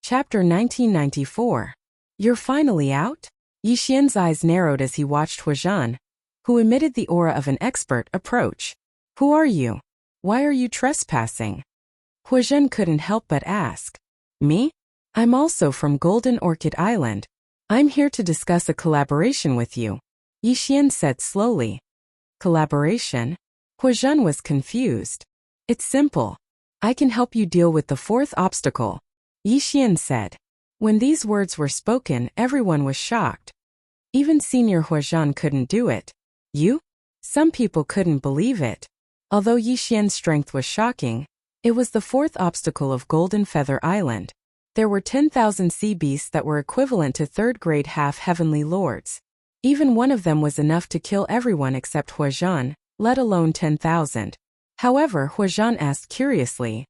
Chapter 1994. You're finally out? Yi Xian's eyes narrowed as he watched Huazhan, who emitted the aura of an expert, approach. Who are you? Why are you trespassing? Huazhan couldn't help but ask. Me? I'm also from Golden Orchid Island. I'm here to discuss a collaboration with you, Yi Xian said slowly. Collaboration? Huazhan was confused. It's simple. I can help you deal with the fourth obstacle, Yi Xian said. When these words were spoken, everyone was shocked. Even Senior Huazhan couldn't do it. You? Some people couldn't believe it. Although Yi Xian's strength was shocking, it was the fourth obstacle of Golden Feather Island. There were 10,000 sea beasts that were equivalent to third-grade half-heavenly lords. Even one of them was enough to kill everyone except Huazhan, let alone 10,000. However, Huazhan asked curiously,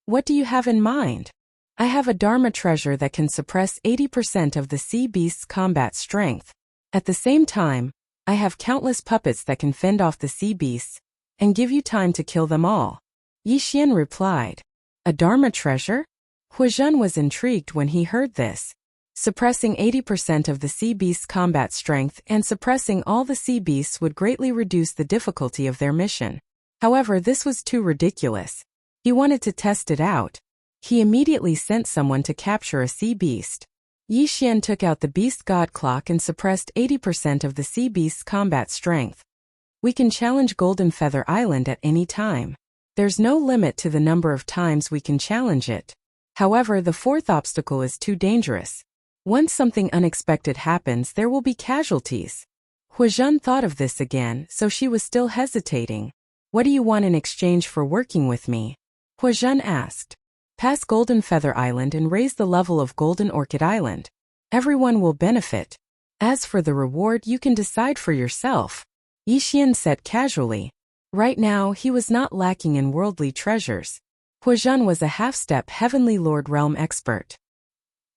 "What do you have in mind?" "I have a Dharma treasure that can suppress 80% of the sea beast's combat strength. At the same time, I have countless puppets that can fend off the sea beasts and give you time to kill them all," Yi Xian replied. A Dharma treasure? Huazhan was intrigued when he heard this. Suppressing 80% of the sea beast's combat strength and suppressing all the sea beasts would greatly reduce the difficulty of their mission. However, this was too ridiculous. He wanted to test it out. He immediately sent someone to capture a sea beast. Yi Xian took out the beast god clock and suppressed 80% of the sea beast's combat strength. We can challenge Golden Feather Island at any time. There's no limit to the number of times we can challenge it. However, the fourth obstacle is too dangerous. Once something unexpected happens, there will be casualties. Huazhan thought of this again, so she was still hesitating. What do you want in exchange for working with me? Huazhan asked. Pass Golden Feather Island and raise the level of Golden Orchid Island. Everyone will benefit. As for the reward, you can decide for yourself, Yi Xian said casually. Right now, he was not lacking in worldly treasures. Huazhan was a half-step Heavenly Lord realm expert.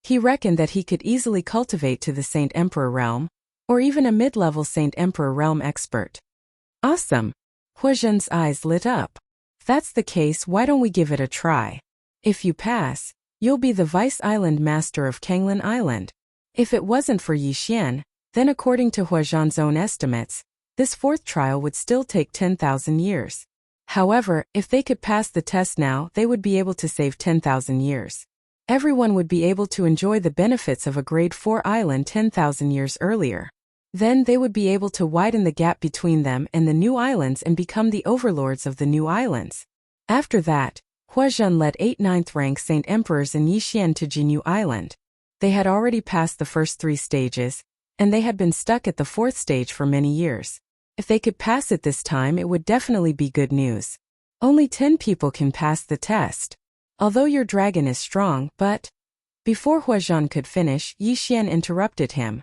He reckoned that he could easily cultivate to the Saint Emperor realm, or even a mid-level Saint Emperor realm expert. Awesome! Huazhan's eyes lit up. If that's the case, why don't we give it a try? If you pass, you'll be the Vice Island Master of Kanglin Island. If it wasn't for Yi Xian, then according to Huazhan's own estimates, this fourth trial would still take 10,000 years. However, if they could pass the test now, they would be able to save 10,000 years. Everyone would be able to enjoy the benefits of a Grade 4 island 10,000 years earlier. Then they would be able to widen the gap between them and the new islands and become the overlords of the new islands. After that, Huazhan led 8 9th-rank Saint Emperors and Yi Xian to Jinyu Island. They had already passed the first 3 stages, and they had been stuck at the 4th stage for many years. If they could pass it this time, it would definitely be good news. Only 10 people can pass the test. Although your dragon is strong, but... Before Huazhan could finish, Yi Xian interrupted him.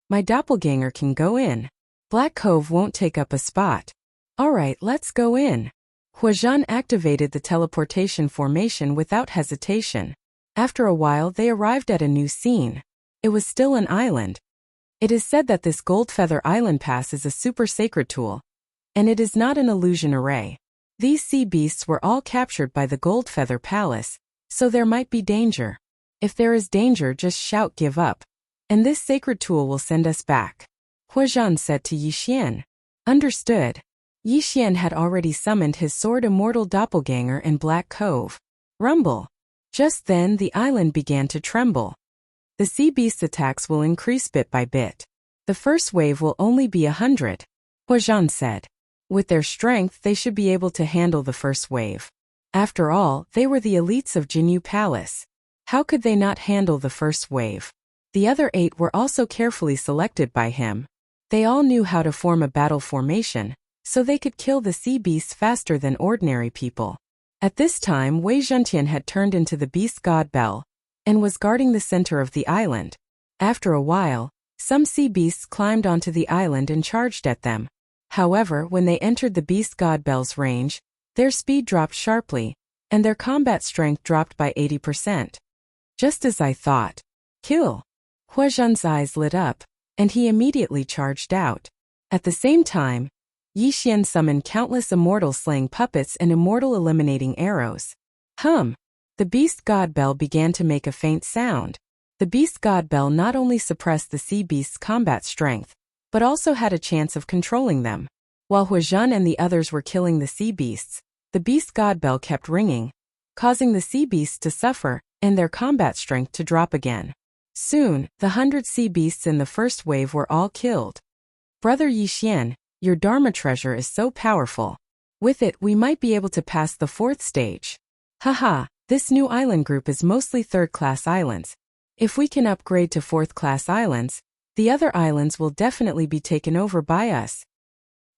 My doppelganger can go in. Black Cove won't take up a spot. Alright, let's go in. Huazhan activated the teleportation formation without hesitation. After a while, they arrived at a new scene. It was still an island. It is said that this Gold Feather Island Pass is a super sacred tool, and it is not an illusion array. These sea beasts were all captured by the Gold Feather Palace, so there might be danger. If there is danger, just shout give up, and this sacred tool will send us back, Huazhan said to Yi Xian. Understood. Yi Xian had already summoned his sword immortal doppelganger in Black Cove. Rumble. Just then the island began to tremble. The sea beast's attacks will increase bit by bit. The first wave will only be 100, Huazhan said. With their strength, they should be able to handle the first wave. After all, they were the elites of Jinyu Palace. How could they not handle the first wave? The other 8 were also carefully selected by him. They all knew how to form a battle formation, so they could kill the sea beasts faster than ordinary people. At this time, Wei Zhentian had turned into the beast god Bell, and was guarding the center of the island. After a while, some sea beasts climbed onto the island and charged at them. However, when they entered the beast god Bell's range, their speed dropped sharply, and their combat strength dropped by 80%. Just as I thought. Kill! Huazhan's eyes lit up, and he immediately charged out. At the same time, Yi Xian summoned countless immortal slaying puppets and immortal eliminating arrows. The beast god bell began to make a faint sound. The beast god bell not only suppressed the sea beast's combat strength, but also had a chance of controlling them. While Huizhen and the others were killing the sea beasts, the beast god bell kept ringing, causing the sea beasts to suffer and their combat strength to drop again. Soon, the 100 sea beasts in the first wave were all killed. Brother Yixian, your Dharma treasure is so powerful. With it, we might be able to pass the 4th stage. Haha, this new island group is mostly 3rd-class islands. If we can upgrade to 4th-class islands, the other islands will definitely be taken over by us.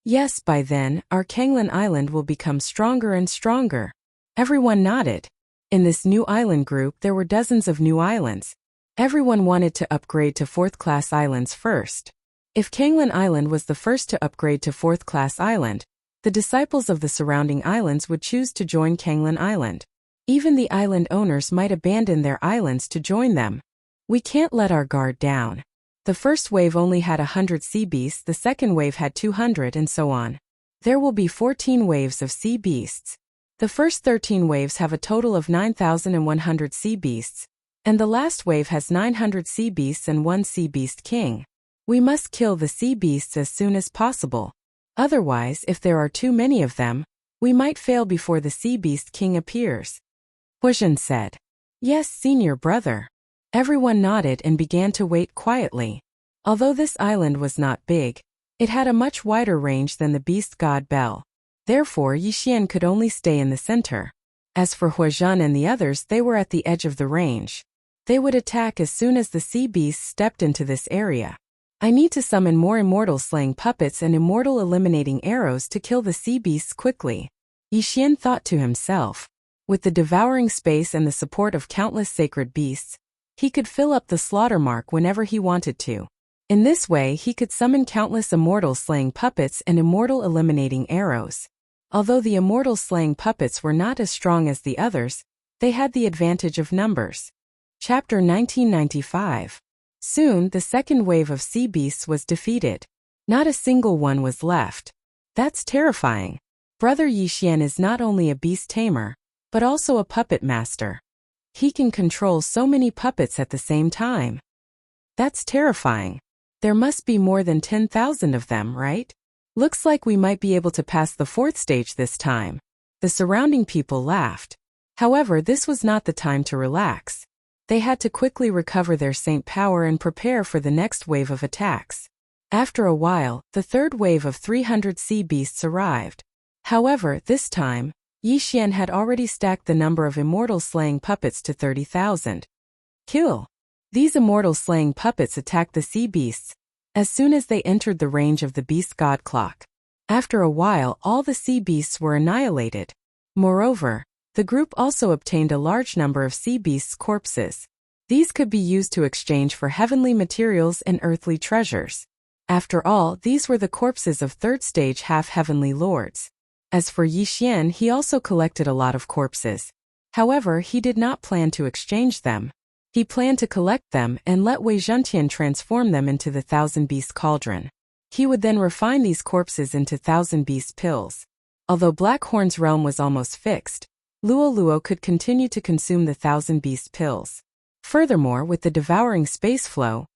Yes, by then, our Kanglan Island will become stronger and stronger. Everyone nodded. In this new island group there were dozens of new islands. Everyone wanted to upgrade to 4th-class islands first. If Kanglan Island was the first to upgrade to 4th-class island, the disciples of the surrounding islands would choose to join Kanglan Island. Even the island owners might abandon their islands to join them. We can't let our guard down. The first wave only had 100 sea beasts, the second wave had 200, and so on. There will be 14 waves of sea beasts. The first 13 waves have a total of 9,100 sea beasts, and the last wave has 900 sea beasts and 1 sea beast king. We must kill the sea beasts as soon as possible. Otherwise, if there are too many of them, we might fail before the sea beast king appears. Huizhen said. Yes, senior brother. Everyone nodded and began to wait quietly. Although this island was not big, it had a much wider range than the beast god bell. Therefore, Yixian could only stay in the center. As for Huizhen and the others, they were at the edge of the range. They would attack as soon as the sea beasts stepped into this area. I need to summon more immortal slaying puppets and immortal eliminating arrows to kill the sea beasts quickly. Yixian thought to himself. With the devouring space and the support of countless sacred beasts, he could fill up the slaughter mark whenever he wanted to. In this way, he could summon countless immortal slaying puppets and immortal eliminating arrows. Although the immortal slaying puppets were not as strong as the others, they had the advantage of numbers. Chapter 1995. Soon, the second wave of sea beasts was defeated. Not a single one was left. That's terrifying. Brother Yixian is not only a beast tamer, but also a puppet master. He can control so many puppets at the same time. That's terrifying. There must be more than 10,000 of them, right? Looks like we might be able to pass the 4th stage this time. The surrounding people laughed. However, this was not the time to relax. They had to quickly recover their saint power and prepare for the next wave of attacks. After a while, the 3rd wave of 300 sea beasts arrived. However, this time, Yixian had already stacked the number of immortal slaying puppets to 30,000. Kill! These immortal slaying puppets attacked the sea beasts as soon as they entered the range of the beast god clock. After a while, all the sea beasts were annihilated. Moreover, the group also obtained a large number of sea beasts' corpses. These could be used to exchange for heavenly materials and earthly treasures. After all, these were the corpses of 3rd stage half-heavenly lords. As for Yixian, he also collected a lot of corpses. However, he did not plan to exchange them. He planned to collect them and let Wei Zhentian transform them into the 1,000-beast cauldron. He would then refine these corpses into 1,000-beast pills. Although Blackhorn's realm was almost fixed, Luo could continue to consume the 1,000-beast pills. Furthermore, with the devouring space flow,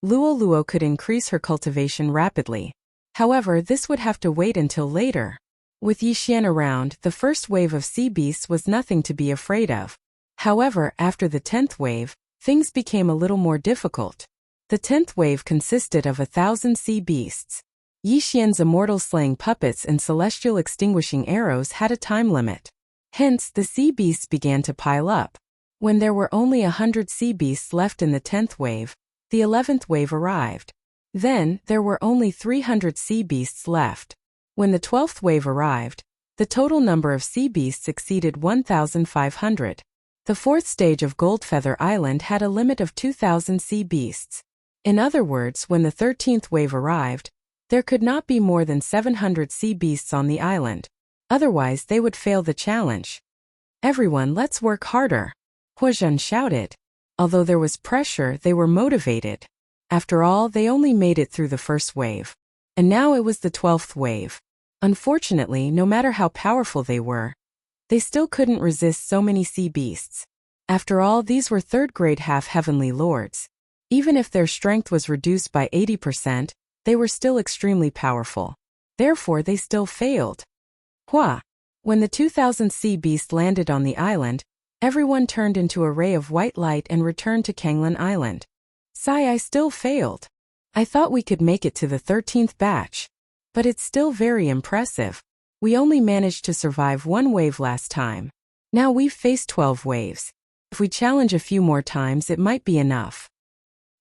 Luo could increase her cultivation rapidly. However, this would have to wait until later. With Yixian around, the first wave of sea beasts was nothing to be afraid of. However, after the 10th wave, things became a little more difficult. The 10th wave consisted of 1,000 sea beasts. Yixian's immortal slaying puppets and celestial extinguishing arrows had a time limit. Hence, the sea beasts began to pile up. When there were only 100 sea beasts left in the 10th wave, the 11th wave arrived. Then, there were only 300 sea beasts left. When the 12th wave arrived, the total number of sea beasts exceeded 1,500. The 4th stage of Goldfeather Island had a limit of 2,000 sea beasts. In other words, when the 13th wave arrived, there could not be more than 700 sea beasts on the island. Otherwise, they would fail the challenge. Everyone, let's work harder, Huizhen shouted. Although there was pressure, they were motivated. After all, they only made it through the first wave. And now it was the 12th wave. Unfortunately, no matter how powerful they were, they still couldn't resist so many sea beasts. After all, these were third-grade half-heavenly lords. Even if their strength was reduced by 80%, they were still extremely powerful. Therefore, they still failed. Hua! When the 2000 sea beast landed on the island, everyone turned into a ray of white light and returned to Kanglan Island. Sigh, I still failed. I thought we could make it to the 13th batch. But it's still very impressive. We only managed to survive one wave last time. Now we've faced 12 waves. If we challenge a few more times, it might be enough.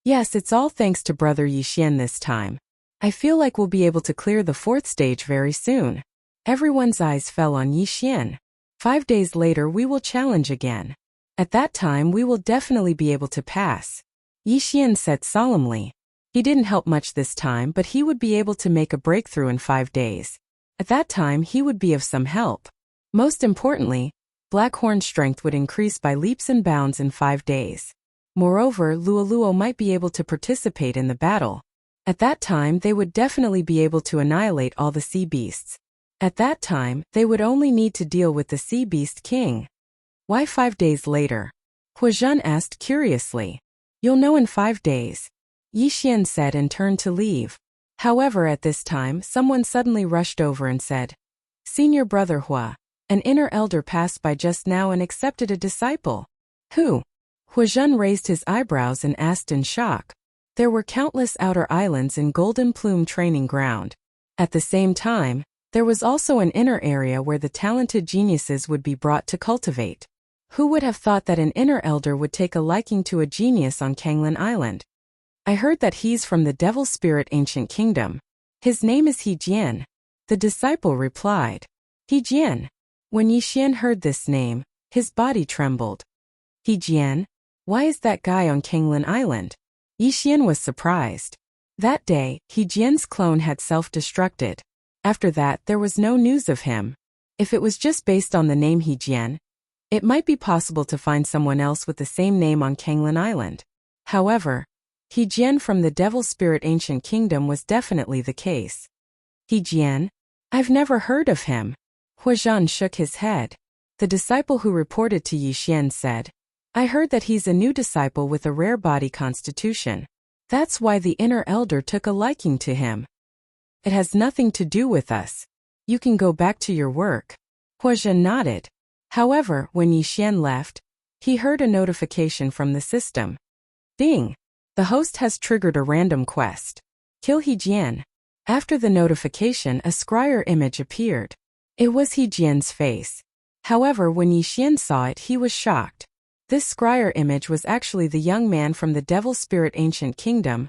Yes, it's all thanks to Brother Yixian this time. I feel like we'll be able to clear the 4th stage very soon. Everyone's eyes fell on Yixian. 5 days later we will challenge again. At that time we will definitely be able to pass. Yixian said solemnly. He didn't help much this time, but he would be able to make a breakthrough in 5 days. At that time he would be of some help. Most importantly, Blackhorn's strength would increase by leaps and bounds in 5 days. Moreover, Luoluo might be able to participate in the battle. At that time they would definitely be able to annihilate all the sea beasts. At that time, they would only need to deal with the Sea Beast King. Why 5 days later? Huazhen asked curiously. You'll know in 5 days. Yixian said and turned to leave. However, at this time, someone suddenly rushed over and said, Senior Brother Hua, an inner elder passed by just now and accepted a disciple. Who? Huazhen raised his eyebrows and asked in shock. There were countless outer islands in Golden Plume training ground. At the same time, there was also an inner area where the talented geniuses would be brought to cultivate. Who would have thought that an inner elder would take a liking to a genius on Kanglan Island? I heard that he's from the Devil Spirit Ancient Kingdom. His name is Hejian. The disciple replied. Hejian. When Yixian heard this name, his body trembled. Hejian? Why is that guy on Kanglan Island? Yixian was surprised. That day, Hejian's clone had self-destructed. After that, there was no news of him. If it was just based on the name Hejian, it might be possible to find someone else with the same name on Kanglan Island. However, Hejian from the Devil Spirit Ancient Kingdom was definitely the case. Hejian? I've never heard of him. Huazhen shook his head. The disciple who reported to Yixian said, I heard that he's a new disciple with a rare body constitution. That's why the inner elder took a liking to him. It has nothing to do with us. You can go back to your work. Huazhen nodded. However, when Yixian left, he heard a notification from the system. Ding! The host has triggered a random quest. Kill Hejian. After the notification, a scryer image appeared. It was Hejian's face. However, when Yixian saw it, he was shocked. This scryer image was actually the young man from the Devil Spirit Ancient Kingdom,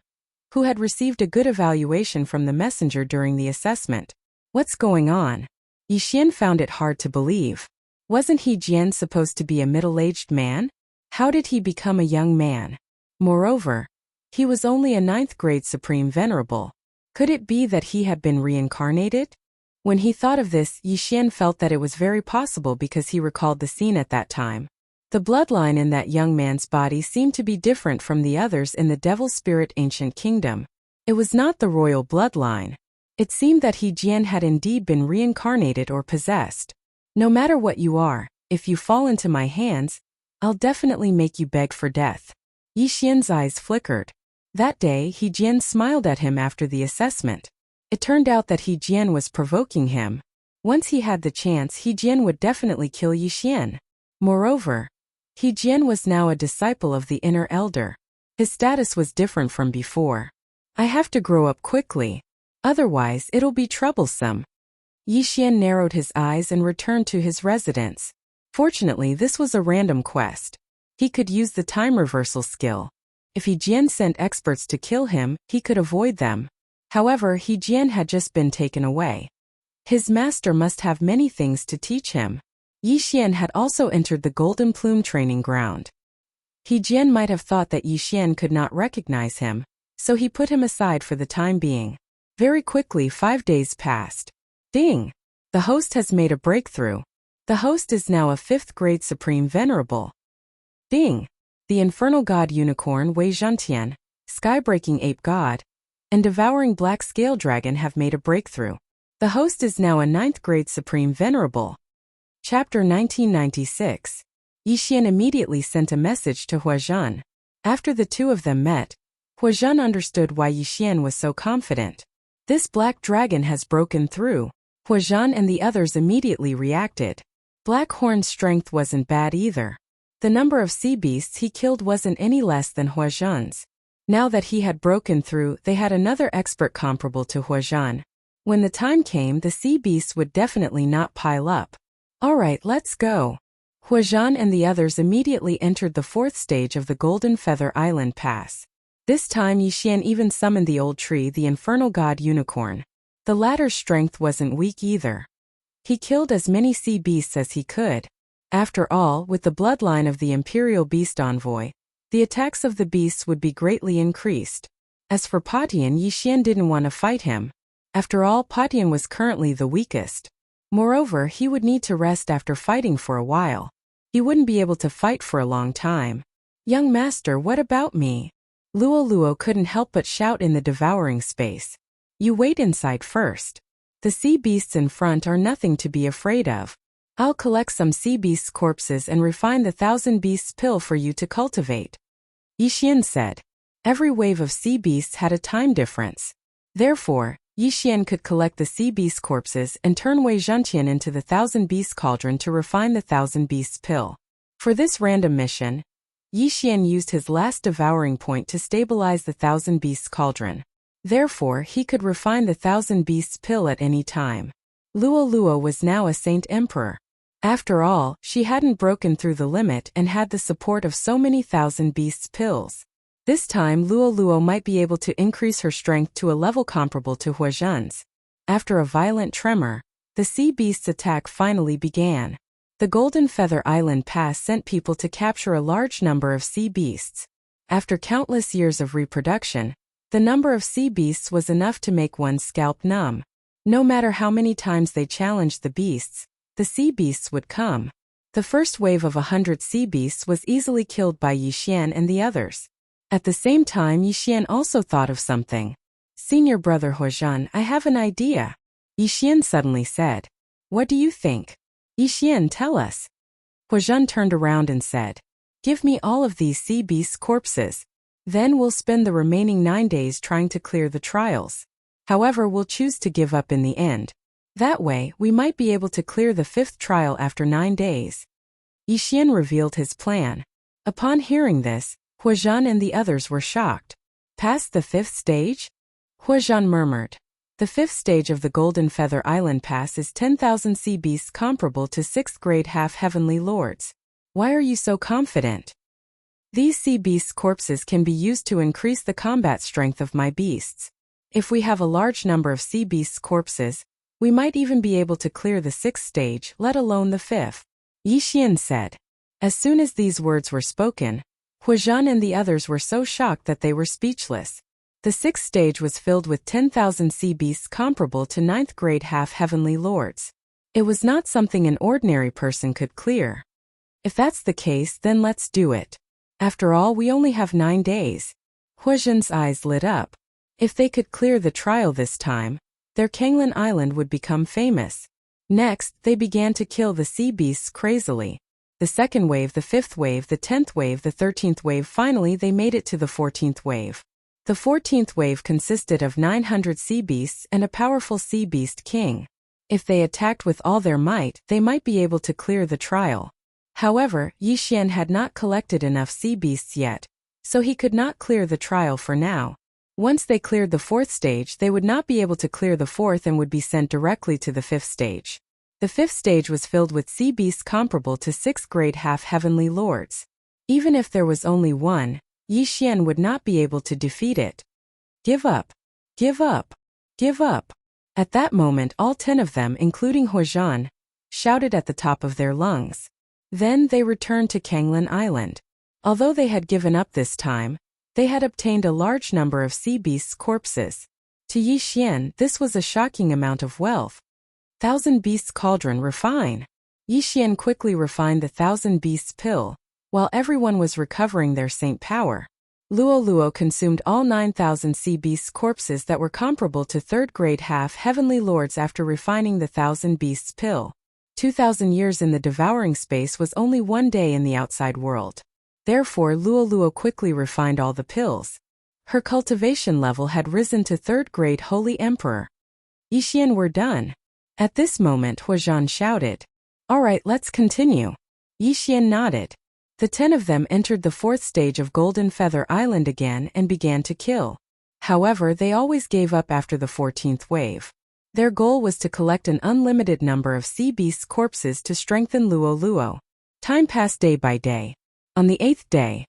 who had received a good evaluation from the messenger during the assessment. What's going on? Yixian found it hard to believe. Wasn't Hejian supposed to be a middle-aged man? How did he become a young man? Moreover, he was only a 9th grade Supreme Venerable. Could it be that he had been reincarnated? When he thought of this, Yixian felt that it was very possible because he recalled the scene at that time. The bloodline in that young man's body seemed to be different from the others in the Devil Spirit Ancient Kingdom. It was not the royal bloodline. It seemed that Hejian had indeed been reincarnated or possessed. No matter what you are, if you fall into my hands, I'll definitely make you beg for death. Yixian's eyes flickered. That day, Hejian smiled at him after the assessment. It turned out that Hejian was provoking him. Once he had the chance, Hejian would definitely kill Yixian. Moreover, Hejian was now a disciple of the inner elder. His status was different from before. I have to grow up quickly. Otherwise, it'll be troublesome. Yixian narrowed his eyes and returned to his residence. Fortunately, this was a random quest. He could use the time reversal skill. If Hejian sent experts to kill him, he could avoid them. However, Hejian had just been taken away. His master must have many things to teach him. Yixian had also entered the Golden Plume training ground. Hejian might have thought that Yixian could not recognize him, so he put him aside for the time being. Very quickly, 5 days passed. Ding! The host has made a breakthrough. The host is now a 5th grade Supreme Venerable. Ding! The Infernal God Unicorn Wei Zhentian, Sky-Breaking Ape God, and Devouring Black Scale Dragon have made a breakthrough. The host is now a 9th grade Supreme Venerable. Chapter 1996. Yixian immediately sent a message to Huazhan. After the two of them met, Huazhan understood why Yixian was so confident. This black dragon has broken through. Huazhan and the others immediately reacted. Blackhorn's strength wasn't bad either. The number of sea beasts he killed wasn't any less than Huazhan's. Now that he had broken through, they had another expert comparable to Huazhan. When the time came, the sea beasts would definitely not pile up. Alright, let's go. Huazhan and the others immediately entered the fourth stage of the Golden Feather Island Pass. This time Yixian even summoned the old tree, the infernal god unicorn. The latter's strength wasn't weak either. He killed as many sea beasts as he could. After all, with the bloodline of the Imperial Beast Envoy, the attacks of the beasts would be greatly increased. As for Patian, Yixian didn't want to fight him. After all, Patian was currently the weakest. Moreover, he would need to rest after fighting for a while. He wouldn't be able to fight for a long time. Young master, what about me? Luo couldn't help but shout in the devouring space. You wait inside first. The sea beasts in front are nothing to be afraid of. I'll collect some sea beasts' corpses and refine the 1,000 beasts pill for you to cultivate. Yixian said. Every wave of sea beasts had a time difference. Therefore, Yixian could collect the sea beast corpses and turn Wei Zhentian into the 1,000 beasts cauldron to refine the 1,000 beasts pill. For this random mission, Yixian used his last devouring point to stabilize the 1,000 beasts cauldron. Therefore, he could refine the 1,000 beasts pill at any time. Luo was now a saint emperor. After all, she hadn't broken through the limit and had the support of so many 1,000 beasts pills. This time Luo might be able to increase her strength to a level comparable to Huazhan's. After a violent tremor, the sea beast's attack finally began. The Golden Feather Island Pass sent people to capture a large number of sea beasts. After countless years of reproduction, the number of sea beasts was enough to make one's scalp numb. No matter how many times they challenged the beasts, the sea beasts would come. The first wave of 100 sea beasts was easily killed by Yixian and the others. At the same time, Yixian also thought of something. Senior brother Huazhan, I have an idea. Yixian suddenly said. What do you think? Yixian, tell us. Huazhan turned around and said. Give me all of these sea beasts' corpses. Then we'll spend the remaining 9 days trying to clear the trials. However, we'll choose to give up in the end. That way, we might be able to clear the 5th trial after 9 days. Yixian revealed his plan. Upon hearing this, Huazhan and the others were shocked. Past the 5th stage? Huazhan murmured. The 5th stage of the Golden Feather Island Pass is 10,000 sea beasts comparable to 6th grade half-heavenly lords. Why are you so confident? These sea beasts' corpses can be used to increase the combat strength of my beasts. If we have a large number of sea beasts' corpses, we might even be able to clear the 6th stage, let alone the 5th. Yixian said. As soon as these words were spoken, Huazhan and the others were so shocked that they were speechless. The 6th stage was filled with 10,000 sea beasts comparable to 9th grade half-heavenly lords. It was not something an ordinary person could clear. If that's the case, then let's do it. After all, we only have 9 days. Huazhan's eyes lit up. If they could clear the trial this time, their Kanglan Island would become famous. Next, they began to kill the sea beasts crazily. The 2nd wave, the 5th wave, the 10th wave, the 13th wave, finally they made it to the 14th wave. The 14th wave consisted of 900 sea beasts and a powerful sea beast king. If they attacked with all their might, they might be able to clear the trial. However, Yixian had not collected enough sea beasts yet, so he could not clear the trial for now. Once they cleared the 4th stage, they would not be able to clear the 4th and would be sent directly to the 5th stage. The 5th stage was filled with sea beasts comparable to 6th grade half-heavenly lords. Even if there was only one, Yixian would not be able to defeat it. Give up. Give up. Give up. At that moment, all 10 of them, including Huazhan, shouted at the top of their lungs. Then they returned to Kanglan Island. Although they had given up this time, they had obtained a large number of sea beasts' corpses. To Yixian, this was a shocking amount of wealth. 1,000 beasts cauldron refine. Yixian quickly refined the 1,000 beasts pill, while everyone was recovering their saint power. Luo consumed all 9,000 sea beasts corpses that were comparable to 3rd grade half-heavenly lords after refining the 1,000 beasts pill. 2,000 years in the devouring space was only 1 day in the outside world. Therefore, Luoluo quickly refined all the pills. Her cultivation level had risen to 3rd grade Holy Emperor. Yixian, we're done. At this moment, Huazhan shouted. All right, let's continue. Yixian nodded. The 10 of them entered the 4th stage of Golden Feather Island again and began to kill. However, they always gave up after the 14th wave. Their goal was to collect an unlimited number of sea beasts' corpses to strengthen Luoluo. Time passed day by day. On the 8th day,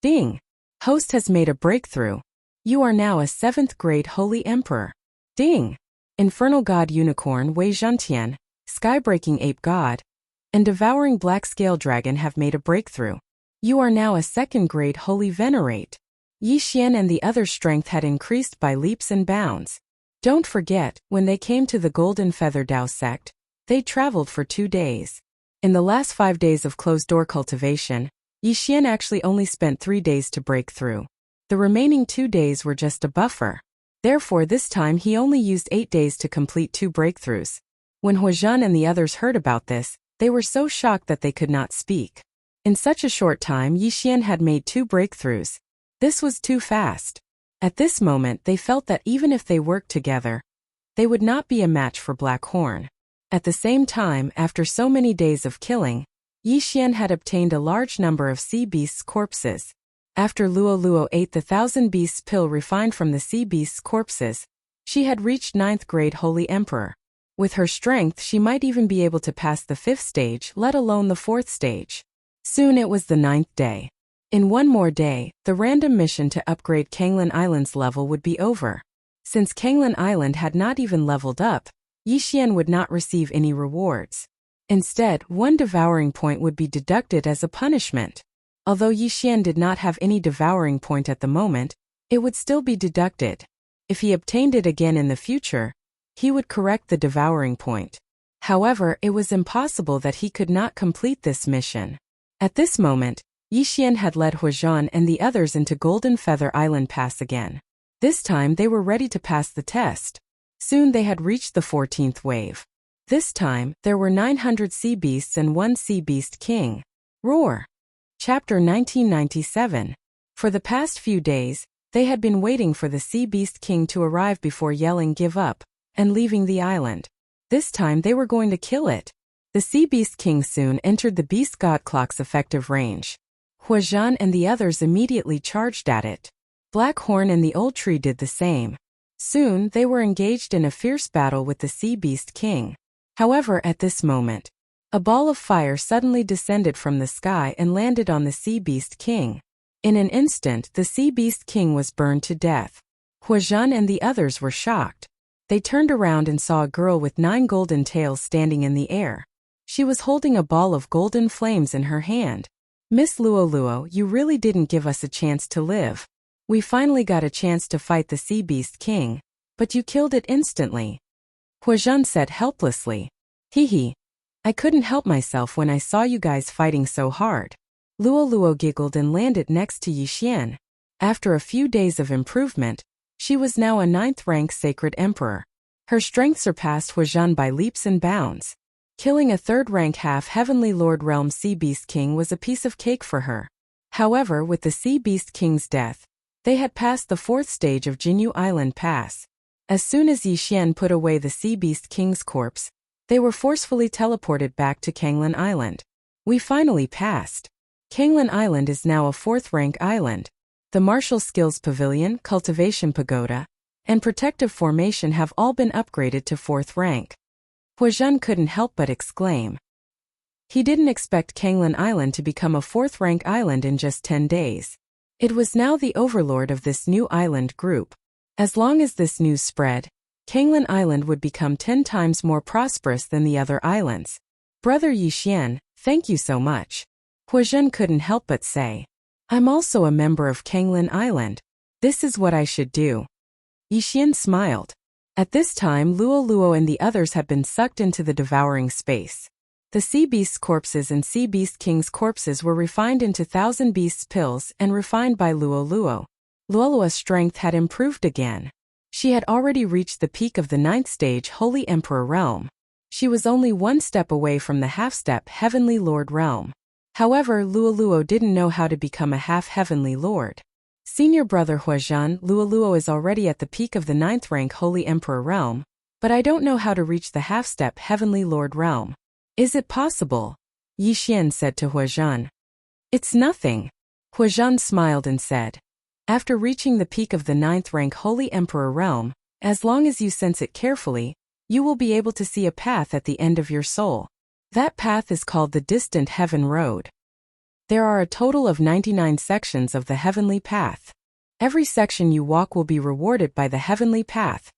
ding! Host has made a breakthrough. You are now a 7th grade Holy Emperor. Ding! Infernal God Unicorn Wei Zhantian, Skybreaking Ape God, and Devouring Black Scale Dragon have made a breakthrough. You are now a 2nd grade Holy Venerate. Yixian and the other strength had increased by leaps and bounds. Don't forget, when they came to the Golden Feather Dao sect, they traveled for 2 days. In the last 5 days of closed-door cultivation, Yixian actually only spent 3 days to break through. The remaining 2 days were just a buffer. Therefore, this time he only used 8 days to complete 2 breakthroughs. When Huazhan and the others heard about this, they were so shocked that they could not speak. In such a short time, Yixian had made 2 breakthroughs. This was too fast. At this moment, they felt that even if they worked together, they would not be a match for Black Horn. At the same time, after so many days of killing, Yixian had obtained a large number of sea beasts' corpses. After Luoluo ate the 1,000 beasts pill refined from the sea beasts' corpses, she had reached 9th grade Holy Emperor. With her strength, she might even be able to pass the 5th stage, let alone the 4th stage. Soon it was the 9th day. In 1 more day, the random mission to upgrade Kanglan Island's level would be over. Since Kanglan Island had not even leveled up, Yixian would not receive any rewards. Instead, 1 devouring point would be deducted as a punishment. Although Yixian did not have any devouring point at the moment, it would still be deducted. If he obtained it again in the future, he would correct the devouring point. However, it was impossible that he could not complete this mission. At this moment, Yixian had led Huazhan and the others into Golden Feather Island Pass again. This time they were ready to pass the test. Soon they had reached the 14th wave. This time, there were 900 sea beasts and 1 sea beast king. Roar! Chapter 1997. For the past few days, they had been waiting for the sea beast king to arrive before yelling give up and leaving the island. This time they were going to kill it. The sea beast king soon entered the beast god clock's effective range. Huazhan and the others immediately charged at it. Black Horn and the old tree did the same. Soon they were engaged in a fierce battle with the sea beast king. However, at this moment, a ball of fire suddenly descended from the sky and landed on the sea beast king. In an instant, the sea beast king was burned to death. Huazhan and the others were shocked. They turned around and saw a girl with 9 golden tails standing in the air. She was holding a ball of golden flames in her hand. Miss Luoluo, you really didn't give us a chance to live. We finally got a chance to fight the sea beast king, but you killed it instantly. Huazhan said helplessly. Hee. I couldn't help myself when I saw you guys fighting so hard. Luoluo giggled and landed next to Yixian. After a few days of improvement, she was now a 9th rank sacred emperor. Her strength surpassed Huazhan by leaps and bounds. Killing a 3rd rank half heavenly lord realm sea beast king was a piece of cake for her. However, with the sea beast king's death, they had passed the 4th stage of Jinyu Island Pass. As soon as Yixian put away the sea beast king's corpse, they were forcefully teleported back to Kanglan Island. We finally passed. Kanglan Island is now a 4th rank island. The Martial Skills Pavilion, Cultivation Pagoda, and Protective Formation have all been upgraded to 4th rank. Huazhan couldn't help but exclaim. He didn't expect Kanglan Island to become a 4th rank island in just 10 days. It was now the overlord of this new island group. As long as this news spread, Kanglan Island would become 10 times more prosperous than the other islands. Brother Yixian, thank you so much. Huazhan couldn't help but say. I'm also a member of Kanglan Island. This is what I should do. Yixian smiled. At this time, Luoluo and the others had been sucked into the devouring space. The sea beast's corpses and sea beast king's corpses were refined into 1,000 beasts pills and refined by Luoluo. Luoluo's strength had improved again. She had already reached the peak of the 9th stage Holy Emperor realm. She was only one step away from the half-step Heavenly Lord realm. However, Luoluo didn't know how to become a half-heavenly lord. Senior brother Huazhan, Luoluo is already at the peak of the 9th rank Holy Emperor realm, but I don't know how to reach the half-step Heavenly Lord realm. Is it possible? Yixian said to Huazhan. It's nothing. Huazhan smiled and said. After reaching the peak of the 9th rank Holy Emperor realm, as long as you sense it carefully, you will be able to see a path at the end of your soul. That path is called the Distant Heaven Road. There are a total of 99 sections of the Heavenly Path. Every section you walk will be rewarded by the Heavenly Path,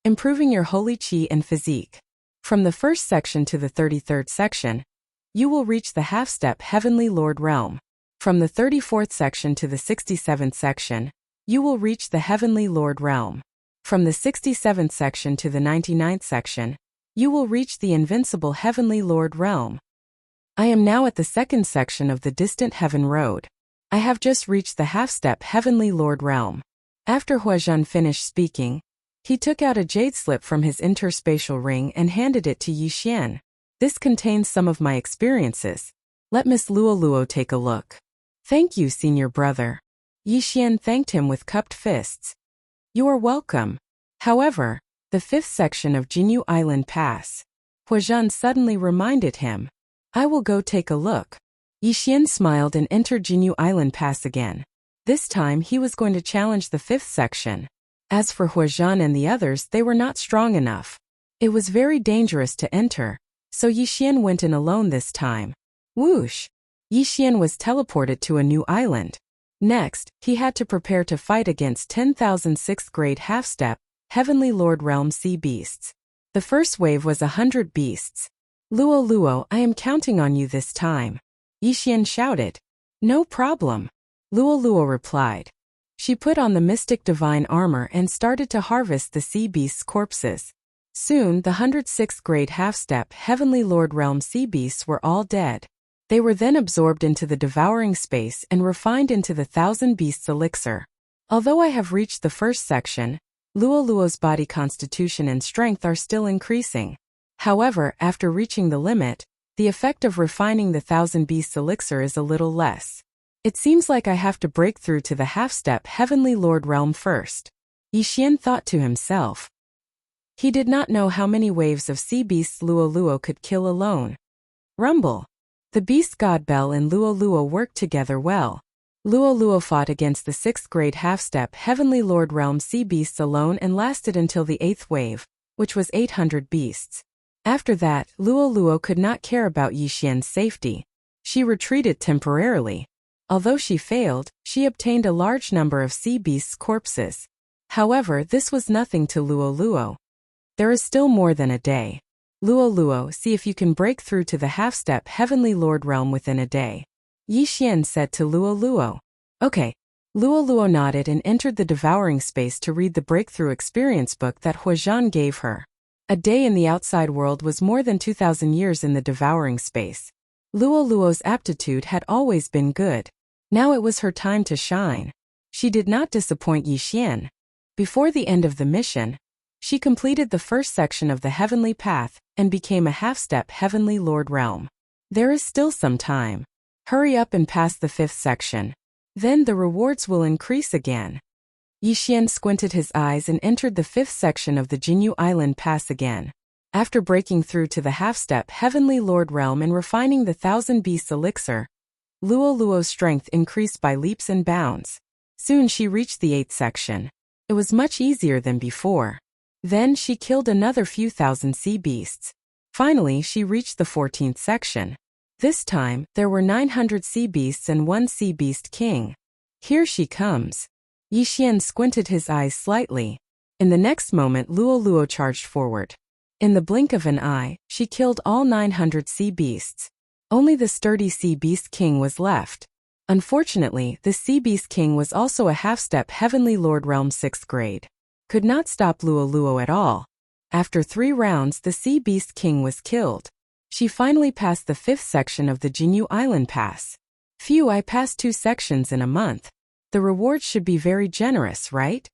improving your holy chi and physique. From the first section to the 33rd section, you will reach the half-step Heavenly Lord realm. From the 34th section to the 67th section, you will reach the Heavenly Lord realm. From the 67th section to the 99th section, you will reach the Invincible Heavenly Lord realm. I am now at the second section of the Distant Heaven Road. I have just reached the half-step Heavenly Lord realm. After Huazhan finished speaking, he took out a jade slip from his interspatial ring and handed it to Yixian. This contains some of my experiences. Let Miss Luoluo take a look. Thank you, senior brother. Yixian thanked him with cupped fists. You are welcome. However, the 5th section of Jinyu Island Pass. Huazhan suddenly reminded him. I will go take a look. Yixian smiled and entered Jinyu Island Pass again. This time he was going to challenge the 5th section. As for Huazhan and the others, they were not strong enough. It was very dangerous to enter, so Yixian went in alone this time. Whoosh! Yixian was teleported to a new island. Next, he had to prepare to fight against 10,000 6th grade half-step, Heavenly Lord Realm Sea Beasts. The first wave was 100 beasts. Luoluo, I am counting on you this time. Yixian shouted. No problem. Luoluo replied. She put on the mystic divine armor and started to harvest the sea beasts' corpses. Soon, the 106th grade half-step Heavenly Lord Realm sea beasts were all dead. They were then absorbed into the devouring space and refined into the 1,000 beasts elixir. Although I have reached the first section, Luoluo's body constitution and strength are still increasing. However, after reaching the limit, the effect of refining the 1,000 beasts elixir is a little less. It seems like I have to break through to the half-step Heavenly Lord realm first. Yixian thought to himself. He did not know how many waves of sea beasts Luoluo could kill alone. Rumble. The beast god Bell and Luoluo worked together well. Luoluo fought against the 6th grade half-step Heavenly Lord realm sea beasts alone and lasted until the 8th wave, which was 800 beasts. After that, Luoluo could not care about Yixian's safety. She retreated temporarily. Although she failed, she obtained a large number of sea beasts' corpses. However, this was nothing to Luoluo. There is still more than a day. Luoluo, see if you can break through to the half-step Heavenly Lord realm within a day. Yixian said to Luoluo. Okay. Luoluo nodded and entered the devouring space to read the breakthrough experience book that Huazhan gave her. A day in the outside world was more than 2,000 years in the devouring space. Luoluo's aptitude had always been good. Now it was her time to shine. She did not disappoint Yixian. Before the end of the mission, she completed the first section of the Heavenly Path and became a half-step Heavenly Lord realm. There is still some time. Hurry up and pass the 5th section. Then the rewards will increase again. Yixian squinted his eyes and entered the 5th section of the Jinyu Island Pass again. After breaking through to the half-step Heavenly Lord realm and refining the 1,000 beasts elixir, Luoluo's strength increased by leaps and bounds. Soon she reached the 8th section. It was much easier than before. Then she killed another few thousand sea beasts. Finally, she reached the 14th section. This time, there were 900 sea beasts and one sea beast king. Here she comes. Yixian squinted his eyes slightly. In the next moment, Luoluo charged forward. In the blink of an eye, she killed all 900 sea beasts. Only the sturdy sea beast king was left. Unfortunately, the sea beast king was also a half-step Heavenly Lord realm 6th grade. Could not stop Luoluo at all. After 3 rounds, the sea beast king was killed. She finally passed the 5th section of the Jinyu Island Pass. Phew, I passed 2 sections in a month. The rewards should be very generous, right?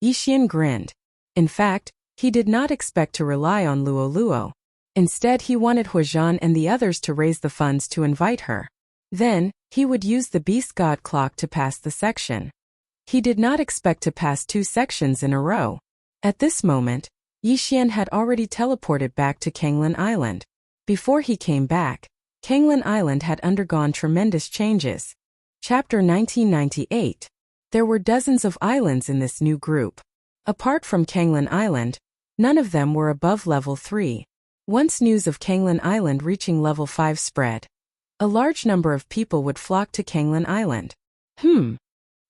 Yixian grinned. In fact, he did not expect to rely on Luoluo. Instead, he wanted Huazhan and the others to raise the funds to invite her. Then, he would use the beast god clock to pass the section. He did not expect to pass 2 sections in a row. At this moment, Yixian had already teleported back to Kanglin Island. Before he came back, Kanglin Island had undergone tremendous changes. Chapter 1998. There were dozens of islands in this new group. Apart from Kanglin Island, none of them were above level 3. Once news of Kanglin Island reaching level 5 spread, a large number of people would flock to Kanglin Island.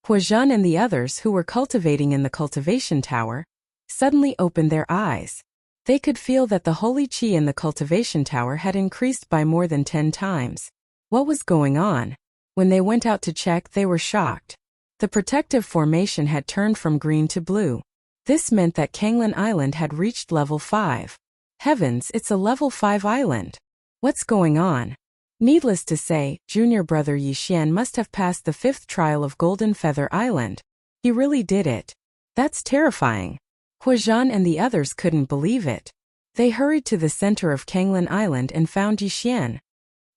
Huazhan and the others who were cultivating in the cultivation tower suddenly opened their eyes. They could feel that the holy qi in the cultivation tower had increased by more than 10 times. What was going on? When they went out to check, they were shocked. The protective formation had turned from green to blue. This meant that Kanglin Island had reached level 5. Heavens, it's a level 5 island. What's going on? Needless to say, junior brother Yixian must have passed the 5th trial of Golden Feather Island. He really did it. That's terrifying. Huazhan and the others couldn't believe it. They hurried to the center of Kanglin Island and found Yixian.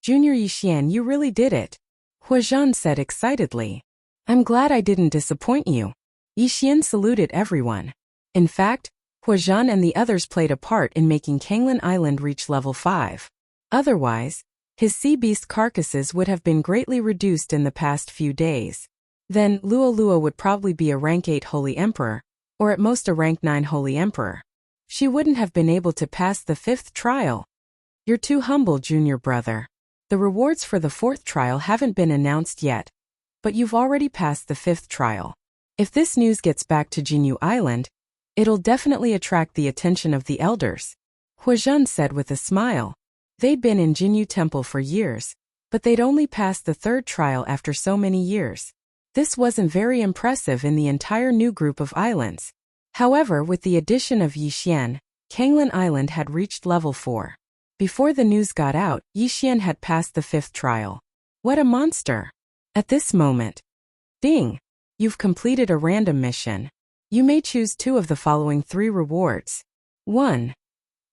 Junior Yixian, you really did it. Huazhan said excitedly. I'm glad I didn't disappoint you. Yixian saluted everyone. In fact, Huazhan and the others played a part in making Kanglin Island reach level 5. Otherwise, his sea beast carcasses would have been greatly reduced in the past few days. Then, Luolua would probably be a rank 8 Holy Emperor, or at most a rank 9 Holy Emperor. She wouldn't have been able to pass the 5th trial. You're too humble, junior brother. The rewards for the 4th trial haven't been announced yet, but you've already passed the 5th trial. If this news gets back to Jinyu Island, it'll definitely attract the attention of the elders, Huazhan said with a smile. They'd been in Jinyu Temple for years, but they'd only passed the 3rd trial after so many years. This wasn't very impressive in the entire new group of islands. However, with the addition of Yixian, Kanglin Island had reached level 4. Before the news got out, Yixian had passed the 5th trial. What a monster! At this moment, ding! You've completed a random mission. You may choose 2 of the following 3 rewards. 1.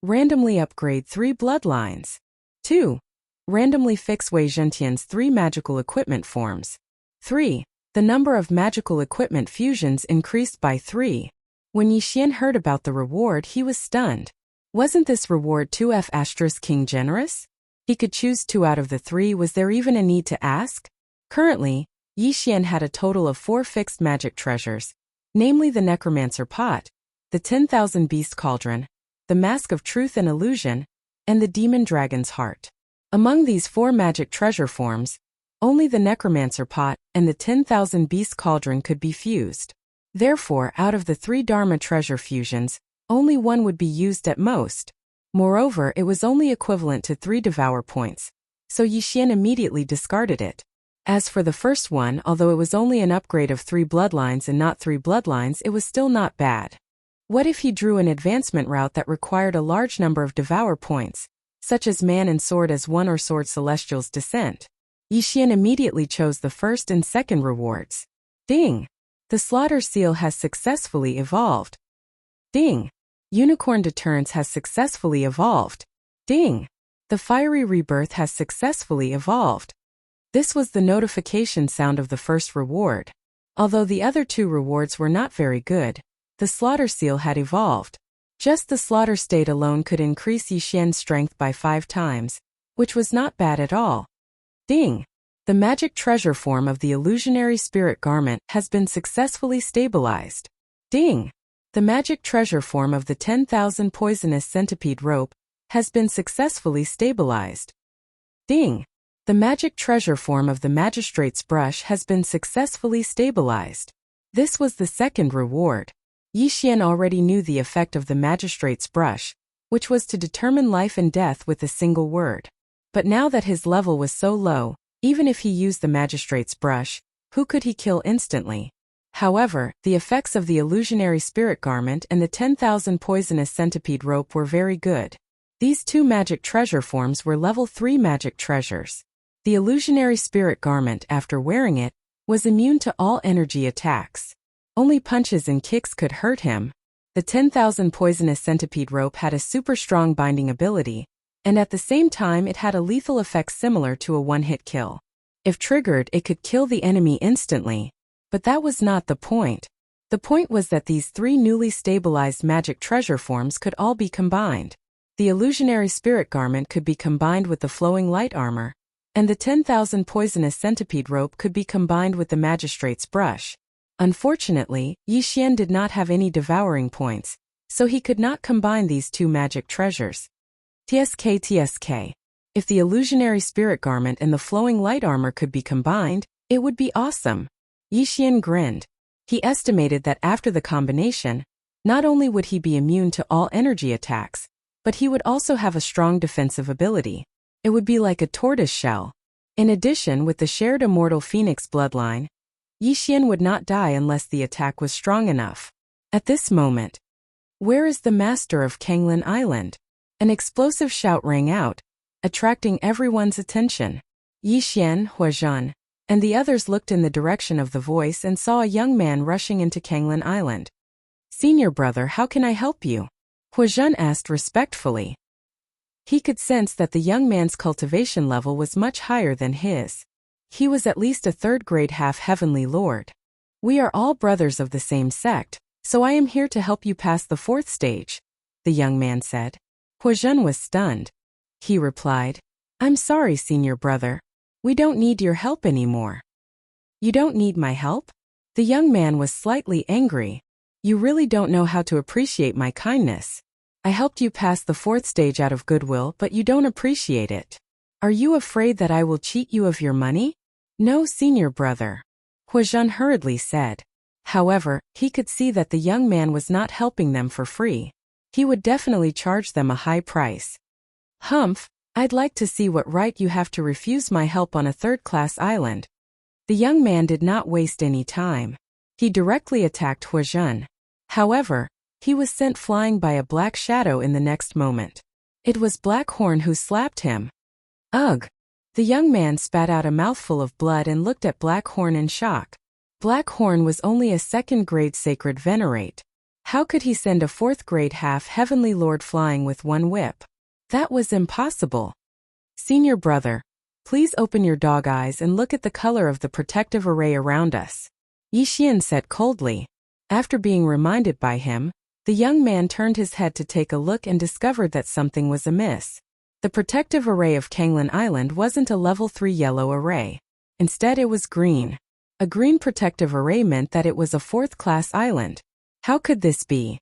Randomly upgrade 3 bloodlines. 2. Randomly fix Wei Zhentian's 3 magical equipment forms. 3. The number of magical equipment fusions increased by 3. When Yixian heard about the reward, he was stunned. Wasn't this reward 2F* King generous? He could choose 2 out of the 3. Was there even a need to ask? Currently, Yixian had a total of 4 fixed magic treasures, namely the Necromancer Pot, the 10,000 Beast Cauldron, the Mask of Truth and Illusion, and the Demon Dragon's Heart. Among these 4 magic treasure forms, only the Necromancer Pot and the 10,000 Beast Cauldron could be fused. Therefore, out of the 3 Dharma treasure fusions, only 1 would be used at most. Moreover, it was only equivalent to 3 Devour points, so Yixian immediately discarded it. As for the first one, although it was only an upgrade of 3 bloodlines and not 3 bloodlines, it was still not bad. What if he drew an advancement route that required a large number of Devour points, such as Man and Sword as 1 or Sword Celestial's Descent? Yixian immediately chose the first and second rewards. Ding! The Slaughter Seal has successfully evolved. Ding! Unicorn Deterrence has successfully evolved. Ding! The Fiery Rebirth has successfully evolved. This was the notification sound of the first reward. Although the other 2 rewards were not very good, the Slaughter Seal had evolved. Just the Slaughter State alone could increase Yixian's strength by 5 times, which was not bad at all. Ding! The magic treasure form of the Illusionary Spirit Garment has been successfully stabilized. Ding! The magic treasure form of the 10,000 Poisonous Centipede Rope has been successfully stabilized. Ding! The magic treasure form of the Magistrate's Brush has been successfully stabilized. This was the second reward. Yixian already knew the effect of the Magistrate's Brush, which was to determine life and death with a single word. But now that his level was so low, even if he used the Magistrate's Brush, who could he kill instantly? However, the effects of the Illusionary Spirit Garment and the 10,000 Poisonous Centipede Rope were very good. These 2 magic treasure forms were level 3 magic treasures. The Illusionary Spirit Garment, after wearing it, was immune to all energy attacks. Only punches and kicks could hurt him. The 10,000 Poisonous Centipede Rope had a super strong binding ability, and at the same time it had a lethal effect similar to a one-hit kill. If triggered, it could kill the enemy instantly. But that was not the point. The point was that these three newly stabilized magic treasure forms could all be combined. The illusionary spirit garment could be combined with the flowing light armor, and the 10,000 poisonous centipede rope could be combined with the magistrate's brush. Unfortunately, Yi Xian did not have any devouring points, so he could not combine these two magic treasures. TSK. If the illusionary spirit garment and the flowing light armor could be combined, it would be awesome. Yi Xian grinned. He estimated that after the combination, not only would he be immune to all energy attacks, but he would also have a strong defensive ability. It would be like a tortoise shell. In addition, with the shared immortal phoenix bloodline, Yi Xian would not die unless the attack was strong enough. At this moment, where is the master of Kanglin Island? An explosive shout rang out, attracting everyone's attention. Yi Xian, Huazhan, and the others looked in the direction of the voice and saw a young man rushing into Kanglin Island. "Senior brother, how can I help you?" Huazhan asked respectfully. He could sense that the young man's cultivation level was much higher than his. He was at least a third-grade half-heavenly lord. "We are all brothers of the same sect, so I am here to help you pass the fourth stage," the young man said. Huazhan was stunned. He replied, "I'm sorry, senior brother. We don't need your help anymore." "You don't need my help?" The young man was slightly angry. "You really don't know how to appreciate my kindness. I helped you pass the fourth stage out of goodwill, but you don't appreciate it. Are you afraid that I will cheat you of your money?" "No, senior brother," Huazhan hurriedly said. However, he could see that the young man was not helping them for free. He would definitely charge them a high price. "Humph, I'd like to see what right you have to refuse my help on a third-class island." The young man did not waste any time. He directly attacked Huazhan. However, he was sent flying by a black shadow in the next moment. It was Black Horn who slapped him. "Ugh!" The young man spat out a mouthful of blood and looked at Black Horn in shock. Black Horn was only a second-grade sacred venerate. How could he send a fourth-grade half-heavenly lord flying with one whip? That was impossible. "Senior brother, please open your dog eyes and look at the color of the protective array around us," Yi Xian said coldly. After being reminded by him, the young man turned his head to take a look and discovered that something was amiss. The protective array of Kanglin Island wasn't a level 3 yellow array. Instead, it was green. A green protective array meant that it was a fourth-class island. How could this be?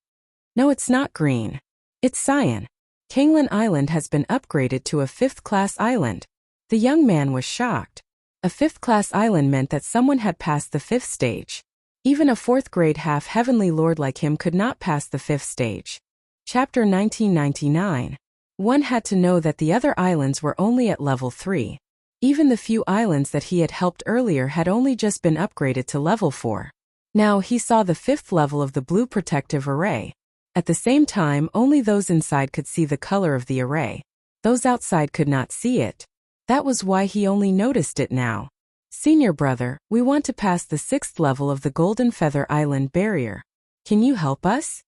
"No, it's not green. It's cyan. Kanglin Island has been upgraded to a fifth-class island." The young man was shocked. A fifth-class island meant that someone had passed the fifth stage. Even a fourth-grade half-heavenly lord like him could not pass the fifth stage. Chapter 1999. One had to know that the other islands were only at level 3. Even the few islands that he had helped earlier had only just been upgraded to level 4. Now he saw the fifth level of the blue protective array. At the same time, only those inside could see the color of the array. Those outside could not see it. That was why he only noticed it now. "Senior brother, we want to pass the 6th level of the Golden Feather Island barrier. Can you help us?"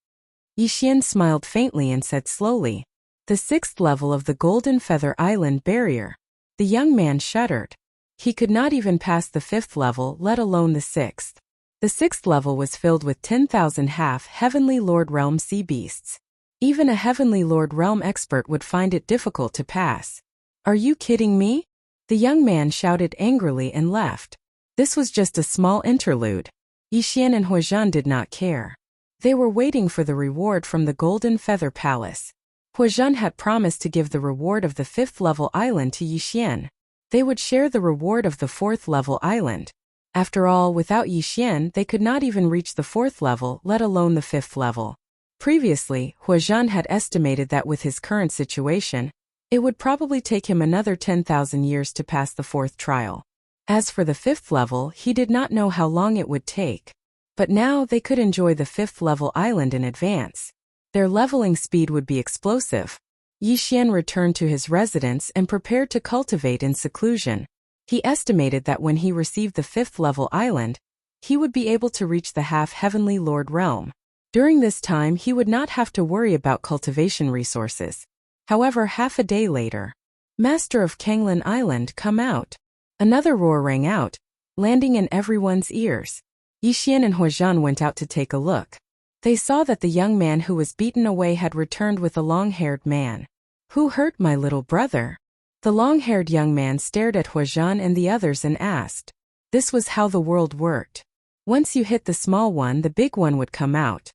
Yi Xian smiled faintly and said slowly, "The 6th level of the Golden Feather Island barrier." The young man shuddered. He could not even pass the 5th level, let alone the 6th. The 6th level was filled with 10,000 half-heavenly Lord Realm sea beasts. Even a Heavenly Lord Realm expert would find it difficult to pass. "Are you kidding me?" The young man shouted angrily and left. This was just a small interlude. Yi Xian and Huazhan did not care. They were waiting for the reward from the Golden Feather Palace. Huazhan had promised to give the reward of the 5th level island to Yi Xian. They would share the reward of the 4th level island. After all, without Yi Xian, they could not even reach the 4th level, let alone the 5th level. Previously, Huazhan had estimated that with his current situation, it would probably take him another 10,000 years to pass the 4th trial. As for the 5th level, he did not know how long it would take. But now they could enjoy the 5th level island in advance. Their leveling speed would be explosive. Yi Xian returned to his residence and prepared to cultivate in seclusion. He estimated that when he received the 5th level island, he would be able to reach the half-heavenly Lord realm. During this time he would not have to worry about cultivation resources. However, half a day later, Master of Kanglin Island, come out. Another roar rang out, landing in everyone's ears. Yixian and Huazhan went out to take a look. They saw that the young man who was beaten away had returned with a long-haired man. Who hurt my little brother? The long-haired young man stared at Huazhan and the others and asked. This was how the world worked. Once you hit the small one, the big one would come out.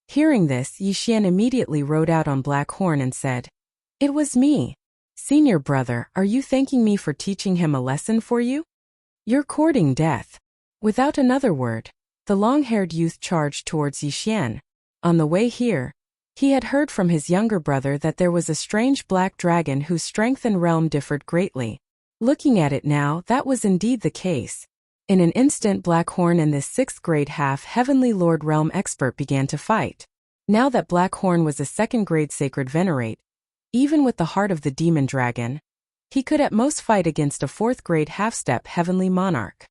Hearing this, Yixian immediately rode out on Black Horn and said, It was me. Senior brother, are you thanking me for teaching him a lesson for you? You're courting death. Without another word, the long-haired youth charged towards Yixian. On the way here, he had heard from his younger brother that there was a strange black dragon whose strength and realm differed greatly. Looking at it now, that was indeed the case. In an instant, Blackhorn and this 6th grade half-heavenly Lord Realm expert began to fight. Now that Blackhorn was a 2nd grade sacred venerate, even with the heart of the demon dragon, he could at most fight against a 4th grade half-step heavenly monarch.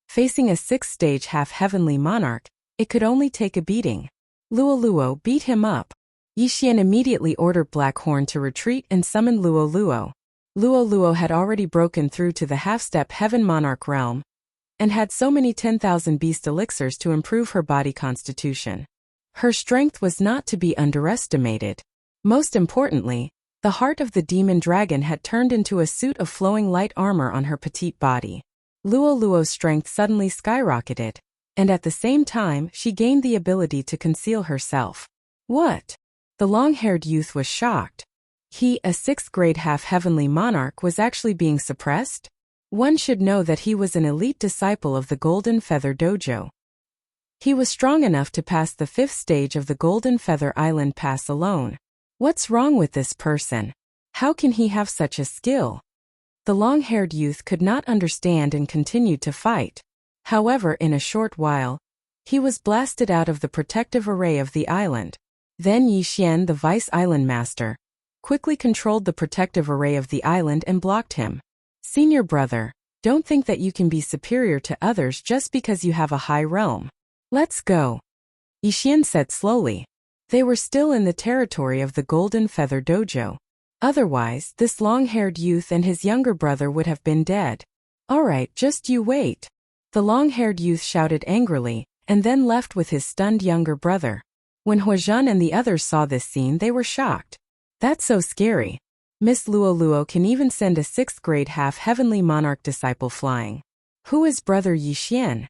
Facing a 6th stage half-heavenly monarch, it could only take a beating. Luo beat him up. Yixian immediately ordered Blackhorn to retreat and summoned Luo. Luo had already broken through to the half-step heaven monarch realm, and had so many 10,000 beast elixirs to improve her body constitution. Her strength was not to be underestimated. Most importantly, the heart of the demon dragon had turned into a suit of flowing light armor on her petite body. Luo's strength suddenly skyrocketed, and at the same time, she gained the ability to conceal herself. What? The long-haired youth was shocked. He, a 6th grade half-heavenly monarch, was actually being suppressed? One should know that he was an elite disciple of the Golden Feather Dojo. He was strong enough to pass the 5th stage of the Golden Feather Island Pass alone. What's wrong with this person? How can he have such a skill? The long-haired youth could not understand and continued to fight. However, in a short while, he was blasted out of the protective array of the island. Then Yixian, the Vice Island Master, quickly controlled the protective array of the island and blocked him. Senior brother, don't think that you can be superior to others just because you have a high realm. Let's go. Yixian said slowly. They were still in the territory of the Golden Feather Dojo. Otherwise, this long-haired youth and his younger brother would have been dead. Alright, just you wait. The long-haired youth shouted angrily, and then left with his stunned younger brother. When Huazhan and the others saw this scene, they were shocked. That's so scary. Miss Luo can even send a 6th grade half-heavenly monarch disciple flying. Who is brother Yixian?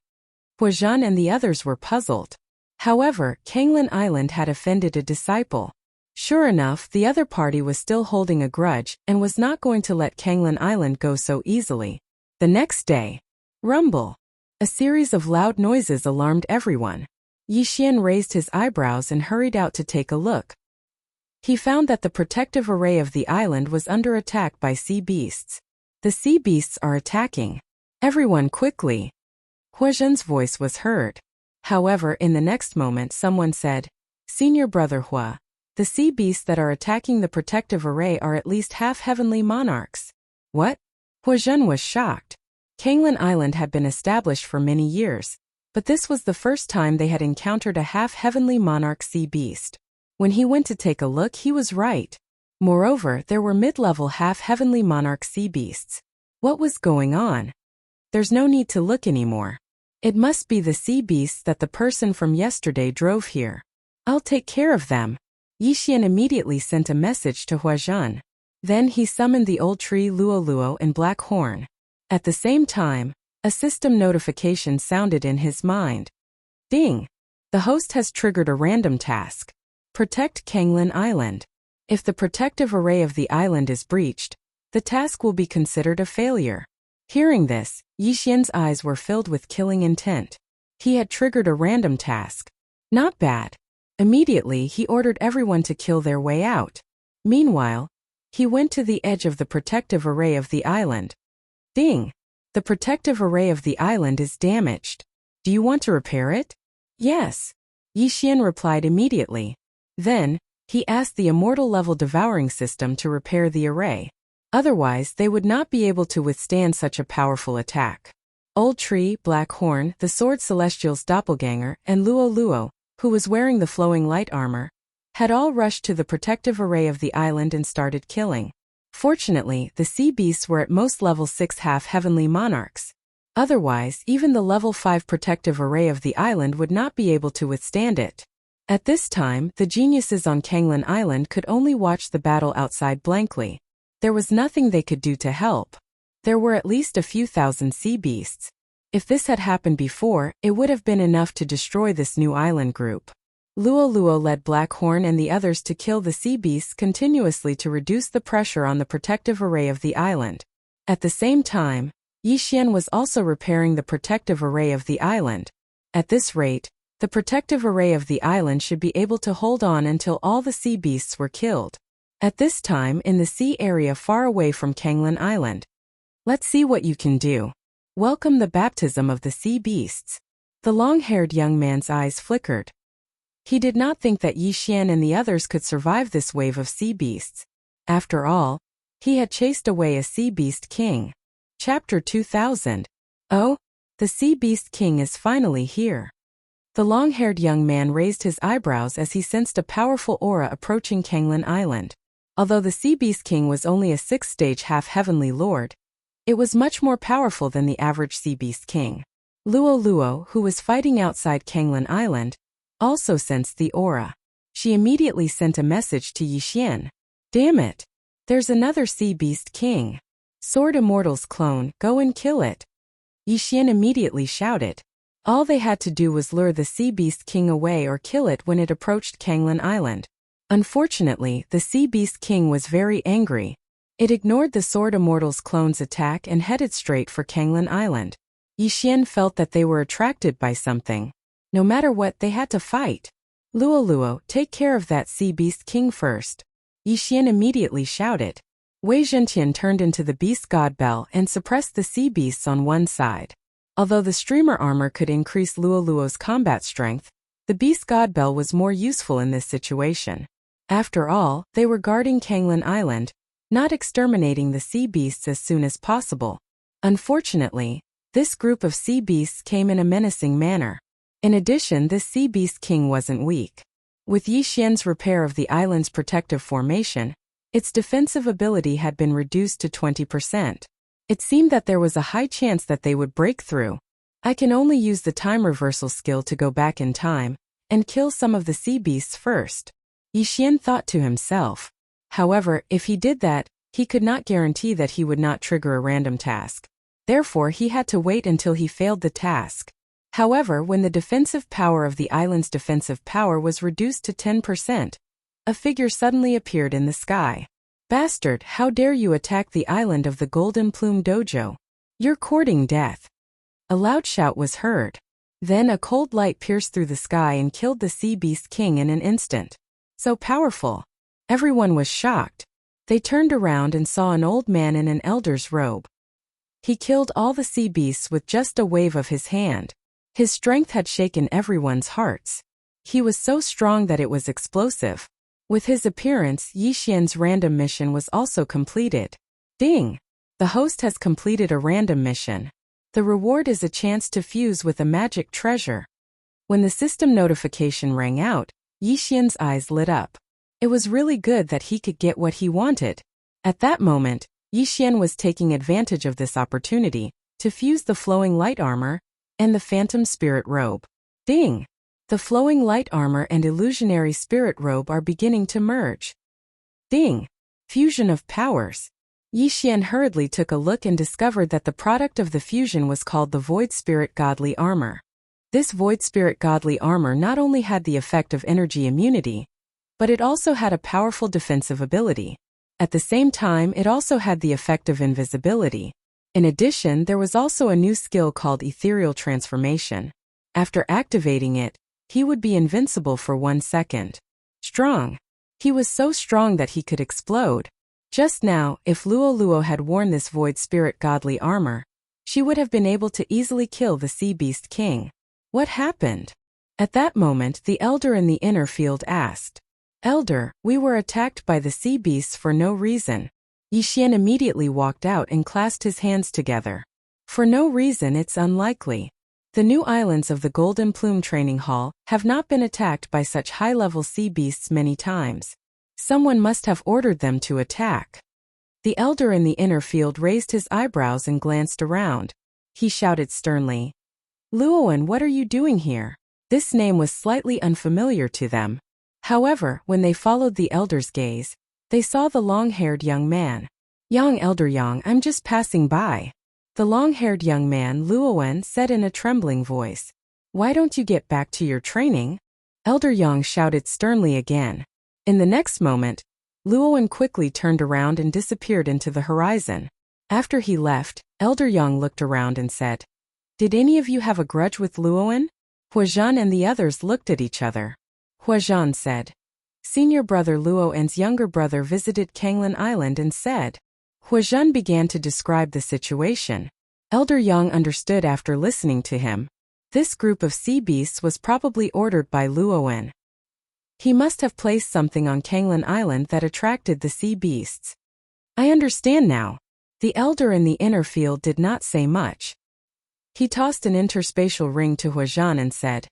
Huazhan and the others were puzzled. However, Kanglin Island had offended a disciple. Sure enough, the other party was still holding a grudge and was not going to let Kanglin Island go so easily. The next day, rumble. A series of loud noises alarmed everyone. Yixian raised his eyebrows and hurried out to take a look. He found that the protective array of the island was under attack by sea beasts. The sea beasts are attacking. Everyone quickly. Huazhan's voice was heard. However, in the next moment someone said, Senior brother Hua, the sea beasts that are attacking the protective array are at least half-heavenly monarchs. What? Huazhan was shocked. Kanglin Island had been established for many years, but this was the first time they had encountered a half-heavenly monarch sea beast. When he went to take a look, he was right. Moreover, there were mid-level half-heavenly monarch sea beasts. What was going on? There's no need to look anymore. It must be the sea beasts that the person from yesterday drove here. I'll take care of them. Yixian immediately sent a message to Huazhan. Then he summoned the old tree Luo and Black Horn. At the same time, a system notification sounded in his mind. Ding! The host has triggered a random task. Protect Kanglin Island. If the protective array of the island is breached, the task will be considered a failure. Hearing this, Yixian's eyes were filled with killing intent. He had triggered a random task. Not bad. Immediately, he ordered everyone to kill their way out. Meanwhile, he went to the edge of the protective array of the island. Ding! The protective array of the island is damaged. Do you want to repair it? Yes. Yixian replied immediately. Then, he asked the immortal-level devouring system to repair the array. Otherwise, they would not be able to withstand such a powerful attack. Old Tree, Black Horn, the Sword Celestial's doppelganger, and Luo, who was wearing the flowing light armor, had all rushed to the protective array of the island and started killing. Fortunately, the sea beasts were at most level 6 half-heavenly monarchs. Otherwise, even the level 5 protective array of the island would not be able to withstand it. At this time, the geniuses on Kanglan Island could only watch the battle outside blankly. There was nothing they could do to help. There were at least a few thousand sea beasts. If this had happened before, it would have been enough to destroy this new island group. Luo Luo led Blackhorn and the others to kill the sea beasts continuously to reduce the pressure on the protective array of the island. At the same time, Yixian was also repairing the protective array of the island. At this rate, the protective array of the island should be able to hold on until all the sea beasts were killed. At this time in the sea area far away from Kanglan Island. Let's see what you can do. Welcome the baptism of the sea beasts. The long-haired young man's eyes flickered. He did not think that Yixian and the others could survive this wave of sea beasts. After all, he had chased away a sea beast king. Chapter 2000. Oh, the sea beast king is finally here. The long-haired young man raised his eyebrows as he sensed a powerful aura approaching Kanglan Island. Although the sea beast king was only a 6th-stage half-heavenly lord, it was much more powerful than the average sea beast king. Luo Luo, who was fighting outside Kanglan Island, also sensed the aura. She immediately sent a message to Yixian. Damn it! There's another sea beast king. Sword Immortal's clone, go and kill it. Yixian immediately shouted. All they had to do was lure the sea beast king away or kill it when it approached Kanglan Island. Unfortunately, the sea beast king was very angry. It ignored the Sword Immortal's clone's attack and headed straight for Kanglan Island. Yixian felt that they were attracted by something. No matter what, they had to fight. Luo Luo, take care of that sea beast king first. Yixian immediately shouted. Wei Zhentian turned into the beast god Bell and suppressed the sea beasts on one side. Although the streamer armor could increase Luo Luo's combat strength, the beast god Bell was more useful in this situation. After all, they were guarding Kanglan Island, not exterminating the sea beasts as soon as possible. Unfortunately, this group of sea beasts came in a menacing manner. In addition, this sea beast king wasn't weak. With Yixian's repair of the island's protective formation, its defensive ability had been reduced to 20%. It seemed that there was a high chance that they would break through. I can only use the time reversal skill to go back in time and kill some of the sea beasts first. Yixian thought to himself. However, if he did that, he could not guarantee that he would not trigger a random task. Therefore, he had to wait until he failed the task. However, when the defensive power of the island's defensive power was reduced to 10%, a figure suddenly appeared in the sky. Bastard, how dare you attack the island of the Golden Plume Dojo? You're courting death. A loud shout was heard. Then a cold light pierced through the sky and killed the sea beast king in an instant. So powerful. Everyone was shocked. They turned around and saw an old man in an elder's robe. He killed all the sea beasts with just a wave of his hand. His strength had shaken everyone's hearts. He was so strong that it was explosive. With his appearance, Yixian's random mission was also completed. Ding! The host has completed a random mission. The reward is a chance to fuse with a magic treasure. When the system notification rang out, Yixian's eyes lit up. It was really good that he could get what he wanted. At that moment, Yixian was taking advantage of this opportunity to fuse the flowing light armor and the phantom spirit robe. Ding! The flowing light armor and illusionary spirit robe are beginning to merge. Ding! Fusion of powers. Yixian hurriedly took a look and discovered that the product of the fusion was called the Void Spirit Godly Armor. This Void Spirit Godly Armor not only had the effect of energy immunity, but it also had a powerful defensive ability. At the same time, it also had the effect of invisibility. In addition, there was also a new skill called Ethereal Transformation. After activating it, he would be invincible for 1 second. Strong. He was so strong that he could explode. Just now, if Luo Luo had worn this Void Spirit Godly Armor, she would have been able to easily kill the Sea Beast King. What happened? At that moment, the elder in the inner field asked. Elder, we were attacked by the sea beasts for no reason. Yixian immediately walked out and clasped his hands together. For no reason, it's unlikely. The new islands of the Golden Plume Training Hall have not been attacked by such high-level sea beasts many times. Someone must have ordered them to attack. The elder in the inner field raised his eyebrows and glanced around. He shouted sternly, "Luoan, what are you doing here?" This name was slightly unfamiliar to them. However, when they followed the elder's gaze, they saw the long-haired young man. "Young Elder Yang, I'm just passing by." The long-haired young man, Luoan, said in a trembling voice. "Why don't you get back to your training?" Elder Yang shouted sternly again. In the next moment, Luoan quickly turned around and disappeared into the horizon. After he left, Elder Yang looked around and said, "Did any of you have a grudge with Luoan?" Huazhan and the others looked at each other. Huazhan said, "Senior brother Luoan's younger brother visited Kanglan Island and said." Huazhan began to describe the situation. Elder Yang understood after listening to him. This group of sea beasts was probably ordered by Luoan. He must have placed something on Kanglan Island that attracted the sea beasts. "I understand now." The elder in the inner field did not say much. He tossed an interspatial ring to Huazhan and said,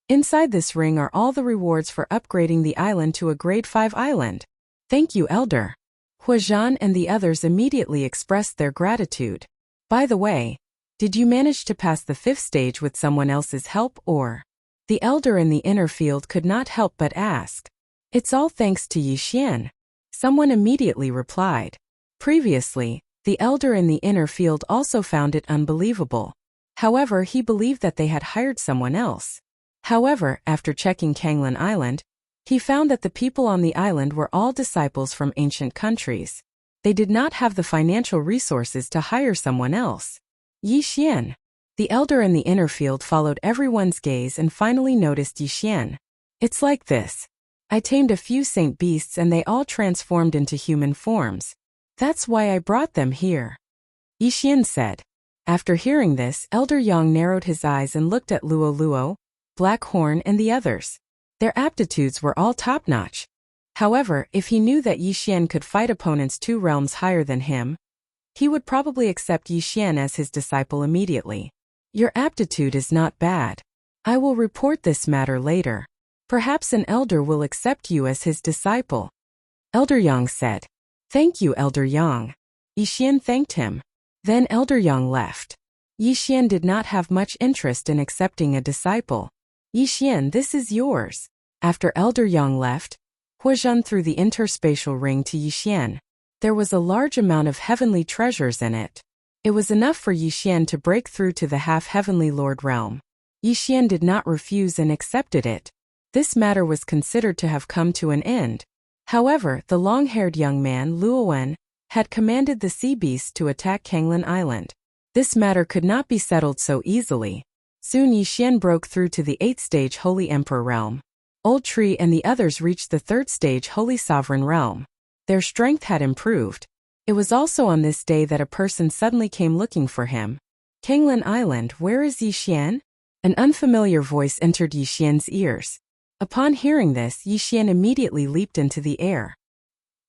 "Inside this ring are all the rewards for upgrading the island to a grade 5 island. Thank you, elder." Huazhan and the others immediately expressed their gratitude. "By the way, did you manage to pass the 5th stage with someone else's help or?" The elder in the inner field could not help but ask. "It's all thanks to Yixian." Someone immediately replied. Previously, the elder in the inner field also found it unbelievable. However, he believed that they had hired someone else. However, after checking Kanglan Island, he found that the people on the island were all disciples from ancient countries. They did not have the financial resources to hire someone else. Yixian. The elder in the inner field followed everyone's gaze and finally noticed Yixian. "It's like this. I tamed a few saint beasts and they all transformed into human forms. That's why I brought them here," Yixian said. After hearing this, Elder Yang narrowed his eyes and looked at Luo Luo, Black Horn and the others. Their aptitudes were all top-notch. However, if he knew that Yixian could fight opponents 2 realms higher than him, he would probably accept Yixian as his disciple immediately. "Your aptitude is not bad. I will report this matter later. Perhaps an elder will accept you as his disciple," Elder Yang said. "Thank you, Elder Yang." Yixian thanked him. Then Elder Yang left. Yixian did not have much interest in accepting a disciple. "Yixian, this is yours." After Elder Yang left, Huazhan threw the interspatial ring to Yixian. There was a large amount of heavenly treasures in it. It was enough for Yixian to break through to the half-heavenly lord realm. Yixian did not refuse and accepted it. This matter was considered to have come to an end. However, the long-haired young man, Luoan, had commanded the sea beasts to attack Kanglan Island. This matter could not be settled so easily. Soon Yixian broke through to the 8th stage Holy Emperor realm. Old Tree and the others reached the 3rd stage Holy Sovereign realm. Their strength had improved. It was also on this day that a person suddenly came looking for him. "Kanglan Island, where is Yixian?" An unfamiliar voice entered Yixian's ears. Upon hearing this, Yixian immediately leaped into the air.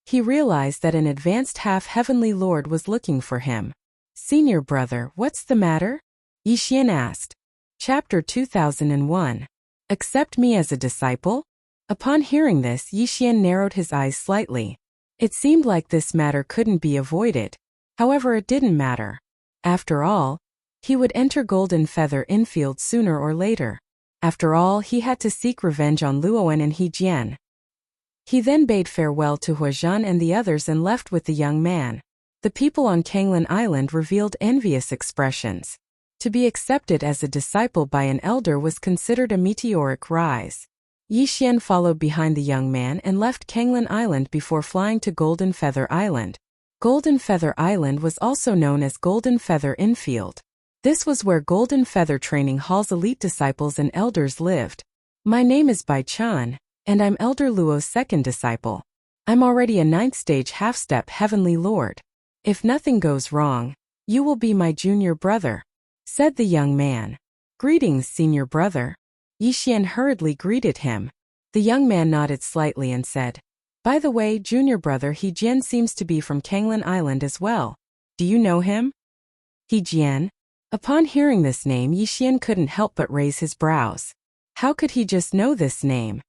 He realized that an advanced half-heavenly lord was looking for him. "Senior brother, what's the matter?" Yixian asked. Chapter 2001. Accept me as a disciple? Upon hearing this, Yixian narrowed his eyes slightly. It seemed like this matter couldn't be avoided. However, it didn't matter. After all, he would enter Golden Feather Infield sooner or later. After all, he had to seek revenge on Luoan and Hejian. He then bade farewell to Huazhan and the others and left with the young man. The people on Kanglan Island revealed envious expressions. To be accepted as a disciple by an elder was considered a meteoric rise. Yixian followed behind the young man and left Kanglan Island before flying to Golden Feather Island. Golden Feather Island was also known as Golden Feather Infield. This was where Golden Feather Training Hall's elite disciples and elders lived. "My name is Bai Chan, and I'm Elder Luo's 2nd disciple. I'm already a 9th stage half-step heavenly lord. If nothing goes wrong, you will be my junior brother," said the young man. "Greetings, senior brother." Yixian hurriedly greeted him. The young man nodded slightly and said, "By the way, junior brother Hejian seems to be from Kanglan Island as well. Do you know him?" "Hejian? Upon hearing this name, Yixian couldn't help but raise his brows. How could he just know this name?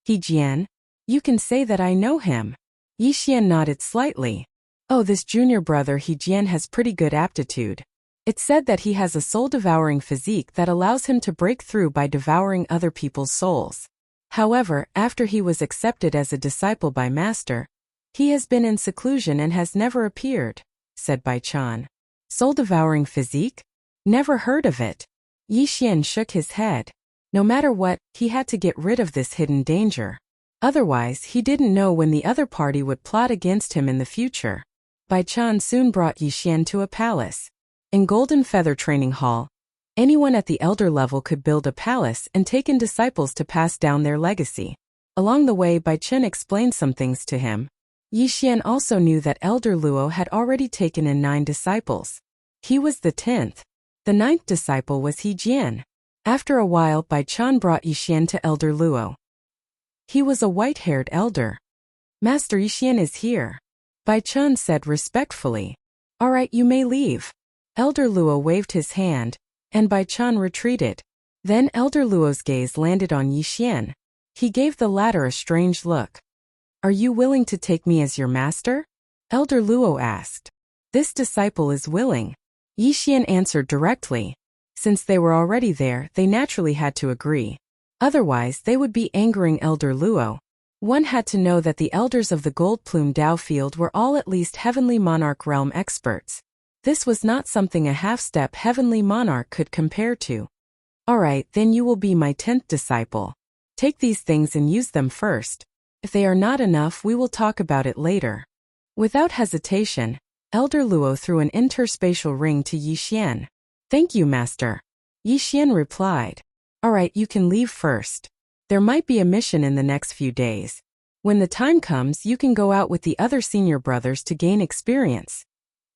He Jian? You can say that I know him. Yixian nodded slightly. Oh, this junior brother He Jian has pretty good aptitude. It's said that he has a soul-devouring physique that allows him to break through by devouring other people's souls. However, after he was accepted as a disciple by Master, he has been in seclusion and has never appeared, said Bai Chan. Soul-devouring physique? Never heard of it. Yixian shook his head. No matter what, he had to get rid of this hidden danger. Otherwise, he didn't know when the other party would plot against him in the future. Bai Chan soon brought Yixian to a palace. In Golden Feather Training Hall, anyone at the elder level could build a palace and take in disciples to pass down their legacy. Along the way, Bai Chen explained some things to him. Yixian also knew that Elder Luo had already taken in 9 disciples. He was the 10th. The 9th disciple was He Jian. After a while, Bai Chan brought Yixian to Elder Luo. He was a white-haired elder. Master Yixian is here, Bai Chan said respectfully. All right, you may leave. Elder Luo waved his hand, and Bai Chan retreated. Then Elder Luo's gaze landed on Yixian. He gave the latter a strange look. Are you willing to take me as your master? Elder Luo asked. This disciple is willing. Yixian answered directly. Since they were already there, they naturally had to agree. Otherwise, they would be angering Elder Luo. One had to know that the elders of the Gold Plume Dao field were all at least Heavenly Monarch realm experts. This was not something a half-step Heavenly Monarch could compare to. Alright, then you will be my 10th disciple. Take these things and use them first. If they are not enough, we will talk about it later. Without hesitation, Elder Luo threw an interspatial ring to Yixian. Thank you, Master. Yixian replied. Alright, you can leave first. There might be a mission in the next few days. When the time comes, you can go out with the other senior brothers to gain experience.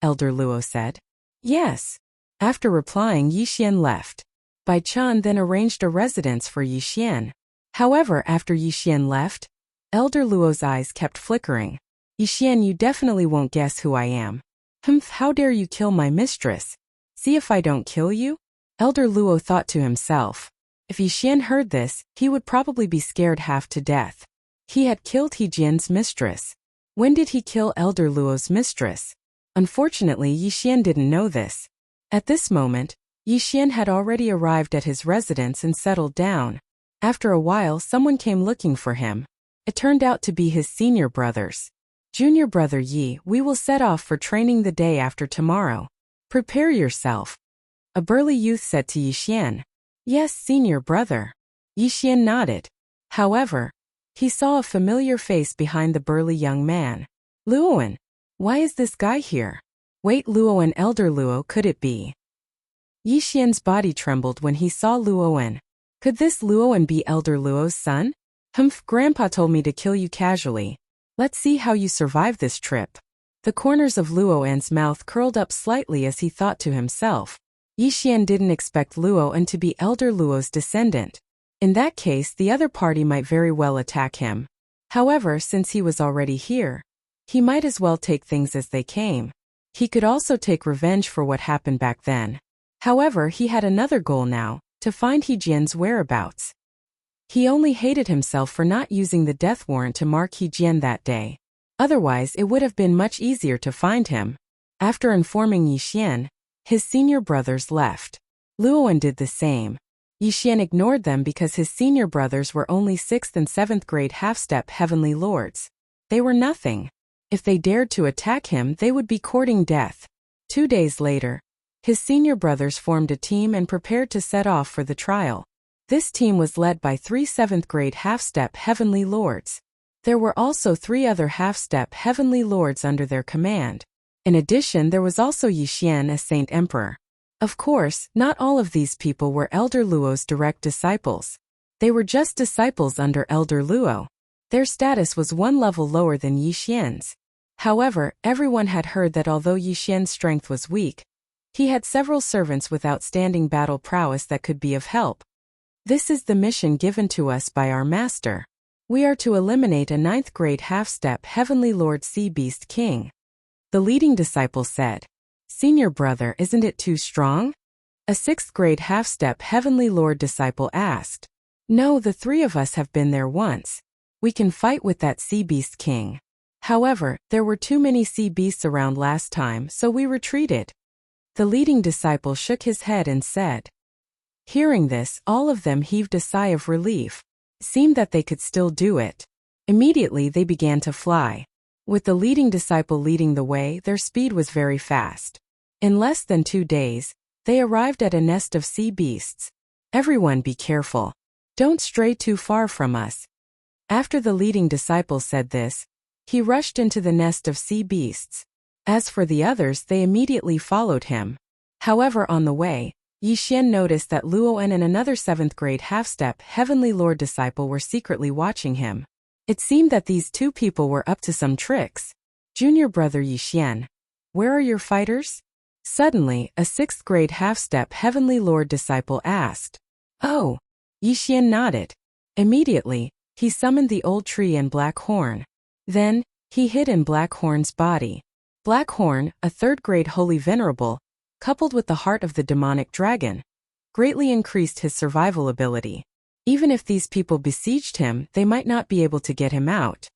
Elder Luo said. Yes. After replying, Yixian left. Bai Chan then arranged a residence for Yixian. However, after Yixian left, Elder Luo's eyes kept flickering. Yixian, you definitely won't guess who I am. Humph, how dare you kill my mistress? See if I don't kill you? Elder Luo thought to himself. If Yixian heard this, he would probably be scared half to death. He had killed He Jian's mistress. When did he kill Elder Luo's mistress? Unfortunately, Yixian didn't know this. At this moment, Yixian had already arrived at his residence and settled down. After a while, someone came looking for him. It turned out to be his senior brothers. Junior brother Yi, we will set off for training the day after tomorrow. Prepare yourself. A burly youth said to Yixian. Yes, senior brother. Yixian nodded. However, he saw a familiar face behind the burly young man. Luoan. Why is this guy here? Wait, Luoan, Elder Luo, could it be? Yixian's body trembled when he saw Luoan. Could this Luoan be Elder Luo's son? Humph, Grandpa told me to kill you casually. Let's see how you survive this trip. The corners of Luoan's mouth curled up slightly as he thought to himself. Yixian didn't expect Luoan to be Elder Luo's descendant. In that case, the other party might very well attack him. However, since he was already here, he might as well take things as they came. He could also take revenge for what happened back then. However, he had another goal now, to find He Jian's whereabouts. He only hated himself for not using the death warrant to mark He Jian that day. Otherwise, it would have been much easier to find him. After informing Yixian, his senior brothers left. Luoan did the same. Yixian ignored them because his senior brothers were only 6th and 7th grade half-step heavenly lords. They were nothing. If they dared to attack him, they would be courting death. 2 days later, his senior brothers formed a team and prepared to set off for the trial. This team was led by 3 7th grade half-step heavenly lords. There were also 3 other half-step heavenly lords under their command. In addition, there was also Yixian as Saint Emperor. Of course, not all of these people were Elder Luo's direct disciples. They were just disciples under Elder Luo. Their status was 1 level lower than Yixian's. However, everyone had heard that although Yixian's strength was weak, he had several servants with outstanding battle prowess that could be of help. This is the mission given to us by our master. We are to eliminate a 9th grade half-step Heavenly Lord Sea Beast King. The leading disciple said, Senior brother, isn't it too strong? A sixth-grade half-step Heavenly Lord disciple asked. No, the three of us have been there once. We can fight with that sea beast king. However, there were too many sea beasts around last time, so we retreated. The leading disciple shook his head and said. Hearing this, all of them heaved a sigh of relief. It seemed that they could still do it. Immediately they began to fly. With the leading disciple leading the way, their speed was very fast. In less than 2 days, they arrived at a nest of sea beasts. Everyone be careful. Don't stray too far from us. After the leading disciple said this, he rushed into the nest of sea beasts. As for the others, they immediately followed him. However, on the way, Yixian noticed that Luoan and another 7th-grade half-step Heavenly Lord disciple were secretly watching him. It seemed that these two people were up to some tricks. Junior brother Yixian, where are your fighters? Suddenly, a 6th-grade half-step Heavenly Lord disciple asked. Oh! Yixian nodded. Immediately, he summoned the old tree and Black Horn. Then, he hid in Black Horn's body. Black Horn, a 3rd-grade holy venerable, coupled with the heart of the demonic dragon, greatly increased his survival ability. Even if these people besieged him, they might not be able to get him out.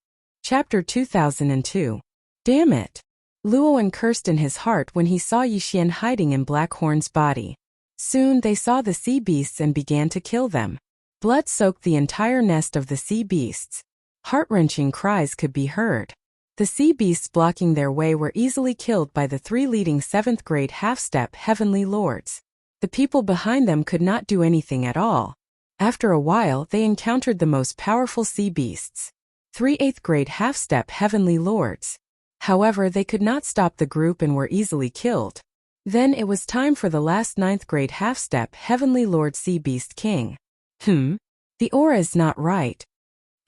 Chapter 2002. Damn it! Luoan cursed in his heart when he saw Yixian hiding in Black Horn's body. Soon they saw the sea beasts and began to kill them. Blood soaked the entire nest of the sea beasts. Heart-wrenching cries could be heard. The sea beasts blocking their way were easily killed by the 3 leading 7th-grade half-step Heavenly Lords. The people behind them could not do anything at all. After a while, they encountered the most powerful sea beasts, 3 8th-grade half-step Heavenly Lords. However, they could not stop the group and were easily killed. Then it was time for the last 9th-grade half-step Heavenly Lord Sea Beast King. The aura is not right.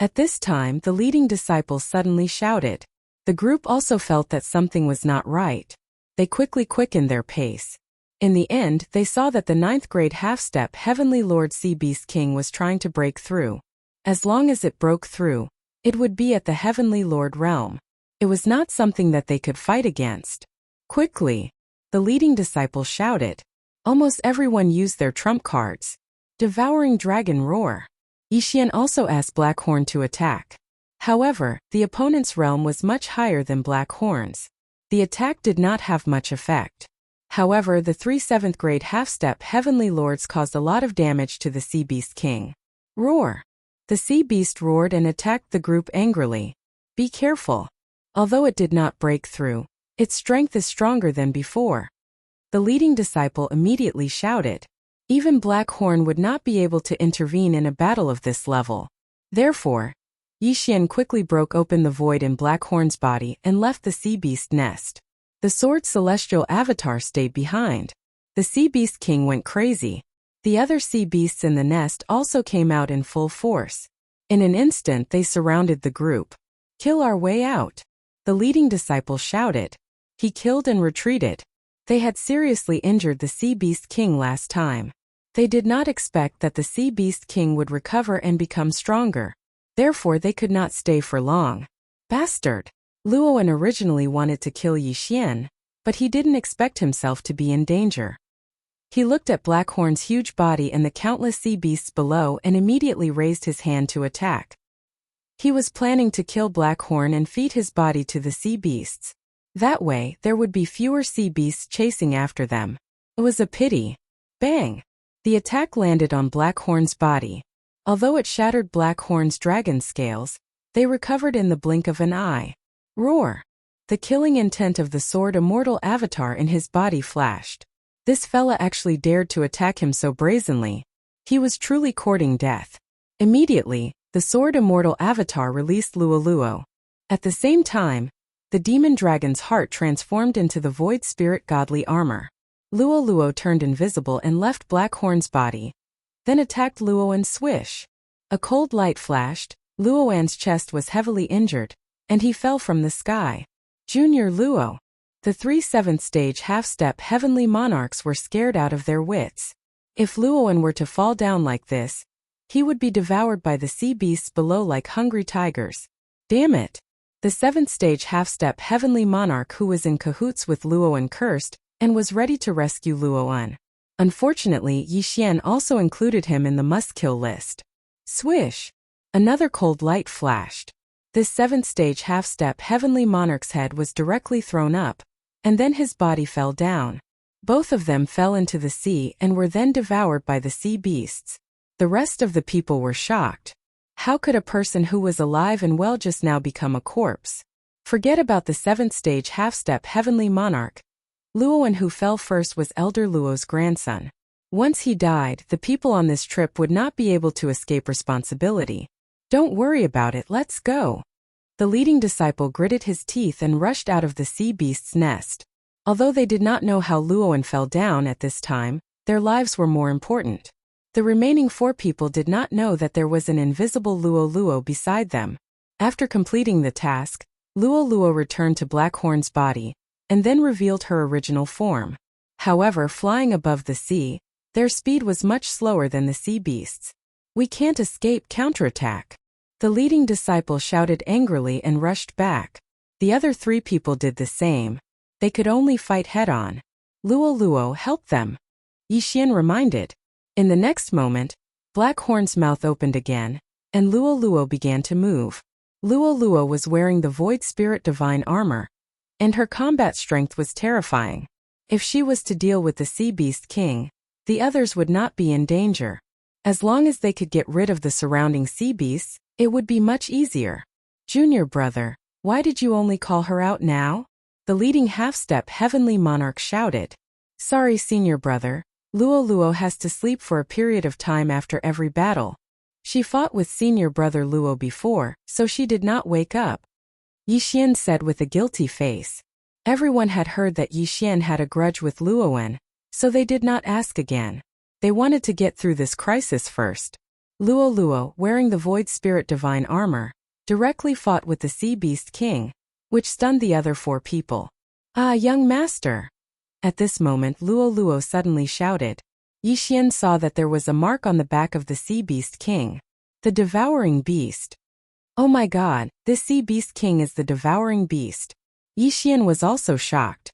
At this time, the leading disciple suddenly shouted. The group also felt that something was not right. They quickly quickened their pace. In the end, they saw that the 9th-grade half-step Heavenly Lord Sea Beast King was trying to break through. As long as it broke through, it would be at the Heavenly Lord realm. It was not something that they could fight against. Quickly, the leading disciple shouted. Almost everyone used their trump cards. Devouring Dragon Roar. Yixian also asked Black Horn to attack. However, the opponent's realm was much higher than Black Horn's. The attack did not have much effect. However, the 3 7th-grade half-step Heavenly Lords caused a lot of damage to the Sea Beast King. Roar! The Sea Beast roared and attacked the group angrily. Be careful. Although it did not break through, its strength is stronger than before. The leading disciple immediately shouted. Even Black Horn would not be able to intervene in a battle of this level. Therefore, Yixian quickly broke open the void in Black Horn's body and left the Sea Beast nest. The Sword Celestial Avatar stayed behind. The Sea Beast King went crazy. The other sea beasts in the nest also came out in full force. In an instant they surrounded the group. Kill our way out. The leading disciple shouted. He killed and retreated. They had seriously injured the Sea Beast King last time. They did not expect that the Sea Beast King would recover and become stronger. Therefore they could not stay for long. Bastard! Luoan originally wanted to kill Yixian, but he didn't expect himself to be in danger. He looked at Black Horn's huge body and the countless sea beasts below and immediately raised his hand to attack. He was planning to kill Black Horn and feed his body to the sea beasts. That way, there would be fewer sea beasts chasing after them. It was a pity. Bang! The attack landed on Black Horn's body. Although it shattered Black Horn's dragon scales, they recovered in the blink of an eye. Roar! The killing intent of the Sword Immortal Avatar in his body flashed. This fella actually dared to attack him so brazenly. He was truly courting death. Immediately, the Sword Immortal Avatar released Luo. At the same time, the demon dragon's heart transformed into the Void Spirit godly armor. Luo turned invisible and left Black Horn's body, then attacked Luoan. Swish! A cold light flashed, Luoan's chest was heavily injured, and he fell from the sky. Junior Luo. The 3 7th-stage half-step Heavenly Monarchs were scared out of their wits. If Luoan were to fall down like this, he would be devoured by the sea beasts below like hungry tigers. Damn it! The 7th-stage half-step Heavenly Monarch who was in cahoots with Luoan cursed and was ready to rescue Luoan. Unfortunately, Yixian also included him in the must-kill list. Swish! Another cold light flashed. This seventh-stage half-step heavenly monarch's head was directly thrown up, and then his body fell down. Both of them fell into the sea and were then devoured by the sea beasts. The rest of the people were shocked. How could a person who was alive and well just now become a corpse? Forget about the seventh-stage half-step heavenly monarch. Luowen who fell first was Elder Luo's grandson. Once he died, the people on this trip would not be able to escape responsibility. Don't worry about it, let's go. The leading disciple gritted his teeth and rushed out of the sea beast's nest. Although they did not know how Luowen fell down at this time, their lives were more important. The remaining 4 people did not know that there was an invisible Luo beside them. After completing the task, Luo returned to Blackhorn's body, and then revealed her original form. However, flying above the sea, their speed was much slower than the sea beasts. We can't escape counterattack. The leading disciple shouted angrily and rushed back. The other 3 people did the same. They could only fight head-on. Luo helped them. Yixian reminded. In the next moment, Blackhorn's mouth opened again, and Luo began to move. Luo was wearing the Void Spirit Divine armor, and her combat strength was terrifying. If she was to deal with the Sea Beast King, the others would not be in danger. As long as they could get rid of the surrounding sea beasts, it would be much easier. Junior brother, why did you only call her out now? The leading half-step heavenly monarch shouted. Sorry, senior brother, Luo has to sleep for a period of time after every battle. She fought with senior brother Luo before, so she did not wake up. Yixian said with a guilty face. Everyone had heard that Yixian had a grudge with Luowen, so they did not ask again. They wanted to get through this crisis first. Luo, wearing the Void Spirit Divine armor, directly fought with the Sea Beast King, which stunned the other 4 people. Ah, young master! At this moment Luo suddenly shouted. Yixian saw that there was a mark on the back of the Sea Beast King. The Devouring Beast. Oh my god, this Sea Beast King is the Devouring Beast. Yixian was also shocked.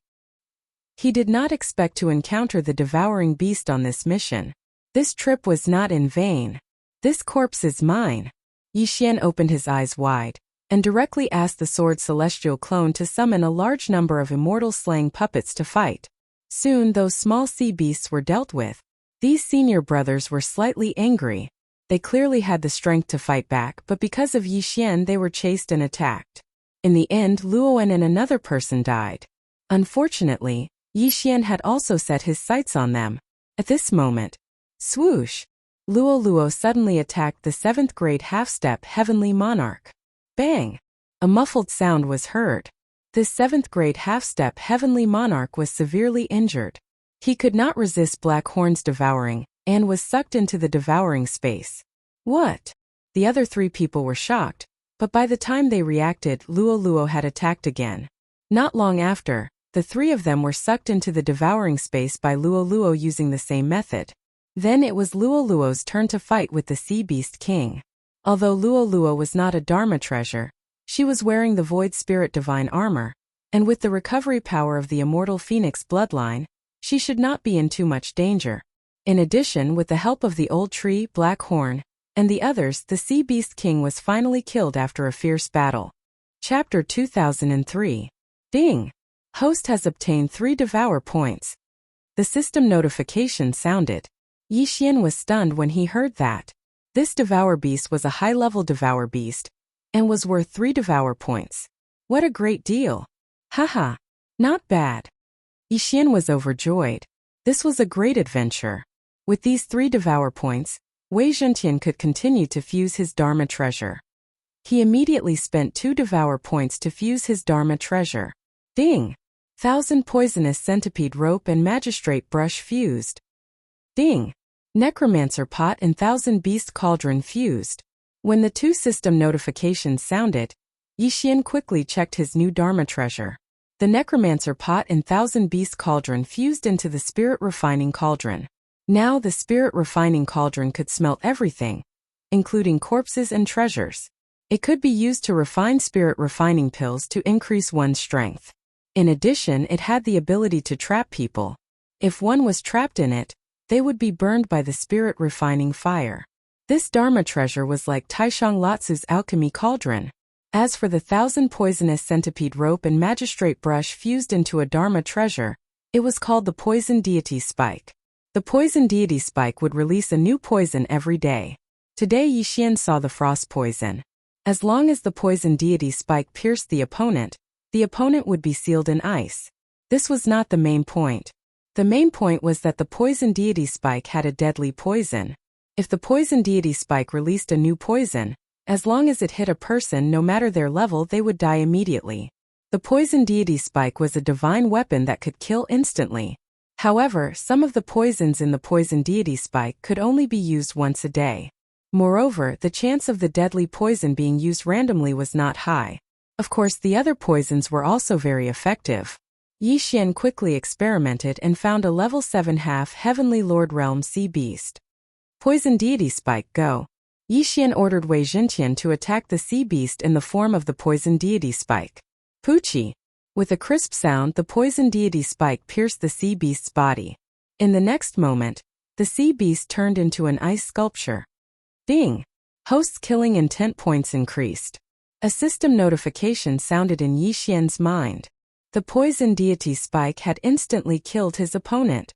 He did not expect to encounter the Devouring Beast on this mission. This trip was not in vain. This corpse is mine. Yixian opened his eyes wide, and directly asked the Sword Celestial clone to summon a large number of immortal slaying puppets to fight. Soon those small sea beasts were dealt with. These senior brothers were slightly angry. They clearly had the strength to fight back, but because of Yixian they were chased and attacked. In the end, Luowen and another person died. Unfortunately, Yixian had also set his sights on them. At this moment, swoosh! Luo suddenly attacked the 7th grade half-step heavenly monarch. Bang! A muffled sound was heard. This 7th grade half-step heavenly monarch was severely injured. He could not resist Blackhorn's devouring, and was sucked into the devouring space. What? The other 3 people were shocked, but by the time they reacted, Luo had attacked again. Not long after, the 3 of them were sucked into the devouring space by Luo using the same method. Then it was Luo's turn to fight with the Sea Beast King. Although Luo was not a Dharma treasure, she was wearing the Void Spirit Divine armor, and with the recovery power of the immortal Phoenix bloodline, she should not be in too much danger. In addition, with the help of the old tree, Blackhorn, and the others, the Sea Beast King was finally killed after a fierce battle. Chapter 2003. Ding! Host has obtained 3 Devour points. The system notification sounded. Yixian was stunned when he heard that. This Devour Beast was a high-level Devour Beast, and was worth 3 Devour points. What a great deal! Haha! Not bad. Yixian was overjoyed. This was a great adventure. With these 3 Devour points, Wei Zhentian could continue to fuse his Dharma treasure. He immediately spent 2 Devour points to fuse his Dharma treasure. Ding! 1,000 poisonous centipede rope and magistrate brush fused. Ding! Necromancer pot and 1,000 beast cauldron fused. When the 2 system notifications sounded, Yixian quickly checked his new Dharma treasure. The Necromancer pot and 1,000 beast cauldron fused into the Spirit Refining Cauldron. Now the Spirit Refining Cauldron could smelt everything, including corpses and treasures. It could be used to refine spirit refining pills to increase one's strength. In addition, it had the ability to trap people. If one was trapped in it, They would be burned by the spirit-refining fire. This Dharma treasure was like Taishang Latsu's alchemy cauldron. As for the 1,000 poisonous centipede rope and magistrate brush fused into a Dharma treasure, it was called the poison deity spike. The poison deity spike would release a new poison every day. Today Yixian saw the frost poison. As long as the poison deity spike pierced the opponent would be sealed in ice. This was not the main point. The main point was that the poison deity spike had a deadly poison. If the poison deity spike released a new poison, as long as it hit a person no matter their level they would die immediately. The poison deity spike was a divine weapon that could kill instantly. However, some of the poisons in the poison deity spike could only be used once a day. Moreover, the chance of the deadly poison being used randomly was not high. Of course, the other poisons were also very effective. Yixian quickly experimented and found a level 7 half-heavenly Lord Realm Sea Beast. Poison deity spike, go. Yixian ordered Wei Zhenqian to attack the sea beast in the form of the poison deity spike. Poochie! With a crisp sound, the poison deity spike pierced the sea beast's body. In the next moment, the sea beast turned into an ice sculpture. Bing! Host's killing intent points increased. A system notification sounded in Yixian's mind. The poison deity spike had instantly killed his opponent.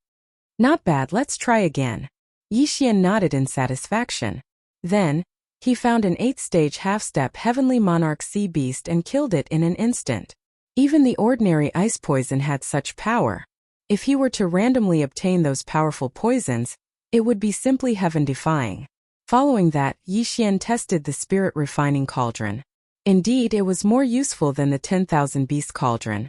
Not bad, let's try again. Yixian nodded in satisfaction. Then, he found an 8th-stage half-step heavenly monarch sea beast and killed it in an instant. Even the ordinary ice poison had such power. If he were to randomly obtain those powerful poisons, it would be simply heaven-defying. Following that, Yixian tested the spirit-refining cauldron. Indeed, it was more useful than the 10,000 beast cauldron.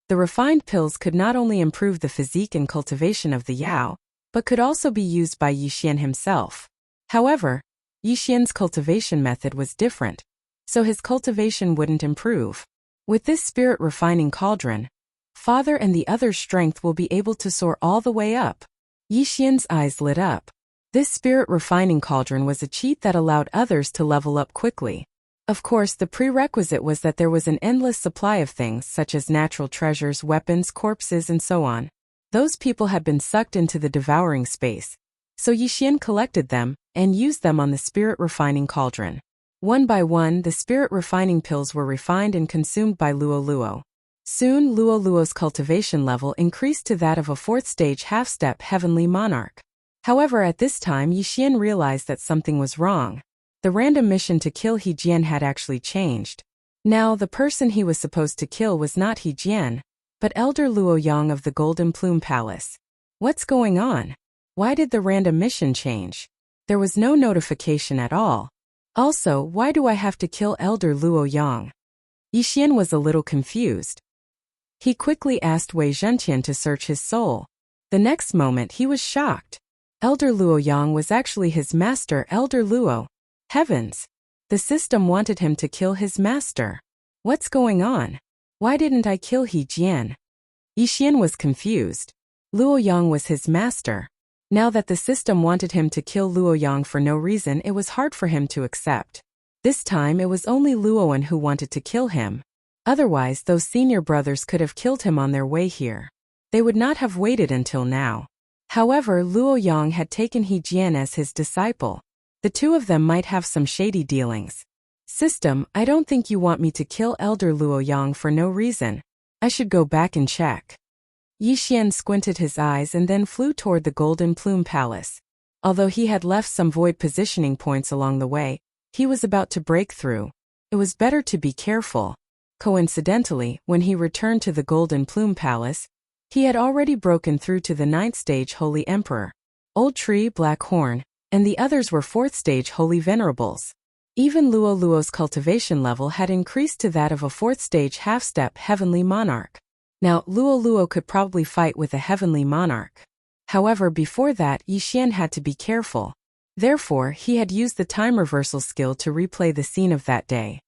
The refined pills could not only improve the physique and cultivation of the Yao, but could also be used by Yixian himself. However, Yixian's cultivation method was different, so his cultivation wouldn't improve. With this spirit-refining cauldron, Father and the other's strength will be able to soar all the way up. Yixian's eyes lit up. This spirit-refining cauldron was a cheat that allowed others to level up quickly. Of course, the prerequisite was that there was an endless supply of things such as natural treasures, weapons, corpses, and so on. Those people had been sucked into the devouring space, so Yixian collected them and used them on the spirit-refining cauldron. One by one, the spirit-refining pills were refined and consumed by Luo Luo. Soon, Luo Luo's cultivation level increased to that of a 4th-stage half-step heavenly monarch. However, at this time, Yixian realized that something was wrong. The random mission to kill He Jian had actually changed. Now, the person he was supposed to kill was not He Jian, but Elder Luo Yang of the Golden Plume Palace. What's going on? Why did the random mission change? There was no notification at all. Also, why do I have to kill Elder Luo Yang? Yixian was a little confused. He quickly asked Wei Zhenqian to search his soul. The next moment he was shocked. Elder Luo Yang was actually his master, Elder Luo. Heavens! The system wanted him to kill his master. What's going on? Why didn't I kill He Jian? Yixian was confused. Luo Yang was his master. Now that the system wanted him to kill Luo Yang for no reason, it was hard for him to accept. This time it was only Luoan who wanted to kill him. Otherwise, those senior brothers could have killed him on their way here. They would not have waited until now. However, Luo Yang had taken He Jian as his disciple. The two of them might have some shady dealings. System, I don't think you want me to kill Elder Luo Yang for no reason. I should go back and check. Yixian squinted his eyes and then flew toward the Golden Plume Palace. Although he had left some void positioning points along the way, he was about to break through. It was better to be careful. Coincidentally, when he returned to the Golden Plume Palace, he had already broken through to the 9th stage Holy Emperor. Old Tree, Black Horn, and the others were 4th stage Holy Venerables. Even Luo Luo's cultivation level had increased to that of a 4th stage half-step Heavenly Monarch. Now, Luo Luo could probably fight with a Heavenly Monarch. However, before that, Yixian had to be careful. Therefore, he had used the time reversal skill to replay the scene of that day.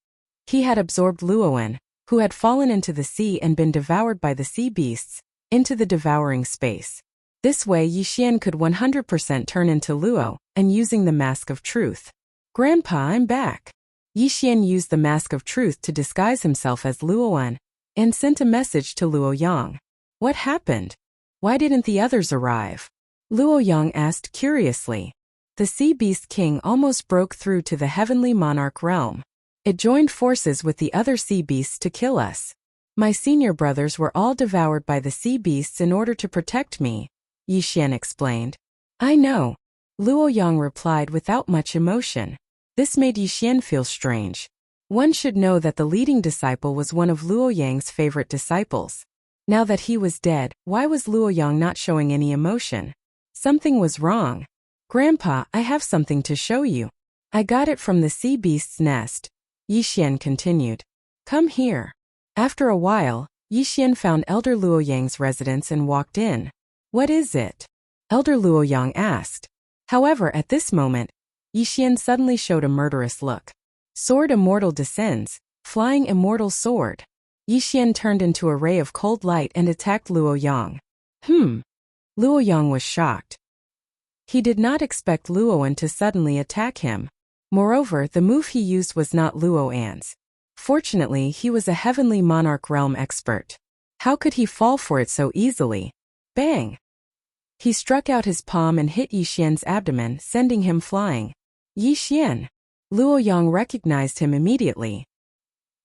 He had absorbed Luoan, who had fallen into the sea and been devoured by the sea beasts, into the devouring space. This way, Yixian could 100% turn into Luo, and using the Mask of Truth. Grandpa, I'm back. Yixian used the Mask of Truth to disguise himself as Luoan, and sent a message to Luo Yang. What happened? Why didn't the others arrive? Luo Yang asked curiously. The Sea Beast King almost broke through to the heavenly monarch realm. It joined forces with the other sea beasts to kill us. My senior brothers were all devoured by the sea beasts in order to protect me, Yi Xian explained. I know. Luo Yang replied without much emotion. This made Yi Xian feel strange. One should know that the leading disciple was one of Luo Yang's favorite disciples. Now that he was dead, why was Luo Yang not showing any emotion? Something was wrong. Grandpa, I have something to show you. I got it from the sea beast's nest, Yi Xian continued. Come here. After a while, Yi Xian found Elder Luo Yang's residence and walked in. What is it? Elder Luo Yang asked. However, at this moment, Yi Xian suddenly showed a murderous look. Sword immortal descends, flying immortal sword. Yi Xian turned into a ray of cold light and attacked Luo Yang. Luo Yang was shocked. He did not expect Luoan to suddenly attack him. Moreover, the move he used was not Luoan's. Fortunately, he was a heavenly monarch realm expert. How could he fall for it so easily? Bang! He struck out his palm and hit Yi Xian's abdomen, sending him flying. Yi Xian! Luo Yang recognized him immediately.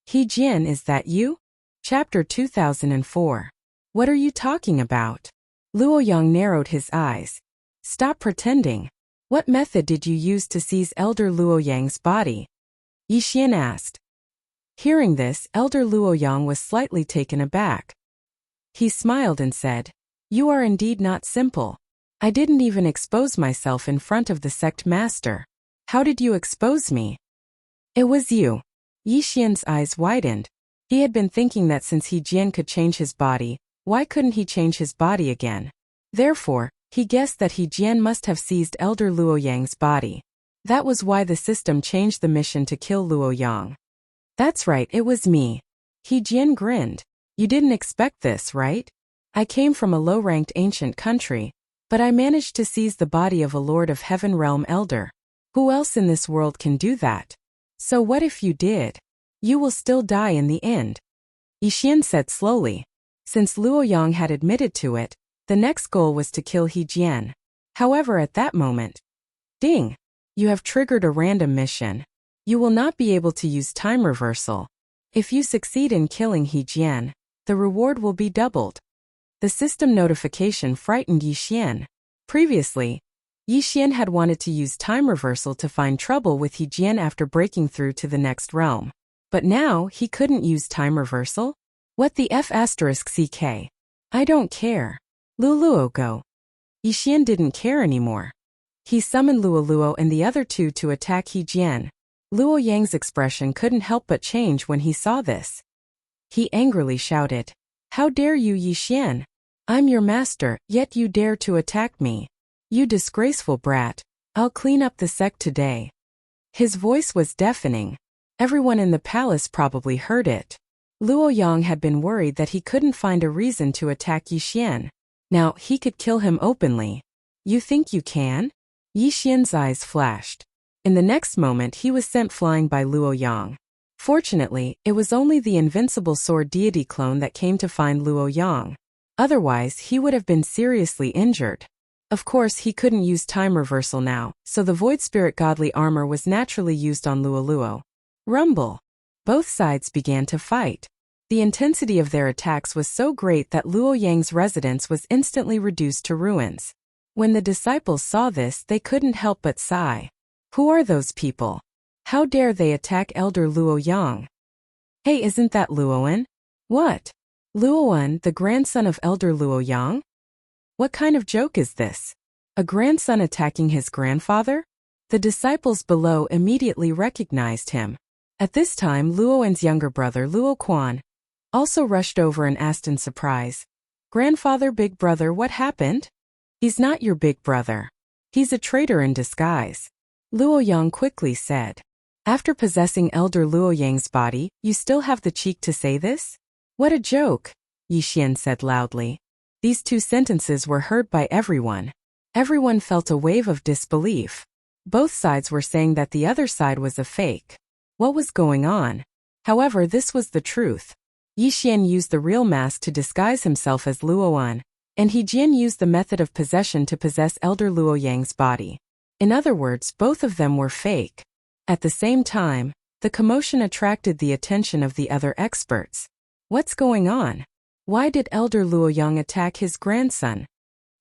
He Jian, is that you? Chapter 2004. What are you talking about? Luo Yang narrowed his eyes. Stop pretending. What method did you use to seize Elder Luo Yang's body? Yi Xian asked. Hearing this, Elder Luo Yang was slightly taken aback. He smiled and said, You are indeed not simple. I didn't even expose myself in front of the sect master. How did you expose me? It was you. Yi Xian's eyes widened. He had been thinking that since He Jian could change his body, why couldn't he change his body again? Therefore, he guessed that He Jian must have seized Elder Luo Yang's body. That was why the system changed the mission to kill Luo Yang. That's right, it was me. He Jian grinned. You didn't expect this, right? I came from a low-ranked ancient country, but I managed to seize the body of a Lord of Heaven Realm Elder. Who else in this world can do that? So what if you did? You will still die in the end. Yi Xian said slowly. Since Luo Yang had admitted to it, the next goal was to kill He Jian. However, at that moment, ding! You have triggered a random mission. You will not be able to use time reversal. If you succeed in killing He Jian, the reward will be doubled. The system notification frightened Yi Xian. Previously, Yi Xian had wanted to use time reversal to find trouble with He Jian after breaking through to the next realm. But now, he couldn't use time reversal? What the F***ck? I don't care. Luoluo go. Yi Xian didn't care anymore. He summoned Luoluo and the other two to attack He Jian. Luo Yang's expression couldn't help but change when he saw this. He angrily shouted, How dare you, Yi Xian? I'm your master, yet you dare to attack me. You disgraceful brat. I'll clean up the sect today. His voice was deafening. Everyone in the palace probably heard it. Luo Yang had been worried that he couldn't find a reason to attack Yi Xian. Now, he could kill him openly. You think you can? Yi Xian's eyes flashed. In the next moment he was sent flying by Luo Yang. Fortunately, it was only the invincible sword deity clone that came to find Luo Yang. Otherwise, he would have been seriously injured. Of course, he couldn't use time reversal now, so the void spirit godly armor was naturally used on Luoluo. Rumble. Both sides began to fight. The intensity of their attacks was so great that Luo Yang's residence was instantly reduced to ruins. When the disciples saw this, they couldn't help but sigh. Who are those people? How dare they attack Elder Luo Yang? Hey, isn't that Luoan? What? Luoan, the grandson of Elder Luo Yang? What kind of joke is this? A grandson attacking his grandfather? The disciples below immediately recognized him. At this time, Luoan's younger brother Luo Quan also rushed over and asked in surprise, Grandfather, big brother, what happened? He's not your big brother. He's a traitor in disguise. Luo Yang quickly said. After possessing Elder Luo Yang's body, you still have the cheek to say this? What a joke, Yi Xian said loudly. These two sentences were heard by everyone. Everyone felt a wave of disbelief. Both sides were saying that the other side was a fake. What was going on? However, this was the truth. Yi Xian used the real mask to disguise himself as Luoan. and He Jian used the method of possession to possess Elder Luo Yang's body. In other words, both of them were fake. At the same time, the commotion attracted the attention of the other experts. What's going on? Why did Elder Luo Yang attack his grandson?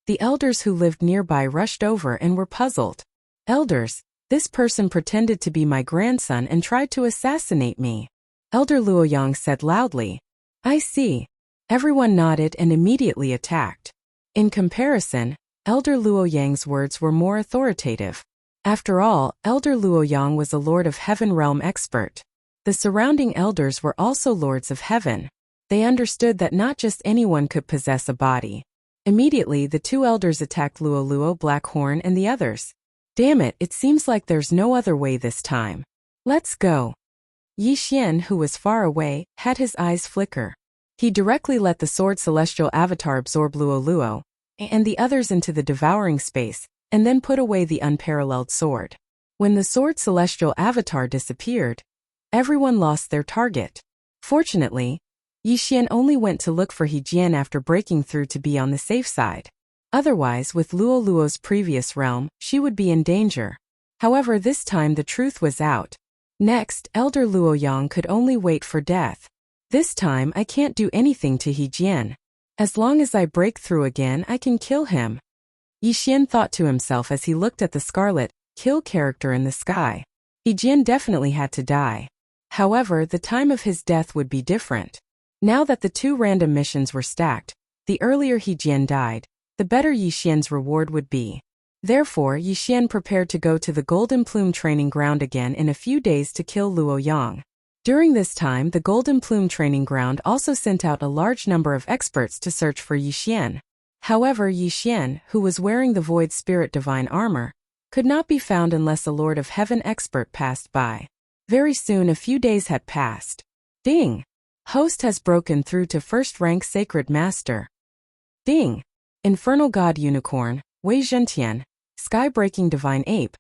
The elders who lived nearby rushed over and were puzzled. Elders, this person pretended to be my grandson and tried to assassinate me. Elder Luo Yang said loudly. I see. Everyone nodded and immediately attacked. In comparison, Elder Luo Yang's words were more authoritative. After all, Elder Luo Yang was a Lord of Heaven realm expert. The surrounding elders were also lords of heaven. They understood that not just anyone could possess a body. Immediately, the two elders attacked Luo Luo, Blackhorn, and the others. Damn it, it seems like there's no other way this time. Let's go. Yi Xian, who was far away, had his eyes flicker. He directly let the sword celestial avatar absorb Luo Luo and the others into the devouring space, and then put away the unparalleled sword. When the sword celestial avatar disappeared, everyone lost their target. Fortunately, Yi Xian only went to look for He Jian after breaking through to be on the safe side. Otherwise, with Luo Luo's previous realm, she would be in danger. However, this time the truth was out. Next, Elder Luo Yang could only wait for death. This time I can't do anything to He Jian. As long as I break through again, I can kill him. Yi Xian thought to himself as he looked at the scarlet kill character in the sky. He Jian definitely had to die. However, the time of his death would be different. Now that the two random missions were stacked, the earlier He Jian died, the better Yi Xian's reward would be. Therefore, Yi Xian prepared to go to the Golden Plume training ground again in a few days to kill Luo Yang. During this time, the Golden Plume training ground also sent out a large number of experts to search for Yi Xian. However, Yi Xian, who was wearing the Void Spirit Divine armor, could not be found unless a Lord of Heaven expert passed by. Very soon a few days had passed. Ding! Host has broken through to first rank Sacred Master. Ding! Infernal God Unicorn, Wei Zhentian, Sky-breaking Divine Ape,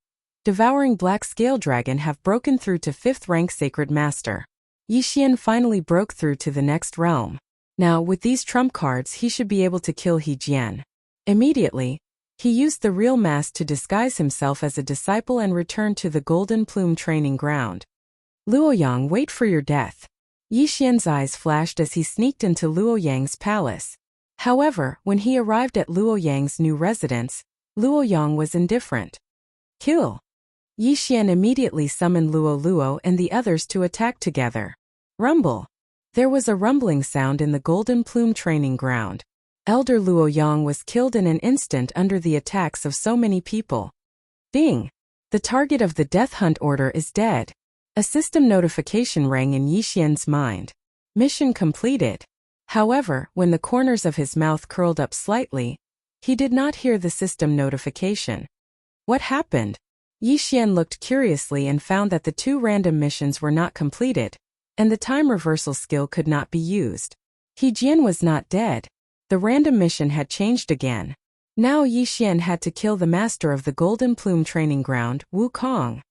Devouring Black Scale Dragon have broken through to 5th rank Sacred Master. Yi Xian finally broke through to the next realm. Now, with these trump cards, he should be able to kill He Jian. Immediately, he used the real mask to disguise himself as a disciple and returned to the Golden Plume training ground. Luo Yang, wait for your death. Yi Xian's eyes flashed as he sneaked into Luo Yang's palace. However, when he arrived at Luo Yang's new residence, Luo Yang was indifferent. Kill! Yi Xian immediately summoned Luo Luo and the others to attack together. Rumble! There was a rumbling sound in the Golden Plume training ground. Elder Luo Yang was killed in an instant under the attacks of so many people. Ding! The target of the Death Hunt order is dead. A system notification rang in Yi Xian's mind. Mission completed. However, when the corners of his mouth curled up slightly, he did not hear the system notification. What happened? Yi Xian looked curiously and found that the two random missions were not completed, and the time reversal skill could not be used. He Jian was not dead. The random mission had changed again. Now Yi Xian had to kill the master of the Golden Plume training ground, Wu Kong.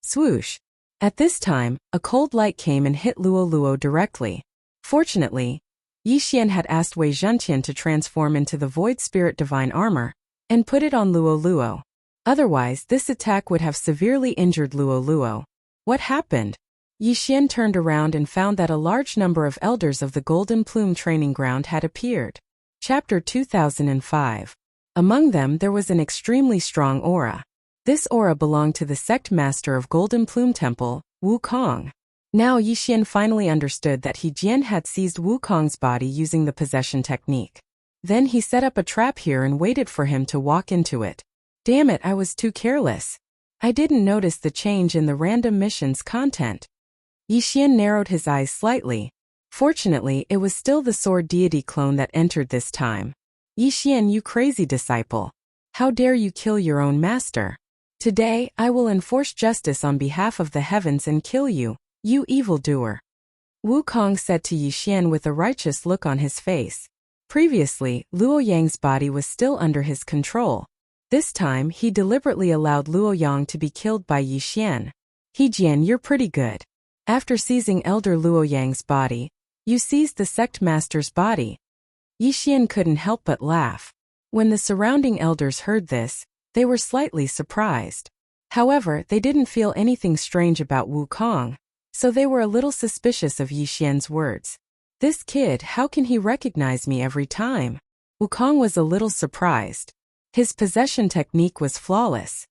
Swoosh! At this time, a cold light came and hit Luo Luo directly. Fortunately, Yi Xian had asked Wei Zhentian to transform into the Void Spirit Divine armor and put it on Luo Luo. Otherwise, this attack would have severely injured Luo Luo. What happened? Yi Xian turned around and found that a large number of elders of the Golden Plume training ground had appeared. Chapter 2005. Among them there was an extremely strong aura. This aura belonged to the sect master of Golden Plume Temple, Wu Kong. Now Yi Xian finally understood that He Jian had seized Wu Kong's body using the possession technique. Then he set up a trap here and waited for him to walk into it. Damn it, I was too careless. I didn't notice the change in the random mission's content. Yi Xian narrowed his eyes slightly. Fortunately, it was still the sword deity clone that entered this time. Yi Xian, you crazy disciple. How dare you kill your own master? Today, I will enforce justice on behalf of the heavens and kill you, you evildoer. Wu Kong said to Yi Xian with a righteous look on his face. Previously, Luo Yang's body was still under his control. This time, he deliberately allowed Luo Yang to be killed by Yi Xian. He Jian, you're pretty good. After seizing Elder Luo Yang's body, you seized the sect master's body. Yixian couldn't help but laugh. When the surrounding elders heard this, they were slightly surprised. However, they didn't feel anything strange about Wukong, so they were a little suspicious of Yixian's words. This kid, how can he recognize me every time? Wukong was a little surprised. His possession technique was flawless.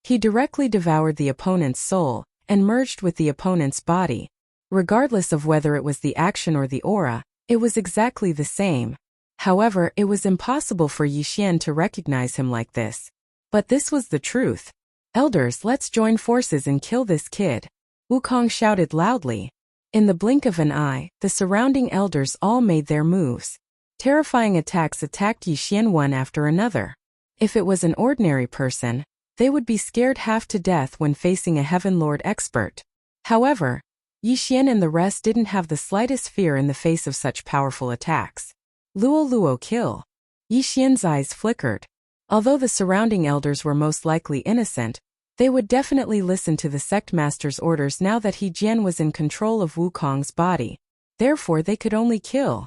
He directly devoured the opponent's soul and merged with the opponent's body. Regardless of whether it was the action or the aura, it was exactly the same. However, it was impossible for Yixian to recognize him like this. But this was the truth. Elders, let's join forces and kill this kid. Wukong shouted loudly. In the blink of an eye, the surrounding elders all made their moves. Terrifying attacks attacked Yixian one after another. If it was an ordinary person, they would be scared half to death when facing a Heaven Lord expert. However, Yixian and the rest didn't have the slightest fear in the face of such powerful attacks. Luo kill. Yixian's eyes flickered. Although the surrounding elders were most likely innocent, they would definitely listen to the sect master's orders now that He Jian was in control of Wukong's body. Therefore they could only kill.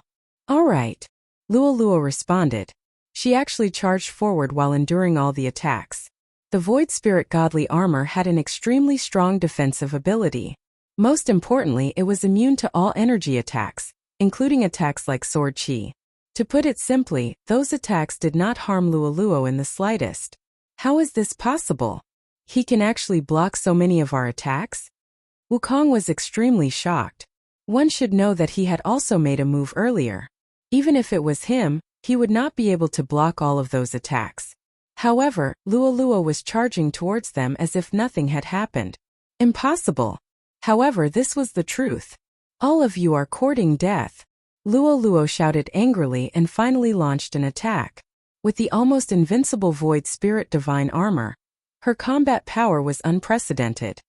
Alright. Luo responded. She actually charged forward while enduring all the attacks. The Void Spirit Godly Armor had an extremely strong defensive ability. Most importantly, it was immune to all energy attacks, including attacks like Sword Qi. To put it simply, those attacks did not harm Luo in the slightest. How is this possible? He can actually block so many of our attacks? Wukong was extremely shocked. One should know that he had also made a move earlier. Even if it was him, he would not be able to block all of those attacks. However, Luo was charging towards them as if nothing had happened. Impossible. However, this was the truth. All of you are courting death. Luo shouted angrily and finally launched an attack. With the almost invincible Void Spirit Divine Armor, her combat power was unprecedented.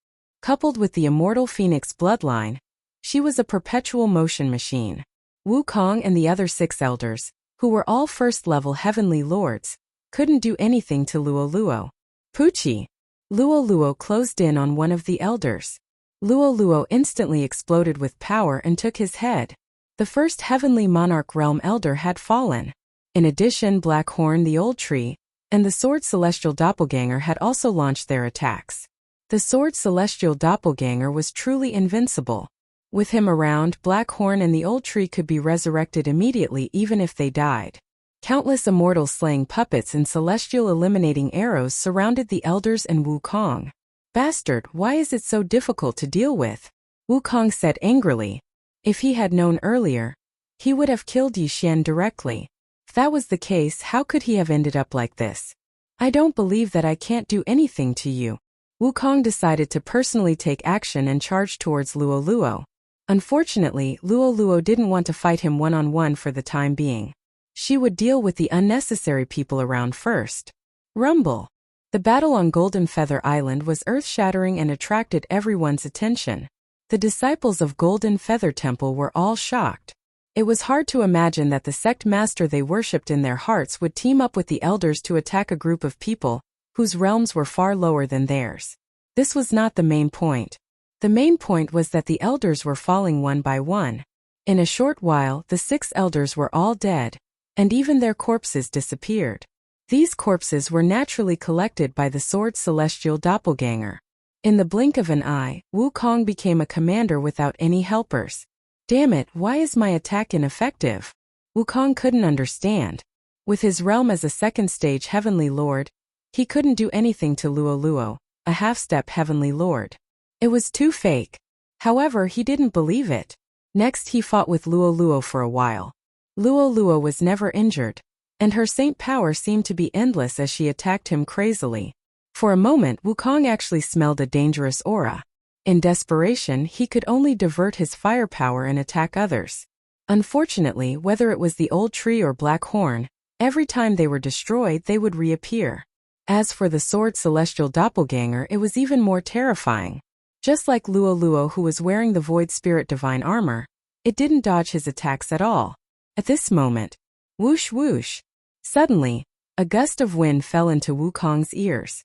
Coupled with the immortal Phoenix bloodline, she was a perpetual motion machine. Wukong and the other 6 elders, who were all first-level heavenly lords, couldn't do anything to Luo. Pucci! Luo closed in on one of the elders. Luo instantly exploded with power and took his head. The first heavenly monarch realm elder had fallen. In addition, Blackhorn the Old Tree and the Sword Celestial Doppelganger had also launched their attacks. The Sword Celestial Doppelganger was truly invincible. With him around, Blackhorn and the Old Tree could be resurrected immediately even if they died. Countless immortal slaying puppets and celestial eliminating arrows surrounded the elders and Wukong. Bastard, why is it so difficult to deal with? Wukong said angrily. If he had known earlier, he would have killed Yixian directly. If that was the case, how could he have ended up like this? I don't believe that I can't do anything to you. Wukong decided to personally take action and charge towards Luo. Unfortunately, Luo didn't want to fight him one-on-one for the time being. She would deal with the unnecessary people around first. Rumble. The battle on Golden Feather Island was earth-shattering and attracted everyone's attention. The disciples of Golden Feather Temple were all shocked. It was hard to imagine that the sect master they worshipped in their hearts would team up with the elders to attack a group of people whose realms were far lower than theirs. This was not the main point. The main point was that the elders were falling one by one. In a short while, the 6 elders were all dead, and even their corpses disappeared. These corpses were naturally collected by the Sword Celestial Doppelganger. In the blink of an eye, Wukong became a commander without any helpers. Damn it, why is my attack ineffective? Wukong couldn't understand. With his realm as a second-stage heavenly lord, he couldn't do anything to Luo, a half-step heavenly lord. It was too fake. However, he didn't believe it. Next he fought with Luo for a while. Luo was never injured, and her saint power seemed to be endless as she attacked him crazily. For a moment, Wukong actually smelled a dangerous aura. In desperation, he could only divert his firepower and attack others. Unfortunately, whether it was the Old Tree or Blackhorn, every time they were destroyed they would reappear. As for the Sword Celestial Doppelganger, it was even more terrifying. Just like Luo who was wearing the Void Spirit Divine Armor, it didn't dodge his attacks at all. At this moment, whoosh whoosh. Suddenly, a gust of wind fell into Wukong's ears.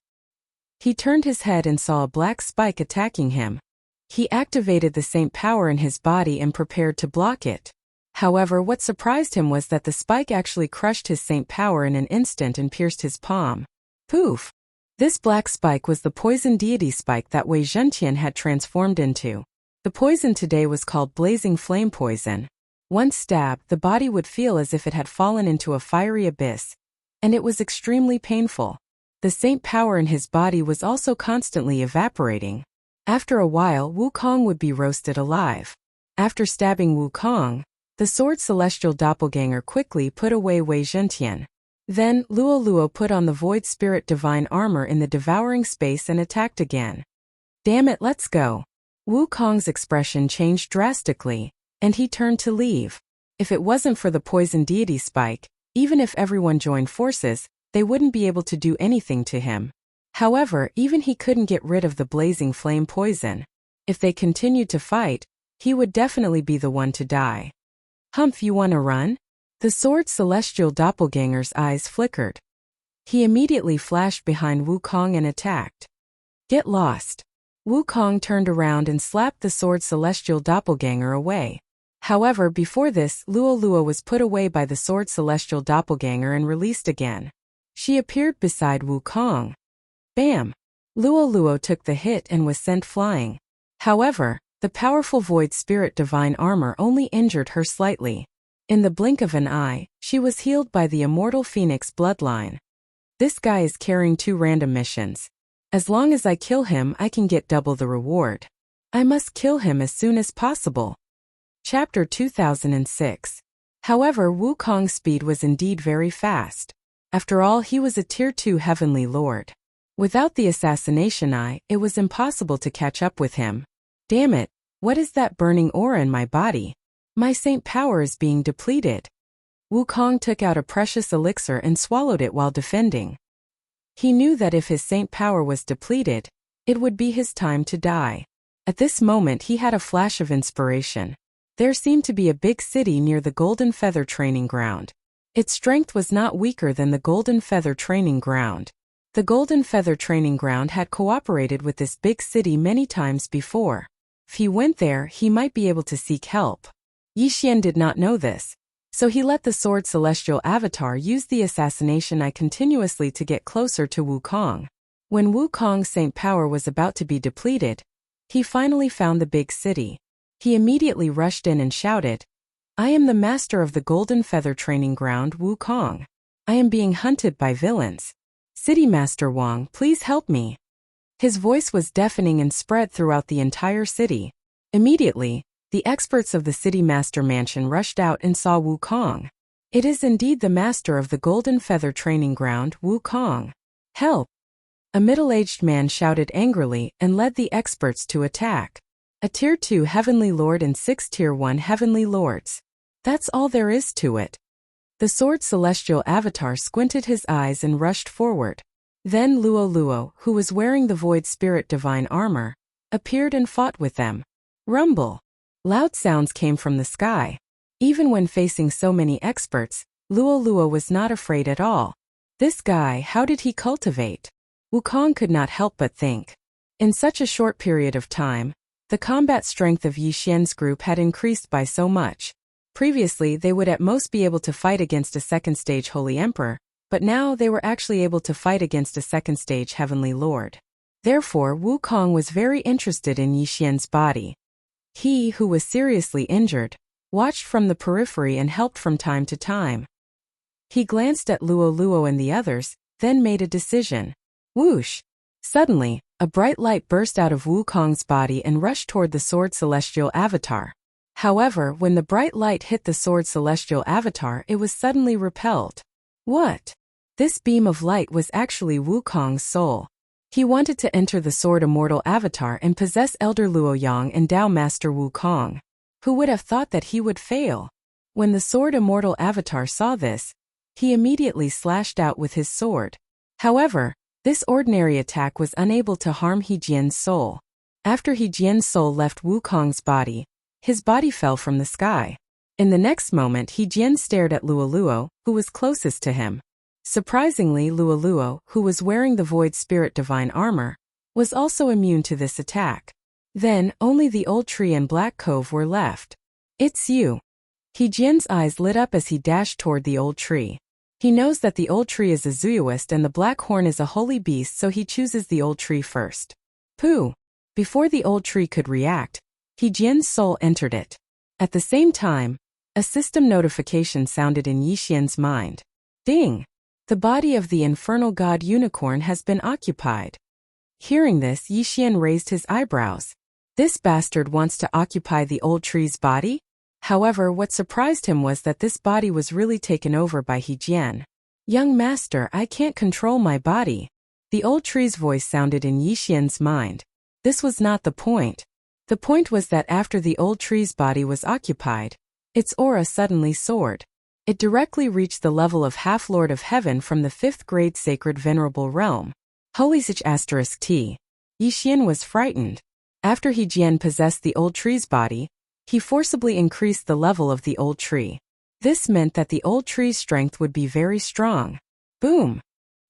He turned his head and saw a black spike attacking him. He activated the saint power in his body and prepared to block it. However, what surprised him was that the spike actually crushed his saint power in an instant and pierced his palm. Poof! This black spike was the poison deity spike that Wei Zhentian had transformed into. The poison today was called blazing flame poison. Once stabbed, the body would feel as if it had fallen into a fiery abyss, and it was extremely painful. The saint power in his body was also constantly evaporating. After a while, Wukong would be roasted alive. After stabbing Wukong, the sword celestial doppelganger quickly put away Wei Zhentian. Then, Luo Luo put on the void spirit divine armor in the devouring space and attacked again. Damn it, let's go. Wukong's expression changed drastically, and he turned to leave. If it wasn't for the poison deity spike, even if everyone joined forces, they wouldn't be able to do anything to him. However, even he couldn't get rid of the blazing flame poison. If they continued to fight, he would definitely be the one to die. Humph, you wanna run? The sword celestial doppelganger's eyes flickered. He immediately flashed behind Wukong and attacked. Get lost. Wukong turned around and slapped the sword celestial doppelganger away. However, before this, Luo Luo was put away by the sword celestial doppelganger and released again. She appeared beside Wukong. Bam! Luo Luo took the hit and was sent flying. However, the powerful void spirit divine armor only injured her slightly. In the blink of an eye, she was healed by the immortal phoenix bloodline. This guy is carrying 2 random missions. As long as I kill him, I can get double the reward. I must kill him as soon as possible. Chapter 2006. However, Wukong's speed was indeed very fast. After all, he was a Tier 2 Heavenly Lord. Without the assassination eye, it was impossible to catch up with him. Damn it, what is that burning aura in my body? My saint power is being depleted. Wukong took out a precious elixir and swallowed it while defending. He knew that if his saint power was depleted, it would be his time to die. At this moment he had a flash of inspiration. There seemed to be a big city near the Golden Feather Training Ground. Its strength was not weaker than the Golden Feather Training Ground. The Golden Feather Training Ground had cooperated with this big city many times before. If he went there, he might be able to seek help. Yi Xian did not know this, so he let the Sword Celestial Avatar use the assassination eye continuously to get closer to Wukong. When Wukong's saint power was about to be depleted, he finally found the big city. He immediately rushed in and shouted, "I am the master of the Golden Feather Training Ground, Wukong. I am being hunted by villains. City Master Wang, please help me." His voice was deafening and spread throughout the entire city. Immediately, the experts of the City Master Mansion rushed out and saw Wukong. It is indeed the master of the Golden Feather Training Ground, Wukong. Help! A middle-aged man shouted angrily and led the experts to attack. A Tier 2 Heavenly Lord and 6 Tier 1 Heavenly Lords. That's all there is to it. The Sword Celestial Avatar squinted his eyes and rushed forward. Then Luo Luo, who was wearing the Void Spirit Divine Armor, appeared and fought with them. Rumble! Loud sounds came from the sky. Even when facing so many experts, Luo Luo was not afraid at all. This guy, how did he cultivate? Wukong could not help but think. In such a short period of time, the combat strength of Yi Xian's group had increased by so much. Previously, they would at most be able to fight against a second-stage Holy Emperor, but now they were actually able to fight against a second-stage Heavenly Lord. Therefore, Wukong was very interested in Yi Xian's body. He, who was seriously injured, watched from the periphery and helped from time to time. He glanced at Luo Luo and the others, then made a decision. Whoosh! Suddenly, a bright light burst out of Wukong's body and rushed toward the Sword Celestial Avatar. However, when the bright light hit the Sword Celestial Avatar, it was suddenly repelled. What? This beam of light was actually Wukong's soul. He wanted to enter the Sword Immortal Avatar and possess Elder Luoyang and Dao Master Wukong. Who would have thought that he would fail? When the Sword Immortal Avatar saw this, he immediately slashed out with his sword. However, this ordinary attack was unable to harm He Jian's soul. After He Jian's soul left Wukong's body, his body fell from the sky. In the next moment, He Jian stared at Luo Luo, who was closest to him. Surprisingly, Luo Luo, who was wearing the Void Spirit Divine Armor, was also immune to this attack. Then, only the Old Tree and Black Cove were left. It's you. He Jian's eyes lit up as he dashed toward the old tree. He knows that the old tree is a Zooist and the black horn is a holy beast, so he chooses the old tree first. Pooh! Before the old tree could react, He Jian's soul entered it. At the same time, a system notification sounded in Yixian's mind. Ding! The body of the infernal god unicorn has been occupied. Hearing this, Yixian raised his eyebrows. This bastard wants to occupy the old tree's body? However, what surprised him was that this body was really taken over by He Jian. Young master, I can't control my body. The old tree's voice sounded in Yixian's mind. This was not the point. The point was that after the old tree's body was occupied, its aura suddenly soared. It directly reached the level of half-lord of heaven from the 5th grade sacred venerable realm. Holy Sich *T. Yixian was frightened. After He Jian possessed the old tree's body, he forcibly increased the level of the old tree. This meant that the old tree's strength would be very strong. Boom!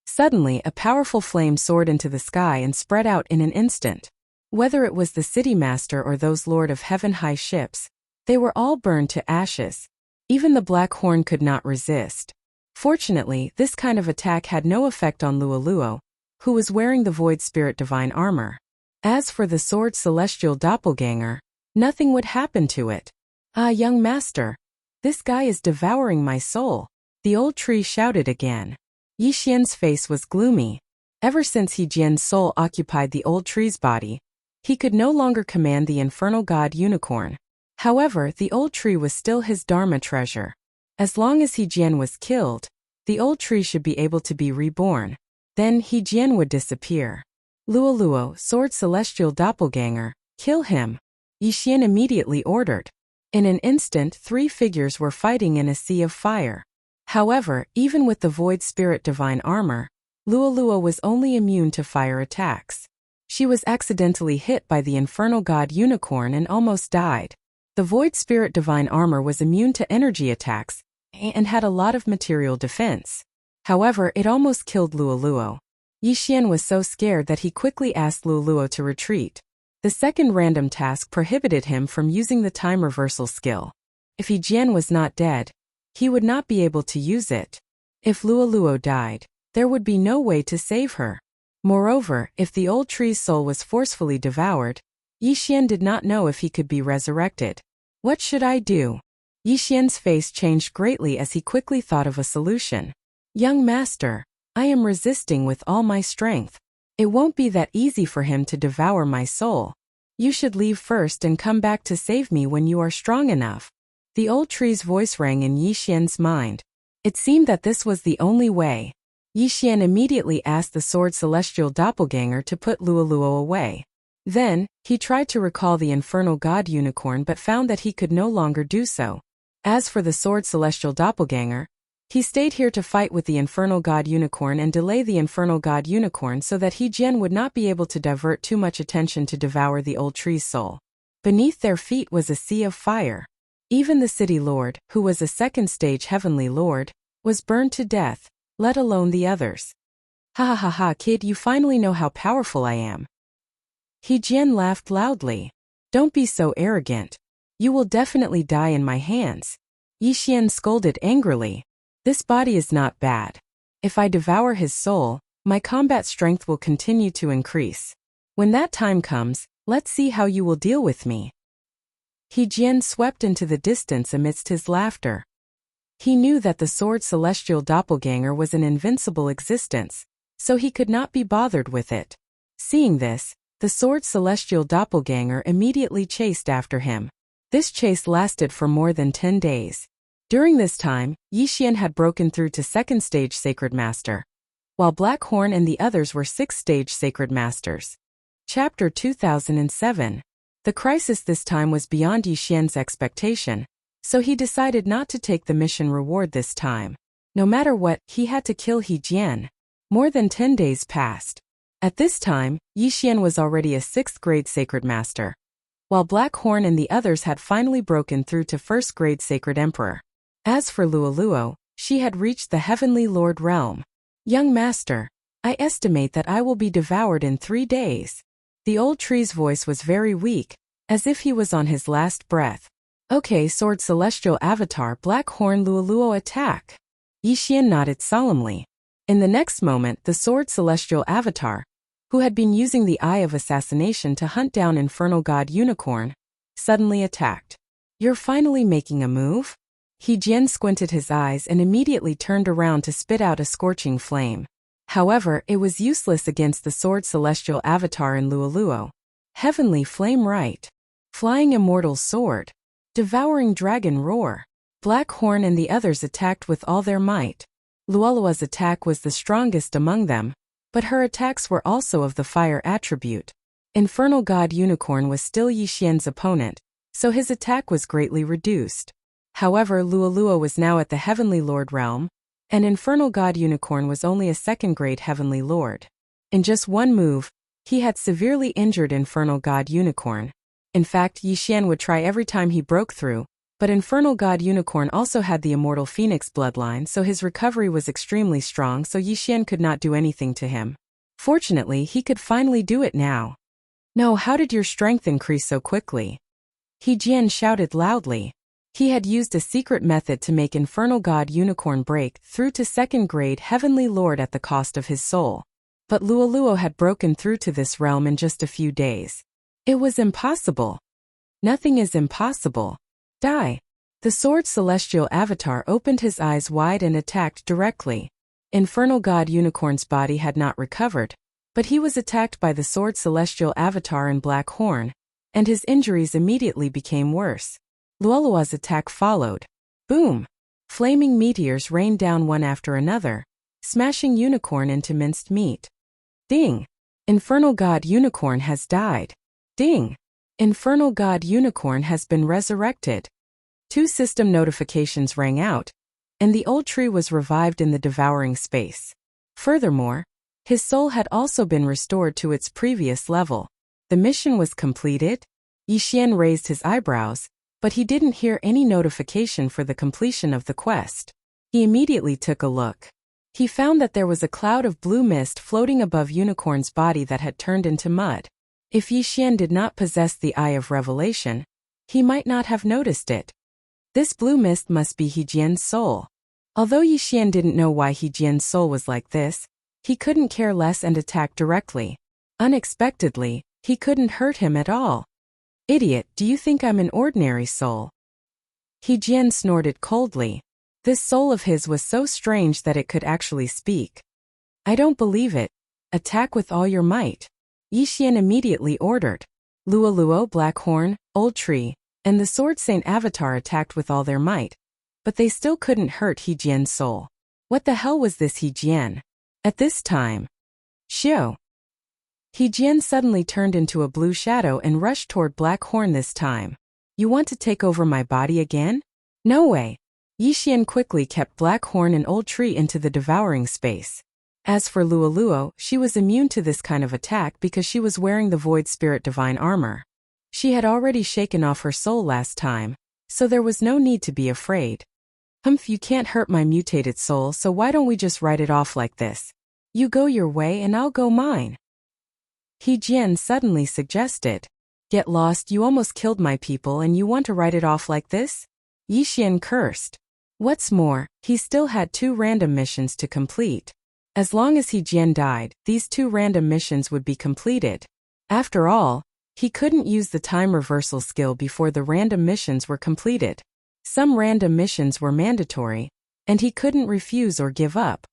Suddenly, a powerful flame soared into the sky and spread out in an instant. Whether it was the city master or those Lord of Heaven high ships, they were all burned to ashes. Even the black horn could not resist. Fortunately, this kind of attack had no effect on Luoluo, who was wearing the Void Spirit Divine armor. As for the sword Celestial Doppelganger, nothing would happen to it. Ah, young master, this guy is devouring my soul. The old tree shouted again. Yixian's face was gloomy. Ever since He Jian's soul occupied the old tree's body, he could no longer command the infernal god unicorn. However, the old tree was still his dharma treasure. As long as He Jian was killed, the old tree should be able to be reborn. Then He Jian would disappear. Luoluo, sword Celestial Doppelganger, kill him. Yixian immediately ordered. In an instant, 3 figures were fighting in a sea of fire. However, even with the Void Spirit Divine armor, Luoluo was only immune to fire attacks. She was accidentally hit by the infernal god unicorn and almost died. The Void Spirit Divine armor was immune to energy attacks and had a lot of material defense. However, it almost killed Luoluo. Yixian was so scared that he quickly asked Luoluo to retreat. The second random task prohibited him from using the time reversal skill. If He Jian was not dead, he would not be able to use it. If Luoluo died, there would be no way to save her. Moreover, if the old tree's soul was forcefully devoured, Yixian did not know if he could be resurrected. What should I do? Yixian's face changed greatly as he quickly thought of a solution. Young master, I am resisting with all my strength. It won't be that easy for him to devour my soul. You should leave first and come back to save me when you are strong enough. The old tree's voice rang in Yixian's mind. It seemed that this was the only way. Yixian immediately asked the sword Celestial Doppelganger to put Luoluo away. Then, he tried to recall the infernal god unicorn but found that he could no longer do so. As for the sword Celestial Doppelganger, he stayed here to fight with the infernal god unicorn and delay the infernal god unicorn so that He Jian would not be able to divert too much attention to devour the old tree's soul. Beneath their feet was a sea of fire. Even the city lord, who was a 2nd stage heavenly lord, was burned to death, let alone the others. Ha ha ha ha, kid, you finally know how powerful I am. He Jian laughed loudly. Don't be so arrogant. You will definitely die in my hands. Yixian scolded angrily. This body is not bad. If I devour his soul, my combat strength will continue to increase. When that time comes, let's see how you will deal with me. He Jian swept into the distance amidst his laughter. He knew that the sword Celestial Doppelganger was an invincible existence, so he could not be bothered with it. Seeing this, the sword Celestial Doppelganger immediately chased after him. This chase lasted for more than 10 days. During this time, Yixian had broken through to 2nd stage Sacred Master, while Black Horn and the others were 6th stage Sacred Masters. Chapter 2007. The crisis this time was beyond Yixian's expectation, so he decided not to take the mission reward this time. No matter what, he had to kill He Jian. More than 10 days passed. At this time, Yixian was already a 6th grade Sacred Master, while Black Horn and the others had finally broken through to 1st grade Sacred Emperor. As for Luoluo, she had reached the Heavenly Lord realm. Young master, I estimate that I will be devoured in 3 days. The old tree's voice was very weak, as if he was on his last breath. Okay, Sword Celestial Avatar Black Horn Luoluo attack. Yixian nodded solemnly. In the next moment, the Sword Celestial Avatar, who had been using the Eye of Assassination to hunt down Infernal God Unicorn, suddenly attacked. You're finally making a move? He Jian squinted his eyes and immediately turned around to spit out a scorching flame. However, it was useless against the Sword Celestial Avatar in Luoluo. Heavenly Flame Right. Flying Immortal Sword. Devouring Dragon Roar. Black Horn and the others attacked with all their might. Luoluo's attack was the strongest among them, but her attacks were also of the fire attribute. Infernal God Unicorn was still Yixian's opponent, so his attack was greatly reduced. However, Luoluo was now at the Heavenly Lord realm, and Infernal God Unicorn was only a second-grade Heavenly Lord. In just one move, he had severely injured Infernal God Unicorn. In fact, Yixian would try every time he broke through, but Infernal God Unicorn also had the Immortal Phoenix bloodline, so his recovery was extremely strong, so Yixian could not do anything to him. Fortunately, he could finally do it now. No, how did your strength increase so quickly? He Jian shouted loudly. He had used a secret method to make Infernal God Unicorn break through to second-grade Heavenly Lord at the cost of his soul. But Luoluo had broken through to this realm in just a few days. It was impossible. Nothing is impossible. Die. The Sword Celestial Avatar opened his eyes wide and attacked directly. Infernal God Unicorn's body had not recovered, but he was attacked by the Sword Celestial Avatar in Black Horn, and his injuries immediately became worse. Luoluo's attack followed. Boom! Flaming meteors rained down one after another, smashing Unicorn into minced meat. Ding! Infernal God Unicorn has died. Ding! Infernal God Unicorn has been resurrected. 2 system notifications rang out, and the old tree was revived in the devouring space. Furthermore, his soul had also been restored to its previous level. The mission was completed? Yixian raised his eyebrows, but he didn't hear any notification for the completion of the quest. He immediately took a look. He found that there was a cloud of blue mist floating above Unicorn's body that had turned into mud. If Yixian did not possess the Eye of Revelation, he might not have noticed it. This blue mist must be He Jian's soul. Although Yixian didn't know why He Jian's soul was like this, he couldn't care less and attacked directly. Unexpectedly, he couldn't hurt him at all. Idiot, do you think I'm an ordinary soul? He Jian snorted coldly. This soul of his was so strange that it could actually speak. I don't believe it. Attack with all your might. Yixian immediately ordered. Luoluo, Black Horn, Old Tree, and the Sword Saint Avatar attacked with all their might, but they still couldn't hurt He Jian's soul. What the hell was this He Jian? At this time, Xiao. He Jian suddenly turned into a blue shadow and rushed toward Black Horn this time. You want to take over my body again? No way. Yixian quickly kept Black Horn and Old Tree into the devouring space. As for Luoluo, she was immune to this kind of attack because she was wearing the Void Spirit Divine armor. She had already shaken off her soul last time, so there was no need to be afraid. Humph, you can't hurt my mutated soul, so why don't we just write it off like this? You go your way and I'll go mine. He Jian suddenly suggested. Get lost, you almost killed my people and you want to write it off like this? Yixian cursed. What's more, he still had 2 random missions to complete. As long as He Jian died, these 2 random missions would be completed. After all, he couldn't use the time reversal skill before the random missions were completed. Some random missions were mandatory, and he couldn't refuse or give up.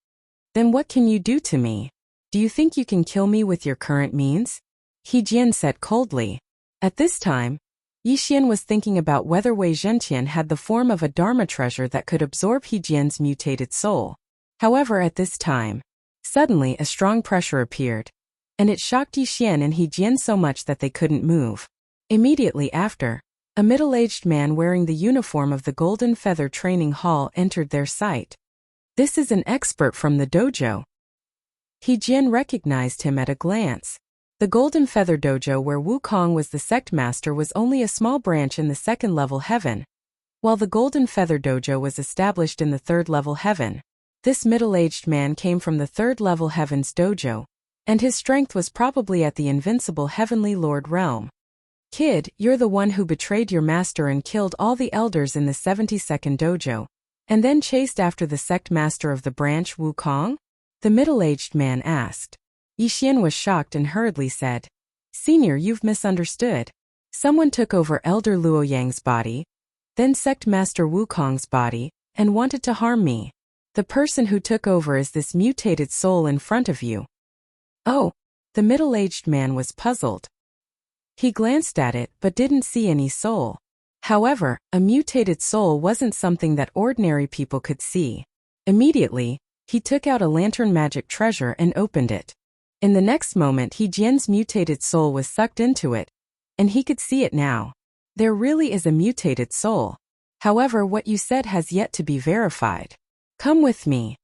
Then what can you do to me? Do you think you can kill me with your current means? He Jian said coldly. At this time, Yixian was thinking about whether Wei Zhentian had the form of a Dharma treasure that could absorb He Jian's mutated soul. However, at this time, suddenly a strong pressure appeared, and it shocked Yixian and He Jian so much that they couldn't move. Immediately after, a middle-aged man wearing the uniform of the Golden Feather Training Hall entered their sight. This is an expert from the dojo. He Jian recognized him at a glance. The Golden Feather Dojo where Wukong was the sect master was only a small branch in the 2nd level heaven, while the Golden Feather Dojo was established in the 3rd level heaven. This middle-aged man came from the 3rd level heaven's dojo, and his strength was probably at the invincible Heavenly Lord realm. Kid, you're the one who betrayed your master and killed all the elders in the 72nd dojo, and then chased after the sect master of the branch Wukong? The middle-aged man asked. Yixian was shocked and hurriedly said, Senior, you've misunderstood. Someone took over Elder Luoyang's body, then sect master Wukong's body, and wanted to harm me. The person who took over is this mutated soul in front of you. Oh, the middle-aged man was puzzled. He glanced at it but didn't see any soul. However, a mutated soul wasn't something that ordinary people could see. Immediately, he took out a lantern magic treasure and opened it. In the next moment, He Jian's mutated soul was sucked into it, and he could see it now. There really is a mutated soul. However, what you said has yet to be verified. Come with me.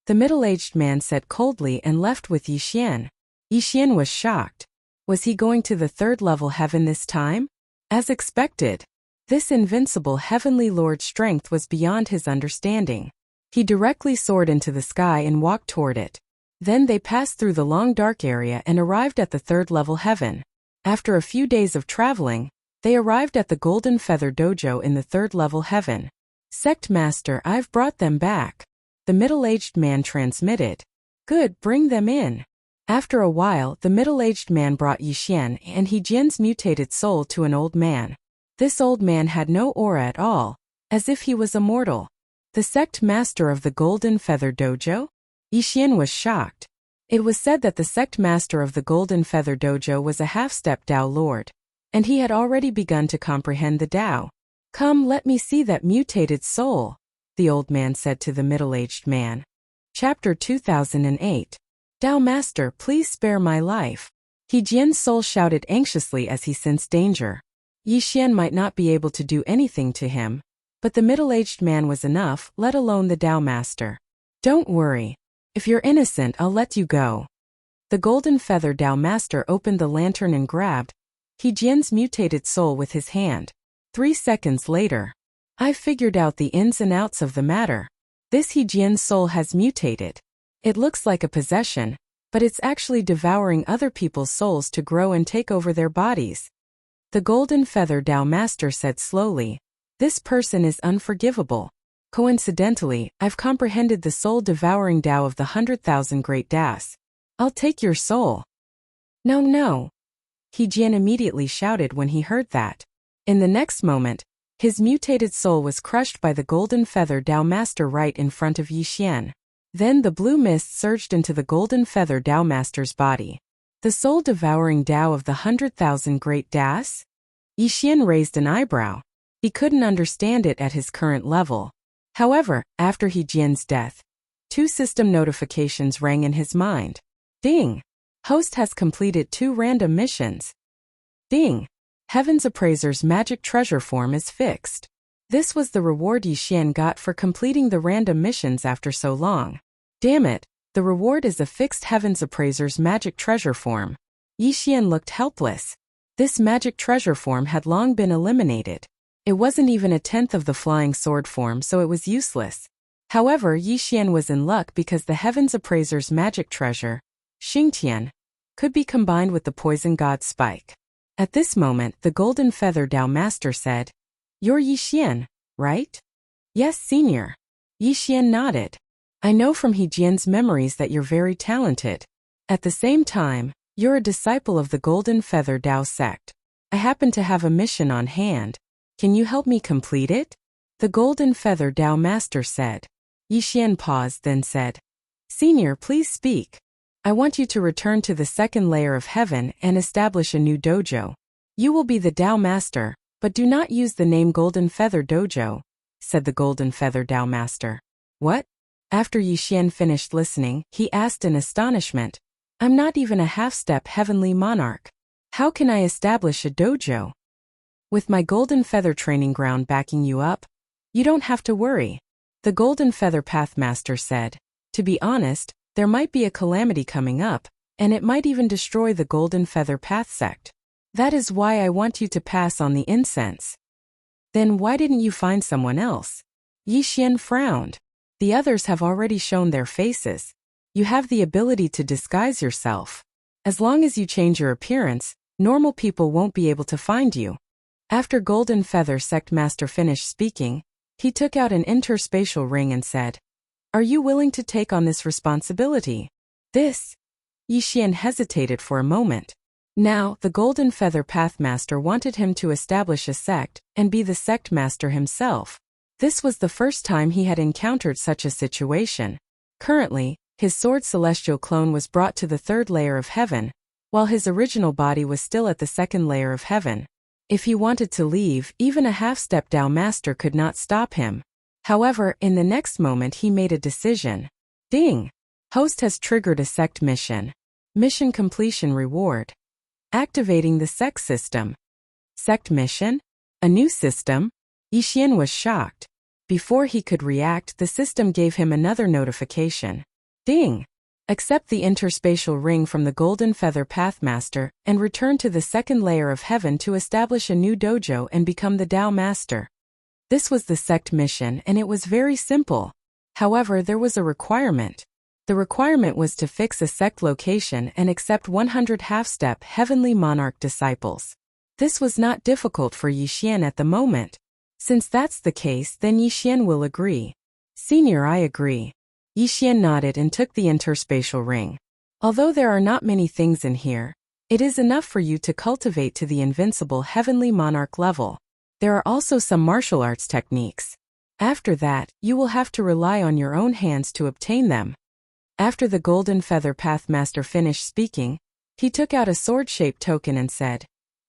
The middle-aged man said coldly and left with Yixian. Yixian was shocked. Was he going to the third-level heaven this time? As expected. This invincible heavenly lord's strength was beyond his understanding. He directly soared into the sky and walked toward it. Then they passed through the long dark area and arrived at the third-level heaven. After a few days of traveling, they arrived at the Golden Feather Dojo in the third-level heaven. Sect Master, I've brought them back. The middle-aged man transmitted. Good, bring them in. After a while, the middle-aged man brought Yixian and He Jian's mutated soul to an old man. This old man had no aura at all, as if he was immortal. The sect master of the Golden Feather Dojo? Yixian was shocked. It was said that the sect master of the Golden Feather Dojo was a half-step Tao Lord, and he had already begun to comprehend the Tao. Come, let me see that mutated soul, the old man said to the middle-aged man. Chapter 2008. Tao Master, please spare my life. He Jian's soul shouted anxiously as he sensed danger. Yixian might not be able to do anything to him, but the middle-aged man was enough, let alone the Tao Master. Don't worry. If you're innocent, I'll let you go. The Golden Feather Tao Master opened the lantern and grabbed He Jian's mutated soul with his hand. 3 seconds later. I've figured out the ins and outs of the matter. This He Jian's soul has mutated. It looks like a possession, but it's actually devouring other people's souls to grow and take over their bodies. The Golden Feather Tao Master said slowly, This person is unforgivable. Coincidentally, I've comprehended the soul-devouring Tao of the 100,000 Great Das. I'll take your soul. No, no. He Jian immediately shouted when he heard that. In the next moment, his mutated soul was crushed by the Golden Feather Tao Master right in front of Yixian. Then the blue mist surged into the Golden Feather Tao Master's body. The soul-devouring Tao of the 100,000 Great Das? Yixian raised an eyebrow. He couldn't understand it at his current level. However, after He Jian's death, 2 system notifications rang in his mind. Ding! Host has completed 2 random missions. Ding! Heaven's Appraiser's magic treasure form is fixed. This was the reward Yixian got for completing the random missions after so long. Damn it, the reward is a fixed Heaven's Appraiser's magic treasure form. Yixian looked helpless. This magic treasure form had long been eliminated. It wasn't even a 10th of the flying sword form, so it was useless. However, Yixian was in luck because the Heaven's Appraiser's magic treasure, Xingtian, could be combined with the Poison God Spike. At this moment, the Golden Feather Tao Master said, You're Yixian, right? Yes, Senior. Yixian nodded. I know from He Jian's memories that you're very talented. At the same time, you're a disciple of the Golden Feather Tao sect. I happen to have a mission on hand. Can you help me complete it? The Golden Feather Tao Master said. Yixian paused, then said, Senior, please speak. I want you to return to the second layer of heaven and establish a new dojo. You will be the Tao Master, but do not use the name Golden Feather Dojo, said the Golden Feather Tao Master. What? After Yixian finished listening, he asked in astonishment, I'm not even a half-step heavenly monarch. How can I establish a dojo? With my Golden Feather training ground backing you up, you don't have to worry. The Golden Feather Pathmaster said. To be honest, there might be a calamity coming up, and it might even destroy the Golden Feather Path sect. That is why I want you to pass on the incense. Then why didn't you find someone else? Yixian frowned. The others have already shown their faces. You have the ability to disguise yourself. As long as you change your appearance, Normal people won't be able to find you. After Golden Feather Sect Master finished speaking, he took out an interspatial ring and said, "Are you willing to take on this responsibility?" This? Yixian hesitated for a moment. Now, the Golden Feather Pathmaster wanted him to establish a sect and be the sect master himself. This was the first time he had encountered such a situation. Currently, his sword celestial clone was brought to the third layer of heaven, while his original body was still at the second layer of heaven. If he wanted to leave, even a half-step Dao Master could not stop him. However, in the next moment he made a decision. Ding! Host has triggered a sect mission. Mission completion reward. Activating the sect system. Sect mission? A new system? Yixian was shocked. Before he could react, the system gave him another notification. Ding! Accept the interspatial ring from the Golden Feather Pathmaster and return to the second layer of heaven to establish a new dojo and become the Dao Master. This was the sect mission and it was very simple. However, there was a requirement. The requirement was to fix a sect location and accept 100 half-step Heavenly Monarch disciples. This was not difficult for Yixian at the moment. Since that's the case, then Yixian will agree. Senior, I agree. Yixian nodded and took the interspatial ring. Although there are not many things in here, it is enough for you to cultivate to the invincible Heavenly Monarch level. There are also some martial arts techniques. After that, you will have to rely on your own hands to obtain them. After the Golden Feather Pathmaster finished speaking, he took out a sword-shaped token and said,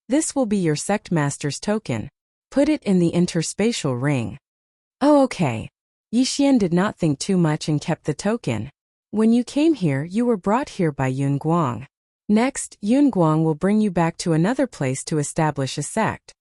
"This will be your sect master's token. Put it in the interspatial ring." Oh, okay. Yixian did not think too much and kept the token. When you came here, you were brought here by Yun Guang. Next, Yun Guang will bring you back to another place to establish a sect.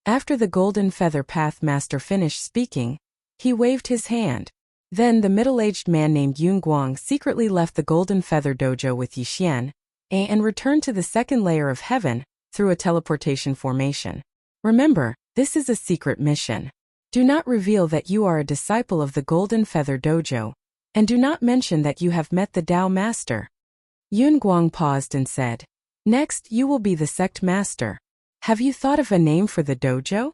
After the Golden Feather Pathmaster finished speaking, he waved his hand. Then the middle-aged man named Yun Guang secretly left the Golden Feather Dojo with Yixian and returned to the second layer of heaven through a teleportation formation. Remember, this is a secret mission. Do not reveal that you are a disciple of the Golden Feather Dojo, and do not mention that you have met the Dao Master. Yun Guang paused and said, "Next, you will be the sect master. Have you thought of a name for the dojo?"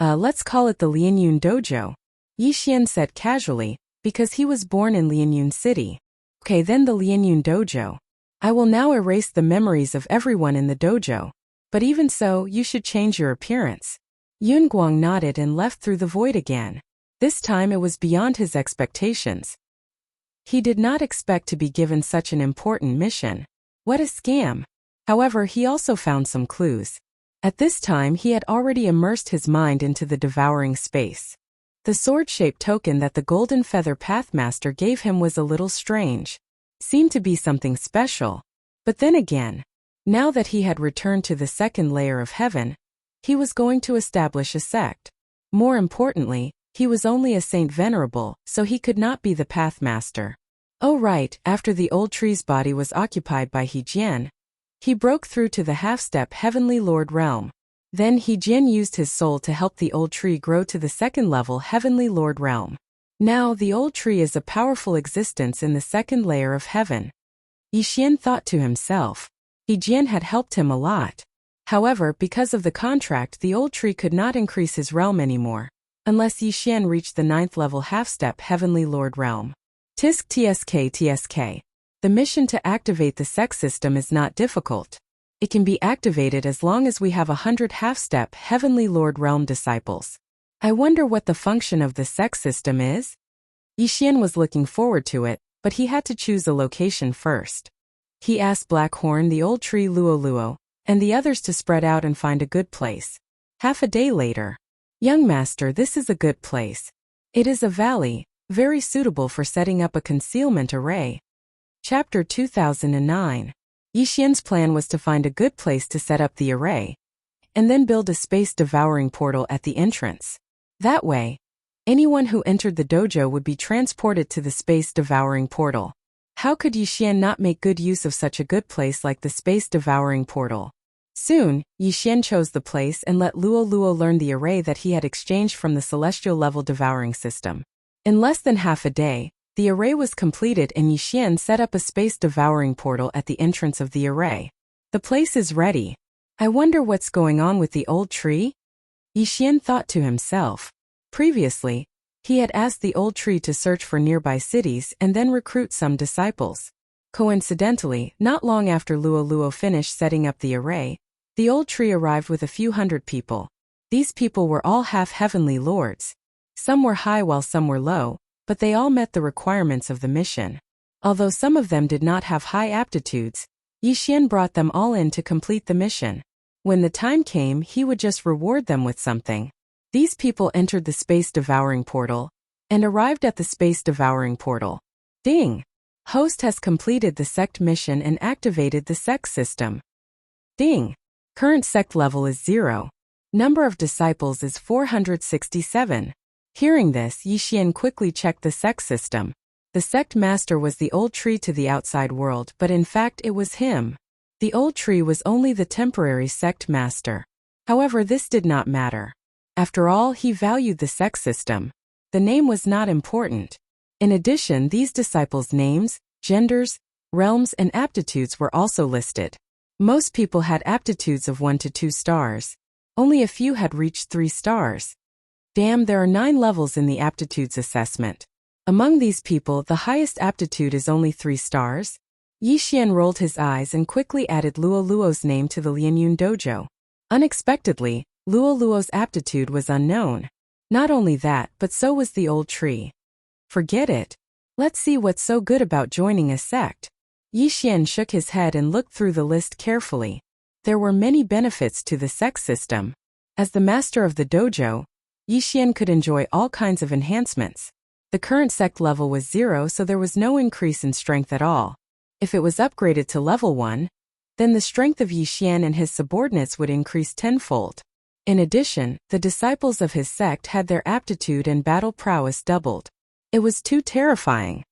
Let's call it the Lianyun Dojo," Yixian said casually, because he was born in Lianyun City. Okay, then the Lianyun Dojo. I will now erase the memories of everyone in the dojo. But even so, you should change your appearance. Yun Guang nodded and left through the void again. This time it was beyond his expectations. He did not expect to be given such an important mission. What a scam! However, he also found some clues. At this time he had already immersed his mind into the devouring space. The sword-shaped token that the Golden Feather Pathmaster gave him was a little strange. Seemed to be something special. But then again, now that he had returned to the second layer of heaven, he was going to establish a sect. More importantly, he was only a Saint Venerable, so he could not be the Pathmaster. Oh right, after the old tree's body was occupied by Hejian, he broke through to the half-step Heavenly Lord realm. Then Hejian used his soul to help the old tree grow to the second level Heavenly Lord realm. Now the old tree is a powerful existence in the second layer of heaven. Yixian thought to himself. Hejian had helped him a lot. However, because of the contract, the old tree could not increase his realm anymore, unless Yixian reached the 9th level half-step Heavenly Lord realm. Tisk tsk. The mission to activate the sect system is not difficult. It can be activated as long as we have 100 half-step Heavenly Lord realm disciples. I wonder what the function of the sect system is? Yixian was looking forward to it, but he had to choose a location first. He asked Blackhorn, the old tree Luo, and the others to spread out and find a good place. Half a day later. Young master, this is a good place. It is a valley, very suitable for setting up a concealment array. Chapter 2009. Yixian's plan was to find a good place to set up the array, and then build a space devouring portal at the entrance. That way, anyone who entered the dojo would be transported to the space devouring portal. How could Yixian not make good use of such a good place like the space devouring portal? Soon, Yixian chose the place and let Luo learn the array that he had exchanged from the celestial level devouring system. In less than half a day, the array was completed and Yixian set up a space devouring portal at the entrance of the array. The place is ready. I wonder what's going on with the old tree? Yixian thought to himself. Previously, he had asked the old tree to search for nearby cities and then recruit some disciples. Coincidentally, not long after Luo finished setting up the array, the old tree arrived with a few hundred people. These people were all half-heavenly lords. Some were high while some were low, but they all met the requirements of the mission. Although some of them did not have high aptitudes, Yixian brought them all in to complete the mission. When the time came, he would just reward them with something. These people entered the Space Devouring portal and arrived at the Space Devouring portal. Ding! Host has completed the sect mission and activated the sect system. Ding! Current sect level is 0. Number of disciples is 467. Hearing this, Yixian quickly checked the sect system. The sect master was the old tree to the outside world, but in fact it was him. The old tree was only the temporary sect master. However, this did not matter. After all, he valued the sect system. The name was not important. In addition, these disciples' names, genders, realms, and aptitudes were also listed. Most people had aptitudes of 1 to 2 stars. Only a few had reached 3 stars. Damn, there are 9 levels in the aptitudes assessment. Among these people, the highest aptitude is only 3 stars. Yixian rolled his eyes and quickly added Luo's name to the Lianyun dojo. Unexpectedly, Luo's aptitude was unknown. Not only that, but so was the old tree. Forget it. Let's see what's so good about joining a sect. Yixian shook his head and looked through the list carefully. There were many benefits to the sect system. As the master of the dojo, Yixian could enjoy all kinds of enhancements. The current sect level was 0, so there was no increase in strength at all. If it was upgraded to level 1, then the strength of Yixian and his subordinates would increase tenfold. In addition, the disciples of his sect had their aptitude and battle prowess doubled. It was too terrifying.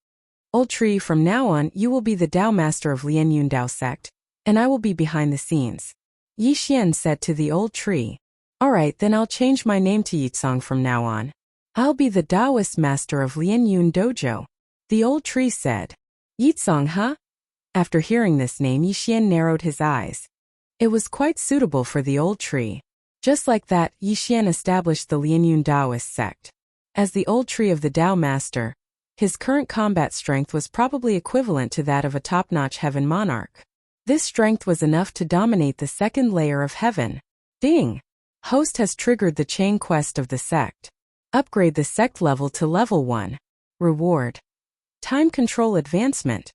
Old tree, from now on you will be the Dao master of Lianyun Dao sect, and I will be behind the scenes. Yixian said to the old tree. Alright, then I'll change my name to Yitsong from now on. I'll be the Taoist master of Lianyun dojo. The old tree said. Yitsong, huh? After hearing this name, Yixian narrowed his eyes. It was quite suitable for the old tree. Just like that, Yixian established the Lianyun Taoist sect. As the old tree of the Dao master, his current combat strength was probably equivalent to that of a top-notch heaven monarch. This strength was enough to dominate the second layer of heaven. Ding! Host has triggered the chain quest of the sect. Upgrade the sect level to level 1. Reward. Time control advancement.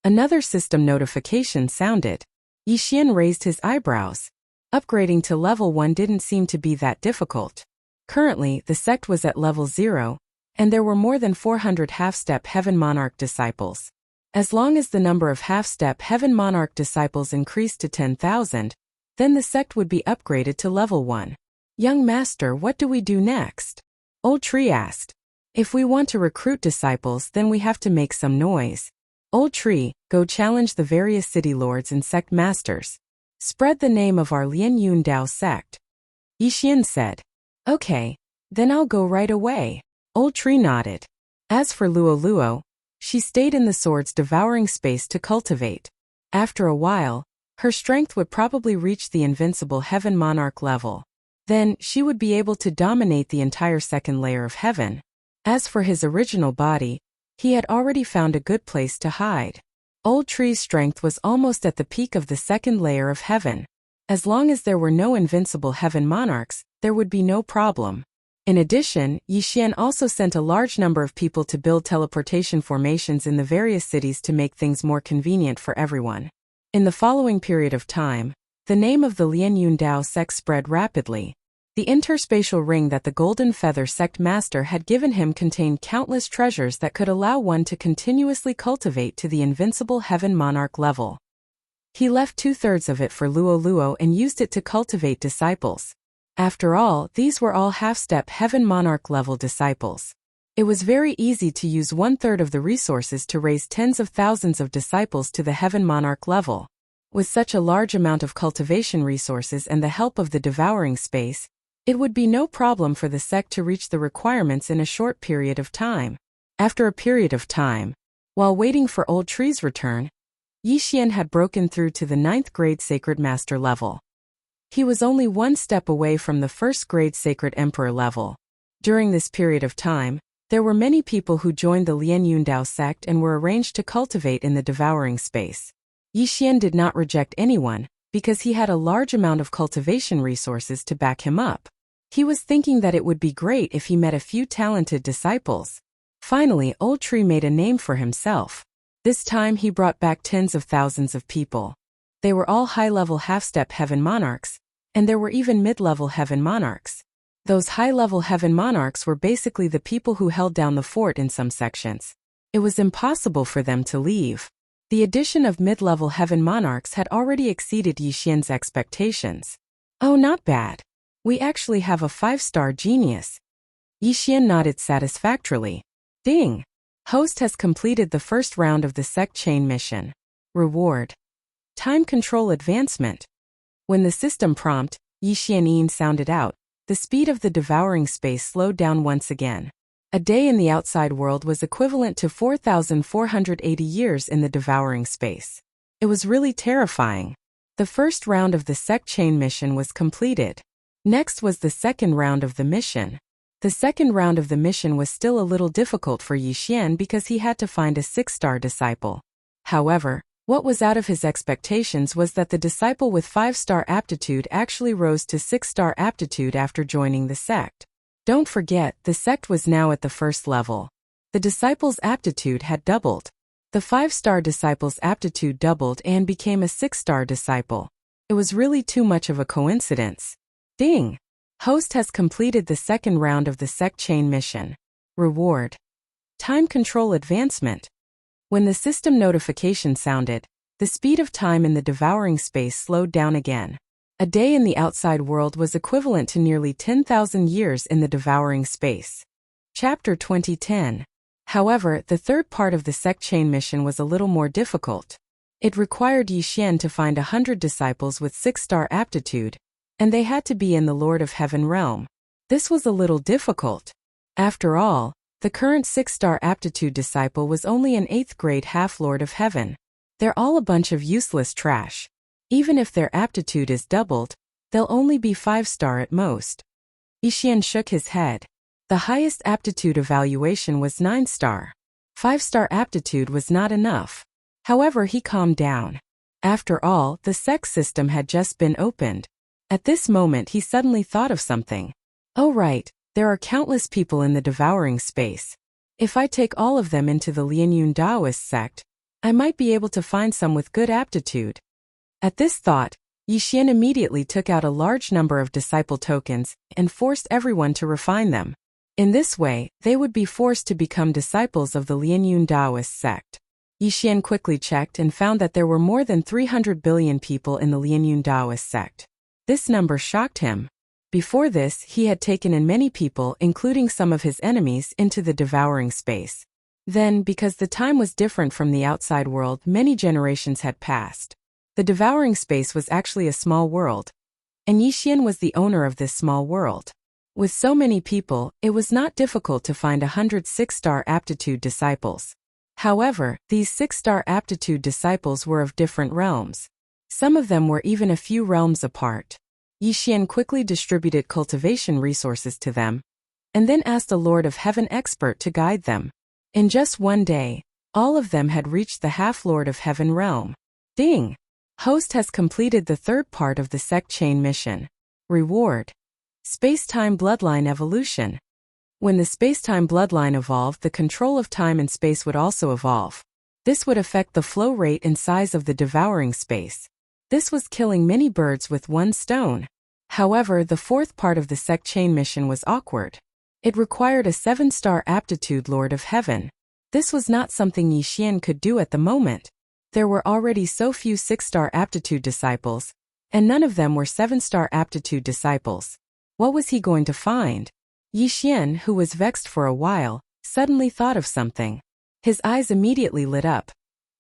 Another system notification sounded. Yixian raised his eyebrows. Upgrading to level 1 didn't seem to be that difficult. Currently, the sect was at level 0, and there were more than 400 half-step Heaven Monarch disciples. As long as the number of half-step Heaven Monarch disciples increased to 10,000, then the sect would be upgraded to level 1. Young master, what do we do next? Old tree asked. If we want to recruit disciples, then we have to make some noise. Old tree, go challenge the various city lords and sect masters. Spread the name of our Lianyun Dao sect. Yixian said. Okay, then I'll go right away. Old tree nodded. As for Luo, she stayed in the sword's devouring space to cultivate. After a while, her strength would probably reach the invincible heaven monarch level. Then, she would be able to dominate the entire second layer of heaven. As for his original body, he had already found a good place to hide. Old tree's strength was almost at the peak of the second layer of heaven. As long as there were no invincible heaven monarchs, there would be no problem. In addition, Yixian also sent a large number of people to build teleportation formations in the various cities to make things more convenient for everyone. In the following period of time, the name of the Lianyun Dao sect spread rapidly. The interspatial ring that the Golden Feather sect master had given him contained countless treasures that could allow one to continuously cultivate to the invincible heaven monarch level. He left 2/3 of it for Luo and used it to cultivate disciples. After all, these were all half-step heaven monarch level disciples. It was very easy to use 1/3 of the resources to raise tens of thousands of disciples to the heaven monarch level. With such a large amount of cultivation resources and the help of the devouring space, it would be no problem for the sect to reach the requirements in a short period of time. After a period of time, while waiting for Old Tree's return, Yixian had broken through to the 9th grade Sacred Master level. He was only one step away from the first-grade Sacred Emperor level. During this period of time, there were many people who joined the Lian Yundao sect and were arranged to cultivate in the devouring space. Yi Xian did not reject anyone, because he had a large amount of cultivation resources to back him up. He was thinking that it would be great if he met a few talented disciples. Finally, Old Tree made a name for himself. This time he brought back tens of thousands of people. They were all high-level half-step heaven monarchs, and there were even mid-level heaven monarchs. Those high-level heaven monarchs were basically the people who held down the fort in some sections. It was impossible for them to leave. The addition of mid-level heaven monarchs had already exceeded Yi Xian's expectations. Oh, not bad. We actually have a 5-star genius. Yi Xian nodded satisfactorily. Ding! Host has completed the first round of the sect chain mission. Reward. Time control advancement. When the system prompt, Yi Xian sounded out, the speed of the devouring space slowed down once again. A day in the outside world was equivalent to 4,480 years in the devouring space. It was really terrifying. The first round of the sect chain mission was completed. Next was the second round of the mission. The second round of the mission was still a little difficult for Yi Xian because he had to find a 6-star disciple. However, what was out of his expectations was that the disciple with 5-star aptitude actually rose to 6-star aptitude after joining the sect. Don't forget, the sect was now at the first level. The disciple's aptitude had doubled. The 5-star disciple's aptitude doubled and became a 6-star disciple. It was really too much of a coincidence. Ding! Host has completed the second round of the sect chain mission. Reward. Time control advancement. When the system notification sounded, the speed of time in the devouring space slowed down again. A day in the outside world was equivalent to nearly 10,000 years in the devouring space. Chapter 2010. However, the third part of the sect chain mission was a little more difficult. It required Yi Xian to find 100 disciples with 6-star aptitude, and they had to be in the Lord of Heaven realm. This was a little difficult. After all, the current 6-star aptitude disciple was only an 8th grade half-Lord of Heaven. They're all a bunch of useless trash. Even if their aptitude is doubled, they'll only be 5-star at most. Yi Xian shook his head. The highest aptitude evaluation was 9-star. 5-star aptitude was not enough. However, he calmed down. After all, the sect system had just been opened. At this moment he suddenly thought of something. Oh right, there are countless people in the devouring space. If I take all of them into the Lianyun Daoist sect, I might be able to find some with good aptitude. At this thought, Yi Xian immediately took out a large number of disciple tokens and forced everyone to refine them. In this way, they would be forced to become disciples of the Lianyun Daoist sect. Yi Xian quickly checked and found that there were more than 300 billion people in the Lianyun Daoist sect. This number shocked him. Before this, he had taken in many people, including some of his enemies, into the devouring space. Then, because the time was different from the outside world, many generations had passed. The devouring space was actually a small world, and Yi Xian was the owner of this small world. With so many people, it was not difficult to find 100 6-star aptitude disciples. However, these 6-star aptitude disciples were of different realms. Some of them were even a few realms apart. Yi Xian quickly distributed cultivation resources to them, and then asked a Lord of Heaven expert to guide them. In just one day, all of them had reached the half-Lord of Heaven realm. Ding! Host has completed the third part of the sect chain mission. Reward. Space-time bloodline evolution. When the space-time bloodline evolved, the control of time and space would also evolve. This would affect the flow rate and size of the devouring space. This was killing many birds with one stone. However, the fourth part of the sect chain mission was awkward. It required a 7-star aptitude Lord of Heaven. This was not something Yi Xian could do at the moment. There were already so few 6-star aptitude disciples, and none of them were 7-star aptitude disciples. What was he going to find? Yi Xian, who was vexed for a while, suddenly thought of something. His eyes immediately lit up.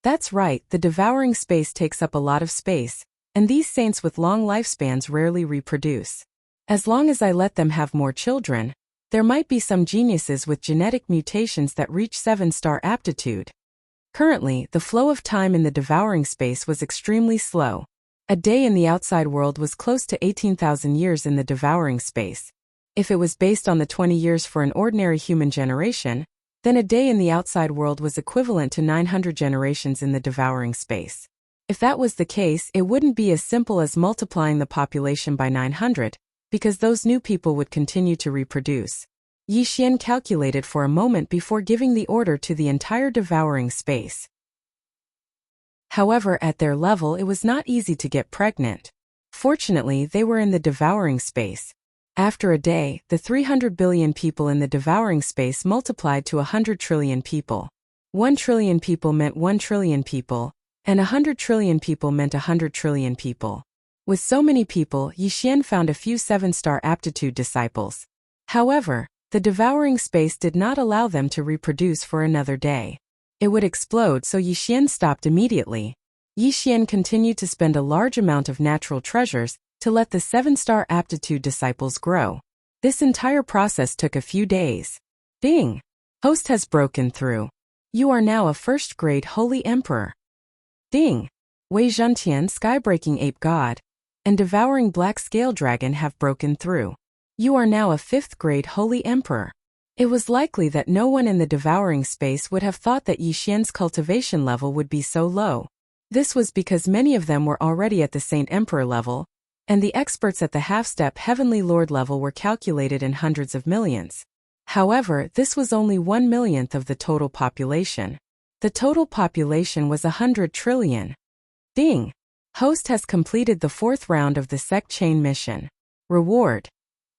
That's right, the devouring space takes up a lot of space, and these saints with long lifespans rarely reproduce. As long as I let them have more children, there might be some geniuses with genetic mutations that reach 7-star aptitude. Currently, the flow of time in the devouring space was extremely slow. A day in the outside world was close to 18,000 years in the devouring space. If it was based on the 20 years for an ordinary human generation, then a day in the outside world was equivalent to 900 generations in the devouring space. If that was the case, it wouldn't be as simple as multiplying the population by 900, because those new people would continue to reproduce. Yi Xian calculated for a moment before giving the order to the entire devouring space. However, at their level it was not easy to get pregnant. Fortunately, they were in the devouring space. After a day, the 300 billion people in the devouring space multiplied to 100 trillion people. 1 trillion people meant 1 trillion people, and 100 trillion people meant 100 trillion people. With so many people, Yi Xian found a few 7-star aptitude disciples. However, the devouring space did not allow them to reproduce for another day. It would explode, so Yi Xian stopped immediately. Yi Xian continued to spend a large amount of natural treasures to let the 7-star aptitude disciples grow. This entire process took a few days. Ding! Host has broken through. You are now a first-grade holy emperor. Ding! Wei Zhentian, sky-breaking ape god, and devouring black scale dragon have broken through. You are now a 5th-grade holy emperor. It was likely that no one in the devouring space would have thought that Yi Xian's cultivation level would be so low. This was because many of them were already at the Saint Emperor level, and the experts at the half-step Heavenly Lord level were calculated in hundreds of millions. However, this was only 1/1,000,000th of the total population. The total population was 100 trillion. Ding! Host has completed the 4th round of the Sect Chain mission. Reward: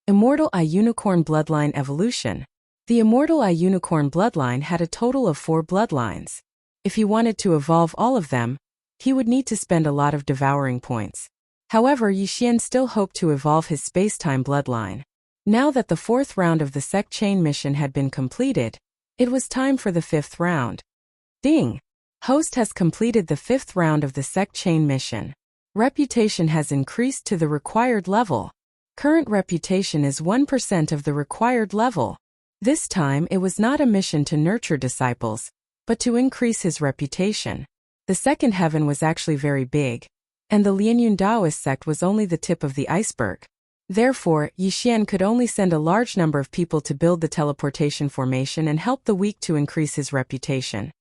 Immortal Eye Unicorn Bloodline Evolution. The Immortal Eye Unicorn bloodline had a total of 4 bloodlines. If he wanted to evolve all of them, he would need to spend a lot of devouring points. However, Yi Xian still hoped to evolve his space-time bloodline. Now that the 4th round of the Sect Chain mission had been completed, it was time for the 5th round. Ding! Host has completed the 5th round of the Sect Chain mission. Reputation has increased to the required level. Current reputation is 1% of the required level. This time it was not a mission to nurture disciples, but to increase his reputation. The second heaven was actually very big, and the Lianyun Taoist sect was only the tip of the iceberg. Therefore, Yi Xian could only send a large number of people to build the teleportation formation and help the weak to increase his reputation.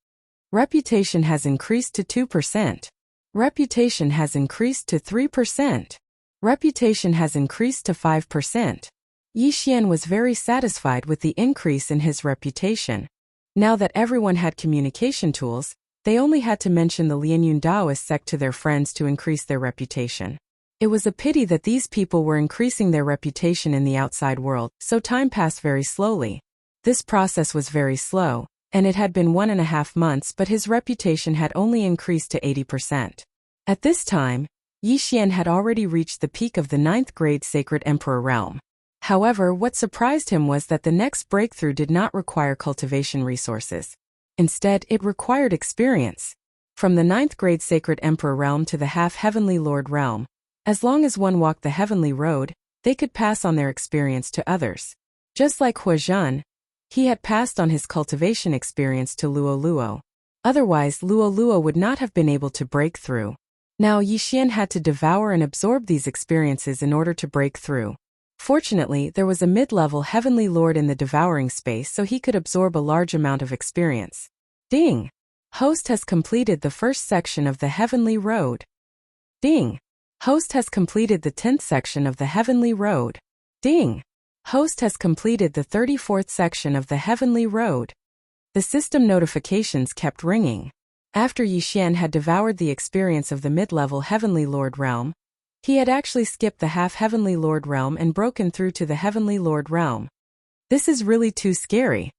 Reputation has increased to 2%. Reputation has increased to 3%. Reputation has increased to 5%. Yi Xian was very satisfied with the increase in his reputation. Now that everyone had communication tools, they only had to mention the Lianyun Taoist sect to their friends to increase their reputation. It was a pity that these people were increasing their reputation in the outside world, so time passed very slowly. This process was very slow, and it had been 1.5 months, but his reputation had only increased to 80%. At this time, Yi Xian had already reached the peak of the 9th grade Sacred Emperor realm. However, what surprised him was that the next breakthrough did not require cultivation resources. Instead, it required experience. From the 9th grade Sacred Emperor realm to the half-heavenly Lord realm, as long as one walked the heavenly road, they could pass on their experience to others. Just like Huazhen, he had passed on his cultivation experience to Luo Luo. Otherwise, Luo Luo would not have been able to break through. Now Yi Xian had to devour and absorb these experiences in order to break through. Fortunately, there was a mid-level heavenly lord in the devouring space, so he could absorb a large amount of experience. Ding! Host has completed the 1st section of the heavenly road. Ding! Host has completed the 10th section of the heavenly road. Ding! Host has completed the 34th section of the heavenly road. The system notifications kept ringing. After Yi Xian had devoured the experience of the mid-level heavenly lord realm, he had actually skipped the half-heavenly lord realm and broken through to the heavenly lord realm. This is really too scary.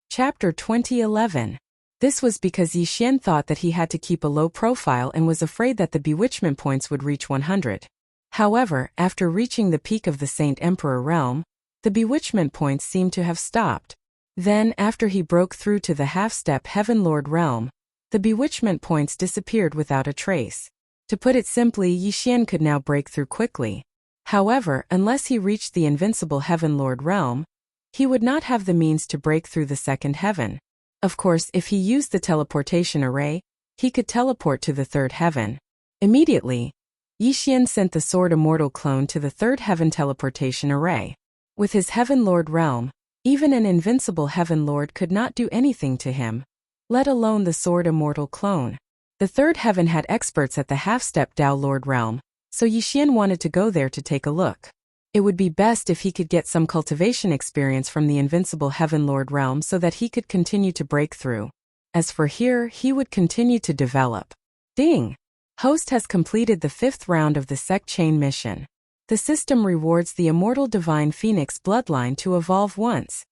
Chapter 2011. This was because Yi Xian thought that he had to keep a low profile and was afraid that the bewitchment points would reach 100. However, after reaching the peak of the Saint Emperor realm, the bewitchment points seemed to have stopped. Then, after he broke through to the half-step Heaven Lord realm, the bewitchment points disappeared without a trace. To put it simply, Yi Xian could now break through quickly. However, unless he reached the invincible Heaven Lord realm, he would not have the means to break through the second heaven. Of course, if he used the teleportation array, he could teleport to the 3rd heaven. Immediately, Yixian sent the Sword Immortal clone to the third heaven teleportation array. With his Heaven Lord realm, even an invincible Heaven Lord could not do anything to him, let alone the Sword Immortal clone. The third heaven had experts at the half-step Dao Lord realm, so Yixian wanted to go there to take a look. It would be best if he could get some cultivation experience from the invincible Heaven Lord realm so that he could continue to break through. As for here, he would continue to develop. Ding! Host has completed the 5th round of the Sect Chain mission. The system rewards the immortal Divine Phoenix bloodline to evolve once.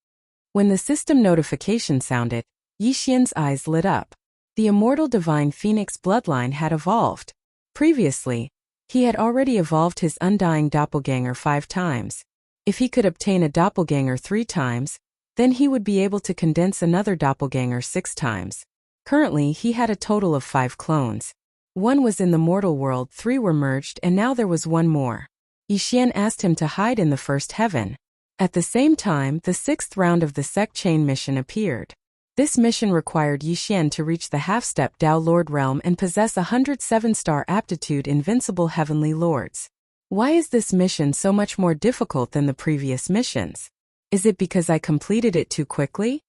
When the system notification sounded, Yixian's eyes lit up. The immortal Divine Phoenix bloodline had evolved. Previously, he had already evolved his undying doppelganger 5 times. If he could obtain a doppelganger 3 times, then he would be able to condense another doppelganger 6 times. Currently, he had a total of 5 clones. 1 was in the mortal world, 3 were merged, and now there was 1 more. Yixian asked him to hide in the first heaven. At the same time, the 6th round of the Sect Chain mission appeared. This mission required Yixian to reach the half-step Dao Lord realm and possess 107-star aptitude invincible heavenly lords. Why is this mission so much more difficult than the previous missions? Is it because I completed it too quickly?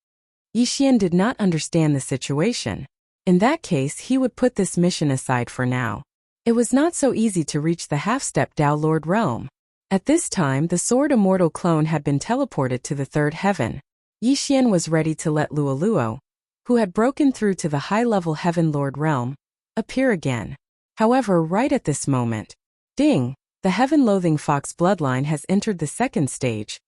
Yixian did not understand the situation. In that case, he would put this mission aside for now. It was not so easy to reach the half-step Dao Lord realm. At this time, the Sword Immortal clone had been teleported to the 3rd heaven. Yixian was ready to let Luoluo, who had broken through to the high-level Heaven Lord realm, appear again. However, right at this moment, ding, the Heaven-loathing Fox bloodline has entered the 2nd stage.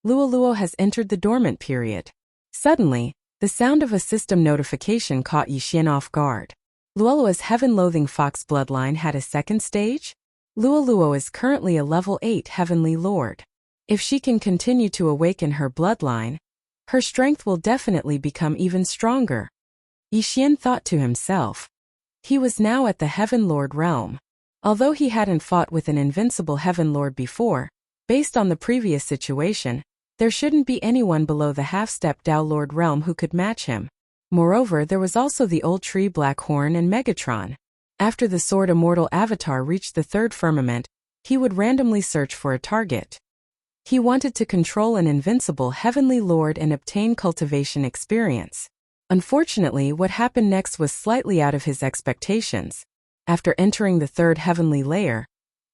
Luoluo has entered the dormant period. Suddenly, the sound of a system notification caught Yixian off guard. Luoluo's Heaven-loathing Fox bloodline had a 2nd stage? Luoluo is currently a level 8 Heavenly Lord. If she can continue to awaken her bloodline, her strength will definitely become even stronger. Yixian thought to himself. He was now at the Heaven Lord realm. Although he hadn't fought with an invincible Heaven Lord before, based on the previous situation, there shouldn't be anyone below the half-step Dao Lord realm who could match him. Moreover, there was also the Old Tree Blackhorn and Megatron. After the Sword Immortal avatar reached the 3rd firmament, he would randomly search for a target. He wanted to control an invincible Heavenly Lord and obtain cultivation experience. Unfortunately, what happened next was slightly out of his expectations. After entering the 3rd heavenly layer,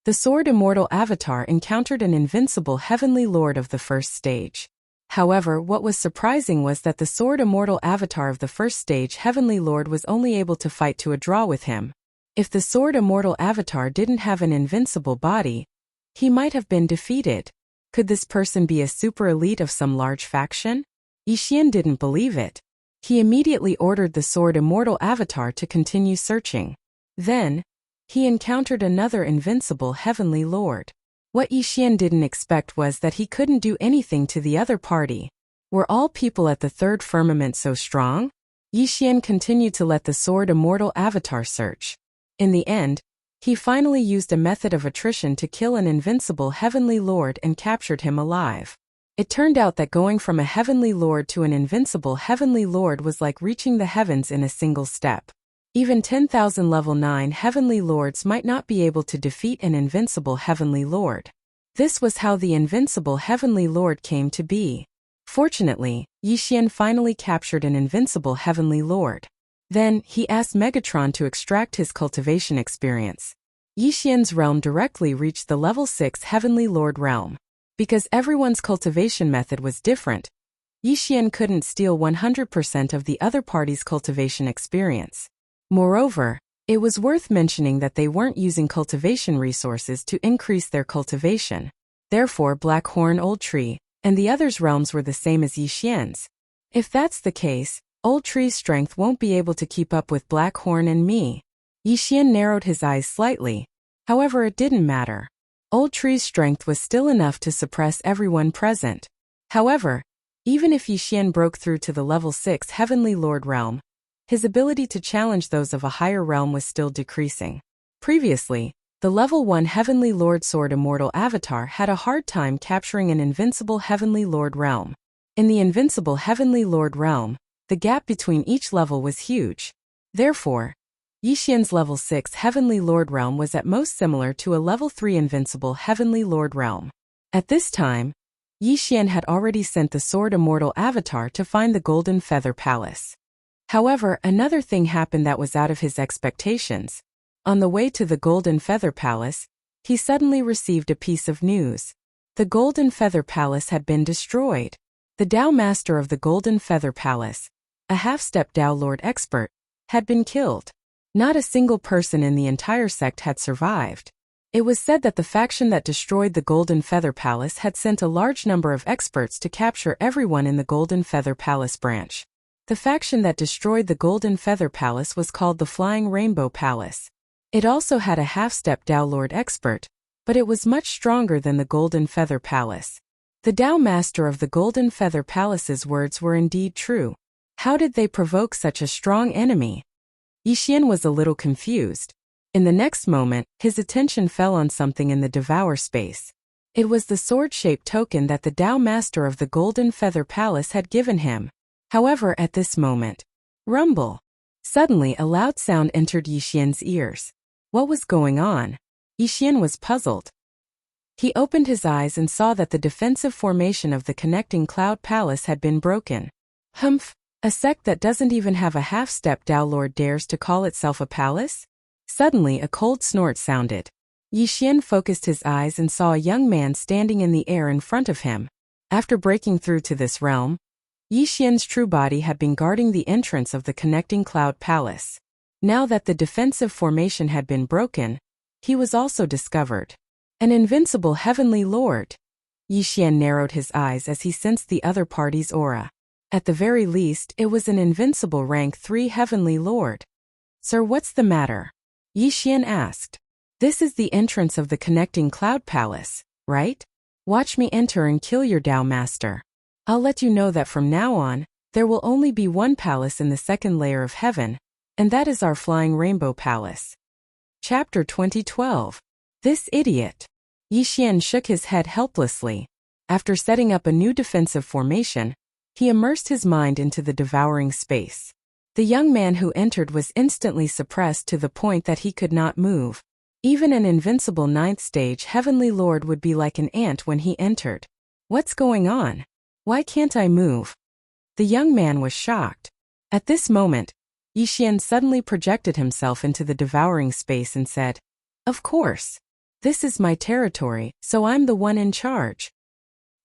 the Sword Immortal avatar encountered an invincible Heavenly Lord of the 1st stage. However, what was surprising was that the Sword Immortal avatar of the 1st stage Heavenly Lord was only able to fight to a draw with him. If the Sword Immortal avatar didn't have an invincible body, he might have been defeated. Could this person be a super elite of some large faction? Yixian didn't believe it. He immediately ordered the Sword Immortal avatar to continue searching. Then, he encountered another invincible Heavenly Lord. What Yixian didn't expect was that he couldn't do anything to the other party. Were all people at the 3rd firmament so strong? Yixian continued to let the Sword Immortal avatar search. In the end, he finally used a method of attrition to kill an invincible Heavenly Lord and captured him alive. It turned out that going from a Heavenly Lord to an invincible Heavenly Lord was like reaching the heavens in a single step. Even 10,000 level 9 Heavenly Lords might not be able to defeat an invincible Heavenly Lord. This was how the invincible Heavenly Lord came to be. Fortunately, Yixian finally captured an invincible Heavenly Lord. Then, he asked Megatron to extract his cultivation experience. Yixian's realm directly reached the level 6 Heavenly Lord realm. Because everyone's cultivation method was different, Yixian couldn't steal 100% of the other party's cultivation experience. Moreover, it was worth mentioning that they weren't using cultivation resources to increase their cultivation. Therefore, Blackhorn, Old Tree, and the others' realms were the same as Yixian's. If that's the case, Old Tree's strength won't be able to keep up with Blackhorn and me. Yixian narrowed his eyes slightly. However, it didn't matter. Old Tree's strength was still enough to suppress everyone present. However, even if Yixian broke through to the level 6 Heavenly Lord realm, his ability to challenge those of a higher realm was still decreasing. Previously, the level 1 Heavenly Lord Sword Immortal avatar had a hard time capturing an invincible Heavenly Lord realm. In the invincible Heavenly Lord realm, the gap between each level was huge. Therefore, Yixian's level 6 Heavenly Lord realm was at most similar to a level 3 invincible Heavenly Lord realm. At this time, Yixian had already sent the Sword Immortal Avatar to find the Golden Feather Palace. However, another thing happened that was out of his expectations. On the way to the Golden Feather Palace, he suddenly received a piece of news. The Golden Feather Palace had been destroyed. The Tao Master of the Golden Feather Palace, a half-step Tao Lord expert, had been killed. Not a single person in the entire sect had survived. It was said that the faction that destroyed the Golden Feather Palace had sent a large number of experts to capture everyone in the Golden Feather Palace branch. The faction that destroyed the Golden Feather Palace was called the Flying Rainbow Palace. It also had a half-step Tao Lord expert, but it was much stronger than the Golden Feather Palace. The Tao Master of the Golden Feather Palace's words were indeed true. How did they provoke such a strong enemy? Yixian was a little confused. In the next moment, his attention fell on something in the Devour space. It was the sword-shaped token that the Tao Master of the Golden Feather Palace had given him. However, at this moment, rumble! Suddenly a loud sound entered Yixian's ears. What was going on? Yixian was puzzled. He opened his eyes and saw that the defensive formation of the connecting Cloud Palace had been broken. Humph! A sect that doesn't even have a half-step Tao Lord dares to call itself a palace? Suddenly a cold snort sounded. Yixian focused his eyes and saw a young man standing in the air in front of him. After breaking through to this realm, Yixian's true body had been guarding the entrance of the connecting Cloud Palace. Now that the defensive formation had been broken, he was also discovered. An invincible Heavenly Lord. Yixian narrowed his eyes as he sensed the other party's aura. At the very least, it was an invincible rank 3 Heavenly Lord. Sir, what's the matter? Yixian asked. This is the entrance of the connecting Cloud Palace, right? Watch me enter and kill your Tao Master. I'll let you know that from now on, there will only be one palace in the second layer of heaven, and that is our Flying Rainbow Palace. Chapter 2012. This idiot. Yixian shook his head helplessly. After setting up a new defensive formation, he immersed his mind into the devouring space. The young man who entered was instantly suppressed to the point that he could not move. Even an invincible 9th stage Heavenly Lord would be like an ant when he entered. What's going on? Why can't I move? The young man was shocked. At this moment, Yixian suddenly projected himself into the devouring space and said, "Of course. This is my territory, so I'm the one in charge."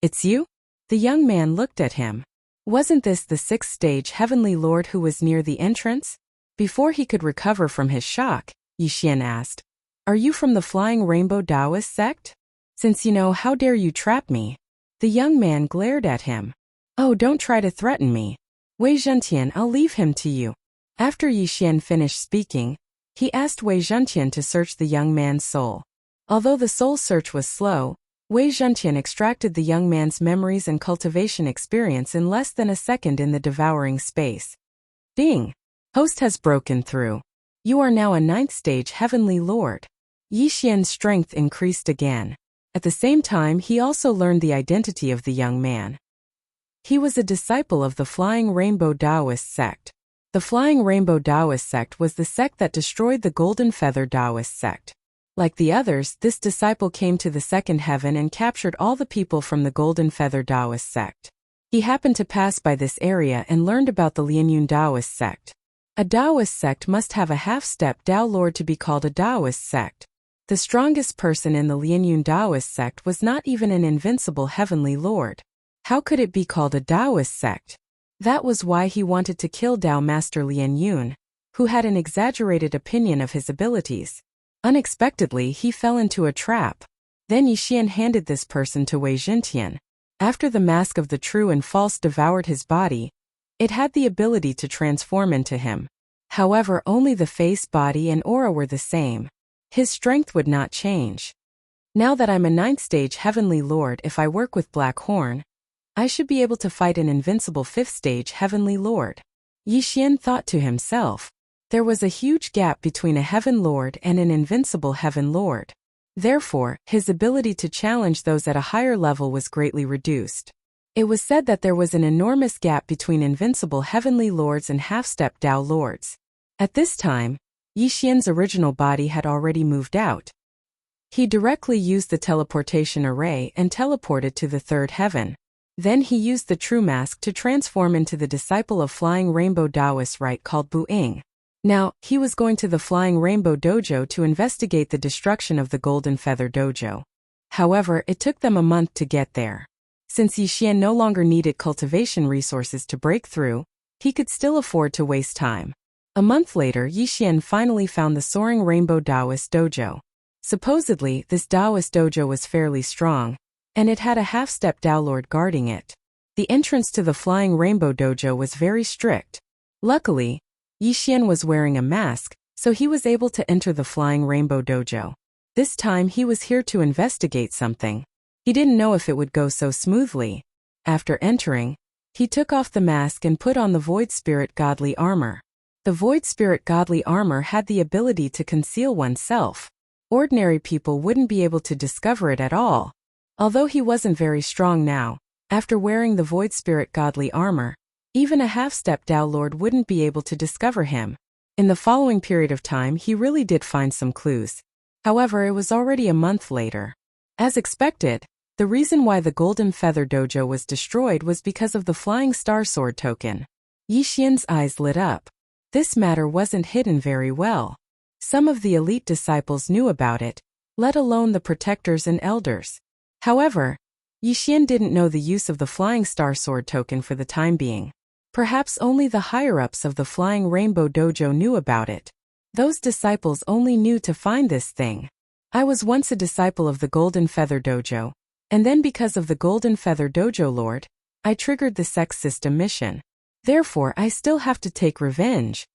"It's you?" The young man looked at him. Wasn't this the 6th stage Heavenly Lord who was near the entrance? Before he could recover from his shock, Yixian asked, "Are you from the Flying Rainbow Taoist sect? Since you know, how dare you trap me?" The young man glared at him. "Oh, don't try to threaten me. Wei Zhentian, I'll leave him to you." After Yixian finished speaking, he asked Wei Zhentian to search the young man's soul. Although the soul search was slow, Wei Zhentian extracted the young man's memories and cultivation experience in less than a second in the devouring space. Ding! Host has broken through. You are now a 9th stage Heavenly Lord. Yixian's strength increased again. At the same time, he also learned the identity of the young man. He was a disciple of the Flying Rainbow Taoist sect. The Flying Rainbow Taoist sect was the sect that destroyed the Golden Feather Taoist sect. Like the others, this disciple came to the second heaven and captured all the people from the Golden Feather Taoist sect. He happened to pass by this area and learned about the Lianyun Taoist sect. A Taoist sect must have a half-step Tao Lord to be called a Taoist sect. The strongest person in the Lianyun Taoist sect was not even an invincible Heavenly Lord. How could it be called a Taoist sect? That was why he wanted to kill Tao Master Lianyun, who had an exaggerated opinion of his abilities. Unexpectedly, he fell into a trap. Then Yixian handed this person to Wei Zhentian. After the mask of the true and false devoured his body, it had the ability to transform into him. However, only the face, body, and aura were the same. His strength would not change. Now that I'm a 9th stage Heavenly Lord, if I work with Black Horn, I should be able to fight an invincible 5th stage Heavenly Lord. Yixian thought to himself. There was a huge gap between a Heaven Lord and an invincible Heaven Lord. Therefore, his ability to challenge those at a higher level was greatly reduced. It was said that there was an enormous gap between invincible Heavenly Lords and half-step Tao Lords. At this time, Yixian's original body had already moved out. He directly used the teleportation array and teleported to the third heaven. Then he used the true mask to transform into the disciple of Flying Rainbow Taoist rite called Bu-ing. Now, he was going to the Flying Rainbow Dojo to investigate the destruction of the Golden Feather Dojo. However, it took them a month to get there. Since Yixian no longer needed cultivation resources to break through, he could still afford to waste time. A month later, Yixian finally found the Soaring Rainbow Taoist Dojo. Supposedly, this Taoist dojo was fairly strong, and it had a half-step Tao Lord guarding it. The entrance to the Flying Rainbow Dojo was very strict. Luckily, Yixian was wearing a mask, so he was able to enter the Flying Rainbow Dojo. This time he was here to investigate something. He didn't know if it would go so smoothly. After entering, he took off the mask and put on the Void Spirit Godly Armor. The Void Spirit Godly Armor had the ability to conceal oneself. Ordinary people wouldn't be able to discover it at all. Although he wasn't very strong now, after wearing the Void Spirit Godly Armor, even a half-step Tao Lord wouldn't be able to discover him. In the following period of time he really did find some clues. However, it was already a month later. As expected, the reason why the Golden Feather Dojo was destroyed was because of the Flying Star Sword token. Yixian's eyes lit up. This matter wasn't hidden very well. Some of the elite disciples knew about it, let alone the protectors and elders. However, Yixian didn't know the use of the Flying Star Sword token for the time being. Perhaps only the higher-ups of the Flying Rainbow Dojo knew about it. Those disciples only knew to find this thing. I was once a disciple of the Golden Feather Dojo, and then because of the Golden Feather Dojo Lord, I triggered the sex system mission. Therefore, I still have to take revenge.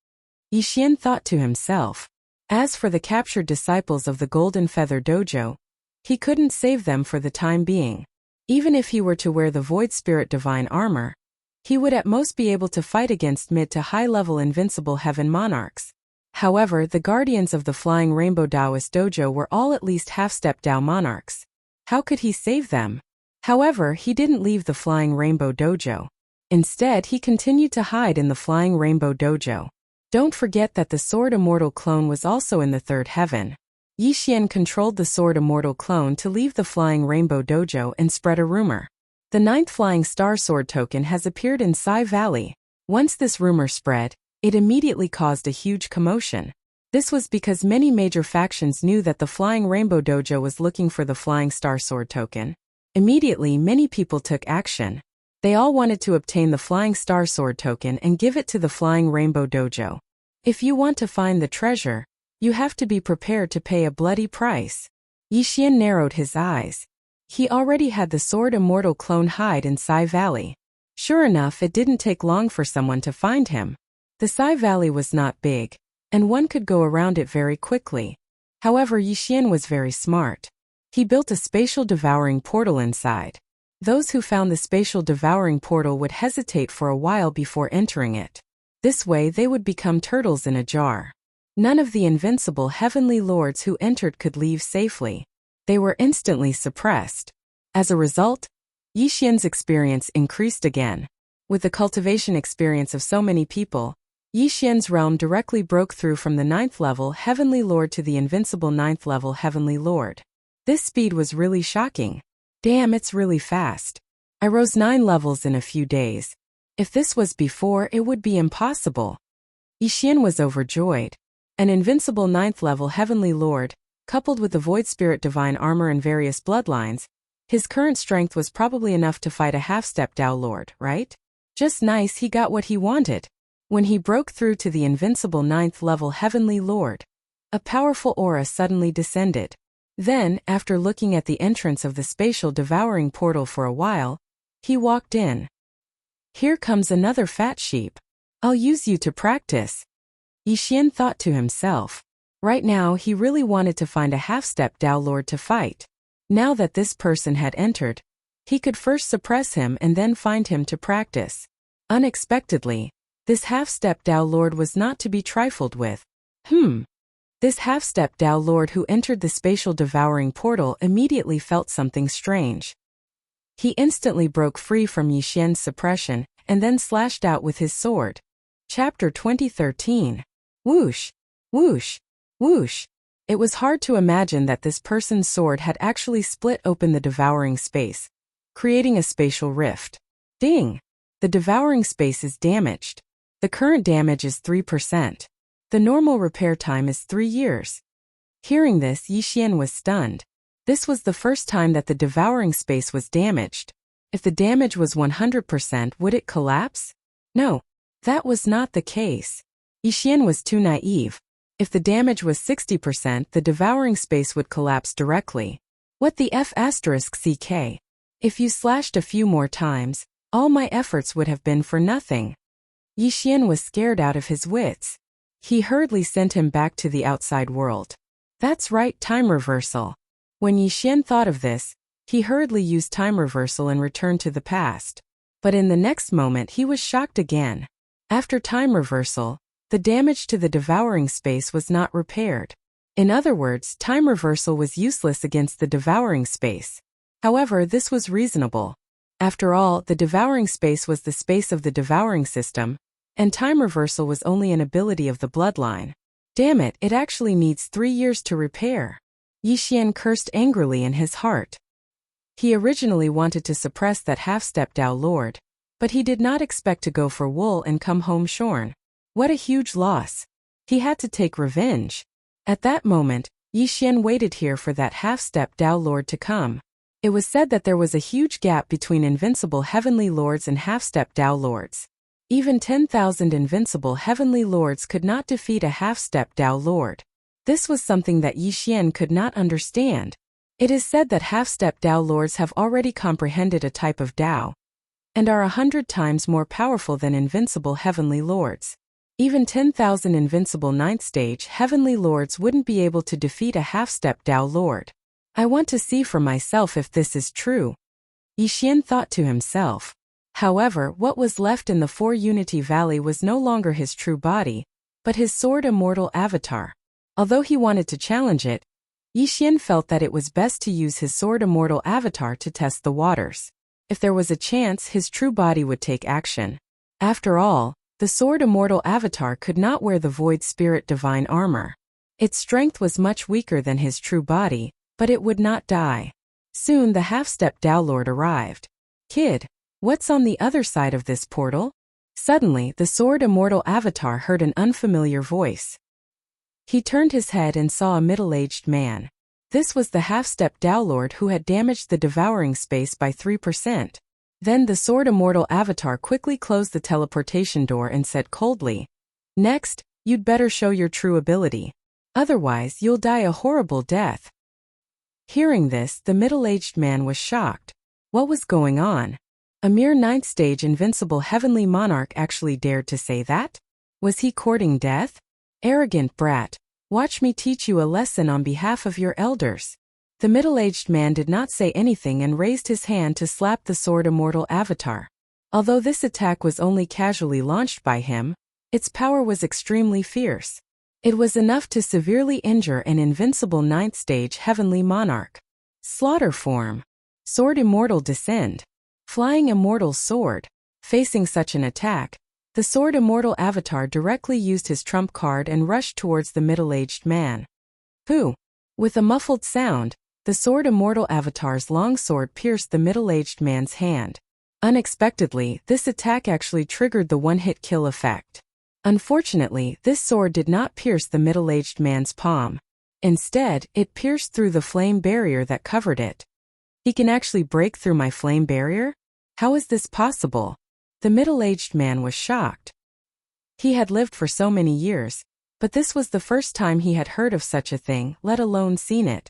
Yixian thought to himself. As for the captured disciples of the Golden Feather Dojo, he couldn't save them for the time being. Even if he were to wear the Void Spirit Divine Armor, he would at most be able to fight against mid to high-level invincible heaven monarchs. However, the guardians of the Flying Rainbow Taoist Dojo were all at least half-step Tao monarchs. How could he save them? However, he didn't leave the Flying Rainbow Dojo. Instead, he continued to hide in the Flying Rainbow Dojo. Don't forget that the Sword Immortal clone was also in the third heaven. Yixian controlled the Sword Immortal clone to leave the Flying Rainbow Dojo and spread a rumor. The 9th Flying Star Sword token has appeared in Sai Valley. Once this rumor spread, it immediately caused a huge commotion. This was because many major factions knew that the Flying Rainbow Dojo was looking for the Flying Star Sword token. Immediately, many people took action. They all wanted to obtain the Flying Star Sword token and give it to the Flying Rainbow Dojo. If you want to find the treasure, you have to be prepared to pay a bloody price. Yixian narrowed his eyes. He already had the Sword Immortal clone hide in Sai Valley. Sure enough, it didn't take long for someone to find him. The Sai Valley was not big, and one could go around it very quickly. However, Yixian was very smart. He built a spatial devouring portal inside. Those who found the spatial devouring portal would hesitate for a while before entering it. This way they would become turtles in a jar. None of the invincible heavenly lords who entered could leave safely. They were instantly suppressed. As a result, Yixian's experience increased again. With the cultivation experience of so many people, Yixian's realm directly broke through from the 9th level Heavenly Lord to the invincible 9th level Heavenly Lord. This speed was really shocking. Damn, it's really fast. I rose 9 levels in a few days. If this was before, it would be impossible. Yixian was overjoyed. An invincible 9th level Heavenly Lord, coupled with the Void Spirit Divine Armor and various bloodlines, his current strength was probably enough to fight a half-step Tao Lord, right? Just nice, he got what he wanted. When he broke through to the invincible 9th level Heavenly Lord, a powerful aura suddenly descended. Then, after looking at the entrance of the spatial devouring portal for a while, he walked in. Here comes another fat sheep. I'll use you to practice. Yixian thought to himself. Right now he really wanted to find a half-step Tao Lord to fight. Now that this person had entered, he could first suppress him and then find him to practice. Unexpectedly, this half-step Tao Lord was not to be trifled with. This half-step Tao Lord who entered the spatial devouring portal immediately felt something strange. He instantly broke free from Yixian's suppression and then slashed out with his sword. Chapter 2013. Whoosh! Whoosh! Whoosh! It was hard to imagine that this person's sword had actually split open the devouring space, creating a spatial rift. Ding! The devouring space is damaged. The current damage is 3%. The normal repair time is 3 years. Hearing this, Yixian was stunned. This was the first time that the devouring space was damaged. If the damage was 100%, would it collapse? No, that was not the case. Yixian was too naive. If the damage was 60%, the devouring space would collapse directly. What the F***ck? If you slashed a few more times, all my efforts would have been for nothing. Yixian was scared out of his wits. He hurriedly sent him back to the outside world. That's right, time reversal. When Yixian thought of this, he hurriedly used time reversal and returned to the past. But in the next moment he was shocked again. After time reversal, the damage to the devouring space was not repaired. In other words, time reversal was useless against the devouring space. However, this was reasonable. After all, the devouring space was the space of the devouring system, and time reversal was only an ability of the bloodline. Damn it, it actually needs 3 years to repair. Yixian cursed angrily in his heart. He originally wanted to suppress that half-step Dao Lord, but he did not expect to go for wool and come home shorn. What a huge loss. He had to take revenge. At that moment, Yixian waited here for that half-step Dao Lord to come. It was said that there was a huge gap between invincible heavenly lords and half-step Dao Lords. Even 10,000 invincible heavenly lords could not defeat a half-step Dao Lord. This was something that Yixian could not understand. It is said that half-step Dao Lords have already comprehended a type of Dao, and are 100 times more powerful than invincible heavenly lords. Even 10,000 invincible 9th stage heavenly lords wouldn't be able to defeat a half-step Dao Lord. I want to see for myself if this is true. Yixian thought to himself. However, what was left in the 4 Unity Valley was no longer his true body, but his sword immortal avatar. Although he wanted to challenge it, Yixian felt that it was best to use his sword immortal avatar to test the waters. If there was a chance, his true body would take action. After all, the sword immortal avatar could not wear the void spirit divine armor. Its strength was much weaker than his true body, but it would not die. Soon the half-step Dao Lord arrived. Kid, what's on the other side of this portal? Suddenly, the sword immortal avatar heard an unfamiliar voice. He turned his head and saw a middle-aged man. This was the half-step Dao Lord who had damaged the devouring space by 3%. Then the sword immortal avatar quickly closed the teleportation door and said coldly, "Next, you'd better show your true ability. Otherwise, you'll die a horrible death." Hearing this, the middle-aged man was shocked. What was going on? A mere 9th stage invincible heavenly monarch actually dared to say that? Was he courting death? Arrogant brat, watch me teach you a lesson on behalf of your elders. The middle-aged man did not say anything and raised his hand to slap the sword immortal avatar. Although this attack was only casually launched by him, its power was extremely fierce. It was enough to severely injure an invincible 9th stage heavenly monarch. Slaughter form. Sword immortal descend. Flying immortal sword. Facing such an attack, the sword immortal avatar directly used his trump card and rushed towards the middle-aged man. Who? With a muffled sound, the sword immortal avatar's long sword pierced the middle-aged man's hand. Unexpectedly, this attack actually triggered the one-hit kill effect. Unfortunately, this sword did not pierce the middle-aged man's palm. Instead, it pierced through the flame barrier that covered it. He can actually break through my flame barrier? How is this possible? The middle-aged man was shocked. He had lived for so many years, but this was the first time he had heard of such a thing, let alone seen it.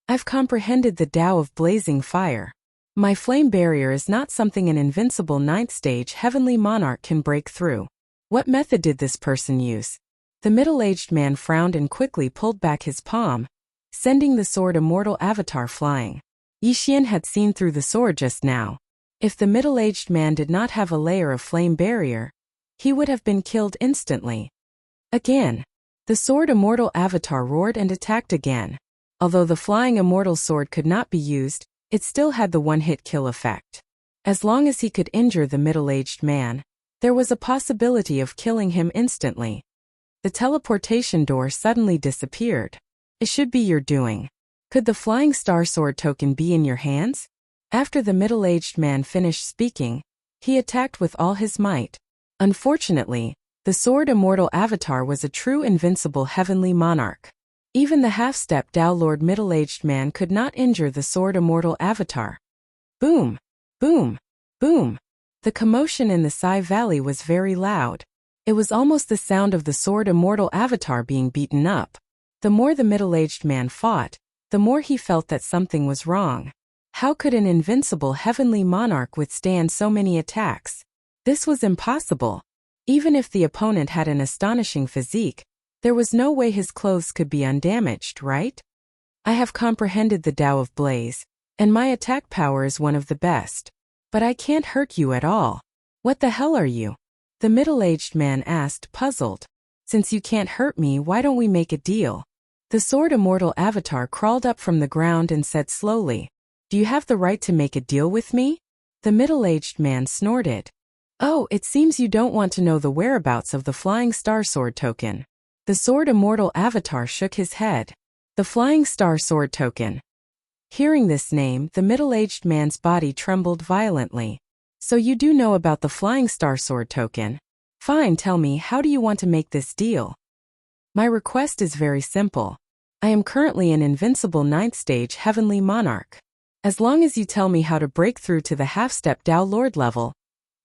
I've comprehended the Tao of blazing fire. My flame barrier is not something an invincible 9th stage heavenly monarch can break through. What method did this person use? The middle-aged man frowned and quickly pulled back his palm, sending the sword immortal avatar flying. Yixian had seen through the sword just now. If the middle-aged man did not have a layer of flame barrier, he would have been killed instantly. Again, the sword immortal avatar roared and attacked again. Although the flying immortal sword could not be used, it still had the one-hit kill effect. As long as he could injure the middle-aged man, there was a possibility of killing him instantly. The teleportation door suddenly disappeared. It should be your doing. Could the flying star sword token be in your hands? After the middle-aged man finished speaking, he attacked with all his might. Unfortunately, the sword immortal avatar was a true invincible heavenly monarch. Even the half-step Tao Lord middle-aged man could not injure the sword immortal avatar. Boom! Boom! Boom! The commotion in the Sai Valley was very loud. It was almost the sound of the sword immortal avatar being beaten up. The more the middle-aged man fought, the more he felt that something was wrong. How could an invincible heavenly monarch withstand so many attacks? This was impossible. Even if the opponent had an astonishing physique, there was no way his clothes could be undamaged, right? I have comprehended the Tao of Blaze, and my attack power is one of the best. But I can't hurt you at all. What the hell are you? The middle-aged man asked, puzzled. Since you can't hurt me, why don't we make a deal? The sword immortal avatar crawled up from the ground and said slowly, do you have the right to make a deal with me? The middle-aged man snorted. Oh, it seems you don't want to know the whereabouts of the flying star sword token. The sword immortal avatar shook his head. The flying star sword token. Hearing this name, the middle-aged man's body trembled violently. So you do know about the flying star sword token? Fine, tell me, how do you want to make this deal? My request is very simple. I am currently an invincible 9th stage heavenly monarch. As long as you tell me how to break through to the half-step Tao Lord level,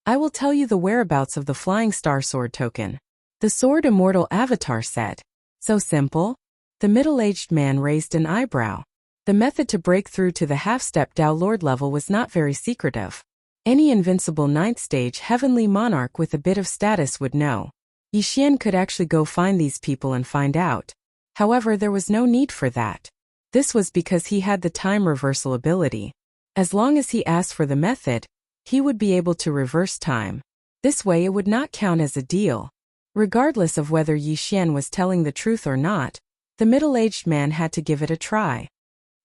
I will tell you the whereabouts of the flying star sword token. The sword immortal avatar said. So simple? The middle-aged man raised an eyebrow. The method to break through to the half-step Tao Lord level was not very secretive. Any invincible 9th stage heavenly monarch with a bit of status would know. Yi Xian could actually go find these people and find out. However, there was no need for that. This was because he had the time reversal ability. As long as he asked for the method, he would be able to reverse time. This way it would not count as a deal. Regardless of whether Yi Xian was telling the truth or not, the middle-aged man had to give it a try.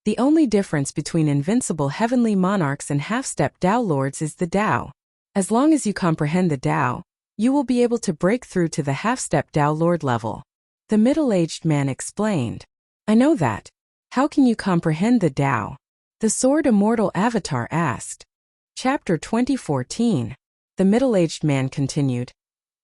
The only difference between invincible heavenly monarchs and half-step Tao Lords is the Tao. As long as you comprehend the Tao, you will be able to break through to the half-step Tao Lord level. The middle-aged man explained. I know that. How can you comprehend the Tao? The sword immortal avatar asked. Chapter 2014. The middle-aged man continued.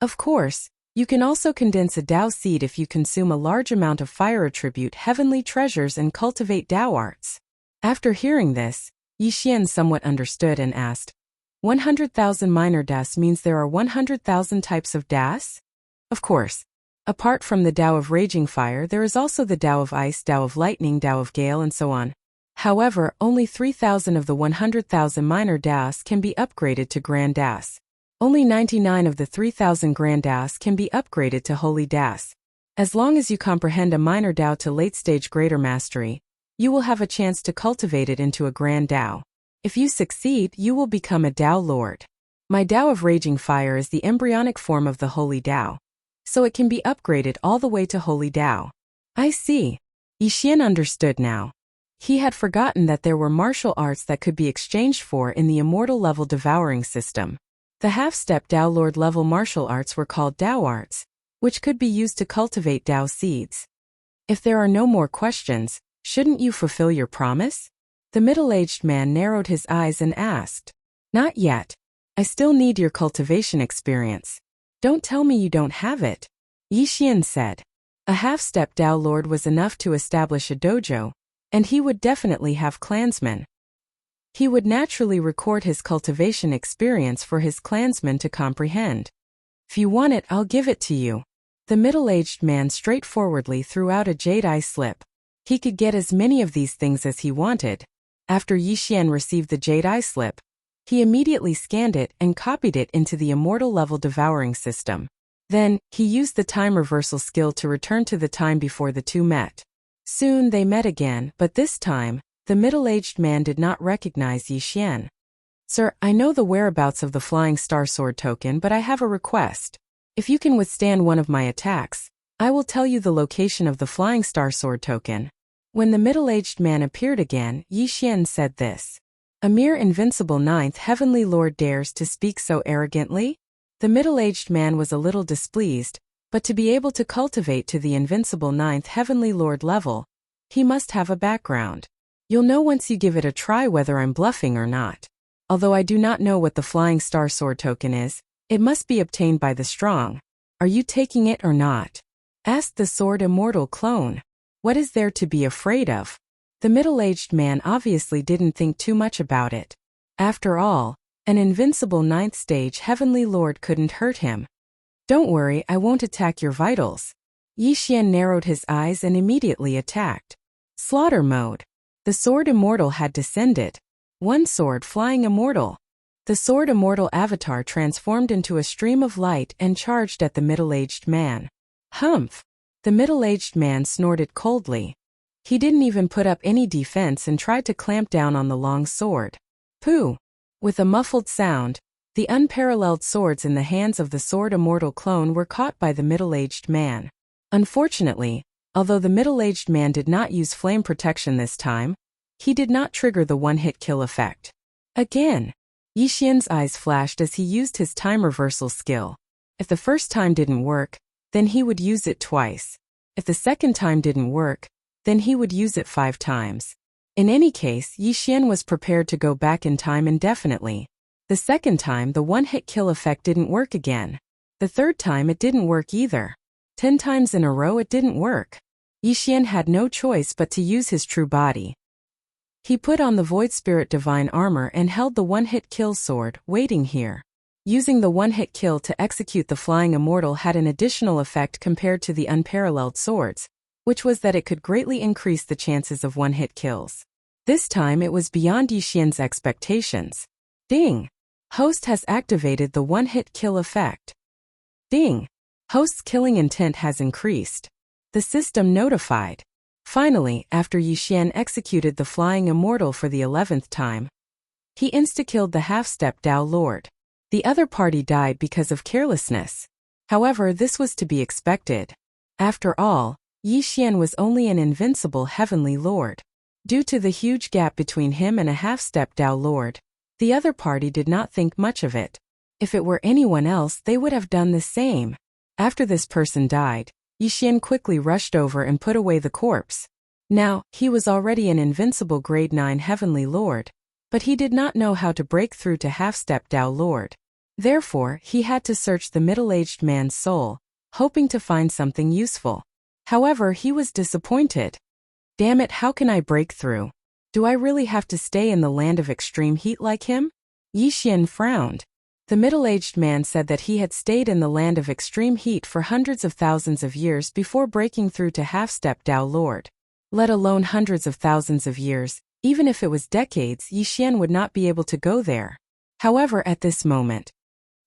Of course, you can also condense a Tao seed if you consume a large amount of fire attribute heavenly treasures and cultivate Tao arts. After hearing this, Yi Xian somewhat understood and asked, 100,000 minor Das means there are 100,000 types of Das? Of course. Apart from the Tao of raging fire, there is also the Tao of ice, Tao of lightning, Tao of gale, and so on. However, only 3,000 of the 100,000 minor Das can be upgraded to Grand Das. Only 99 of the 3,000 Grand Das can be upgraded to Holy Das. As long as you comprehend a minor Tao to late-stage greater mastery, you will have a chance to cultivate it into a Grand Tao. If you succeed, you will become a Tao Lord. My Tao of raging fire is the embryonic form of the Holy Tao, so it can be upgraded all the way to Holy Tao. I see. Yi Xian understood now. He had forgotten that there were martial arts that could be exchanged for in the immortal level devouring system. The half-step Tao Lord level martial arts were called Tao arts, which could be used to cultivate Tao seeds. If there are no more questions, shouldn't you fulfill your promise? The middle-aged man narrowed his eyes and asked. Not yet. I still need your cultivation experience. Don't tell me you don't have it. Yi Xian said. A half-step Tao Lord was enough to establish a dojo, and he would definitely have clansmen. He would naturally record his cultivation experience for his clansmen to comprehend. If you want it, I'll give it to you. The middle-aged man straightforwardly threw out a jade eye slip. He could get as many of these things as he wanted. After Yi Xian received the jade eye slip, he immediately scanned it and copied it into the immortal level devouring system. Then, he used the time reversal skill to return to the time before the two met. Soon they met again, but this time, the middle-aged man did not recognize Yi Xian. Sir, I know the whereabouts of the flying star sword token, but I have a request. If you can withstand one of my attacks, I will tell you the location of the flying star sword token. When the middle-aged man appeared again, Yi Xian said this. A mere invincible 9th heavenly lord dares to speak so arrogantly? The middle-aged man was a little displeased, But to be able to cultivate to the invincible 9th Heavenly Lord level, he must have a background. You'll know once you give it a try whether I'm bluffing or not. Although I do not know what the Flying Star Sword token is, it must be obtained by the strong. Are you taking it or not? Asked the Sword Immortal clone. What is there to be afraid of? The middle-aged man obviously didn't think too much about it. After all, an invincible 9th stage Heavenly Lord couldn't hurt him. Don't worry, I won't attack your vitals. Yi Xian narrowed his eyes and immediately attacked. Slaughter mode. The Sword Immortal had descended. One sword flying immortal. The Sword Immortal avatar transformed into a stream of light and charged at the middle-aged man. Humph! The middle-aged man snorted coldly. He didn't even put up any defense and tried to clamp down on the long sword. Pooh! With a muffled sound, the unparalleled swords in the hands of the Sword Immortal clone were caught by the middle-aged man. Unfortunately, although the middle-aged man did not use flame protection this time, he did not trigger the one-hit kill effect. Again, Yi Xian's eyes flashed as he used his time reversal skill. If the first time didn't work, then he would use it twice. If the second time didn't work, then he would use it 5 times. In any case, Yi Xian was prepared to go back in time indefinitely. The second time the one-hit kill effect didn't work again. The third time it didn't work either. 10 times in a row it didn't work. Yi Xian had no choice but to use his true body. He put on the Void Spirit Divine Armor and held the one-hit kill sword, waiting here. Using the one-hit kill to execute the Flying Immortal had an additional effect compared to the unparalleled swords, which was that it could greatly increase the chances of one-hit kills. This time it was beyond Yi Xian's expectations. Ding! Host has activated the one-hit kill effect. Ding! Host's killing intent has increased. The system notified. Finally, after Yi Xian executed the Flying Immortal for the 11th time, he insta-killed the half-step Dao Lord. The other party died because of carelessness. However, this was to be expected. After all, Yi Xian was only an invincible Heavenly Lord. Due to the huge gap between him and a half-step Dao Lord, the other party did not think much of it. If it were anyone else, they would have done the same. After this person died, Yi Xian quickly rushed over and put away the corpse. Now, he was already an invincible grade 9 Heavenly Lord, but he did not know how to break through to half-step Dao Lord. Therefore, he had to search the middle-aged man's soul, hoping to find something useful. However, he was disappointed. Damn it, how can I break through? Do I really have to stay in the land of extreme heat like him? Yi Xian frowned. The middle-aged man said that he had stayed in the land of extreme heat for hundreds of thousands of years before breaking through to half-step Dao Lord. Let alone hundreds of thousands of years, even if it was decades, Yi Xian would not be able to go there. However, at this moment,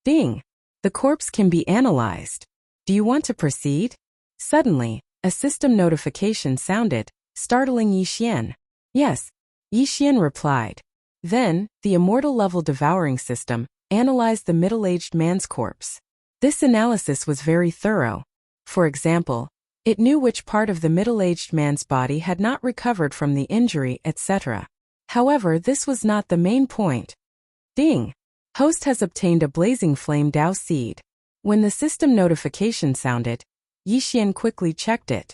ding! The corpse can be analyzed. Do you want to proceed? Suddenly, a system notification sounded, startling Yi Xian. Yes, Yi Xian replied. Then, the immortal level devouring system analyzed the middle-aged man's corpse. This analysis was very thorough. For example, it knew which part of the middle-aged man's body had not recovered from the injury, etc. However, this was not the main point. Ding! Host has obtained a blazing flame Dao seed. When the system notification sounded, Yi Xian quickly checked it.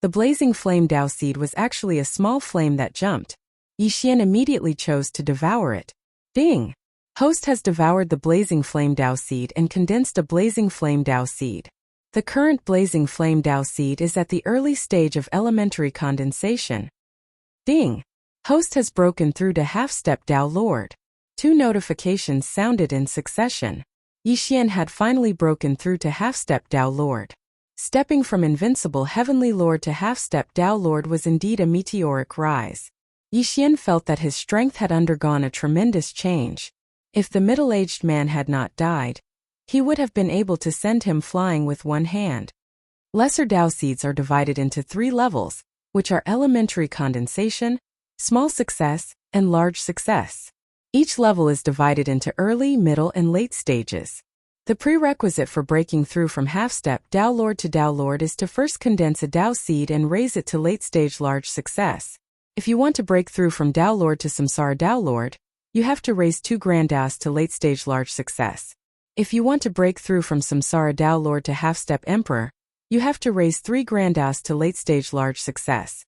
The blazing flame Dao seed was actually a small flame that jumped. Yi Xian immediately chose to devour it. Ding! Host has devoured the blazing flame Dao seed and condensed a blazing flame Dao seed. The current blazing flame Dao seed is at the early stage of elementary condensation. Ding! Host has broken through to half-step Dao Lord. 2 notifications sounded in succession. Yi Xian had finally broken through to half-step Dao Lord. Stepping from invincible Heavenly Lord to half-step Dao Lord was indeed a meteoric rise. Yi Xian felt that his strength had undergone a tremendous change. If the middle-aged man had not died, he would have been able to send him flying with one hand. Lesser Dao seeds are divided into 3 levels, which are elementary condensation, small success, and large success. Each level is divided into early, middle, and late stages. The prerequisite for breaking through from half-step Dao Lord to Dao Lord is to first condense a Dao seed and raise it to late-stage large success. If you want to break through from Dao Lord to Samsara Dao Lord, you have to raise 2 Grand Daos to late-stage large success. If you want to break through from Samsara Dao Lord to half-step Emperor, you have to raise 3 grand daos to late-stage large success.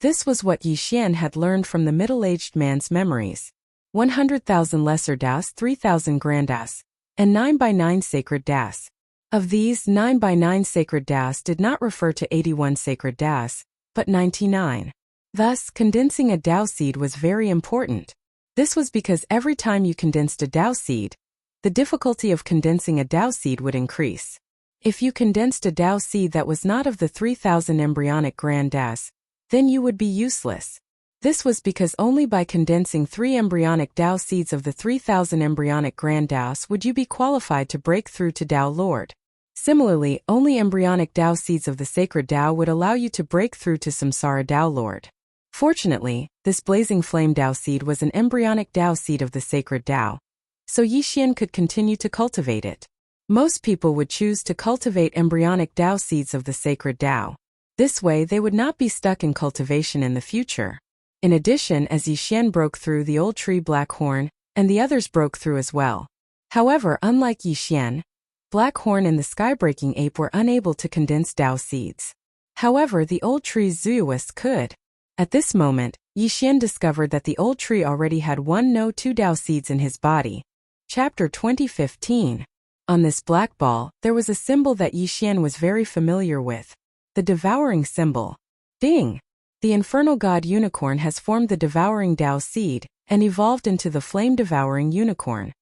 This was what Yi Xian had learned from the middle-aged man's memories. 100,000 lesser daos, 3,000 grand daos, and 9 by 9 sacred daos. Of these, 9 by 9 sacred daos did not refer to 81 sacred daos, but 99. Thus, condensing a Dao seed was very important. This was because every time you condensed a Dao seed, the difficulty of condensing a Dao seed would increase. If you condensed a Dao seed that was not of the 3,000 embryonic grand daos, then you would be useless. This was because only by condensing 3 embryonic Dao seeds of the 3,000 embryonic grand daos would you be qualified to break through to Dao Lord. Similarly, only embryonic Dao seeds of the sacred Dao would allow you to break through to Samsara Dao Lord. Fortunately, this blazing flame Dao seed was an embryonic Dao seed of the sacred Dao, so Yi Xian could continue to cultivate it. Most people would choose to cultivate embryonic Dao seeds of the sacred Dao. This way they would not be stuck in cultivation in the future. In addition, as Yi Xian broke through, the old tree Blackhorn and the others broke through as well. However, unlike Yi Xian, Blackhorn and the skybreaking ape were unable to condense Dao seeds. However, the old tree's Zuoist could. At this moment, Yi Xian discovered that the old tree already had 2 Dao seeds in his body. Chapter 2015. On this black ball, there was a symbol that Yi Xian was very familiar with. The Devouring symbol. Ding! The infernal god unicorn has formed the Devouring Dao seed and evolved into the flame-devouring unicorn.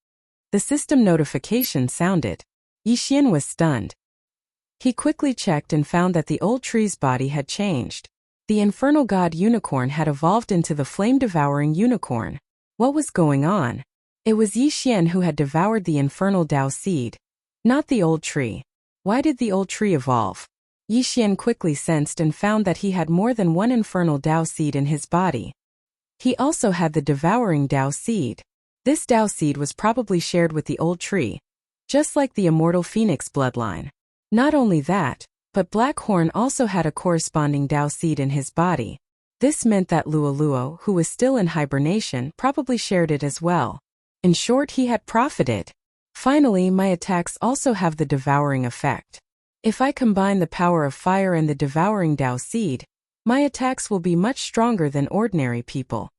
The system notification sounded. Yi Xian was stunned. He quickly checked and found that the old tree's body had changed. The infernal god unicorn had evolved into the flame-devouring unicorn. What was going on? It was Yi Xian who had devoured the infernal Dao seed, not the old tree. Why did the old tree evolve? Yi Xian quickly sensed and found that he had more than 1 infernal Dao seed in his body. He also had the devouring Dao seed. This Dao seed was probably shared with the old tree, just like the immortal phoenix bloodline. Not only that, but Blackhorn also had a corresponding Dao seed in his body. This meant that Luoluo, who was still in hibernation, probably shared it as well. In short, he had profited. Finally, my attacks also have the devouring effect. If I combine the power of fire and the devouring Dao seed, my attacks will be much stronger than ordinary people.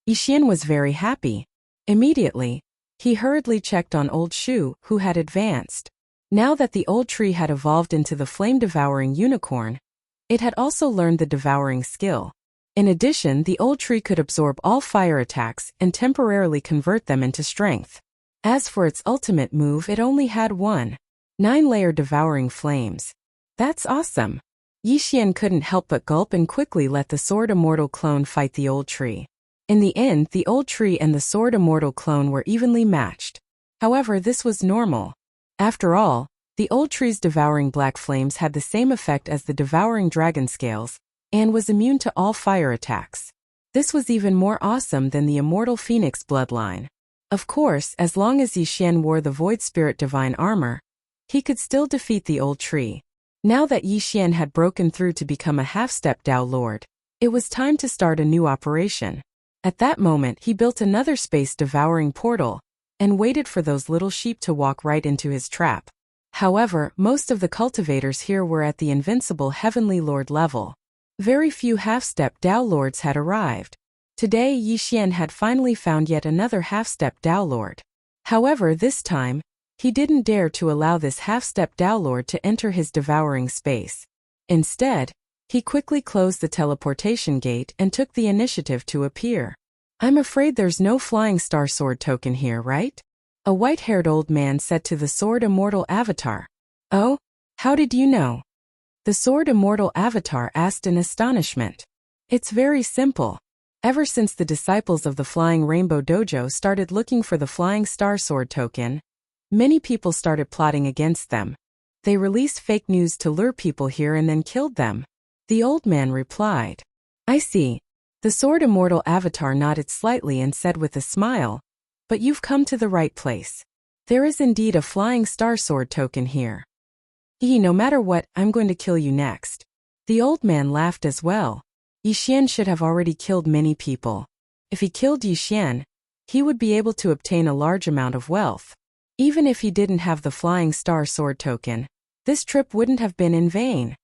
Yi Xian was very happy. Immediately, he hurriedly checked on old Shu, who had advanced. Now that the old tree had evolved into the flame-devouring unicorn, it had also learned the devouring skill. In addition, the old tree could absorb all fire attacks and temporarily convert them into strength. As for its ultimate move, it only had 9-layer devouring flames. That's awesome. Yi Xian couldn't help but gulp and quickly let the sword immortal clone fight the old tree. In the end, the old tree and the sword immortal clone were evenly matched. However, this was normal. After all, the old tree's devouring black flames had the same effect as the devouring dragon scales, and was immune to all fire attacks. This was even more awesome than the immortal phoenix bloodline. Of course, as long as Yi Xian wore the void spirit divine armor, he could still defeat the old tree. Now that Yi Xian had broken through to become a half-step Dao Lord, it was time to start a new operation. At that moment, he built another space-devouring portal, and waited for those little sheep to walk right into his trap. However, most of the cultivators here were at the invincible Heavenly Lord level. Very few half-step Dao Lords had arrived. Today, Yi Xian had finally found yet another half-step Dao Lord. However, this time, he didn't dare to allow this half-step Dao Lord to enter his devouring space. Instead, he quickly closed the teleportation gate and took the initiative to appear. I'm afraid there's no flying star sword token here, right? A white-haired old man said to the sword immortal avatar. Oh? How did you know? The sword immortal avatar asked in astonishment. It's very simple. Ever since the disciples of the Flying Rainbow Dojo started looking for the flying star sword token, many people started plotting against them. They released fake news to lure people here and then killed them. The old man replied. I see. The sword immortal avatar nodded slightly and said with a smile, but you've come to the right place. There is indeed a flying star sword token here. No matter what, I'm going to kill you next. The old man laughed as well. Yi Xian should have already killed many people. If he killed Yi Xian, he would be able to obtain a large amount of wealth. Even if he didn't have the Flying Star Sword token, this trip wouldn't have been in vain.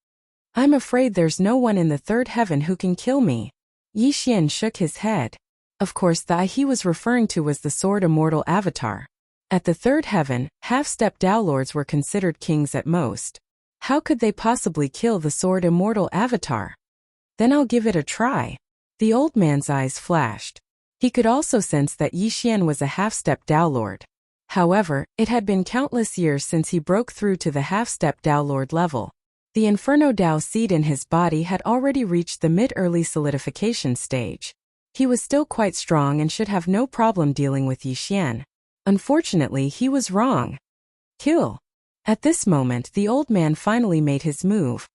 I'm afraid there's no one in the third heaven who can kill me. Yi Xian shook his head. Of course, the I he was referring to was the Sword Immortal Avatar. At the third heaven, half-step Dao Lords were considered kings at most. How could they possibly kill the Sword Immortal Avatar? Then I'll give it a try. The old man's eyes flashed. He could also sense that Yi Xian was a half-step Dao Lord. However, it had been countless years since he broke through to the half-step Dao Lord level. The Inferno Dao seed in his body had already reached the mid-early solidification stage. He was still quite strong and should have no problem dealing with Yi Xian. Unfortunately, he was wrong. Kill. At this moment, the old man finally made his move.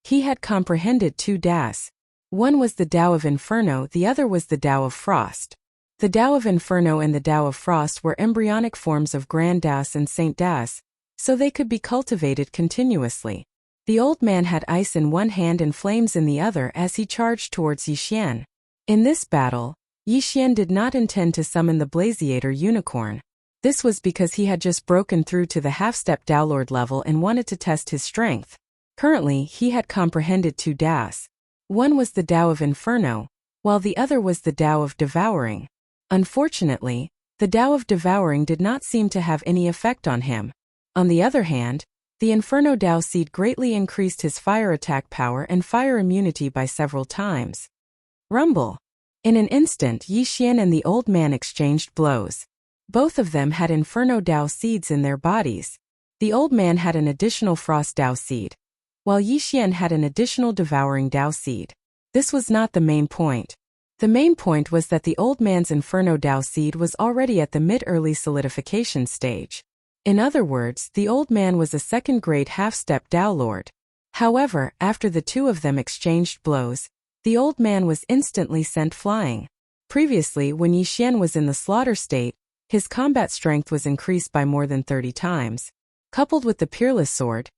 He had comprehended two Daos. One was the Dao of Inferno, the other was the Dao of Frost. The Dao of Inferno and the Dao of Frost were embryonic forms of Grand Daos and Saint Daos, so they could be cultivated continuously. The old man had ice in one hand and flames in the other as he charged towards Yi Xian. In this battle, Yi Xian did not intend to summon the Blaziator Unicorn. This was because he had just broken through to the half-step Dao Lord level and wanted to test his strength. Currently, he had comprehended two Daos. One was the Dao of Inferno, while the other was the Dao of Devouring. Unfortunately, the Dao of Devouring did not seem to have any effect on him. On the other hand, the Inferno Dao seed greatly increased his fire attack power and fire immunity by several times. Rumble. In an instant, Yi Xian and the old man exchanged blows. Both of them had Inferno Dao seeds in their bodies. The old man had an additional Frost Dao seed, while Yi Xian had an additional Devouring Dao seed. This was not the main point. The main point was that the old man's Inferno Dao seed was already at the mid-early solidification stage. In other words, the old man was a second-grade half-step Dao Lord. However, after the two of them exchanged blows, the old man was instantly sent flying. Previously, when Yi Xian was in the slaughter state, his combat strength was increased by more than 30 times. Coupled with the Peerless Sword,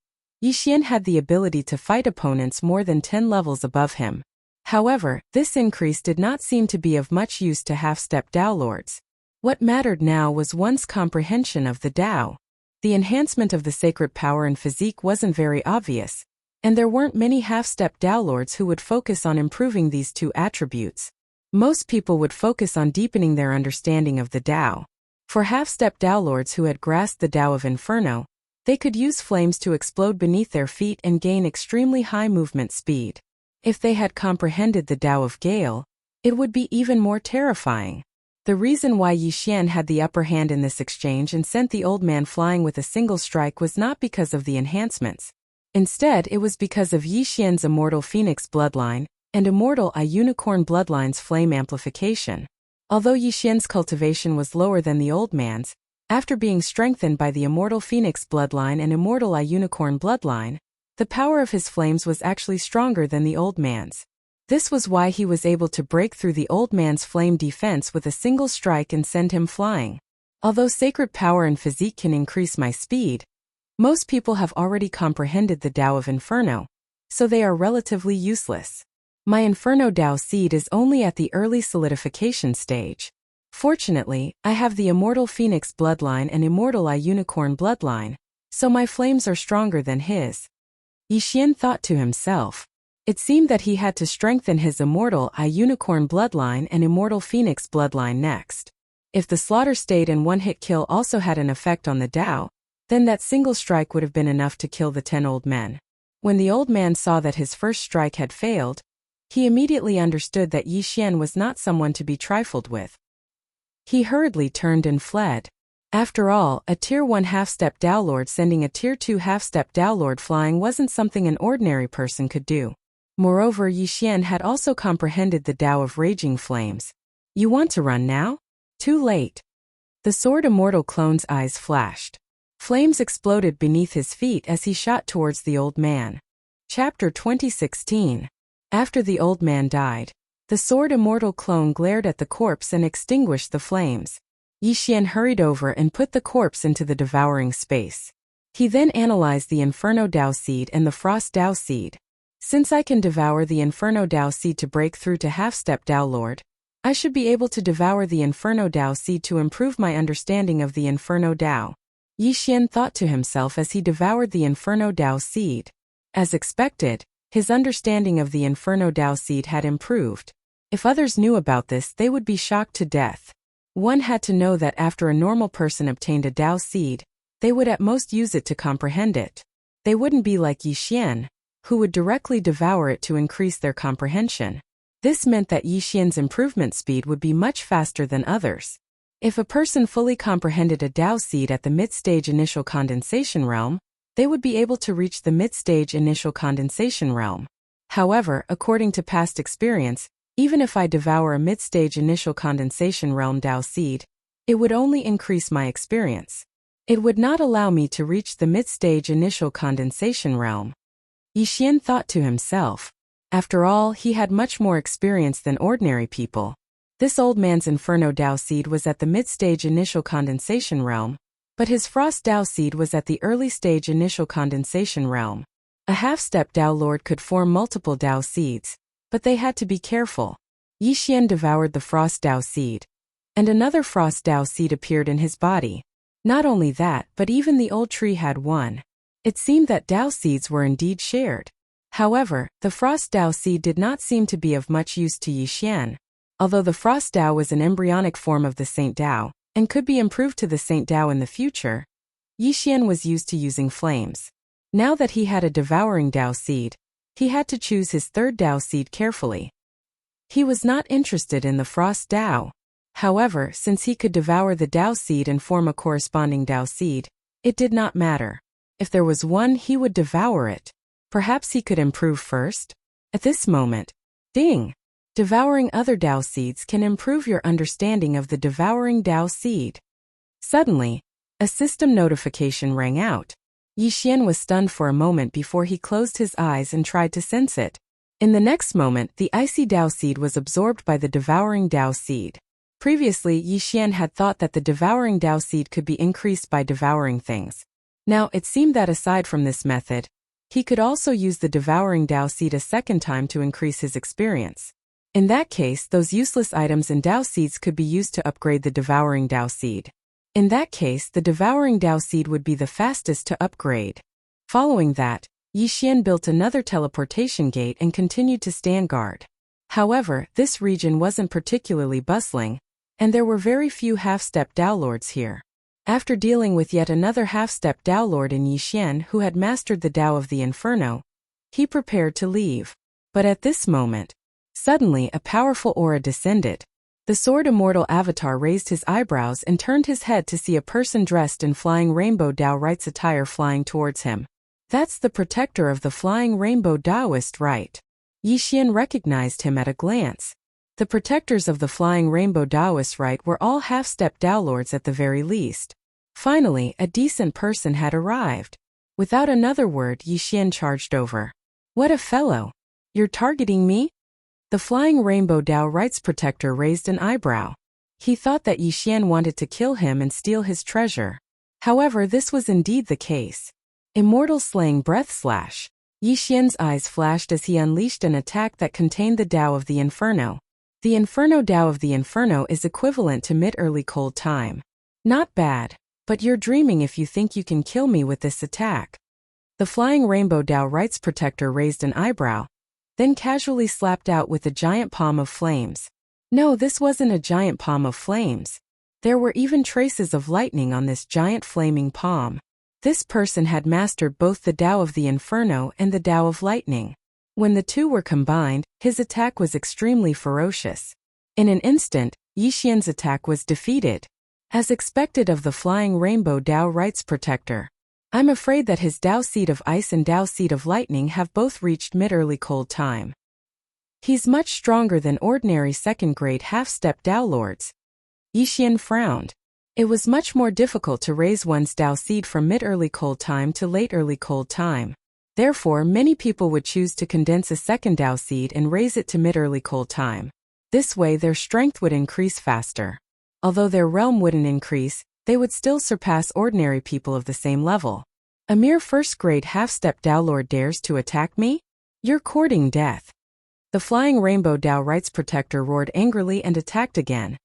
Yi Xian had the ability to fight opponents more than 10 levels above him. However, this increase did not seem to be of much use to half-step Dao Lords. What mattered now was one's comprehension of the Dao. The enhancement of the sacred power and physique wasn't very obvious, and there weren't many half-step Dao Lords who would focus on improving these two attributes. Most people would focus on deepening their understanding of the Dao. For half-step Dao Lords who had grasped the Dao of Inferno, they could use flames to explode beneath their feet and gain extremely high movement speed. If they had comprehended the Dao of Gale, it would be even more terrifying. The reason why Yi Xian had the upper hand in this exchange and sent the old man flying with a single strike was not because of the enhancements. Instead, it was because of Yi Xian's Immortal Phoenix bloodline and Immortal I Unicorn bloodline's flame amplification. Although Yi Xian's cultivation was lower than the old man's, after being strengthened by the Immortal Phoenix bloodline and Immortal I Unicorn bloodline, the power of his flames was actually stronger than the old man's. This was why he was able to break through the old man's flame defense with a single strike and send him flying. Although sacred power and physique can increase my speed, most people have already comprehended the Dao of Inferno, so they are relatively useless. My Inferno Dao seed is only at the early solidification stage. Fortunately, I have the Immortal Phoenix bloodline and Immortal I Unicorn bloodline, so my flames are stronger than his. Yi Xian thought to himself. It seemed that he had to strengthen his Immortal I Unicorn bloodline and Immortal Phoenix bloodline next. If the slaughter state and one-hit kill also had an effect on the Dao, then that single strike would have been enough to kill the 10 old men. When the old man saw that his first strike had failed, he immediately understood that Yi Xian was not someone to be trifled with. He hurriedly turned and fled. After all, a Tier 1 half-step Dao Lord sending a Tier 2 half-step Dao Lord flying wasn't something an ordinary person could do. Moreover, Yi Xian had also comprehended the Dao of Raging Flames. You want to run now? Too late. The Sword Immortal Clone's eyes flashed. Flames exploded beneath his feet as he shot towards the old man. Chapter 2016. After the old man died, the Sword Immortal Clone glared at the corpse and extinguished the flames. Yi Xian hurried over and put the corpse into the devouring space. He then analyzed the Inferno Dao seed and the Frost Dao seed. Since I can devour the Inferno Dao seed to break through to half-step Dao Lord, I should be able to devour the Inferno Dao seed to improve my understanding of the Inferno Dao. Yi Xian thought to himself as he devoured the Inferno Dao seed. As expected, his understanding of the Inferno Dao seed had improved. If others knew about this, they would be shocked to death. One had to know that after a normal person obtained a Dao seed, they would at most use it to comprehend it. They wouldn't be like Yi Xian, who would directly devour it to increase their comprehension. This meant that Yi Xian's improvement speed would be much faster than others. If a person fully comprehended a Dao seed at the mid-stage initial condensation realm, they would be able to reach the mid-stage initial condensation realm. However, according to past experience, even if I devour a mid-stage initial condensation realm Dao seed, it would only increase my experience. It would not allow me to reach the mid-stage initial condensation realm. Yi Xian thought to himself. After all, he had much more experience than ordinary people. This old man's Inferno Dao seed was at the mid-stage initial condensation realm, but his Frost Dao seed was at the early-stage initial condensation realm. A half-step Dao Lord could form multiple Dao seeds, but they had to be careful. Yi Xian devoured the Frost Dao seed, and another Frost Dao seed appeared in his body. Not only that, but even the old tree had one. It seemed that Dao seeds were indeed shared. However, the Frost Dao seed did not seem to be of much use to Yi Xian. Although the Frost Dao was an embryonic form of the Saint Dao, and could be improved to the Saint Dao in the future, Yi Xian was used to using flames. Now that he had a devouring Dao seed, he had to choose his third Dao seed carefully. He was not interested in the Frost Dao. However, since he could devour the Dao seed and form a corresponding Dao seed, it did not matter. If there was one, he would devour it. Perhaps he could improve first? At this moment, ding! Devouring other Dao seeds can improve your understanding of the devouring Dao seed. Suddenly, a system notification rang out. Yi Xian was stunned for a moment before he closed his eyes and tried to sense it. In the next moment, the icy Dao seed was absorbed by the devouring Dao seed. Previously, Yi Xian had thought that the devouring Dao seed could be increased by devouring things. Now, it seemed that aside from this method, he could also use the devouring Dao seed a second time to increase his experience. In that case, those useless items in Dao seeds could be used to upgrade the devouring Dao seed. In that case, the devouring Dao seed would be the fastest to upgrade. Following that, Yi Xian built another teleportation gate and continued to stand guard. However, this region wasn't particularly bustling, and there were very few half-step Dao Lords here. After dealing with yet another half-step Dao Lord in Yi Xian who had mastered the Dao of the Inferno, he prepared to leave. But at this moment, suddenly a powerful aura descended. The Sword Immortal Avatar raised his eyebrows and turned his head to see a person dressed in flying rainbow Dao Right's attire flying towards him. That's the protector of the flying rainbow Daoist, right? Yi Xian recognized him at a glance. The protectors of the flying rainbow Daoist right were all half-step Dao Lords at the very least. Finally, a decent person had arrived. Without another word, Yi Xian charged over. What a fellow! You're targeting me? The flying rainbow Dao Right's protector raised an eyebrow. He thought that Yi Xian wanted to kill him and steal his treasure. However, this was indeed the case. Immortal Slaying Breath Slash. Yi Xian's eyes flashed as he unleashed an attack that contained the Dao of the Inferno. The Inferno Dao of the Inferno is equivalent to mid-early cold time. Not bad, but you're dreaming if you think you can kill me with this attack. The flying rainbow Dao Right's protector raised an eyebrow, then casually slapped out with a giant palm of flames. No, this wasn't a giant palm of flames. There were even traces of lightning on this giant flaming palm. This person had mastered both the Dao of the Inferno and the Dao of Lightning. When the two were combined, his attack was extremely ferocious. In an instant, Yi Xian's attack was defeated. As expected of the flying rainbow Dao Right's protector, I'm afraid that his Dao Seed of Ice and Dao Seed of Lightning have both reached mid-early cold time. He's much stronger than ordinary second-grade half-step Dao Lords. Yi Xian frowned. It was much more difficult to raise one's Dao Seed from mid-early cold time to late-early cold time. Therefore, many people would choose to condense a second Dao Seed and raise it to mid-early cold time. This way their strength would increase faster. Although their realm wouldn't increase, they would still surpass ordinary people of the same level. A mere first-grade half-step Dao Lord dares to attack me? You're courting death. The flying rainbow Dao Right's protector roared angrily and attacked again,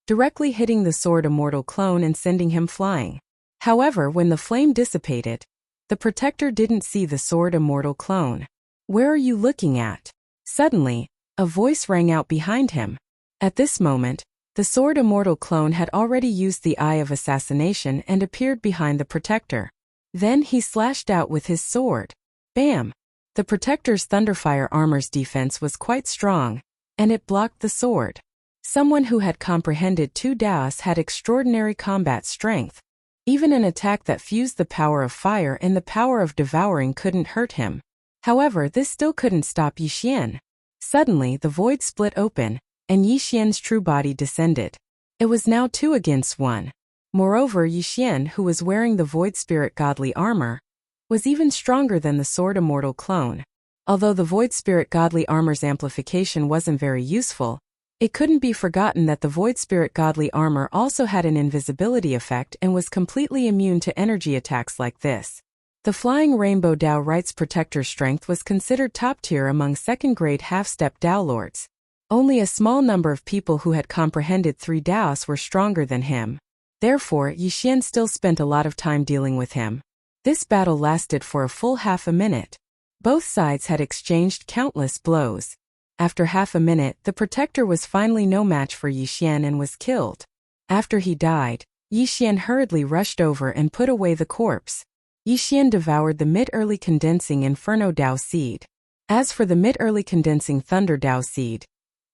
directly hitting the Sword Immortal clone and sending him flying. However, when the flame dissipated, the protector didn't see the sword immortal clone. "Where are you looking at?" Suddenly, a voice rang out behind him. At this moment, the sword immortal clone had already used the eye of assassination and appeared behind the protector. Then he slashed out with his sword. Bam! The protector's thunderfire armor's defense was quite strong, and it blocked the sword. Someone who had comprehended two Daos had extraordinary combat strength. Even an attack that fused the power of fire and the power of devouring couldn't hurt him. However, this still couldn't stop Yixian. Suddenly, the void split open, and Yixian's true body descended. It was now 2 against 1. Moreover, Yixian, who was wearing the void spirit godly armor, was even stronger than the sword immortal clone. Although the void spirit godly armor's amplification wasn't very useful, it couldn't be forgotten that the void spirit godly armor also had an invisibility effect and was completely immune to energy attacks like this. The flying rainbow Dao Right's protector strength was considered top tier among second-grade half-step Dao lords. Only a small number of people who had comprehended 3 Daos were stronger than him. Therefore, Yixian still spent a lot of time dealing with him. This battle lasted for a full half a minute. Both sides had exchanged countless blows. After half a minute, the protector was finally no match for Yixian and was killed. After he died, Yixian hurriedly rushed over and put away the corpse. Yixian devoured the mid-early condensing Inferno Dao seed. As for the mid-early condensing Thunder Dao seed,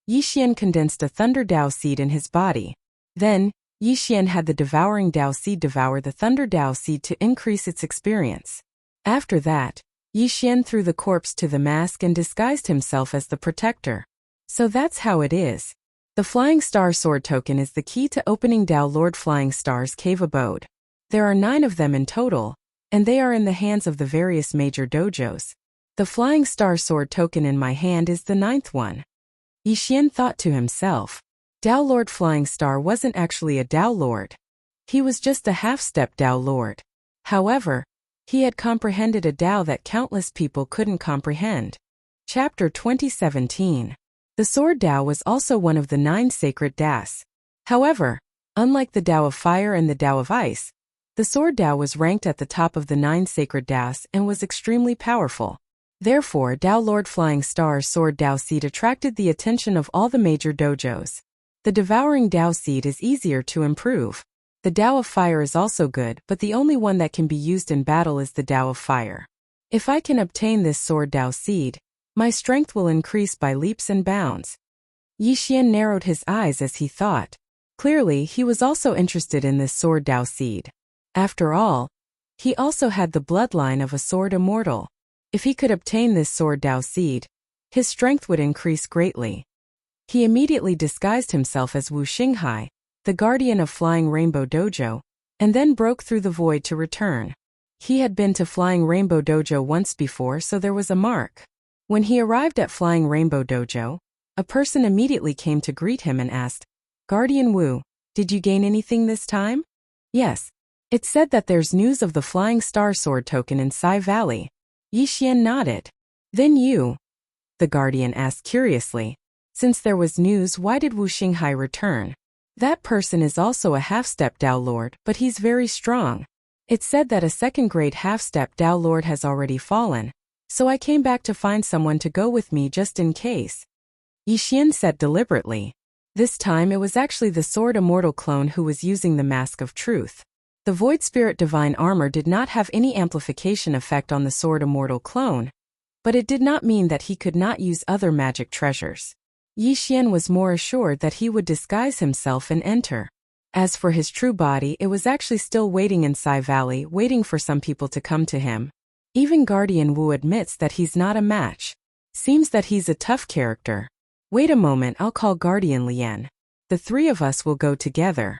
Yixian condensed a Thunder Dao seed in his body. Then, Yixian had the Devouring Dao seed devour the Thunder Dao seed to increase its experience. After that, Yixian threw the corpse to the mask and disguised himself as the protector. So that's how it is. The Flying Star Sword token is the key to opening Dao Lord Flying Star's cave abode. There are 9 of them in total, and they are in the hands of the various major dojos. The Flying Star Sword token in my hand is the 9th one. Yixian thought to himself. Dao Lord Flying Star wasn't actually a Dao Lord. He was just a half-step Dao Lord. However, he had comprehended a Dao that countless people couldn't comprehend. Chapter 2017. The Sword Dao was also one of the 9 sacred Das. However, unlike the Dao of Fire and the Dao of Ice, the Sword Dao was ranked at the top of the 9 sacred Das and was extremely powerful. Therefore, Dao Lord Flying Star's Sword Dao seed attracted the attention of all the major dojos. The Devouring Dao seed is easier to improve. The Dao of Fire is also good, but the only one that can be used in battle is the Dao of Fire. If I can obtain this Sword Dao seed, my strength will increase by leaps and bounds. Yixian narrowed his eyes as he thought. Clearly, he was also interested in this Sword Dao seed. After all, he also had the bloodline of a sword immortal. If he could obtain this Sword Dao seed, his strength would increase greatly. He immediately disguised himself as Wu Xinghai, the guardian of Flying Rainbow Dojo, and then broke through the void to return. He had been to Flying Rainbow Dojo once before, so there was a mark. When he arrived at Flying Rainbow Dojo, a person immediately came to greet him and asked, "Guardian Wu, did you gain anything this time?" "Yes. It said that there's news of the Flying Star Sword token in Sai Valley." Yixian nodded. "Then you?" the guardian asked curiously. Since there was news, why did Wu Xinghai return? That person is also a half-step Dao Lord, but he's very strong. It said that a second-grade half-step Dao Lord has already fallen, so I came back to find someone to go with me just in case. Yixian said deliberately. This time it was actually the Sword Immortal clone who was using the Mask of Truth. The Void Spirit Divine Armor did not have any amplification effect on the Sword Immortal clone, but it did not mean that he could not use other magic treasures. Yixian was more assured that he would disguise himself and enter. As for his true body, it was actually still waiting in Sai Valley, waiting for some people to come to him. Even Guardian Wu admits that he's not a match. Seems that he's a tough character. Wait a moment, I'll call Guardian Lian. The 3 of us will go together.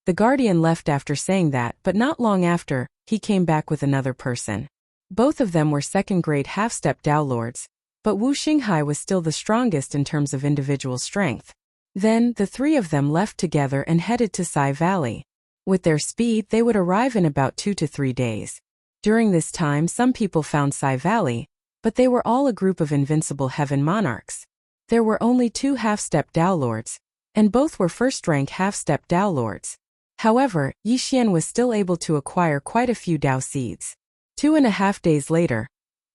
The Guardian left after saying that, but not long after, he came back with another person. Both of them were second-grade half-step Dao Lords, but Wu Xinghai was still the strongest in terms of individual strength. Then, the 3 of them left together and headed to Sai Valley. With their speed, they would arrive in about 2 to 3 days. During this time, some people found Sai Valley, but they were all a group of invincible heaven monarchs. There were only 2 half-step Dao Lords, and both were first-rank half-step Dao Lords. However, Yixian was still able to acquire quite a few Dao seeds. 2.5 days later,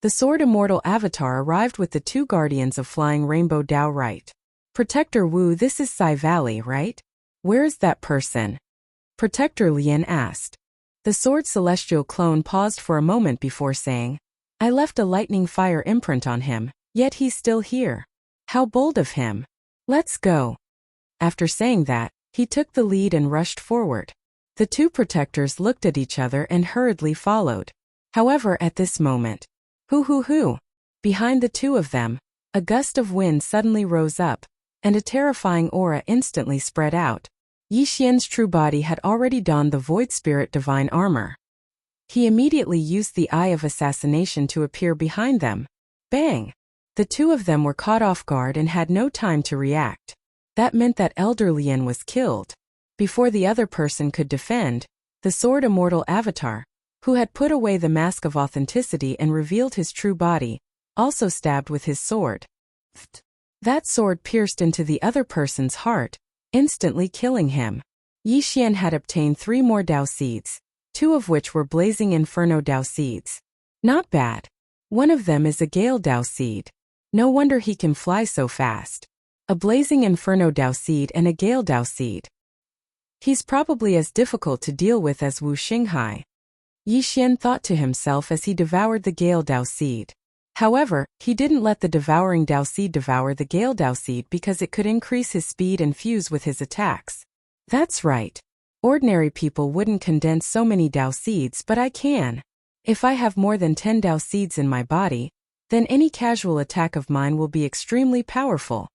the Sword Immortal Avatar arrived with the 2 guardians of Flying Rainbow Dao right. Protector Wu, this is Sai Valley, right? Where is that person? Protector Lian asked. The Sword Celestial clone paused for a moment before saying, I left a lightning fire imprint on him, yet he's still here. How bold of him. Let's go. After saying that, he took the lead and rushed forward. The 2 protectors looked at each other and hurriedly followed. However, at this moment, hoo! Behind the 2 of them, a gust of wind suddenly rose up, and a terrifying aura instantly spread out. Yixian's true body had already donned the Void Spirit Divine Armor. He immediately used the Eye of Assassination to appear behind them. Bang! The 2 of them were caught off guard and had no time to react. That meant that Elder Lian was killed. Before the other person could defend, the Sword Immortal Avatar, who had put away the mask of authenticity and revealed his true body, also stabbed with his sword. That sword pierced into the other person's heart, instantly killing him. Yixian had obtained 3 more Dao seeds, 2 of which were Blazing Inferno Dao seeds. Not bad. One of them is a Gale Dao seed. No wonder he can fly so fast. A Blazing Inferno Dao seed and a Gale Dao seed. He's probably as difficult to deal with as Wu Xinghai. Yixian thought to himself as he devoured the Gale Dao seed. However, he didn't let the Devouring Dao seed devour the Gale Dao seed because it could increase his speed and fuse with his attacks. That's right. Ordinary people wouldn't condense so many Dao seeds, but I can. If I have more than 10 Dao seeds in my body, then any casual attack of mine will be extremely powerful.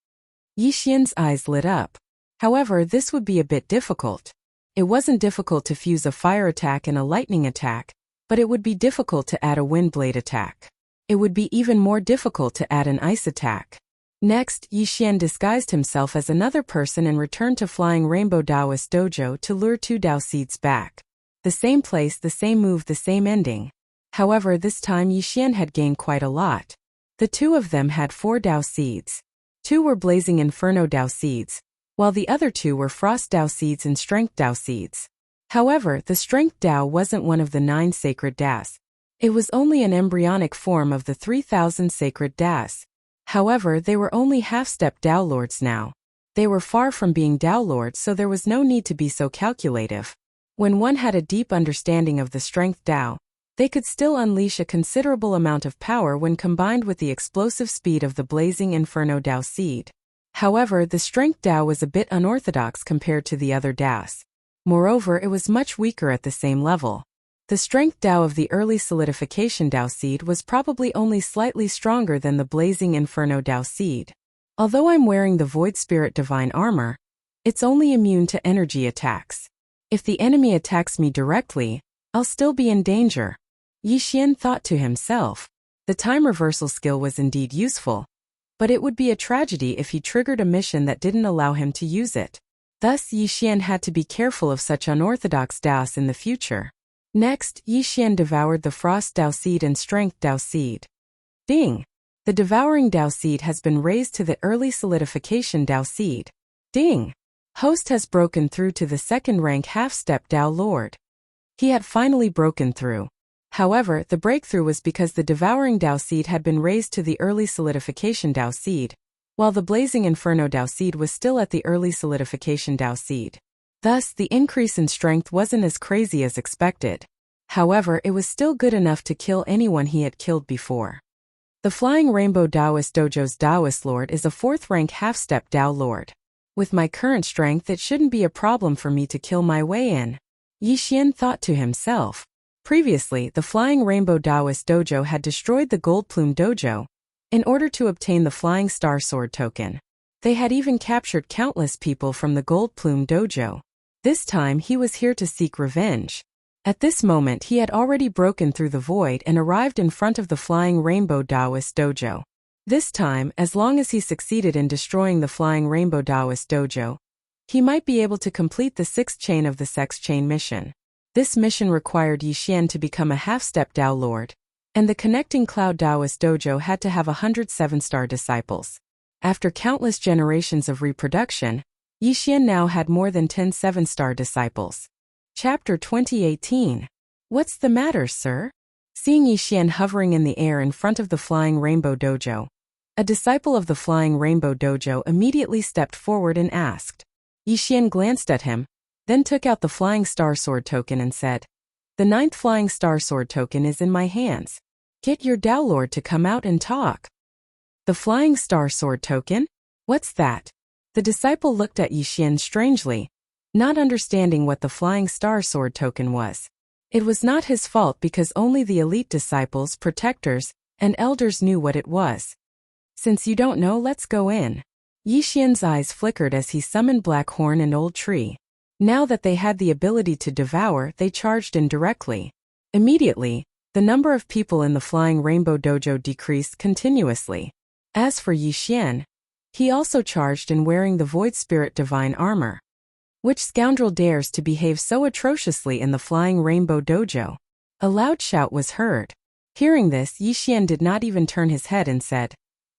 Yixian's eyes lit up. However, this would be a bit difficult. It wasn't difficult to fuse a fire attack and a lightning attack, but it would be difficult to add a wind blade attack. It would be even more difficult to add an ice attack. Next, Yixian disguised himself as another person and returned to Flying Rainbow Daoist Dojo to lure 2 Dao seeds back. The same place, the same move, the same ending. However, this time Yixian had gained quite a lot. The 2 of them had 4 Dao seeds. 2 were Blazing Inferno Dao seeds, while the other 2 were Frost Dao seeds and Strength Dao seeds. However, the Strength Dao wasn't one of the 9 sacred Das. It was only an embryonic form of the 3,000 sacred Das. However, they were only half-step Dao Lords now. They were far from being Dao Lords, so there was no need to be so calculative. When one had a deep understanding of the Strength Dao, they could still unleash a considerable amount of power when combined with the explosive speed of the Blazing Inferno Dao seed. However, the Strength Dao was a bit unorthodox compared to the other Das. Moreover, it was much weaker at the same level. The Strength Dao of the early Solidification Dao seed was probably only slightly stronger than the Blazing Inferno Dao seed. Although I'm wearing the Void Spirit Divine Armor, it's only immune to energy attacks. If the enemy attacks me directly, I'll still be in danger. Yixian thought to himself. The time reversal skill was indeed useful, but it would be a tragedy if he triggered a mission that didn't allow him to use it. Thus, Yixian had to be careful of such unorthodox Daos in the future. Next, Yixian devoured the Frost Dao seed and Strength Dao seed. Ding! The Devouring Dao seed has been raised to the early Solidification Dao seed. Ding! Host has broken through to the 2nd rank half-step Dao Lord. He had finally broken through. However, the breakthrough was because the Devouring Dao seed had been raised to the early Solidification Dao seed, while the Blazing Inferno Dao seed was still at the early Solidification Dao seed. Thus, the increase in strength wasn't as crazy as expected. However, it was still good enough to kill anyone he had killed before. The Flying Rainbow Daoist Dojo's Daoist Lord is a 4th rank half-step Dao Lord. With my current strength, it shouldn't be a problem for me to kill my way in. Yixian thought to himself. Previously, the Flying Rainbow Daoist Dojo had destroyed the Gold Plume Dojo in order to obtain the Flying Star Sword token. They had even captured countless people from the Gold Plume Dojo. This time, he was here to seek revenge. At this moment, he had already broken through the void and arrived in front of the Flying Rainbow Daoist Dojo. This time, as long as he succeeded in destroying the Flying Rainbow Daoist Dojo, he might be able to complete the 6th chain of the Sex Chain mission. This mission required Yixian to become a half-step Dao Lord, and the Connecting Cloud Daoist Dojo had to have 107-star disciples. After countless generations of reproduction, Yixian now had more than 10 7-star disciples. Chapter 2018. What's the matter, sir? Seeing Yixian hovering in the air in front of the Flying Rainbow Dojo, a disciple of the Flying Rainbow Dojo immediately stepped forward and asked. Yixian glanced at him, then took out the Flying Star Sword token and said, "The 9th Flying Star Sword token is in my hands. Get your Tao Lord to come out and talk." The Flying Star Sword token? What's that? The disciple looked at Yixian strangely, not understanding what the Flying Star Sword token was. It was not his fault because only the elite disciples, protectors, and elders knew what it was. "Since you don't know, let's go in." Yixian's eyes flickered as he summoned Black Horn and Old Tree. Now that they had the ability to devour, they charged in directly. Immediately, the number of people in the Flying Rainbow Dojo decreased continuously. As for Yixian, he also charged in wearing the Void Spirit Divine Armor. Which scoundrel dares to behave so atrociously in the Flying Rainbow Dojo? A loud shout was heard. Hearing this, Yixian did not even turn his head and said,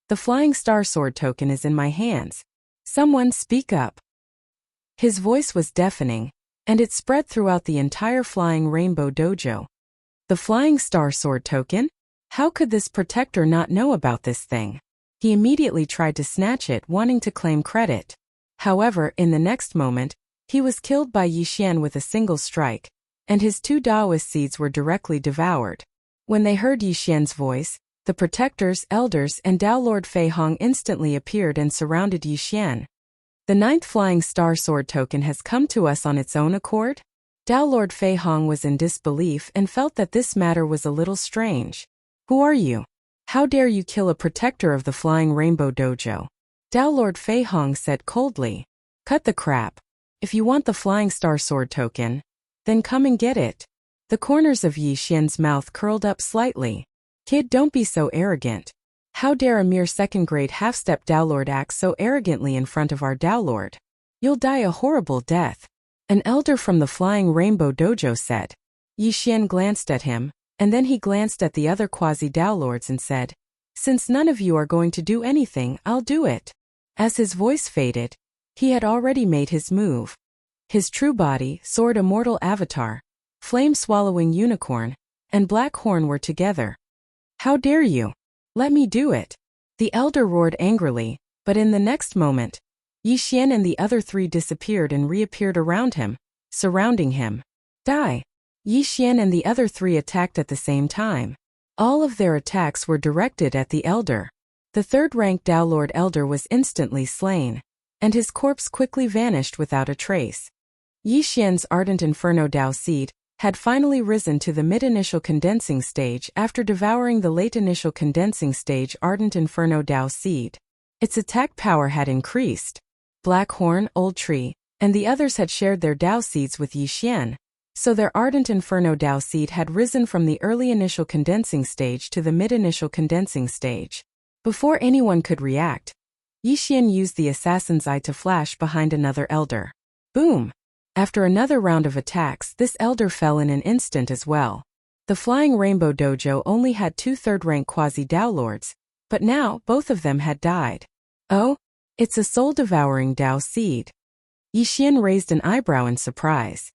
"The Flying Star Sword token is in my hands. Someone speak up." His voice was deafening, and it spread throughout the entire Flying Rainbow Dojo. The Flying Star Sword token? How could this protector not know about this thing? He immediately tried to snatch it, wanting to claim credit. However, in the next moment, he was killed by Yixian with a single strike, and his 2 Taoist seeds were directly devoured. When they heard Yixian's voice, the protectors, elders, and Tao Lord Fei Hong instantly appeared and surrounded Yixian. "The 9th Flying Star Sword token has come to us on its own accord?" Tao Lord Fei Hong was in disbelief and felt that this matter was a little strange. "Who are you? How dare you kill a protector of the Flying Rainbow Dojo?" Tao Lord Fei Hong said coldly. "Cut the crap. If you want the Flying Star Sword token, then come and get it." The corners of Yixian's mouth curled up slightly. "Kid, don't be so arrogant. How dare a mere second-grade half-step Tao Lord act so arrogantly in front of our Tao Lord? You'll die a horrible death," an elder from the Flying Rainbow Dojo said. Yixian glanced at him, and then he glanced at the other quasi-Tao Lords and said, "Since none of you are going to do anything, I'll do it." As his voice faded, he had already made his move. His true body, sword immortal avatar, flame-swallowing unicorn, and Black Horn were together. "How dare you? Let me do it!" The elder roared angrily, but in the next moment, Yixian and the other 3 disappeared and reappeared around him, surrounding him. "Die!" Yixian and the other 3 attacked at the same time. All of their attacks were directed at the elder. The 3rd-ranked Tao Lord elder was instantly slain, and his corpse quickly vanished without a trace. Yixian's ardent Inferno Tao seed had finally risen to the mid-initial condensing stage after devouring the late initial condensing stage ardent Inferno Tao seed. Its attack power had increased. Black Horn, Old Tree, and the others had shared their Tao seeds with Yixian, so their ardent Inferno Tao seed had risen from the early initial condensing stage to the mid-initial condensing stage. Before anyone could react, Yixian used the Assassin's Eye to flash behind another elder. Boom! After another round of attacks, this elder fell in an instant as well. The Flying Rainbow Dojo only had 2 third-rank quasi-Tao Lords, but now both of them had died. "Oh? It's a soul-devouring Tao seed." Yixian raised an eyebrow in surprise.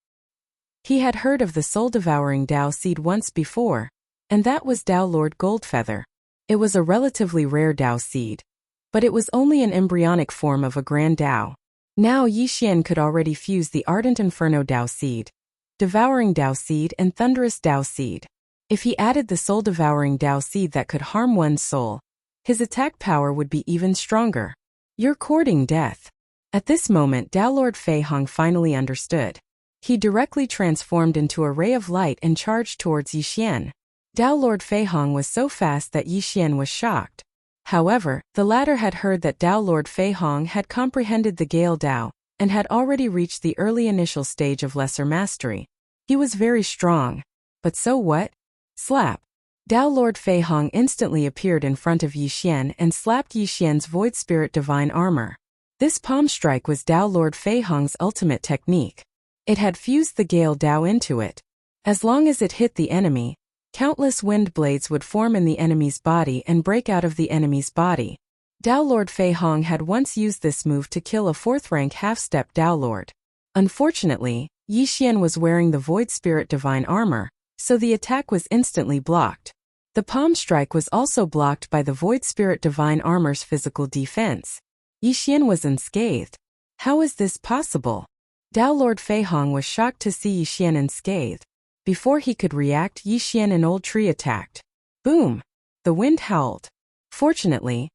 He had heard of the soul-devouring Tao seed once before, and that was Tao Lord Goldfeather. It was a relatively rare Tao seed, but it was only an embryonic form of a grand Tao. Now Yixian could already fuse the ardent Inferno Tao seed, devouring Tao seed, and thunderous Tao seed. If he added the soul-devouring Tao seed that could harm one's soul, his attack power would be even stronger. "You're courting death." At this moment, Tao Lord Fei Hong finally understood. He directly transformed into a ray of light and charged towards Yixian. Tao Lord Fei Hong was so fast that Yixian was shocked. However, the latter had heard that Tao Lord Fei Hong had comprehended the Gale Tao and had already reached the early initial stage of lesser mastery. He was very strong. But so what? Slap! Tao Lord Fei Hong instantly appeared in front of Yixian and slapped Yixian's Void Spirit Divine Armor. This palm strike was Tao Lord Fei Hong's ultimate technique. It had fused the Gale Tao into it. As long as it hit the enemy, countless wind blades would form in the enemy's body and break out of the enemy's body. Tao Lord Fei Hong had once used this move to kill a 4th-rank half-step Tao Lord. Unfortunately, Yixian was wearing the Void Spirit Divine Armor, so the attack was instantly blocked. The palm strike was also blocked by the Void Spirit Divine Armor's physical defense. Yixian was unscathed. How is this possible? Tao Lord Feihong was shocked to see Yixian unscathed. Before he could react, Yixian and Old Tree attacked. Boom! The wind howled. Fortunately,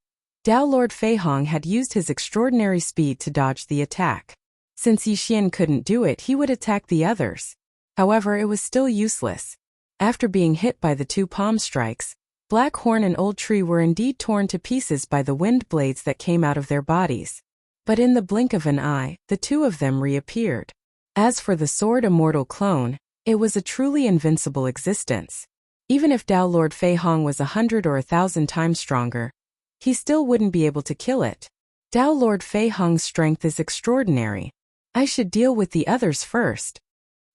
Tao Lord Feihong had used his extraordinary speed to dodge the attack. Since Yixian couldn't do it, he would attack the others. However, it was still useless. After being hit by the two palm strikes, Black Horn and Old Tree were indeed torn to pieces by the wind blades that came out of their bodies. But in the blink of an eye, the two of them reappeared. As for the Sword Immortal clone, it was a truly invincible existence. Even if Tao Lord Feihong was 100 or 1,000 times stronger, he still wouldn't be able to kill it. Tao Lord Feihong's strength is extraordinary. I should deal with the others first.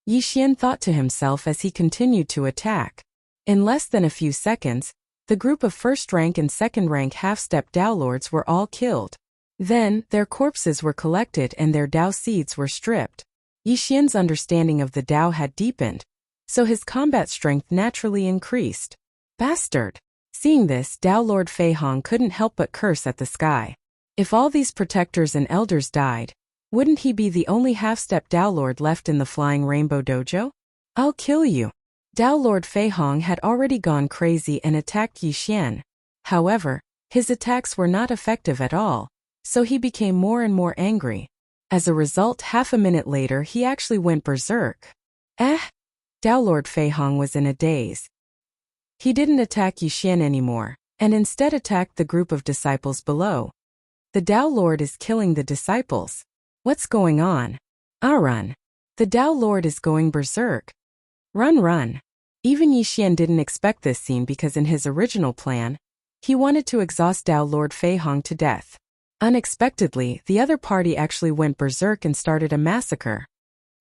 Yixian thought to himself as he continued to attack. In less than a few seconds, the group of first-rank and second-rank half-step Tao Lords were all killed. Then, their corpses were collected and their Tao seeds were stripped. Yixian's understanding of the Tao had deepened, so his combat strength naturally increased. Bastard! Seeing this, Tao Lord Feihong couldn't help but curse at the sky. If all these protectors and elders died, wouldn't he be the only half-step Tao Lord left in the Flying Rainbow Dojo? I'll kill you! Tao Lord Feihong had already gone crazy and attacked Yixian. However, his attacks were not effective at all, so he became more and more angry. As a result, half a minute later he actually went berserk. Tao Lord Feihong was in a daze. He didn't attack Yixian anymore, and instead attacked the group of disciples below. The Tao Lord is killing the disciples. What's going on? Run! The Tao Lord is going berserk. Run! Even Yixian didn't expect this scene because in his original plan, he wanted to exhaust Tao Lord Feihong to death. Unexpectedly, the other party actually went berserk and started a massacre.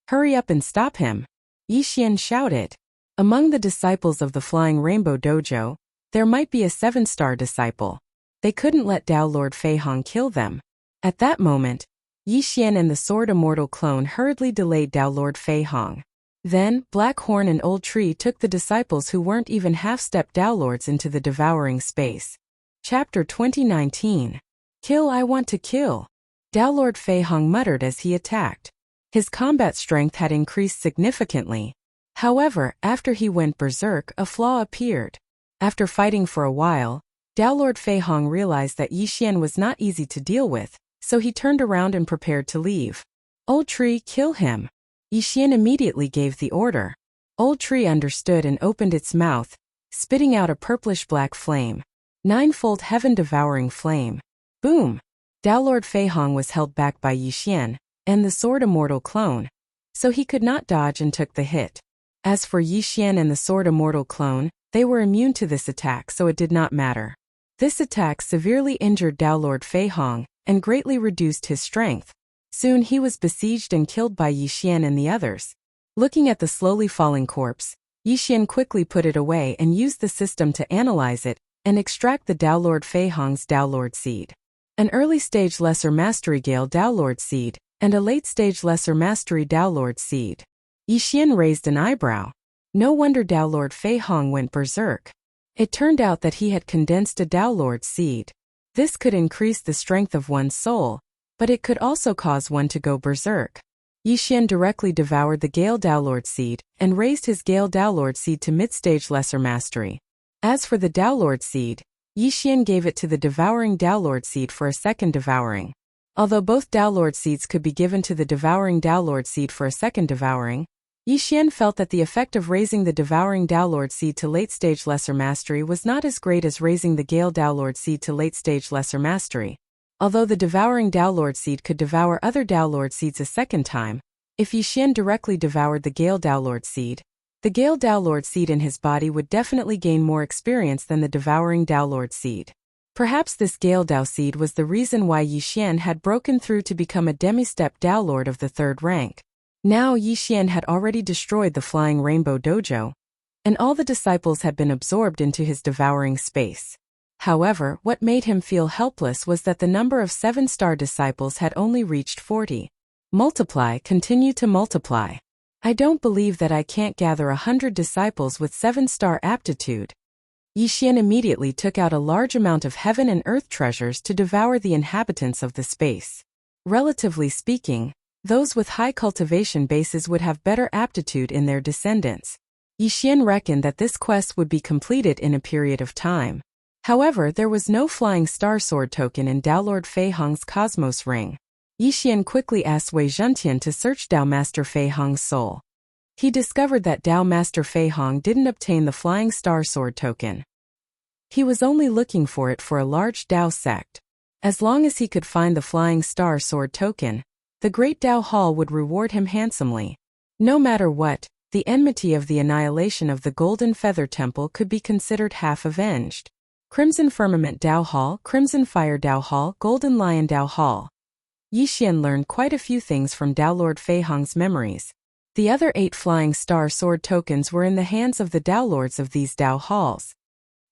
Hurry up and stop him! Yixian shouted. Among the disciples of the Flying Rainbow Dojo, there might be a 7-star disciple. They couldn't let Tao Lord Feihong kill them. At that moment, Yixian and the Sword Immortal clone hurriedly delayed Tao Lord Feihong. Then, Black Horn and Old Tree took the disciples who weren't even half-step Tao Lords into the Devouring space. Chapter 2019. Kill, I want to kill. Tao Lord Feihong muttered as he attacked. His combat strength had increased significantly. However, after he went berserk, a flaw appeared. After fighting for a while, Tao Lord Feihong realized that Yixian was not easy to deal with, so he turned around and prepared to leave. Old Tree, kill him! Yixian immediately gave the order. Old Tree understood and opened its mouth, spitting out a purplish-black flame. 9-fold heaven-devouring flame. Boom! Tao Lord Feihong was held back by Yixian and the Sword Immortal clone, so he could not dodge and took the hit. As for Yixian and the Sword Immortal clone, they were immune to this attack, so it did not matter. This attack severely injured Tao Lord Feihong and greatly reduced his strength. Soon he was besieged and killed by Yixian and the others. Looking at the slowly falling corpse, Yixian quickly put it away and used the system to analyze it and extract the Tao Lord Feihong's Tao Lord seed. An early-stage Lesser Mastery Gale Tao Lord seed and a late-stage Lesser Mastery Tao Lord seed. Yixian raised an eyebrow. No wonder Tao Lord Feihong went berserk. It turned out that he had condensed a Tao Lord seed. This could increase the strength of one's soul, but it could also cause one to go berserk. Yixian directly devoured the Gale Tao Lord seed and raised his Gale Tao Lord seed to mid-stage Lesser Mastery. As for the Tao Lord seed, Yixian gave it to the Devouring Tao Lord seed for a second devouring. Although both Tao Lord seeds could be given to the Devouring Tao Lord seed for a second devouring, Yixian felt that the effect of raising the Devouring Tao Lord seed to late-stage Lesser Mastery was not as great as raising the Gale Tao Lord seed to late-stage Lesser Mastery. Although the Devouring Tao Lord seed could devour other Tao Lord seeds a second time, if Yixian directly devoured the Gale Tao Lord seed, the Gale Tao Lord seed in his body would definitely gain more experience than the Devouring Tao Lord seed. Perhaps this Gale Tao seed was the reason why Yixian had broken through to become a demi-step Tao Lord of the 3rd rank. Now Yixian had already destroyed the Flying Rainbow Dojo, and all the disciples had been absorbed into his devouring space. However, what made him feel helpless was that the number of 7-star disciples had only reached 40. Multiply, continue to multiply. I don't believe that I can't gather 100 disciples with 7-star aptitude. Yixian immediately took out a large amount of heaven and earth treasures to devour the inhabitants of the space. Relatively speaking, those with high cultivation bases would have better aptitude in their descendants. Yixian reckoned that this quest would be completed in a period of time. However, there was no flying star sword token in Dao Lord Fei Hong's Cosmos Ring. Yixian quickly asked Wei Zhentian to search Dao Master Fei Hong's soul. He discovered that Dao Master Fei Hong didn't obtain the flying star sword token. He was only looking for it for a large Dao sect. As long as he could find the flying star sword token, the Great Dao Hall would reward him handsomely. No matter what, the enmity of the annihilation of the Golden Feather Temple could be considered half avenged. Crimson Firmament Dao Hall, Crimson Fire Dao Hall, Golden Lion Dao Hall. Yixian learned quite a few things from Dao Lord Fei Hong's memories. The other 8 flying star sword tokens were in the hands of the Dao Lords of these Dao Halls.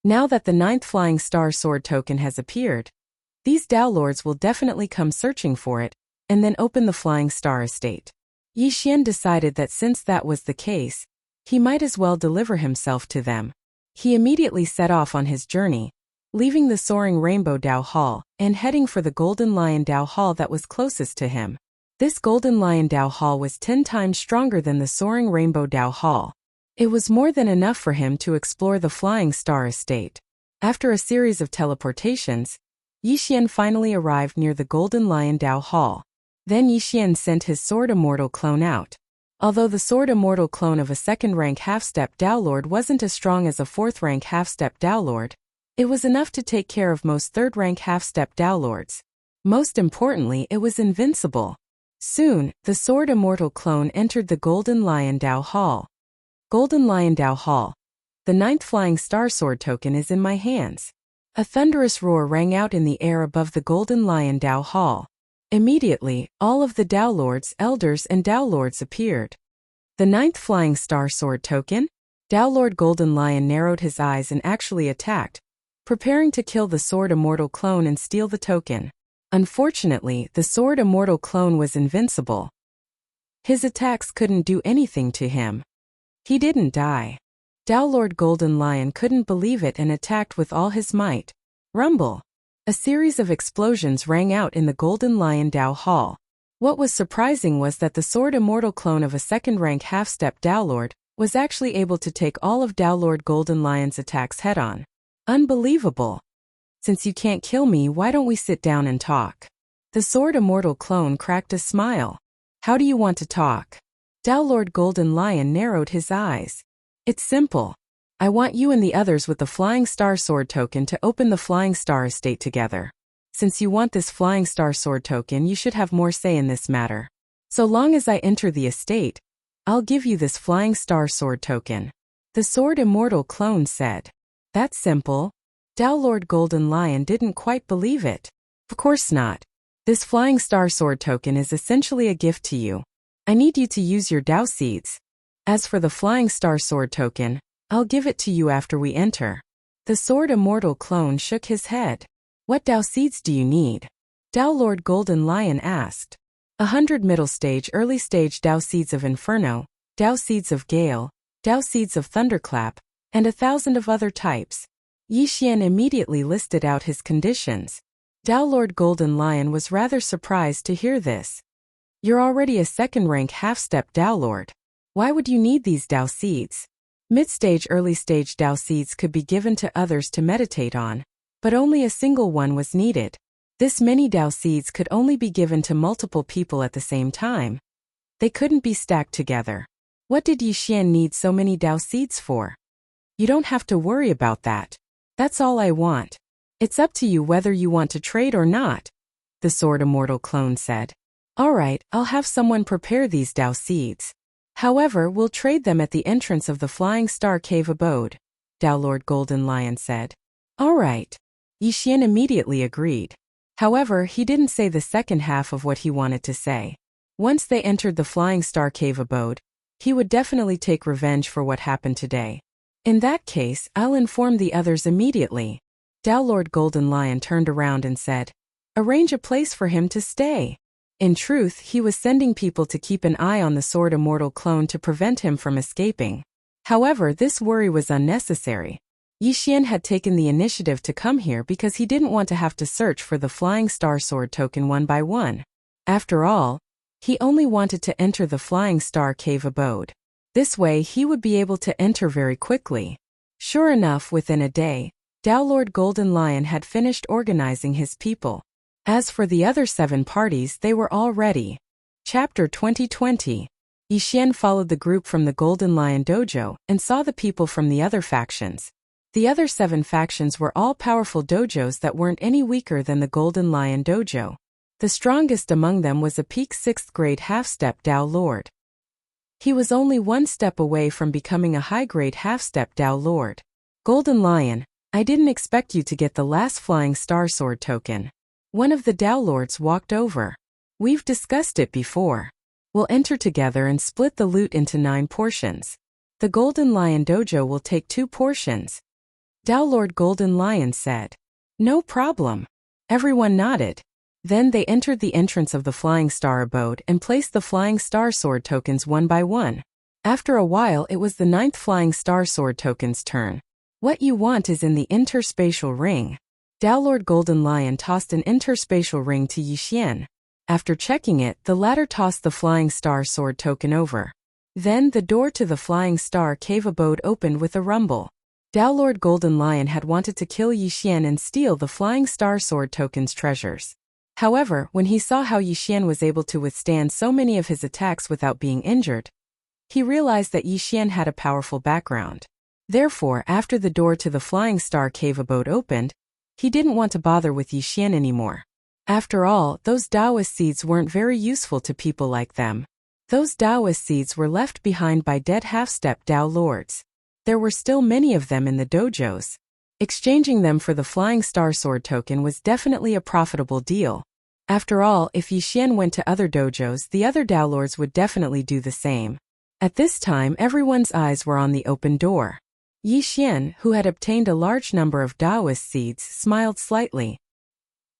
Now that the 9th flying star sword token has appeared, these Dao Lords will definitely come searching for it, and then open the flying star estate. Yixian decided that since that was the case, he might as well deliver himself to them. He immediately set off on his journey, leaving the soaring Rainbow Dao Hall, and heading for the Golden Lion Dao Hall that was closest to him. This Golden Lion Dao Hall was 10 times stronger than the soaring Rainbow Dao Hall. It was more than enough for him to explore the Flying Star Estate. After a series of teleportations, Yixian finally arrived near the Golden Lion Dao Hall. Then Yixian sent his Sword Immortal clone out. Although the Sword Immortal clone of a 2nd-rank half-step Dao Lord wasn't as strong as a 4th-rank half-step Dao Lord, it was enough to take care of most 3rd-rank half-step Dao Lords. Most importantly, it was invincible. Soon, the Sword Immortal clone entered the Golden Lion Dao Hall. Golden Lion Dao Hall. The 9th flying star sword token is in my hands. A thunderous roar rang out in the air above the Golden Lion Dao Hall. Immediately, all of the Dao Lords, Elders and Dao Lords appeared. The 9th flying star sword token? Dao Lord Golden Lion narrowed his eyes and actually attacked, preparing to kill the Sword Immortal clone and steal the token. Unfortunately, the Sword Immortal clone was invincible. His attacks couldn't do anything to him. He didn't die. Dao Lord Golden Lion couldn't believe it and attacked with all his might. Rumble! A series of explosions rang out in the Golden Lion Dao Hall. What was surprising was that the Sword Immortal clone of a 2nd-rank half-step Dao Lord was actually able to take all of Dao Lord Golden Lion's attacks head-on. Unbelievable! Since you can't kill me, why don't we sit down and talk? The Sword Immortal clone cracked a smile. How do you want to talk? Dao Lord Golden Lion narrowed his eyes. It's simple. I want you and the others with the Flying Star Sword token to open the Flying Star Estate together. Since you want this Flying Star Sword token, you should have more say in this matter. So long as I enter the estate, I'll give you this Flying Star Sword token. The Sword Immortal clone said. That's simple. Dao Lord Golden Lion didn't quite believe it. Of course not. This Flying Star Sword token is essentially a gift to you. I need you to use your Dao Seeds. As for the Flying Star Sword token, I'll give it to you after we enter. The Sword Immortal clone shook his head. What Dao Seeds do you need? Dao Lord Golden Lion asked. 100 middle stage, early stage Dao Seeds of Inferno, Dao Seeds of Gale, Dao Seeds of Thunderclap, and 1,000 of other types. Yixian immediately listed out his conditions. Dao Lord Golden Lion was rather surprised to hear this. You're already a 2nd-rank half-step Dao Lord. Why would you need these Dao Seeds? Mid-stage, early stage Dao Seeds could be given to others to meditate on, but only a single one was needed. This many Dao Seeds could only be given to multiple people at the same time. They couldn't be stacked together. What did Yixian need so many Dao Seeds for? You don't have to worry about that. That's all I want. It's up to you whether you want to trade or not, the Sword Immortal clone said. Alright, I'll have someone prepare these Dao Seeds. However, we'll trade them at the entrance of the Flying Star Cave abode, Dao Lord Golden Lion said. Alright. Yixian immediately agreed. However, he didn't say the second half of what he wanted to say. Once they entered the Flying Star Cave abode, he would definitely take revenge for what happened today. In that case, I'll inform the others immediately. Dao Lord Golden Lion turned around and said, arrange a place for him to stay. In truth, he was sending people to keep an eye on the Sword Immortal clone to prevent him from escaping. However, this worry was unnecessary. Yixian had taken the initiative to come here because he didn't want to have to search for the Flying Star Sword token one by one. After all, he only wanted to enter the Flying Star Cave abode. This way he would be able to enter very quickly. Sure enough, within a day, Tao Lord Golden Lion had finished organizing his people. As for the other 7 parties, they were all ready. Chapter 2020. Yixian followed the group from the Golden Lion dojo and saw the people from the other factions. The other 7 factions were all powerful dojos that weren't any weaker than the Golden Lion dojo. The strongest among them was a peak 6th grade half-step Tao Lord. He was only 1 step away from becoming a high-grade half-step Tao Lord. Golden Lion, I didn't expect you to get the last Flying Star Sword token. One of the Tao Lords walked over. We've discussed it before. We'll enter together and split the loot into 9 portions. The Golden Lion dojo will take 2 portions. Tao Lord Golden Lion said. No problem. Everyone nodded. Then they entered the entrance of the Flying Star abode and placed the Flying Star Sword tokens one by one. After a while, it was the 9th Flying Star Sword token's turn. What you want is in the interspatial ring. Tao Lord Golden Lion tossed an interspatial ring to Yixian. After checking it, the latter tossed the Flying Star Sword token over. Then the door to the Flying Star Cave abode opened with a rumble. Tao Lord Golden Lion had wanted to kill Yixian and steal the Flying Star Sword token's treasures. However, when he saw how Yixian was able to withstand so many of his attacks without being injured, he realized that Yixian had a powerful background. Therefore, after the door to the Flying Star Cave abode opened, he didn't want to bother with Yixian anymore. After all, those Taoist seeds weren't very useful to people like them. Those Taoist seeds were left behind by dead half-step Tao Lords. There were still many of them in the dojos. Exchanging them for the Flying Star Sword token was definitely a profitable deal. After all, if Yixian went to other dojos, the other Tao Lords would definitely do the same. At this time, everyone's eyes were on the open door. Yixian, who had obtained a large number of Taoist seeds, smiled slightly.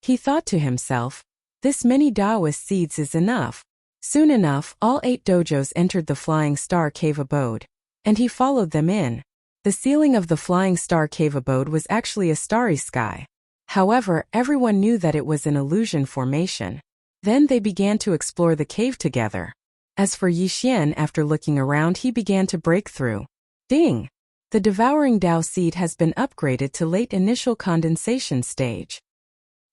He thought to himself, this many Taoist seeds is enough. Soon enough, all 8 dojos entered the Flying Star Cave abode, and he followed them in. The ceiling of the Flying Star Cave abode was actually a starry sky. However, everyone knew that it was an illusion formation. Then they began to explore the cave together. As for Yixian, after looking around, he began to break through. Ding! The Devouring Tao seed has been upgraded to late initial condensation stage.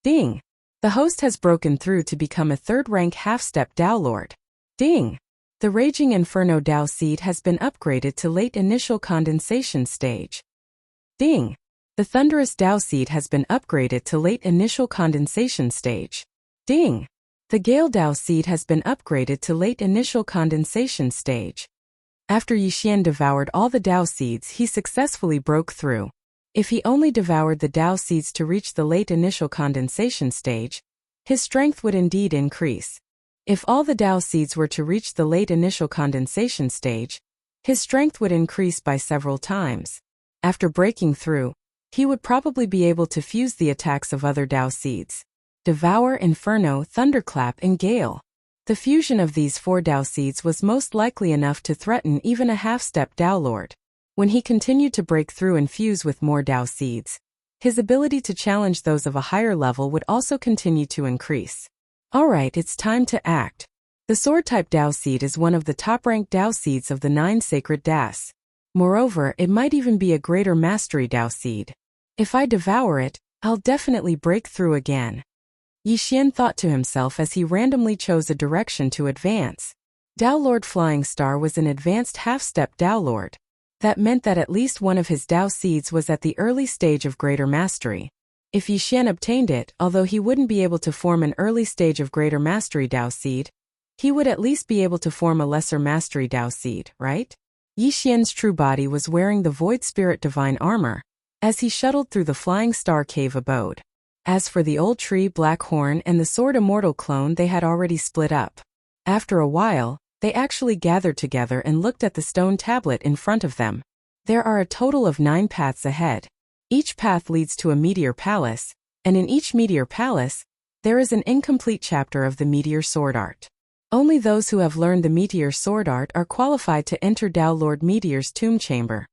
Ding! The host has broken through to become a 3rd-rank half-step Tao Lord. Ding! The Raging Inferno Tao seed has been upgraded to late initial condensation stage. Ding! The Thunderous Tao seed has been upgraded to late initial condensation stage. Ding! The Gale Tao seed has been upgraded to late initial condensation stage. After Yixian devoured all the Tao seeds, he successfully broke through. If he only devoured the Tao seeds to reach the late initial condensation stage, his strength would indeed increase. If all the Tao seeds were to reach the late initial condensation stage, his strength would increase by several times. After breaking through, he would probably be able to fuse the attacks of other Tao seeds. Devour, Inferno, Thunderclap, and Gale. The fusion of these 4 Tao seeds was most likely enough to threaten even a half-step Tao Lord. When he continued to break through and fuse with more Tao seeds, his ability to challenge those of a higher level would also continue to increase. Alright, it's time to act. The Sword-type Tao seed is one of the top-ranked Tao seeds of the 9 sacred Das. Moreover, it might even be a greater mastery Tao seed. If I devour it, I'll definitely break through again. Yixian thought to himself as he randomly chose a direction to advance. Tao Lord Flying Star was an advanced half-step Tao Lord. That meant that at least one of his Tao seeds was at the early stage of greater mastery. If Yixian obtained it, although he wouldn't be able to form an early stage of greater mastery Tao seed, he would at least be able to form a lesser mastery Tao seed, right? Yixian's true body was wearing the Void Spirit Divine Armor, as he shuttled through the Flying Star Cave abode. As for the Old Tree, Black Horn, and the Sword Immortal clone, they had already split up. After a while, they actually gathered together and looked at the stone tablet in front of them. There are a total of 9 paths ahead. Each path leads to a meteor palace, and in each meteor palace, there is an incomplete chapter of the Meteor Sword Art. Only those who have learned the Meteor Sword Art are qualified to enter Tao Lord Meteor's tomb chamber.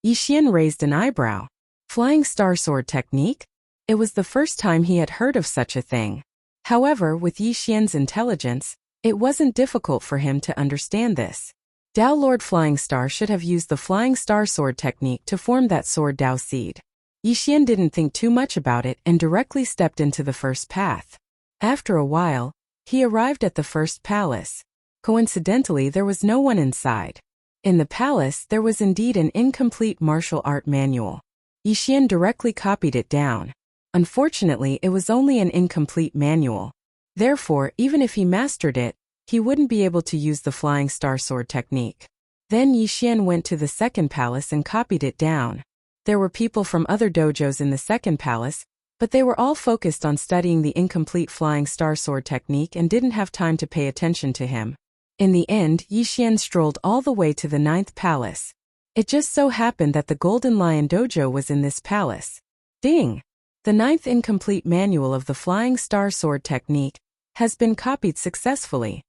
Yi Xian raised an eyebrow. Flying Star Sword technique? It was the first time he had heard of such a thing. However, with Yi Xian's intelligence, it wasn't difficult for him to understand this. Tao Lord Flying Star should have used the Flying Star Sword technique to form that sword Tao seed. Yi Xian didn't think too much about it and directly stepped into the first path. After a while, he arrived at the first palace. Coincidentally, there was no one inside. In the palace, there was indeed an incomplete martial art manual. Yi Xian directly copied it down. Unfortunately, it was only an incomplete manual. Therefore, even if he mastered it, he wouldn't be able to use the Flying Star Sword technique. Then Yi Xian went to the second palace and copied it down. There were people from other dojos in the second palace, but they were all focused on studying the incomplete Flying Star Sword technique and didn't have time to pay attention to him. In the end, Yi Xian strolled all the way to the ninth palace. It just so happened that the Golden Lion Dojo was in this palace. Ding! The ninth incomplete manual of the Flying Star Sword technique has been copied successfully.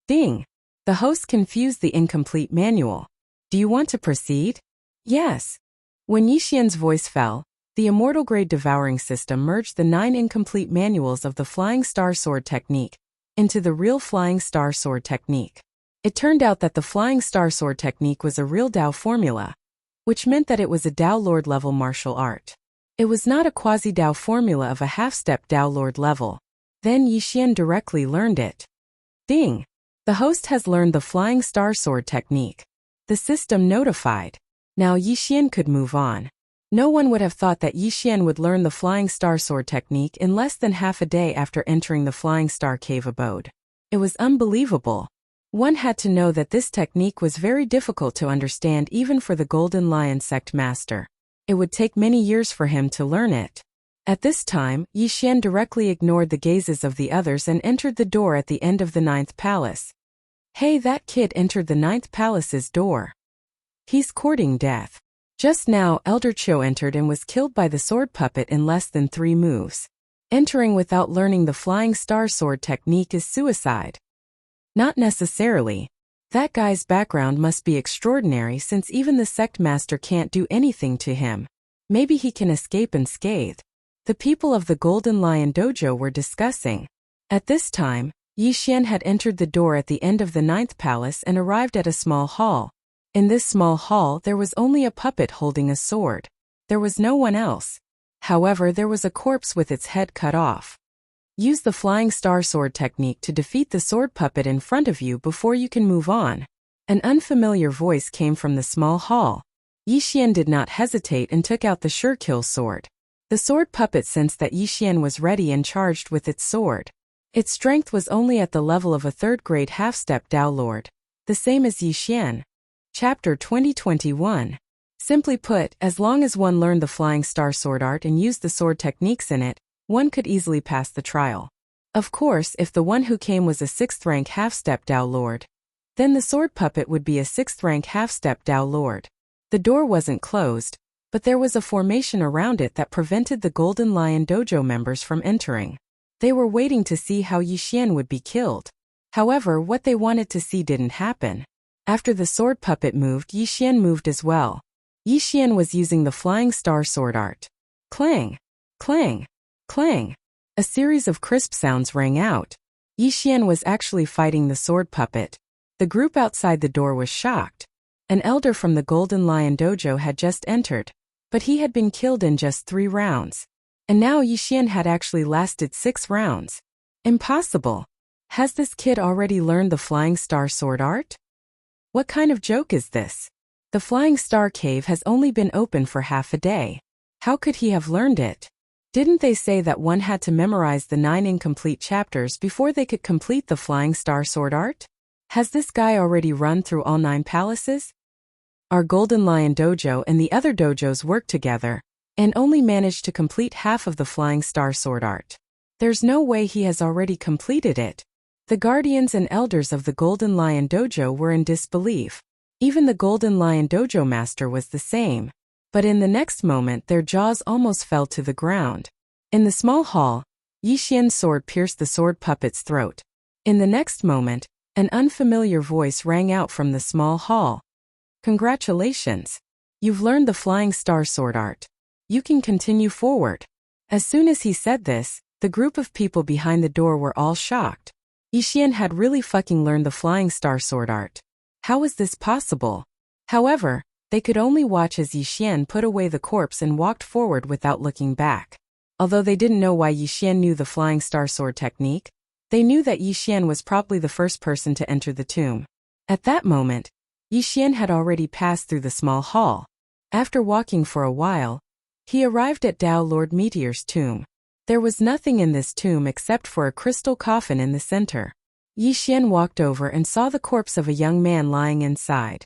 Ding! The host confused the incomplete manual. Do you want to proceed? Yes. When Yi Xian's voice fell, the Immortal Grade Devouring system merged the 9 incomplete manuals of the Flying Star Sword technique into the real Flying Star Sword technique. It turned out that the Flying Star Sword technique was a real Tao formula, which meant that it was a Tao Lord level martial art. It was not a quasi-Tao formula of a half-step Tao Lord level. Then Yi Xian directly learned it. Ding! The host has learned the Flying Star Sword technique. The system notified. Now Yi Xian could move on. No one would have thought that Yi Xian would learn the Flying Star Sword technique in less than half a day after entering the Flying Star Cave abode. It was unbelievable. One had to know that this technique was very difficult to understand even for the Golden Lion sect master. It would take many years for him to learn it. At this time, Yi Xian directly ignored the gazes of the others and entered the door at the end of the ninth palace. Hey, that kid entered the ninth palace's door. He's courting death. Just now, Elder Cho entered and was killed by the sword puppet in less than 3 moves. Entering without learning the Flying Star Sword technique is suicide. Not necessarily. That guy's background must be extraordinary since even the sect master can't do anything to him. Maybe he can escape unscathed. The people of the Golden Lion Dojo were discussing. At this time, Yi Xian had entered the door at the end of the ninth palace and arrived at a small hall. In this small hall, there was only a puppet holding a sword. There was no one else. However, there was a corpse with its head cut off. Use the Flying Star Sword technique to defeat the sword puppet in front of you before you can move on. An unfamiliar voice came from the small hall. Yi Xian did not hesitate and took out the sure-kill sword. The sword puppet sensed that Yi Xian was ready and charged with its sword. Its strength was only at the level of a third-grade half-step Tao Lord, the same as Yi Xian. Chapter 2021. Simply put, as long as one learned the Flying Star Sword art and used the sword techniques in it, one could easily pass the trial. Of course, if the one who came was a 6th rank half-step Tao Lord, then the sword puppet would be a 6th rank half-step Tao Lord. The door wasn't closed, but there was a formation around it that prevented the Golden Lion Dojo members from entering. They were waiting to see how Yi Xian would be killed. However, what they wanted to see didn't happen. After the sword puppet moved, Yi Xian moved as well. Yi Xian was using the Flying Star Sword art. Clang! Clang! Clang! A series of crisp sounds rang out. Yi Xian was actually fighting the sword puppet. The group outside the door was shocked. An elder from the Golden Lion Dojo had just entered, but he had been killed in just 3 rounds. And now Yi Xian had actually lasted 6 rounds. Impossible! Has this kid already learned the Flying Star Sword art? What kind of joke is this? The Flying Star Cave has only been open for half a day. How could he have learned it? Didn't they say that one had to memorize the 9 incomplete chapters before they could complete the Flying Star Sword art? Has this guy already run through all 9 palaces? Our Golden Lion Dojo and the other dojos worked together, and only managed to complete half of the Flying Star Sword art. There's no way he has already completed it. The guardians and elders of the Golden Lion Dojo were in disbelief. Even the Golden Lion Dojo master was the same. But in the next moment their jaws almost fell to the ground. In the small hall, Yi Xian's sword pierced the sword puppet's throat. In the next moment, an unfamiliar voice rang out from the small hall. Congratulations! You've learned the flying star sword art. You can continue forward. As soon as he said this, the group of people behind the door were all shocked. Yi Xian had really fucking learned the flying star sword art. How was this possible? However, they could only watch as Yi Xian put away the corpse and walked forward without looking back. Although they didn't know why Yi Xian knew the flying star sword technique, they knew that Yi Xian was probably the first person to enter the tomb. At that moment, Yi Xian had already passed through the small hall. After walking for a while, he arrived at Dao Lord Meteor's tomb. There was nothing in this tomb except for a crystal coffin in the center. Yi Xian walked over and saw the corpse of a young man lying inside.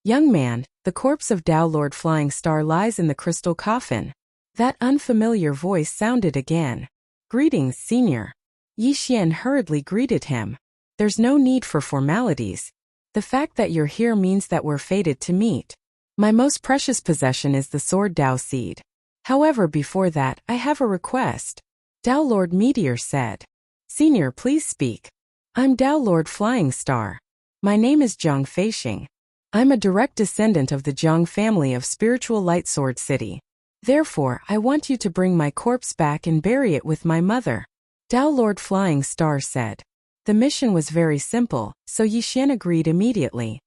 Young man, the corpse of Dao Lord Flying Star lies in the crystal coffin. That unfamiliar voice sounded again. Greetings, senior. Yi Xian hurriedly greeted him. There's no need for formalities. The fact that you're here means that we're fated to meet. My most precious possession is the sword Dao Seed. However, before that, I have a request. Dao Lord Meteor said. Senior, please speak. I'm Dao Lord Flying Star. My name is Zhang Feixing. I'm a direct descendant of the Zhang family of Spiritual Light Sword City. Therefore, I want you to bring my corpse back and bury it with my mother. Dao Lord Flying Star said. The mission was very simple, so Yi Xian agreed immediately.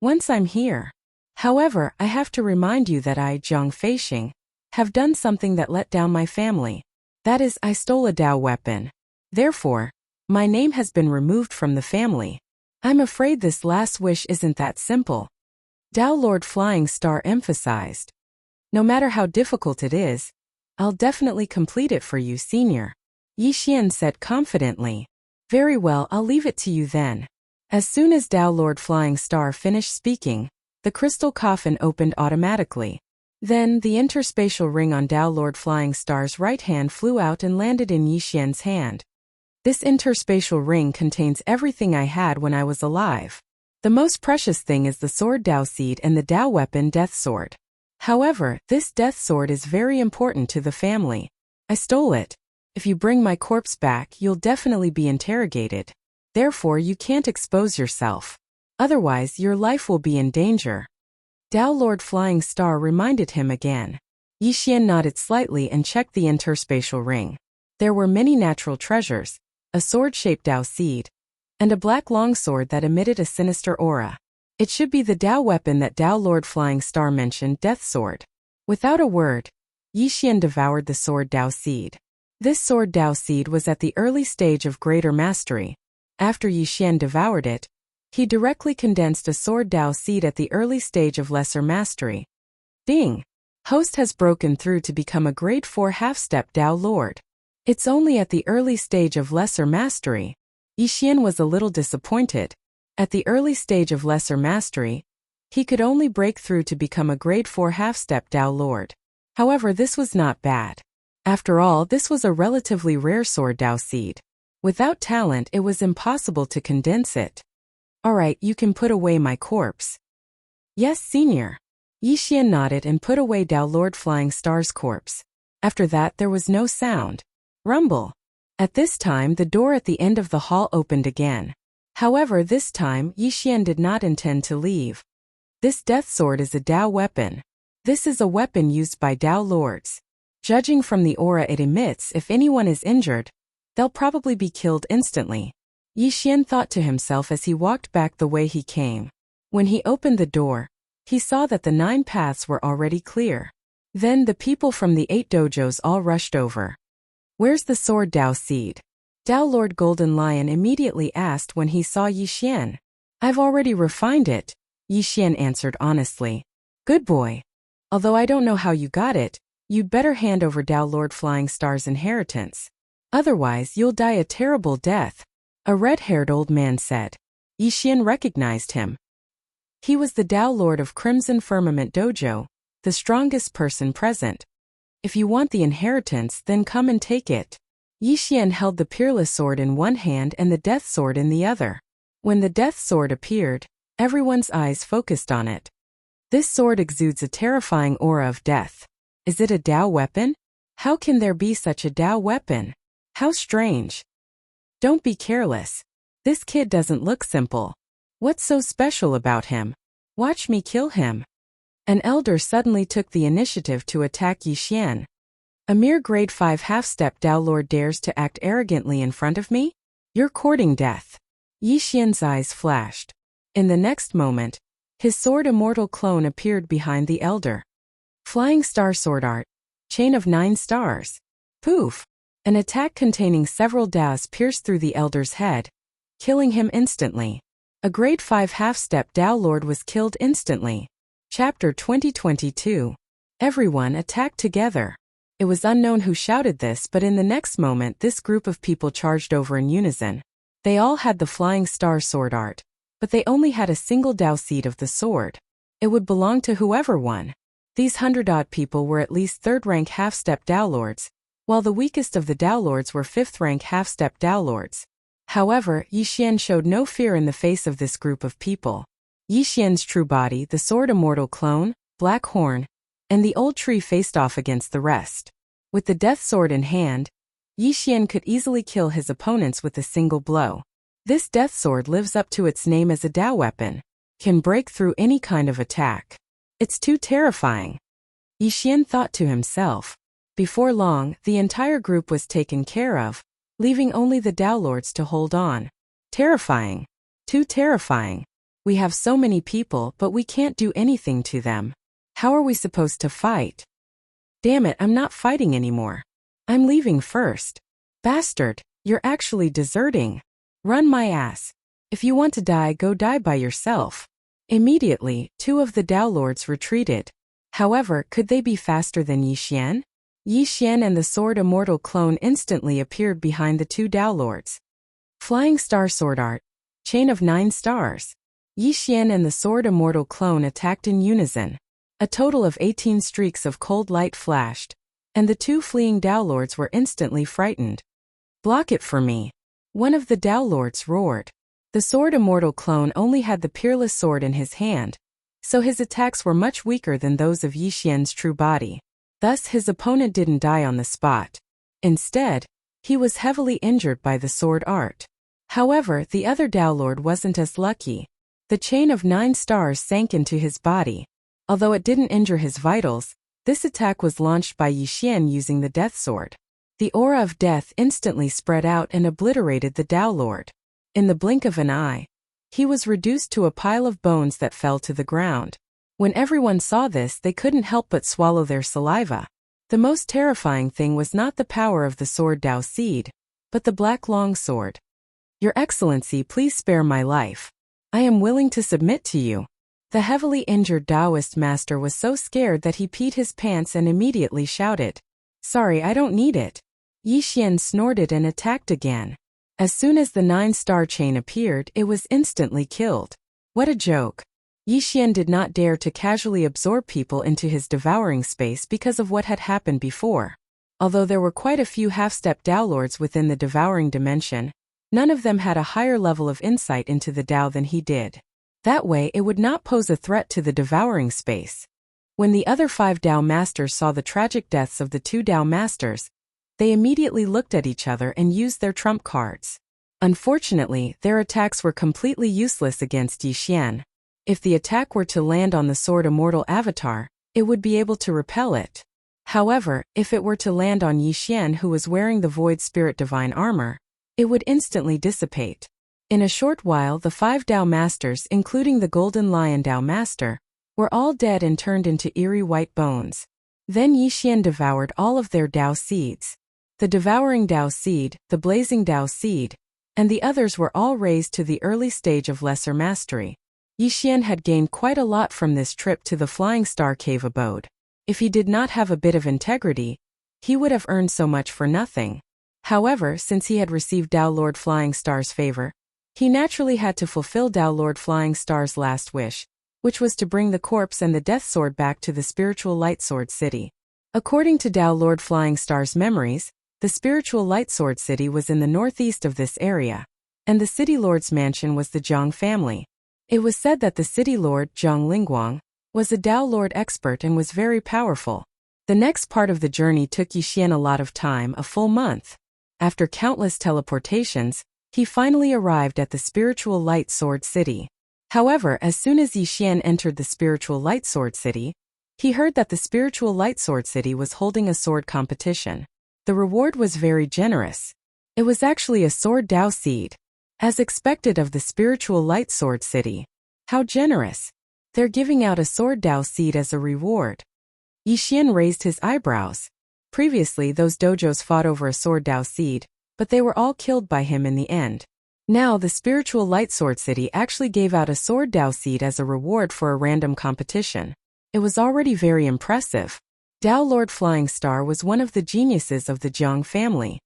Once I'm here. However, I have to remind you that I, Zhang Feixing, have done something that let down my family. That is, I stole a Dao weapon. Therefore, my name has been removed from the family. I'm afraid this last wish isn't that simple. Dao Lord Flying Star emphasized. No matter how difficult it is, I'll definitely complete it for you, senior. Yi Xian said confidently. Very well, I'll leave it to you then. As soon as Dao Lord Flying Star finished speaking, the crystal coffin opened automatically. Then, the interspatial ring on Dao Lord Flying Star's right hand flew out and landed in Yi Xian's hand. This interspatial ring contains everything I had when I was alive. The most precious thing is the sword Dao Seed and the Dao weapon Death Sword. However, this Death Sword is very important to the family. I stole it. If you bring my corpse back, you'll definitely be interrogated. Therefore, you can't expose yourself. Otherwise, your life will be in danger. Dao Lord Flying Star reminded him again. Yi Xian nodded slightly and checked the interspatial ring. There were many natural treasures, a sword-shaped Dao Seed, and a black longsword that emitted a sinister aura. It should be the Dao weapon that Dao Lord Flying Star mentioned, Death Sword. Without a word, Yi Xian devoured the sword Dao Seed. This sword Dao Seed was at the early stage of greater mastery. After Yi Xian devoured it, he directly condensed a sword Dao Seed at the early stage of lesser mastery. Ding! Host has broken through to become a grade 4 half-step Dao Lord. It's only at the early stage of lesser mastery. Yi Xian was a little disappointed. At the early stage of lesser mastery, he could only break through to become a grade 4 half-step Dao Lord. However, this was not bad. After all, this was a relatively rare sword Dao Seed. Without talent, it was impossible to condense it. Alright, you can put away my corpse. Yes, senior. Yi Xian nodded and put away Dao Lord Flying Star's corpse. After that, there was no sound. Rumble. At this time, the door at the end of the hall opened again. However, this time, Yi Xian did not intend to leave. This Death Sword is a Dao weapon. This is a weapon used by Dao Lords. Judging from the aura it emits, if anyone is injured, they'll probably be killed instantly. Yi Xian thought to himself as he walked back the way he came. When he opened the door, he saw that the 9 paths were already clear. Then the people from the 8 dojos all rushed over. Where's the sword Dao Seed? Dao Lord Golden Lion immediately asked when he saw Yi Xian. I've already refined it, Yi Xian answered honestly. Good boy. Although I don't know how you got it, you'd better hand over Dao Lord Flying Star's inheritance. Otherwise, you'll die a terrible death, a red-haired old man said. Yi Xian recognized him. He was the Dao Lord of Crimson Firmament Dojo, the strongest person present. If you want the inheritance, then come and take it. Yi Xian held the Peerless Sword in one hand and the Death Sword in the other. When the Death Sword appeared, everyone's eyes focused on it. This sword exudes a terrifying aura of death. Is it a Dao weapon? How can there be such a Dao weapon? How strange. Don't be careless. This kid doesn't look simple. What's so special about him? Watch me kill him. An elder suddenly took the initiative to attack Yixian. A mere grade 5 half-step Dao Lord dares to act arrogantly in front of me? You're courting death. Yixian's eyes flashed. In the next moment, his sword immortal clone appeared behind the elder. Flying Star Sword Art. Chain of 9 stars. Poof! An attack containing several Daos pierced through the elder's head, killing him instantly. A grade 5 half-step Dao Lord was killed instantly. Chapter 2022. Everyone attacked together. It was unknown who shouted this, but in the next moment this group of people charged over in unison. They all had the Flying Star Sword Art, but they only had a single Dao seed of the sword. It would belong to whoever won. These 100-odd people were at least 3rd-rank half-step Dao Lords, while the weakest of the Dao Lords were 5th-rank half-step Dao Lords. However, Yixian showed no fear in the face of this group of people. Yixian's true body, the sword immortal clone, Black Horn, and the old tree faced off against the rest. With the death sword in hand, Yixian could easily kill his opponents with a single blow. This death sword lives up to its name as a Dao weapon, can break through any kind of attack. It's too terrifying. Yixian thought to himself. Before long, the entire group was taken care of, leaving only the Dao Lords to hold on. Terrifying. Too terrifying. We have so many people, but we can't do anything to them. How are we supposed to fight? Damn it, I'm not fighting anymore. I'm leaving first. Bastard, you're actually deserting. Run my ass. If you want to die, go die by yourself. Immediately, 2 of the Dao Lords retreated. However, could they be faster than Yixian? Yixian and the sword immortal clone instantly appeared behind the 2 Dao Lords. Flying Star Sword Art. Chain of 9 stars. Yixian and the sword immortal clone attacked in unison. A total of 18 streaks of cold light flashed, and the 2 fleeing Dao Lords were instantly frightened. Block it for me. One of the Dao Lords roared. The sword immortal clone only had the peerless sword in his hand, so his attacks were much weaker than those of Yixian's true body. Thus his opponent didn't die on the spot. Instead, he was heavily injured by the sword art. However, the other Dao Lord wasn't as lucky. The chain of 9 stars sank into his body. Although it didn't injure his vitals, this attack was launched by Yixian using the death sword. The aura of death instantly spread out and obliterated the Dao Lord. In the blink of an eye, he was reduced to a pile of bones that fell to the ground. When everyone saw this, they couldn't help but swallow their saliva. The most terrifying thing was not the power of the sword Dao seed, but the black long sword. Your Excellency, please spare my life. I am willing to submit to you. The heavily injured Taoist master was so scared that he peed his pants and immediately shouted, "Sorry, I don't need it." Yixian snorted and attacked again. As soon as the 9-star chain appeared, it was instantly killed. What a joke. Yixian did not dare to casually absorb people into his devouring space because of what had happened before. Although there were quite a few half-step Dao Lords within the devouring dimension, none of them had a higher level of insight into the Dao than he did. That way it would not pose a threat to the devouring space. When the other 5 Dao Masters saw the tragic deaths of the 2 Dao Masters, they immediately looked at each other and used their trump cards. Unfortunately, their attacks were completely useless against Yixian. If the attack were to land on the sword immortal avatar, it would be able to repel it. However, if it were to land on Yixian, who was wearing the Void Spirit Divine armor, it would instantly dissipate. In a short while, the 5 Dao Masters, including the Golden Lion Dao Master, were all dead and turned into eerie white bones. Then Yixian devoured all of their Dao seeds. The Devouring Dao seed, the Blazing Dao seed, and the others were all raised to the early stage of lesser mastery. Yixian had gained quite a lot from this trip to the Flying Star Cave abode. If he did not have a bit of integrity, he would have earned so much for nothing. However, since he had received Dao Lord Flying Star's favor, he naturally had to fulfill Dao Lord Flying Star's last wish, which was to bring the corpse and the Death Sword back to the spiritual Light Sword City. According to Dao Lord Flying Star's memories, the spiritual Light Sword City was in the northeast of this area, and the City Lord's mansion was the Zhang family. It was said that the City Lord, Zhang Lingguang, was a Dao Lord expert and was very powerful. The next part of the journey took Yixian a lot of time, a full month. After countless teleportations, he finally arrived at the spiritual light sword city. However, as soon as Yi Xian entered the spiritual light sword city, he heard that the spiritual light sword city was holding a sword competition. The reward was very generous. It was actually a sword Dao seed. As expected of the spiritual light sword city. How generous. They're giving out a sword Dao seed as a reward. Yi Xian raised his eyebrows. Previously, those dojos fought over a sword Dao seed, but they were all killed by him in the end. Now, the spiritual light sword city actually gave out a sword Dao seed as a reward for a random competition. It was already very impressive. Dao Lord Flying Star was one of the geniuses of the Jiang family.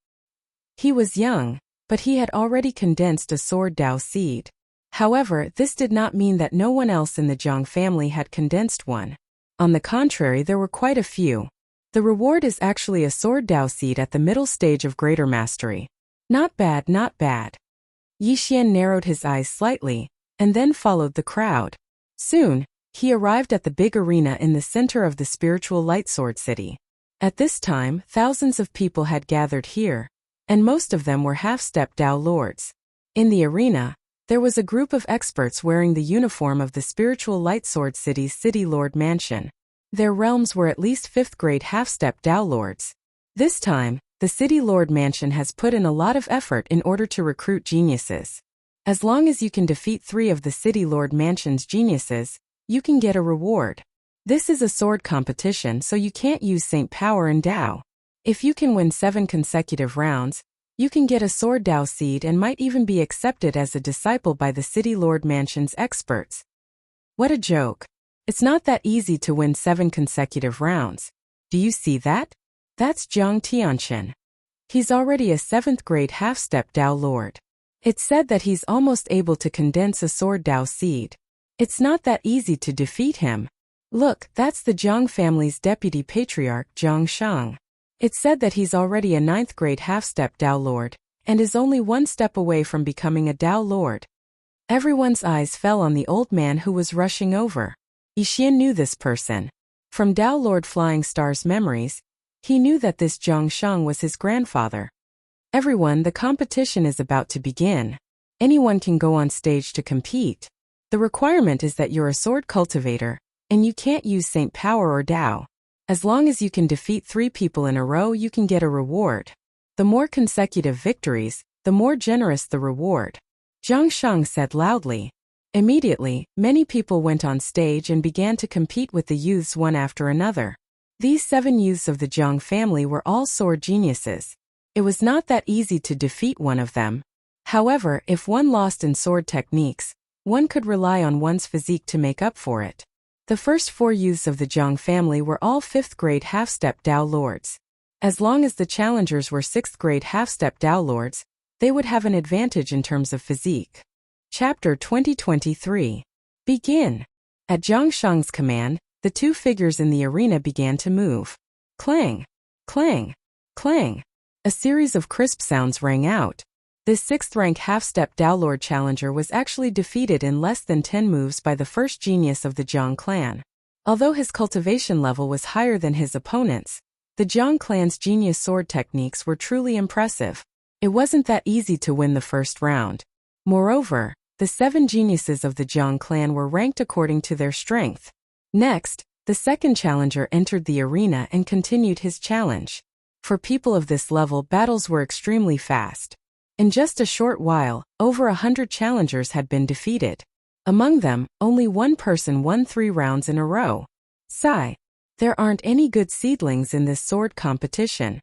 He was young, but he had already condensed a sword Dao seed. However, this did not mean that no one else in the Jiang family had condensed one. On the contrary, there were quite a few. The reward is actually a sword Dao seed at the middle stage of greater mastery. Not bad, not bad. Yi Xian narrowed his eyes slightly, and then followed the crowd. Soon, he arrived at the big arena in the center of the spiritual light sword city. At this time, thousands of people had gathered here, and most of them were half-step Dao lords. In the arena, there was a group of experts wearing the uniform of the spiritual light sword city's city lord mansion. Their realms were at least 5th grade half-step Dao lords. This time, the city lord mansion has put in a lot of effort in order to recruit geniuses. As long as you can defeat 3 of the city lord mansion's geniuses, you can get a reward. This is a sword competition, so you can't use Saint Power and Dao. If you can win 7 consecutive rounds, you can get a sword Dao seed and might even be accepted as a disciple by the city lord mansion's experts. What a joke. It's not that easy to win 7 consecutive rounds. Do you see that? That's Jiang Tianqian. He's already a 7th grade half-step Dao lord. It's said that he's almost able to condense a sword Dao seed. It's not that easy to defeat him. Look, that's the Jiang family's deputy patriarch Jiang Shang. It's said that he's already a 9th grade half-step Dao lord, and is only 1 step away from becoming a Dao lord. Everyone's eyes fell on the old man who was rushing over. Yi Xian knew this person. From Dao Lord Flying Star's memories, he knew that this Jiang Shang was his grandfather. Everyone, the competition is about to begin. Anyone can go on stage to compete. The requirement is that you're a sword cultivator, and you can't use Saint Power or Dao. As long as you can defeat 3 people in a row, you can get a reward. The more consecutive victories, the more generous the reward. Jiang Shang said loudly. Immediately, many people went on stage and began to compete with the youths one after another. These 7 youths of the Jiang family were all sword geniuses. It was not that easy to defeat one of them. However, if one lost in sword techniques, one could rely on one's physique to make up for it. The first 4 youths of the Jiang family were all 5th grade half-step Dao lords. As long as the challengers were 6th grade half-step Dao lords, they would have an advantage in terms of physique. Chapter 2023. Begin. At Jiang Shang's command, the 2 figures in the arena began to move. Clang! Clang! Clang! A series of crisp sounds rang out. This 6th-rank half-step Dao Lord challenger was actually defeated in less than 10 moves by the first genius of the Jiang clan. Although his cultivation level was higher than his opponents, the Jiang clan's genius sword techniques were truly impressive. It wasn't that easy to win the first round. Moreover, the 7 geniuses of the Jiang clan were ranked according to their strength. Next, the second challenger entered the arena and continued his challenge. For people of this level, battles were extremely fast. In just a short while, over 100 challengers had been defeated. Among them, only one person won 3 rounds in a row. Sigh. There aren't any good seedlings in this sword competition.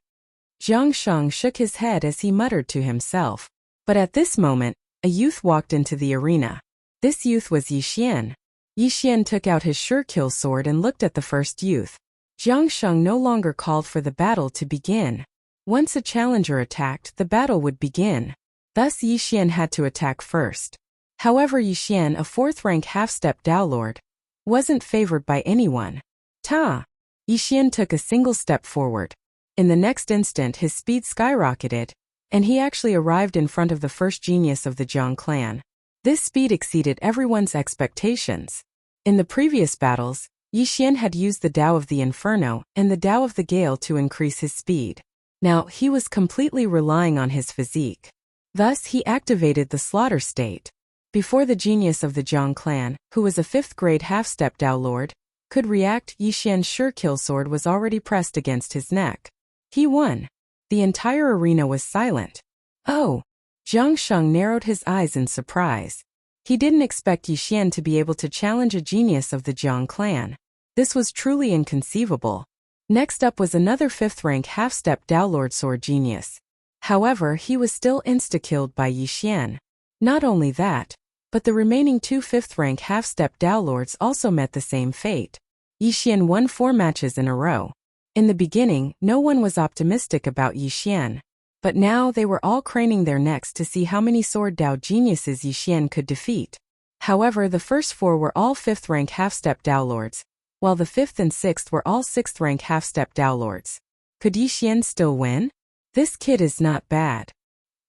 Jiang Shang shook his head as he muttered to himself. But at this moment, a youth walked into the arena. This youth was Yi Xian. Yi Xian took out his sure-kill sword and looked at the first youth. Jiang Shang no longer called for the battle to begin. Once a challenger attacked, the battle would begin. Thus Yi Xian had to attack first. However, Yi Xian, a 4th-rank half-step Dao Lord, wasn't favored by anyone. Ta! Yi Xian took a single step forward. In the next instant, his speed skyrocketed, and he actually arrived in front of the first genius of the Jiang clan. This speed exceeded everyone's expectations. In the previous battles, Yi Xian had used the Dao of the Inferno and the Dao of the Gale to increase his speed. Now, he was completely relying on his physique. Thus, he activated the slaughter state. Before the genius of the Zhang clan, who was a 5th grade half-step Dao Lord, could react, Yixian's sure-kill sword was already pressed against his neck. He won. The entire arena was silent. Oh! Zhang Sheng narrowed his eyes in surprise. He didn't expect Yixian to be able to challenge a genius of the Zhang clan. This was truly inconceivable. Next up was another 5th-rank half-step Dao Lord sword genius. However, he was still insta-killed by Yixian. Not only that, but the remaining 2 5th-rank half-step Dao Lords also met the same fate. Yixian won 4 matches in a row. In the beginning, no one was optimistic about Yixian. But now they were all craning their necks to see how many sword Dao geniuses Yixian could defeat. However, the first 4 were all 5th-rank half-step Dao Lords, while the 5th and 6th were all 6th-rank half-step Dao Lords. Could Yixian still win? This kid is not bad.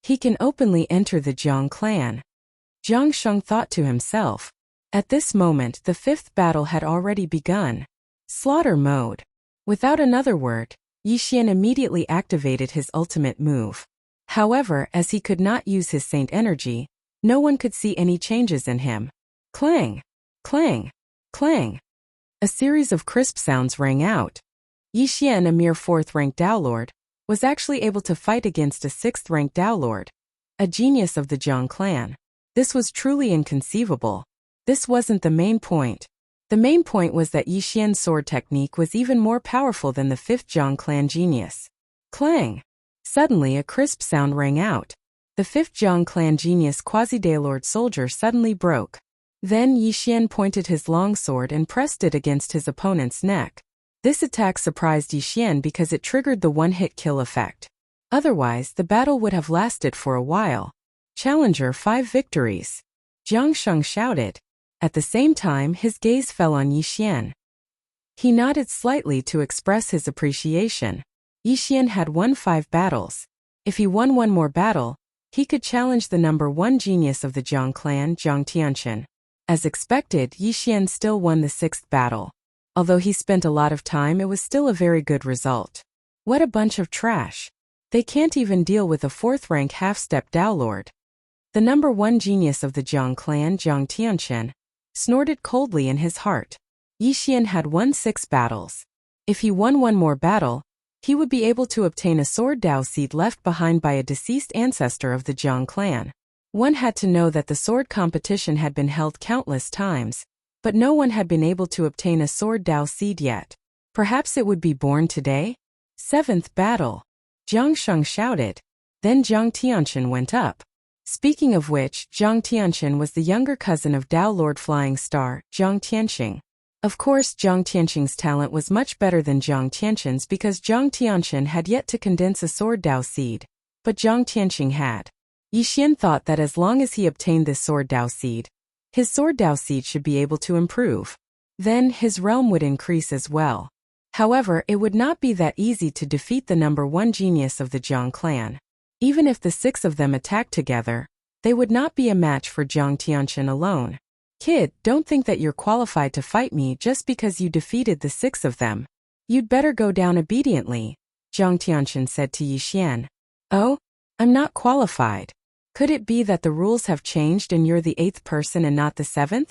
He can openly enter the Zhang clan. Zhang Sheng thought to himself. At this moment, the 5th battle had already begun. Slaughter mode. Without another word, Yixian immediately activated his ultimate move. However, as he could not use his Saint energy, no one could see any changes in him. Clang! Clang! Clang! A series of crisp sounds rang out. Yixian, a mere 4th-rank Dao Lord, was actually able to fight against a 6th-rank Dao Lord, a genius of the Zhang clan. This was truly inconceivable. This wasn't the main point. The main point was that Yixian's sword technique was even more powerful than the 5th Zhang clan genius. Clang! Suddenly a crisp sound rang out. The 5th Zhang clan genius Quasi-Daylord soldier suddenly broke. Then Yixian pointed his long sword and pressed it against his opponent's neck. This attack surprised Yixian because it triggered the one-hit kill effect. Otherwise, the battle would have lasted for a while. Challenger 5 victories. Zhang Sheng shouted. At the same time, his gaze fell on Yixian. He nodded slightly to express his appreciation. Yixian had won 5 battles. If he won 1 more battle, he could challenge the number 1 genius of the Zhang clan, Zhang Tianchen. As expected, Yixian still won the 6th battle. Although he spent a lot of time, it was still a very good result. What a bunch of trash. They can't even deal with a 4th-rank half-step Dao Lord. The number 1 genius of the Zhang clan, Zhang Tianchen, snorted coldly in his heart. Yixian had won 6 battles. If he won 1 more battle, he would be able to obtain a sword Dao seed left behind by a deceased ancestor of the Zhang clan. One had to know that the sword competition had been held countless times, but no one had been able to obtain a sword Dao seed yet. Perhaps it would be born today? 7th battle. Zhang Sheng shouted. Then Zhang Tianchen went up. Speaking of which, Zhang Tianchen was the younger cousin of Dao Lord Flying Star, Zhang Tianxing. Of course, Zhang Tianxing's talent was much better than Zhang Tianchen's because Zhang Tianchen had yet to condense a sword Dao seed, but Zhang Tianxing had. Yixian thought that as long as he obtained this sword Dao seed, his sword Dao seed should be able to improve. Then his realm would increase as well. However, it would not be that easy to defeat the number 1 genius of the Zhang clan. Even if the 6 of them attacked together, they would not be a match for Zhang Tianchen alone. Kid, don't think that you're qualified to fight me just because you defeated the 6 of them. You'd better go down obediently, Zhang Tianchen said to Yixian. Oh? I'm not qualified. Could it be that the rules have changed and you're the 8th person and not the 7th?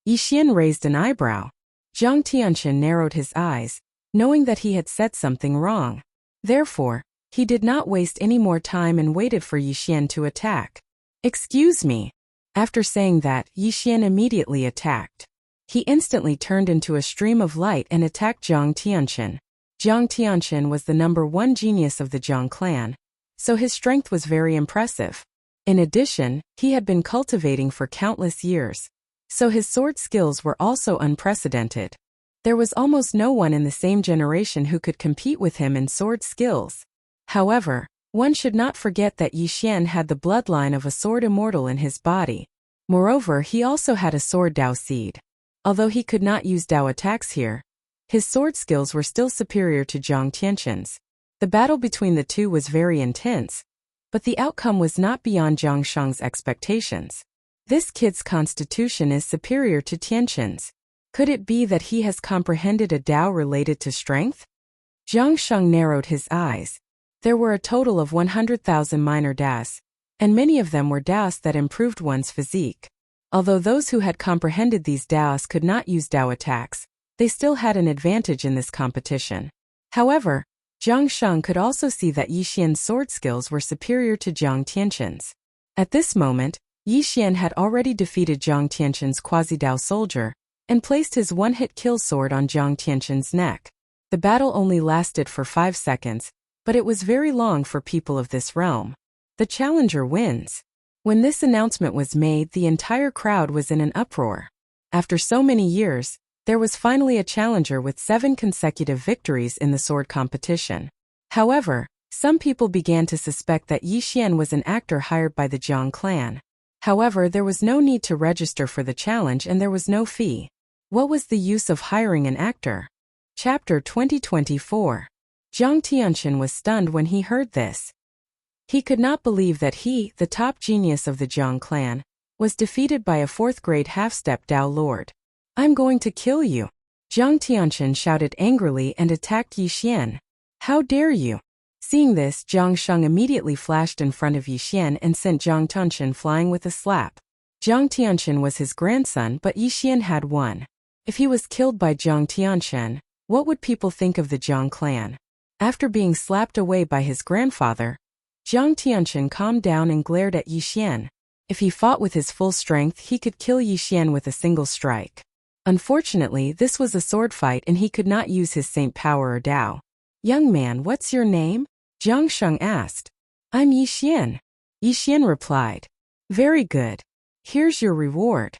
Yixian raised an eyebrow. Zhang Tianchen narrowed his eyes, knowing that he had said something wrong. Therefore, he did not waste any more time and waited for Yixian to attack. Excuse me. After saying that, Yixian immediately attacked. He instantly turned into a stream of light and attacked Zhang Tianchen. Zhang Tianchen was the number 1 genius of the Zhang clan, so his strength was very impressive. In addition, he had been cultivating for countless years, so his sword skills were also unprecedented. There was almost no one in the same generation who could compete with him in sword skills. However, one should not forget that Yixian had the bloodline of a sword immortal in his body. Moreover, he also had a sword Dao seed. Although he could not use Dao attacks here, his sword skills were still superior to Zhang Tianchen's. The battle between the two was very intense, but the outcome was not beyond Zhang Sheng's expectations. This kid's constitution is superior to Tianchen's. Could it be that he has comprehended a Dao related to strength? Zhang Sheng narrowed his eyes. There were a total of 100,000 minor daos, and many of them were daos that improved one's physique. Although those who had comprehended these daos could not use dao attacks, they still had an advantage in this competition. However, Zhang Sheng could also see that Yi Xian's sword skills were superior to Jiang Tianqin's. At this moment, Yi Xian had already defeated Jiang Tianqin's quasi-dao soldier and placed his one-hit kill sword on Jiang Tianqin's neck. The battle only lasted for 5 seconds, but it was very long for people of this realm. The challenger wins. When this announcement was made, the entire crowd was in an uproar. After so many years, there was finally a challenger with 7 consecutive victories in the sword competition. However, some people began to suspect that Yi Xian was an actor hired by the Jiang clan. However, there was no need to register for the challenge and there was no fee. What was the use of hiring an actor? Chapter 2024. Jiang Tianqin was stunned when he heard this. He could not believe that he, the top genius of the Jiang clan, was defeated by a 4th-grade half-step Dao lord. "I'm going to kill you!" Jiang Tianqin shouted angrily and attacked Yi Xian. "How dare you!" Seeing this, Zhang Sheng immediately flashed in front of Yi Xian and sent Jiang Tianqin flying with a slap. Jiang Tianqin was his grandson, but Yi Xian had won. If he was killed by Jiang Tianqin, what would people think of the Jiang clan? After being slapped away by his grandfather, Jiang Tianqin calmed down and glared at Yi Xian. If he fought with his full strength, he could kill Yi Xian with a single strike. Unfortunately, this was a sword fight and he could not use his saint power or Dao. "Young man, what's your name?" Zhang Sheng asked. "I'm Yi Xian." Yi Xian replied. "Very good. Here's your reward."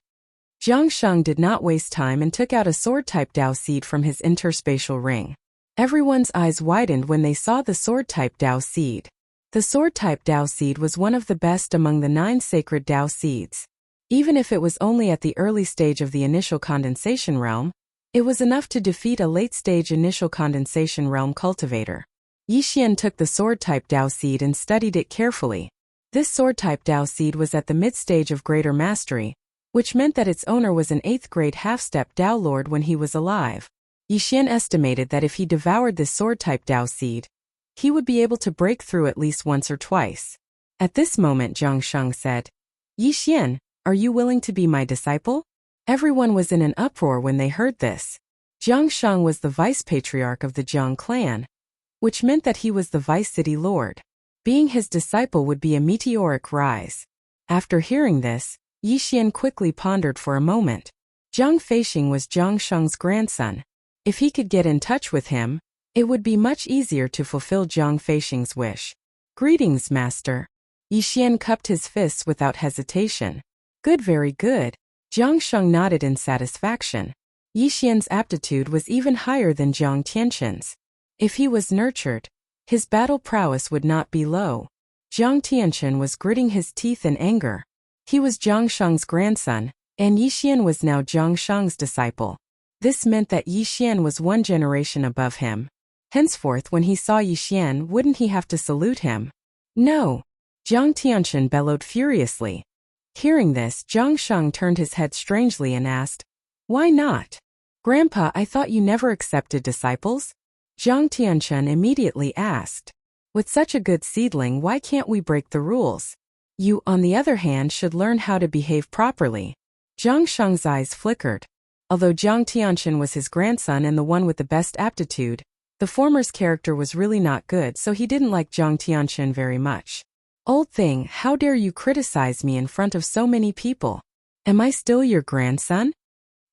Zhang Sheng did not waste time and took out a sword-type Dao seed from his interspatial ring. Everyone's eyes widened when they saw the sword-type Dao seed. The sword-type Dao seed was one of the best among the 9 sacred Dao seeds. Even if it was only at the early stage of the initial condensation realm, it was enough to defeat a late-stage initial condensation realm cultivator. Yi Xian took the sword-type Dao seed and studied it carefully. This sword-type Dao seed was at the mid-stage of greater mastery, which meant that its owner was an 8th-grade half-step Dao lord when he was alive. Yi Xian estimated that if he devoured this sword-type Dao seed, he would be able to break through at least once or twice. At this moment, Zhang Sheng said, "Yi Xian, are you willing to be my disciple?" Everyone was in an uproar when they heard this. Zhang Sheng was the vice-patriarch of the Jiang clan, which meant that he was the vice-city lord. Being his disciple would be a meteoric rise. After hearing this, Yi Xian quickly pondered for a moment. Zhang Feixing was Zhang Sheng's grandson. If he could get in touch with him, it would be much easier to fulfill Zhang Feixing's wish. "Greetings, master." Yi Xian cupped his fists without hesitation. "Good, very good." Zhang Sheng nodded in satisfaction. Yi Xian's aptitude was even higher than Jiang Tianqin's. If he was nurtured, his battle prowess would not be low. Jiang Tianqin was gritting his teeth in anger. He was Zhang Sheng's grandson, and Yi Xian was now Zhang Sheng's disciple. This meant that Yi Xian was 1 generation above him. Henceforth, when he saw Yi Xian, wouldn't he have to salute him? "No!" Jiang Tianqin bellowed furiously. Hearing this, Zhang Sheng turned his head strangely and asked, "Why not?" "Grandpa, I thought you never accepted disciples?" Jiang Tianqin immediately asked. "With such a good seedling, why can't we break the rules? You, on the other hand, should learn how to behave properly." Zhang Sheng's eyes flickered. Although Jiang Tianqin was his grandson and the one with the best aptitude, the former's character was really not good, so he didn't like Jiang Tianqin very much. "Old thing, how dare you criticize me in front of so many people? Am I still your grandson?"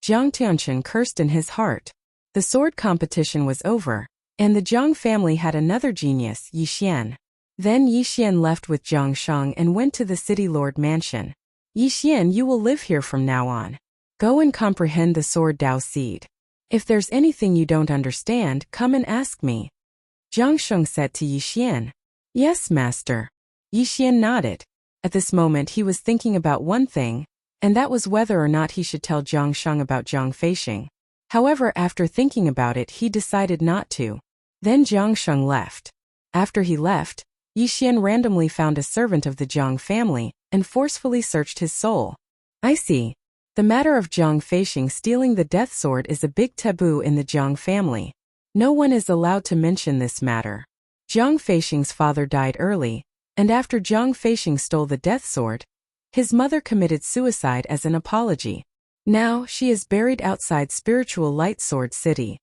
Jiang Tianqin cursed in his heart. The sword competition was over, and the Jiang family had another genius, Yi Xian. Then Yi Xian left with Zhang Sheng and went to the city lord mansion. "Yi Xian, you will live here from now on. Go and comprehend the sword Dao seed. If there's anything you don't understand, come and ask me." Zhang Sheng said to Yi Xian. "Yes, master." Yi Xian nodded. At this moment he was thinking about one thing, and that was whether or not he should tell Zhang Sheng about Zhang Feixing. However, after thinking about it, he decided not to. Then Zhang Sheng left. After he left, Yi Xian randomly found a servant of the Jiang family and forcefully searched his soul. "I see. The matter of Zhang Feixing stealing the death sword is a big taboo in the Jiang family. No one is allowed to mention this matter." Jiang Feixing's father died early, and after Jiang Feixing stole the death sword, his mother committed suicide as an apology. Now she is buried outside spiritual light sword city.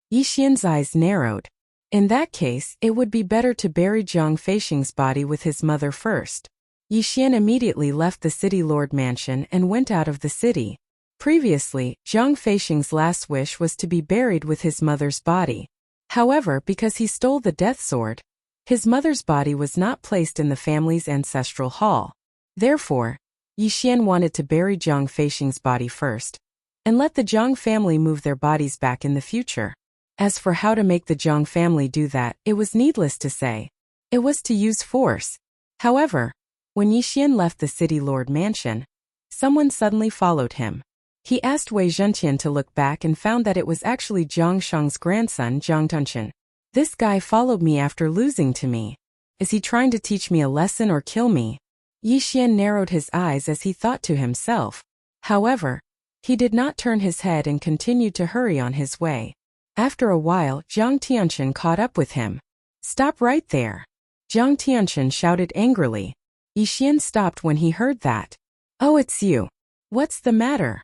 Yixian's eyes narrowed. In that case, it would be better to bury Jiang Feixing's body with his mother first. Yixian immediately left the city lord mansion and went out of the city. Previously, Jiang Feixing's last wish was to be buried with his mother's body. However, because he stole the death sword, his mother's body was not placed in the family's ancestral hall. Therefore, Yixian wanted to bury Jiang Feixing's body first, and let the Jiang family move their bodies back in the future. As for how to make the Jiang family do that, it was needless to say. It was to use force. However, when Yixian left the city lord mansion, someone suddenly followed him. He asked Wei Zhentian to look back and found that it was actually Jiang Shang's grandson, Jiang Tunchen. This guy followed me after losing to me. Is he trying to teach me a lesson or kill me? Yixian narrowed his eyes as he thought to himself. However, he did not turn his head and continued to hurry on his way. After a while, Jiang Tianchen caught up with him. Stop right there! Jiang Tianchen shouted angrily. Yixian stopped when he heard that. Oh, it's you. What's the matter?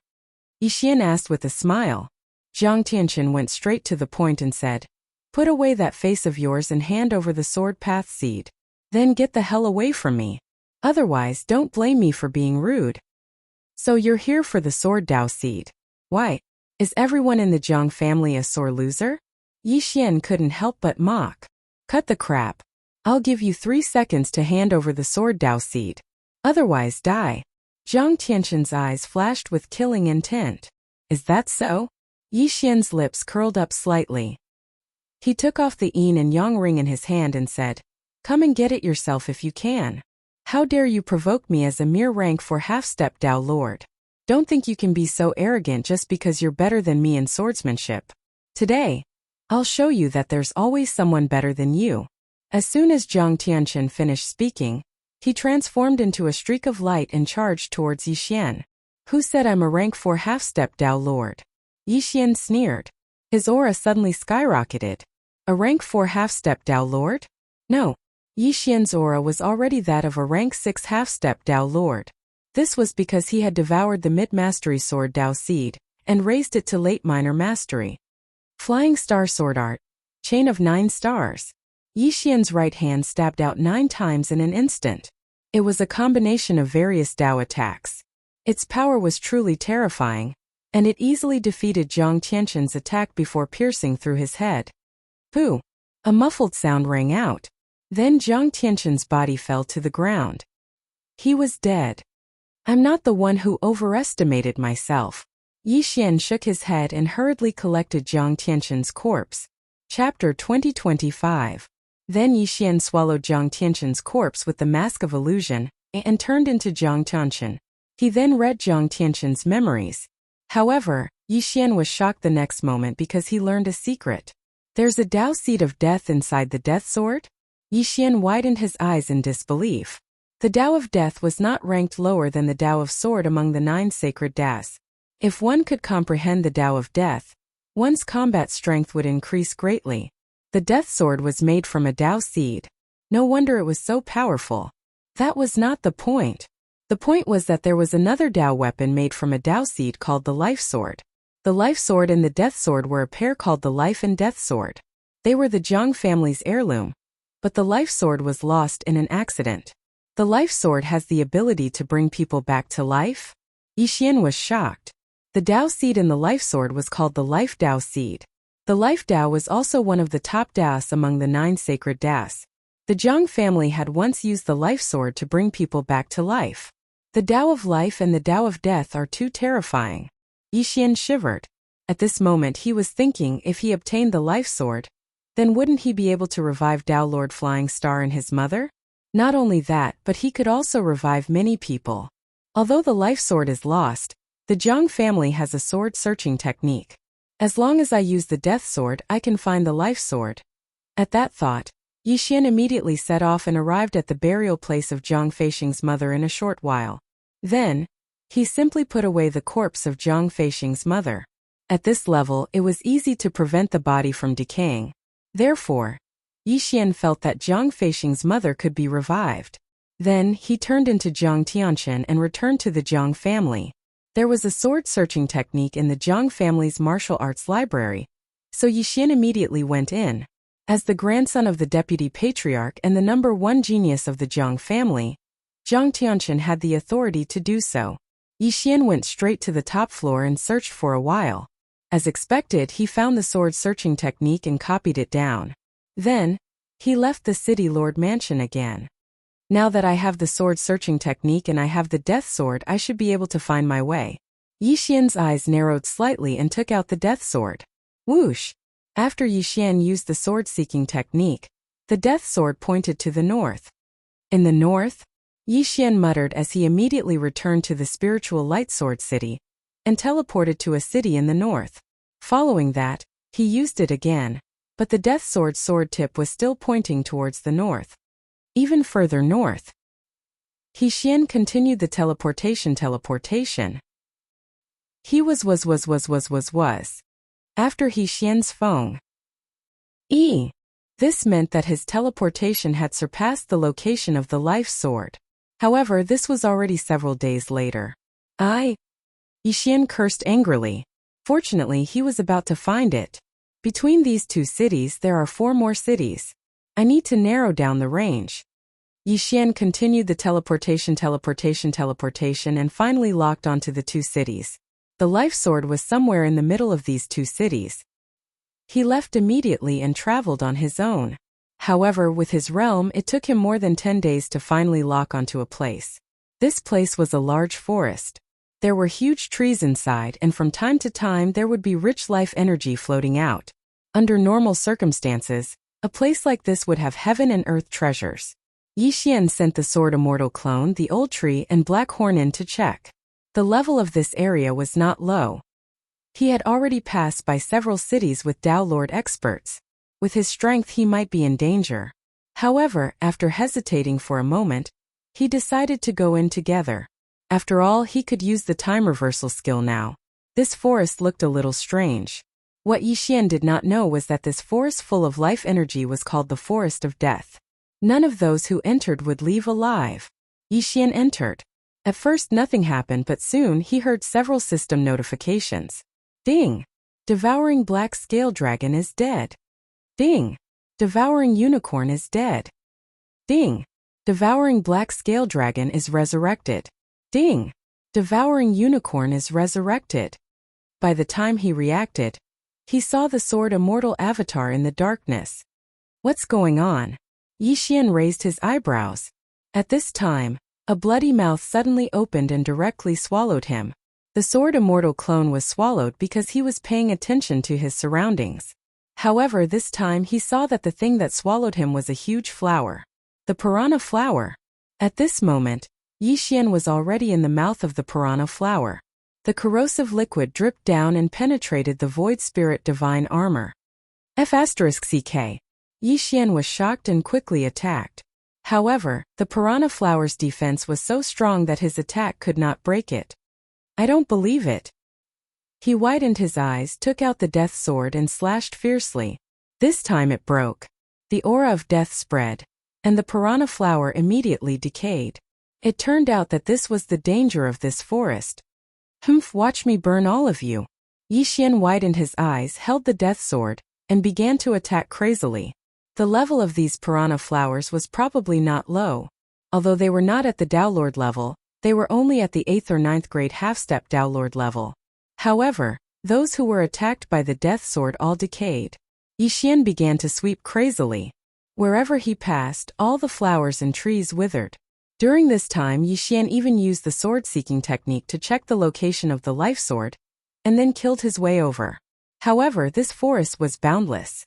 Yixian asked with a smile. Jiang Tianchen went straight to the point and said, Put away that face of yours and hand over the sword path seed. Then get the hell away from me. Otherwise, don't blame me for being rude. So you're here for the sword Dao seed. Why? Is everyone in the Jiang family a sore loser? Yixian couldn't help but mock. Cut the crap. I'll give you 3 seconds to hand over the sword Dao seed. Otherwise die. Jiang Tianchen's eyes flashed with killing intent. Is that so? Yixian's lips curled up slightly. He took off the yin and yang ring in his hand and said, Come and get it yourself if you can. How dare you provoke me as a mere rank 4 half-step Dao Lord? Don't think you can be so arrogant just because you're better than me in swordsmanship. Today, I'll show you that there's always someone better than you. As soon as Jiang Tianchen finished speaking, he transformed into a streak of light and charged towards Yixian. Who said I'm a rank 4 half-step Dao Lord? Yixian sneered. His aura suddenly skyrocketed. A rank 4 half-step Dao Lord? No. Yixian's aura was already that of a rank 6 half-step Dao Lord. This was because he had devoured the mid-mastery sword Dao seed, and raised it to late minor mastery. Flying Star Sword Art. Chain of 9 stars. Yixian's right hand stabbed out 9 times in an instant. It was a combination of various Dao attacks. Its power was truly terrifying, and it easily defeated Jiang Tianchen's attack before piercing through his head. Pooh! A muffled sound rang out. Then Jiang Tianchen's body fell to the ground. He was dead. I'm not the one who overestimated myself. Yixian shook his head and hurriedly collected Jiang Tianchen's corpse. Chapter 2025. Then Yixian swallowed Jiang Tianchen's corpse with the mask of illusion, and turned into Jiang Tianchen. He then read Jiang Tianchen's memories. However, Yixian was shocked the next moment because he learned a secret. There's a Dao seed of death inside the death sword? Yixian widened his eyes in disbelief. The Dao of death was not ranked lower than the Dao of sword among the 9 sacred Das. If one could comprehend the Dao of death, one's combat strength would increase greatly. The death sword was made from a Dao seed. No wonder it was so powerful. That was not the point. The point was that there was another Dao weapon made from a Dao seed called the life sword. The life sword and the death sword were a pair called the life and death sword. They were the Jiang family's heirloom. But the life sword was lost in an accident. The life sword has the ability to bring people back to life? Yixian was shocked. The Dao seed in the life sword was called the life Dao seed. The life Dao was also one of the top Das among the 9 sacred Das. The Jiang family had once used the life sword to bring people back to life. The Dao of life and the Dao of death are too terrifying. Yixian shivered. At this moment he was thinking if he obtained the life sword, then wouldn't he be able to revive Dao Lord Flying Star and his mother? Not only that, but he could also revive many people. Although the life sword is lost, the Jiang family has a sword searching technique. As long as I use the death sword, I can find the life sword. At that thought, Yixian immediately set off and arrived at the burial place of Jiang Feixing's mother in a short while. Then, he simply put away the corpse of Jiang Feixing's mother. At this level, it was easy to prevent the body from decaying. Therefore, Yixian felt that Jiang Feixing's mother could be revived. Then, he turned into Jiang Tianchen and returned to the Jiang family. There was a sword-searching technique in the Jiang family's martial arts library, so Yixian immediately went in. As the grandson of the deputy patriarch and the number one genius of the Jiang family, Jiang Tianchen had the authority to do so. Yixian went straight to the top floor and searched for a while. As expected, he found the sword-searching technique and copied it down. Then, he left the city lord mansion again. Now that I have the sword-searching technique and I have the death sword, I should be able to find my way. Yixian's eyes narrowed slightly and took out the death sword. Whoosh! After Yixian used the sword-seeking technique, the death sword pointed to the north. In the north? Yixian muttered as he immediately returned to the spiritual light sword city and teleported to a city in the north. Following that, he used it again, but the death sword's sword tip was still pointing towards the north. Even further north. Yixian continued the teleportation. He was. After Yixian's Feng. This meant that his teleportation had surpassed the location of the life sword. However, this was already several days later. Yixian cursed angrily. Fortunately, he was about to find it. Between these two cities there are 4 more cities. I need to narrow down the range. Yixian continued the teleportation and finally locked onto the 2 cities. The life sword was somewhere in the middle of these 2 cities. He left immediately and traveled on his own. However, with his realm, it took him more than 10 days to finally lock onto a place. This place was a large forest. There were huge trees inside, and from time to time there would be rich life energy floating out. Under normal circumstances, a place like this would have heaven and earth treasures. Yixian sent the sword immortal clone, the old tree, and Black Horn in to check. The level of this area was not low. He had already passed by several cities with Dao Lord experts. With his strength he might be in danger. However, after hesitating for a moment, he decided to go in together. After all, he could use the time reversal skill now. This forest looked a little strange. What Yixian did not know was that this forest full of life energy was called the Forest of Death. None of those who entered would leave alive. Yixian entered. At first nothing happened, but soon he heard several system notifications. Ding! Devouring Black Scale Dragon is dead. Ding! Devouring Unicorn is dead. Ding! Devouring Black Scale Dragon is resurrected. Ding! Devouring Unicorn is resurrected. By the time he reacted, he saw the sword immortal avatar in the darkness. What's going on? Yixian raised his eyebrows. At this time, a bloody mouth suddenly opened and directly swallowed him. The sword immortal clone was swallowed because he was paying attention to his surroundings. However, this time he saw that the thing that swallowed him was a huge flower. The piranha flower. At this moment, Yixian was already in the mouth of the piranha flower. The corrosive liquid dripped down and penetrated the void spirit divine armor. F***CK. Yixian was shocked and quickly attacked. However, the piranha flower's defense was so strong that his attack could not break it. I don't believe it. He widened his eyes, took out the death sword and slashed fiercely. This time it broke. The aura of death spread, and the piranha flower immediately decayed. It turned out that this was the danger of this forest. Watch me burn all of you. Yixian widened his eyes, held the death sword, and began to attack crazily. The level of these piranha flowers was probably not low. Although they were not at the Dao Lord level, they were only at the 8th or 9th grade half-step Dao Lord level. However, those who were attacked by the death sword all decayed. Yixian began to sweep crazily. Wherever he passed, all the flowers and trees withered. During this time, Yixian even used the sword-seeking technique to check the location of the life sword, and then killed his way over. However, this forest was boundless.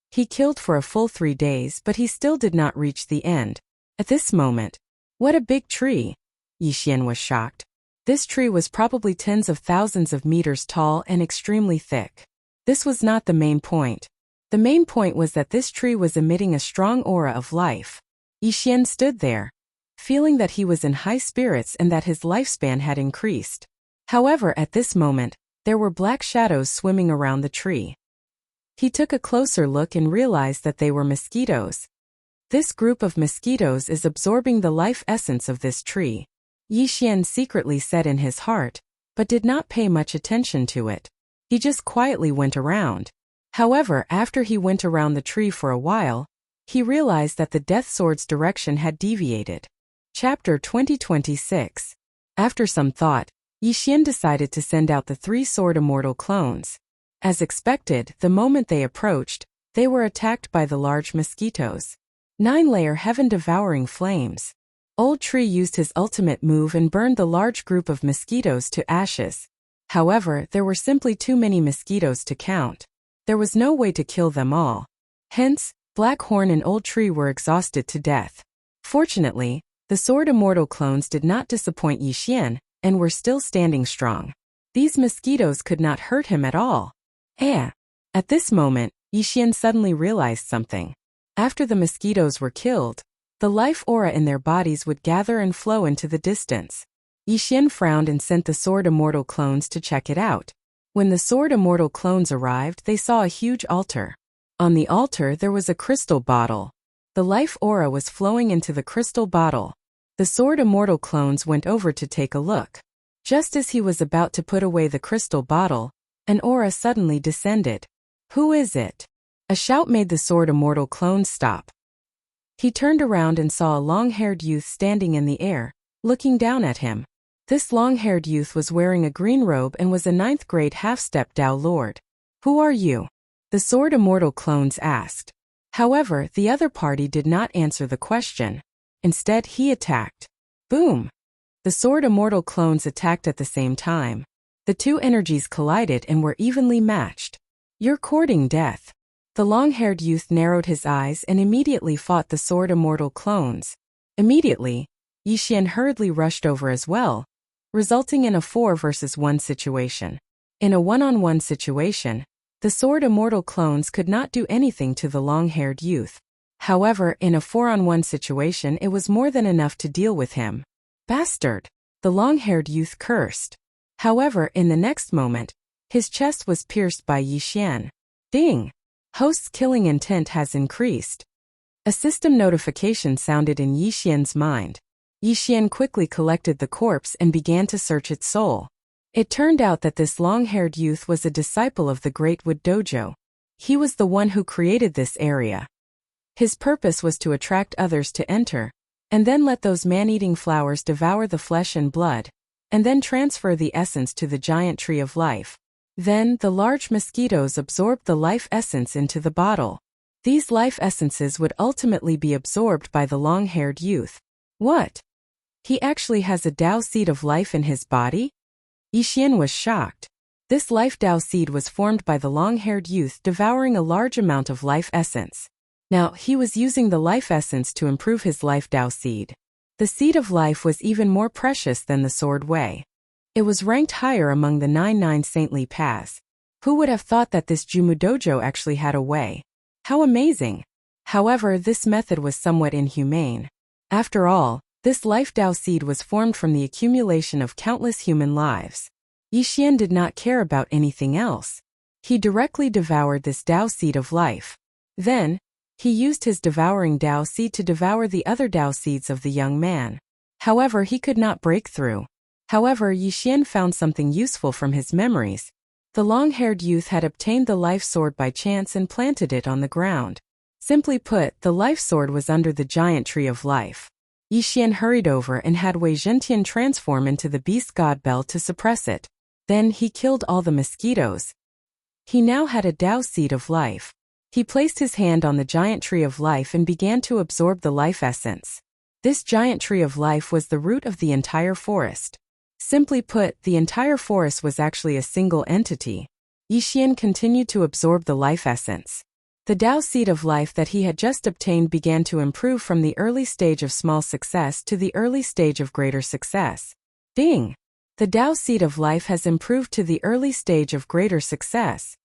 He killed for a full 3 days, but he still did not reach the end. At this moment, what a big tree! Yixian was shocked. This tree was probably tens of thousands of meters tall and extremely thick. This was not the main point. The main point was that this tree was emitting a strong aura of life. Yixian stood there, feeling that he was in high spirits and that his lifespan had increased. However, at this moment, there were black shadows swimming around the tree. He took a closer look and realized that they were mosquitoes. This group of mosquitoes is absorbing the life essence of this tree, Yixian secretly said in his heart, but did not pay much attention to it. He just quietly went around. However, after he went around the tree for a while, he realized that the Death Sword's direction had deviated. Chapter 2026. After some thought, Yixian decided to send out the 3 Sword Immortal clones. As expected, the moment they approached, they were attacked by the large mosquitoes. 9-layer heaven-devouring flames. Old Tree used his ultimate move and burned the large group of mosquitoes to ashes. However, there were simply too many mosquitoes to count. There was no way to kill them all. Hence, Blackhorn and Old Tree were exhausted to death. Fortunately, the Sword Immortal clones did not disappoint Yixian, and were still standing strong. These mosquitoes could not hurt him at all. At this moment, Yixian suddenly realized something. After the mosquitoes were killed, the life aura in their bodies would gather and flow into the distance. Yixian frowned and sent the Sword Immortal clones to check it out. When the Sword Immortal clones arrived, they saw a huge altar. On the altar there was a crystal bottle. The life aura was flowing into the crystal bottle. The Sword Immortal clones went over to take a look. Just as he was about to put away the crystal bottle, an aura suddenly descended. "Who is it?" A shout made the Sword Immortal clone stop. He turned around and saw a long-haired youth standing in the air, looking down at him. This long-haired youth was wearing a green robe and was a 9th-grade half-step Tao Lord. "Who are you?" the Sword Immortal clones asked. However, the other party did not answer the question. Instead, he attacked. Boom! The Sword Immortal clones attacked at the same time. The 2 energies collided and were evenly matched. "You're courting death." The long-haired youth narrowed his eyes and immediately fought the Sword Immortal clones. Immediately, Yixian hurriedly rushed over as well, resulting in a 4 versus 1 situation. In a 1-on-1 situation, the Sword Immortal clones could not do anything to the long-haired youth. However, in a 4-on-1 situation it was more than enough to deal with him. "Bastard!" the long-haired youth cursed. However, in the next moment, his chest was pierced by Yixian. Ding! Host's killing intent has increased. A system notification sounded in Yixian's mind. Yixian quickly collected the corpse and began to search its soul. It turned out that this long-haired youth was a disciple of the Great Wood Dojo. He was the one who created this area. His purpose was to attract others to enter, and then let those man-eating flowers devour the flesh and blood, and then transfer the essence to the giant tree of life. Then, the large mosquitoes absorbed the life essence into the bottle. These life essences would ultimately be absorbed by the long-haired youth. What? He actually has a Tao seed of life in his body? Yixian was shocked. This life Tao seed was formed by the long-haired youth devouring a large amount of life essence. Now, he was using the life essence to improve his life Tao seed. The seed of life was even more precious than the sword Wei. It was ranked higher among the 99 saintly paths. Who would have thought that this Jumu Dojo actually had a way? How amazing! However, this method was somewhat inhumane. After all, this life Tao seed was formed from the accumulation of countless human lives. Yixian did not care about anything else. He directly devoured this Tao seed of life. Then, he used his devouring Tao seed to devour the other Tao seeds of the young man. However, he could not break through. However, Yixian found something useful from his memories. The long-haired youth had obtained the life sword by chance and planted it on the ground. Simply put, the life sword was under the giant tree of life. Yixian hurried over and had Wei Zhentian transform into the beast god Bell to suppress it. Then he killed all the mosquitoes. He now had a Tao seed of life. He placed his hand on the giant tree of life and began to absorb the life essence. This giant tree of life was the root of the entire forest. Simply put, the entire forest was actually a single entity. Yixian continued to absorb the life essence. The Tao seed of life that he had just obtained began to improve from the early stage of small success to the early stage of greater success. Ding! The Tao seed of life has improved to the early stage of greater success.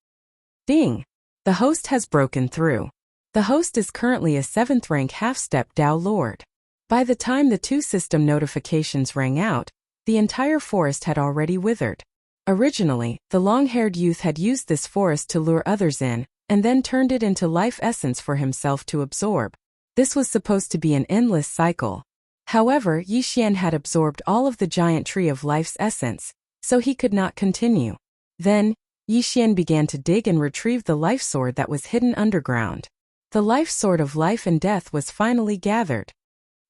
Ding! The host has broken through. The host is currently a 7th rank half-step Tao Lord. By the time the 2 system notifications rang out, the entire forest had already withered. Originally, the long-haired youth had used this forest to lure others in, and then turned it into life essence for himself to absorb. This was supposed to be an endless cycle. However, Yixian had absorbed all of the giant tree of life's essence, so he could not continue. Then, Yixian began to dig and retrieve the life sword that was hidden underground. The life sword of life and death was finally gathered.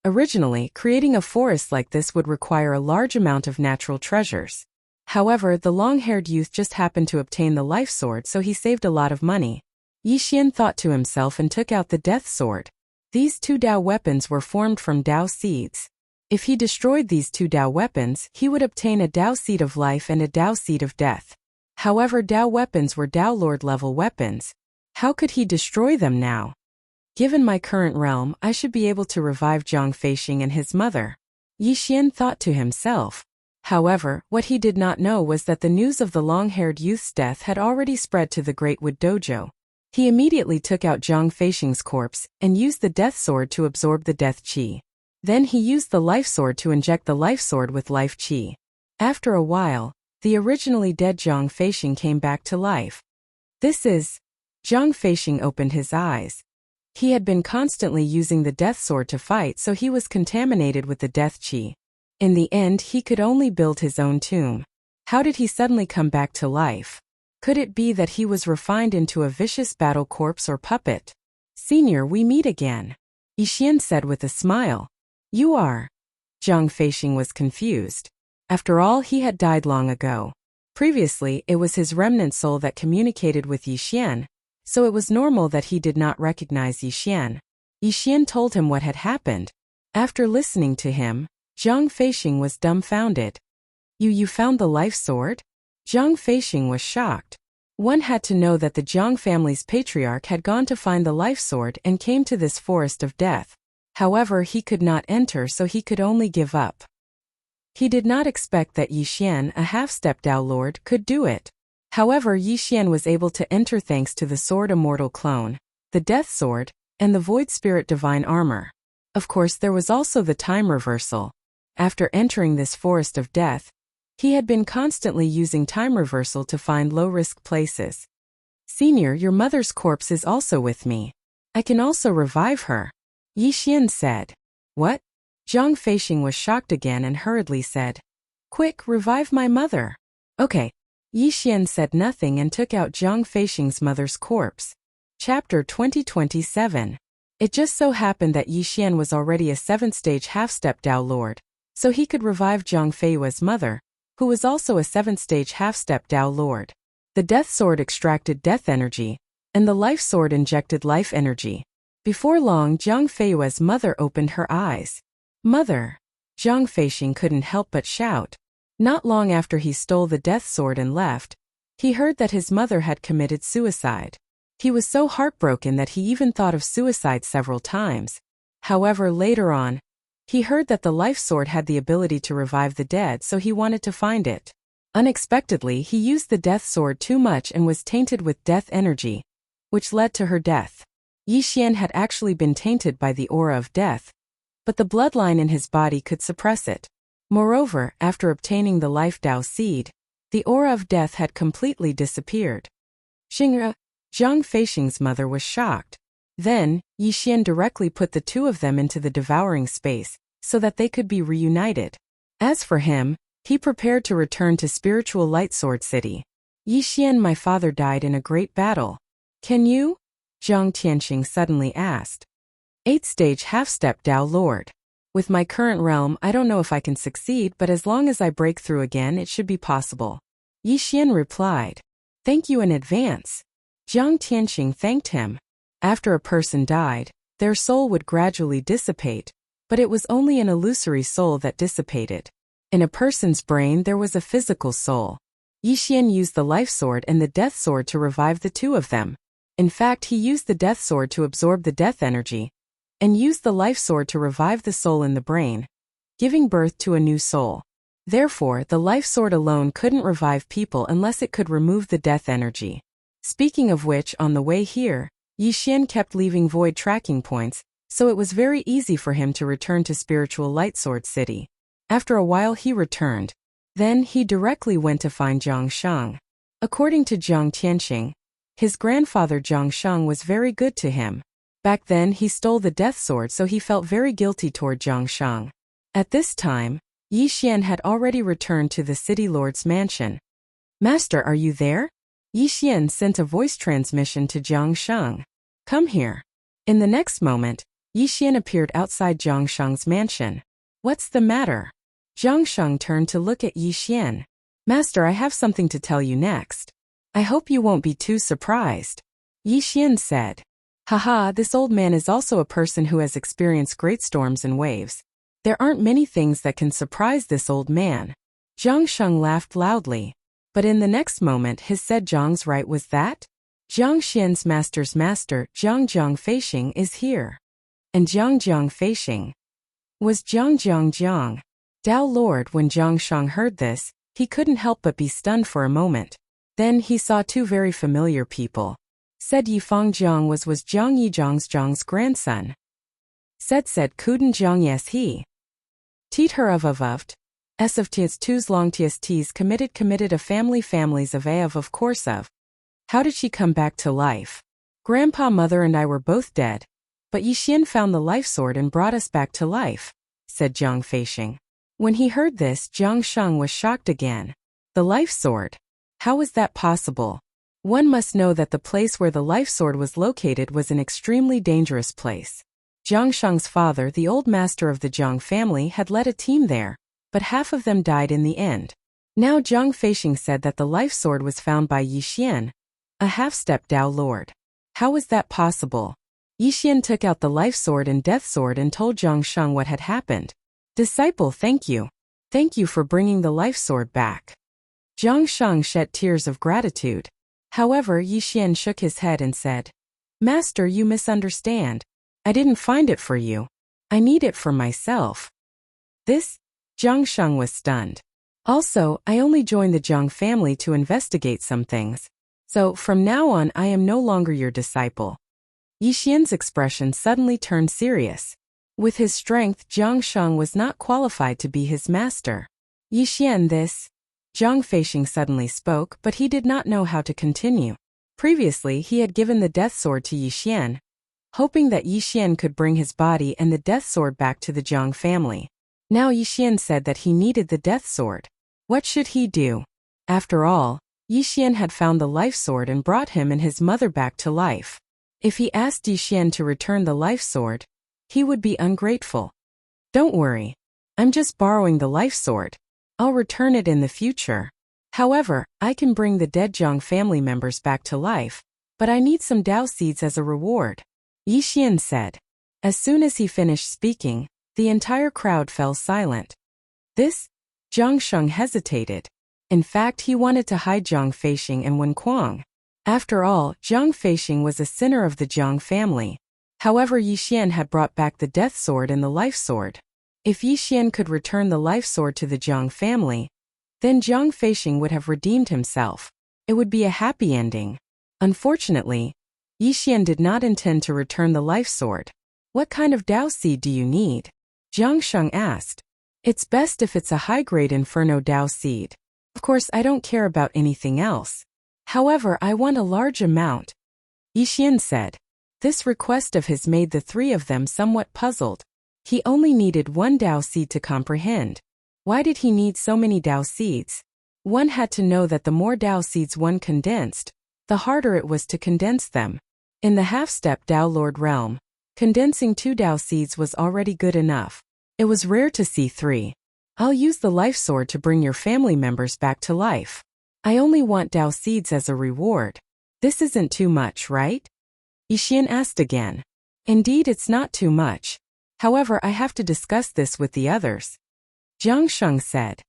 Originally, creating a forest like this would require a large amount of natural treasures. However, the long-haired youth just happened to obtain the life sword, so he saved a lot of money. Yixian thought to himself and took out the death sword. These two Dao weapons were formed from Dao seeds. If he destroyed these two Dao weapons, he would obtain a Dao seed of life and a Dao seed of death. However, Dao weapons were Dao Lord level weapons. How could he destroy them now? Given my current realm, I should be able to revive Zhang Feixing and his mother. Yixian thought to himself. However, what he did not know was that the news of the long-haired youth's death had already spread to the Great Wood Dojo. He immediately took out Zhang Feixing's corpse and used the death sword to absorb the death qi. Then he used the life sword to inject the life sword with life qi. After a while, the originally dead Zhang Feixing came back to life. This is... Zhang Feixing opened his eyes. He had been constantly using the death sword to fight, so he was contaminated with the death qi. In the end, he could only build his own tomb. How did he suddenly come back to life? Could it be that he was refined into a vicious battle corpse or puppet? Senior, we meet again, Yixian said with a smile. You are? Zhang Feixing was confused. After all, he had died long ago. Previously, it was his remnant soul that communicated with Yixian, so it was normal that he did not recognize Yixian. Yixian told him what had happened. After listening to him, Zhang Feixing was dumbfounded. You found the life sword? Zhang Feixing was shocked. One had to know that the Zhang family's patriarch had gone to find the life sword and came to this forest of death. However, he could not enter, so he could only give up. He did not expect that Yixian, a half-step Dao Lord, could do it. However, Yixian was able to enter thanks to the Sword Immortal Clone, the Death Sword, and the Void Spirit Divine Armor. Of course, there was also the time reversal. After entering this forest of death, he had been constantly using time reversal to find low-risk places. Senior, your mother's corpse is also with me. I can also revive her, Yixian said. What? Zhang Feixing was shocked again and hurriedly said, Quick, revive my mother. Okay. Yixian said nothing and took out Zhang Feixing's mother's corpse. Chapter 2027. It just so happened that Yixian was already a 7th-stage half-step Dao Lord, so he could revive Zhang Feiyue's mother, who was also a 7th-stage half-step Dao Lord. The Death Sword extracted death energy, and the Life Sword injected life energy. Before long, Zhang Feiyue's mother opened her eyes. Mother! Zhang Feixing couldn't help but shout. Not long after he stole the death sword and left, he heard that his mother had committed suicide. He was so heartbroken that he even thought of suicide several times. However, later on, he heard that the life sword had the ability to revive the dead, so he wanted to find it. Unexpectedly, he used the death sword too much and was tainted with death energy, which led to her death. Yixian had actually been tainted by the aura of death, but the bloodline in his body could suppress it. Moreover, after obtaining the Life Dao seed, the aura of death had completely disappeared. Xingre, Zhang Feixing's mother, was shocked. Then, Yixian directly put the two of them into the devouring space, so that they could be reunited. As for him, he prepared to return to spiritual Light Sword City. Yixian, my father died in a great battle. Can you? Zhang Tianxing suddenly asked. 8th-stage half-step Dao Lord. With my current realm, I don't know if I can succeed, but as long as I break through again, it should be possible. Yixian replied. Thank you in advance. Zhang Tianxing thanked him. After a person died, their soul would gradually dissipate, but it was only an illusory soul that dissipated. In a person's brain, there was a physical soul. Yixian used the life sword and the death sword to revive the two of them. In fact, he used the death sword to absorb the death energy, and used the life sword to revive the soul in the brain, giving birth to a new soul. Therefore, the life sword alone couldn't revive people unless it could remove the death energy. Speaking of which, on the way here, Yixian kept leaving void tracking points, so it was very easy for him to return to spiritual Light Sword City. After a while he returned. Then he directly went to find Zhang Shang. According to Zhang Tianxing, His grandfather Zhang Sheng was very good to him. Back then he stole the death sword, so he felt very guilty toward Zhang Sheng. At this time, Yi Xian had already returned to the city lord's mansion. "Master, are you there?" Yi Xian sent a voice transmission to Zhang Sheng. "Come here." In the next moment, Yi Xian appeared outside Zhang Sheng's mansion. "What's the matter?" Zhang Sheng turned to look at Yi Xian. "Master, I have something to tell you next. I hope you won't be too surprised." Yi Xian said. "Haha, this old man is also a person who has experienced great storms and waves. There aren't many things that can surprise this old man." Zhang Sheng laughed loudly. But in the next moment his said Zhang's right was that Zhang Xian's master's master, Zhang Feishing, is here. And Zhang Feishing was Zhang Dao Lord. When Zhang Sheng heard this, he couldn't help but be stunned for a moment. Then he saw two very familiar people. Said Yifang Jiang was Zhang Yizhang's grandson. Said Kuden Jiang yes he. Teet her of S of ts twos long tsts committed a families of course of. How did she come back to life? Grandpa, mother and I were both dead. But Yi Xian found the life sword and brought us back to life, said Zhang Feishing. When he heard this, Zhang Sheng was shocked again. The life sword? How was that possible? One must know that the place where the life sword was located was an extremely dangerous place. Zhang Sheng's father, the old master of the Zhang family, had led a team there, but half of them died in the end. Now Zhang Feishing said that the life sword was found by Yi Xian, a half-step Dao Lord. How was that possible? Yi Xian took out the life sword and death sword and told Zhang Sheng what had happened. Disciple, thank you. Thank you for bringing the life sword back. Zhang Sheng shed tears of gratitude. However, Yi Xian shook his head and said, Master, you misunderstand. I didn't find it for you. I need it for myself. This? Zhang Sheng was stunned. Also, I only joined the Zhang family to investigate some things. So, from now on I am no longer your disciple. Yi Xian's expression suddenly turned serious. With his strength, Zhang Sheng was not qualified to be his master. Yi Xian, this? Zhang Feishing suddenly spoke, but he did not know how to continue. Previously, he had given the death sword to Yi Xian, hoping that Yi Xian could bring his body and the death sword back to the Zhang family. Now Yi Xian said that he needed the death sword. What should he do? After all, Yi Xian had found the life sword and brought him and his mother back to life. If he asked Yi Xian to return the life sword, he would be ungrateful. Don't worry. I'm just borrowing the life sword. I'll return it in the future. However, I can bring the dead Zhang family members back to life, but I need some Dao seeds as a reward. Yi Xian said. As soon as he finished speaking, the entire crowd fell silent. This? Zhang Sheng hesitated. In fact, he wanted to hide Zhang Feishing and Wen Kuang. After all, Zhang Feishing was a sinner of the Zhang family. However, Yi Xian had brought back the death sword and the life sword. If Yi Xian could return the life sword to the Zhang family, then Zhang Feishing would have redeemed himself. It would be a happy ending. Unfortunately, Yi Xian did not intend to return the life sword. What kind of Dao seed do you need? Zhang Sheng asked. It's best if it's a high-grade Inferno Dao seed. Of course, I don't care about anything else. However, I want a large amount. Yi Xian said. This request of his made the three of them somewhat puzzled. He only needed one Dao seed to comprehend. Why did he need so many Dao seeds? One had to know that the more Dao seeds one condensed, the harder it was to condense them. In the half-step Dao Lord realm, condensing 2 Dao seeds was already good enough. It was rare to see 3. I'll use the life sword to bring your family members back to life. I only want Dao seeds as a reward. This isn't too much, right? Yi Xian asked again. Indeed, it's not too much. However, I have to discuss this with the others. Zhang Sheng said.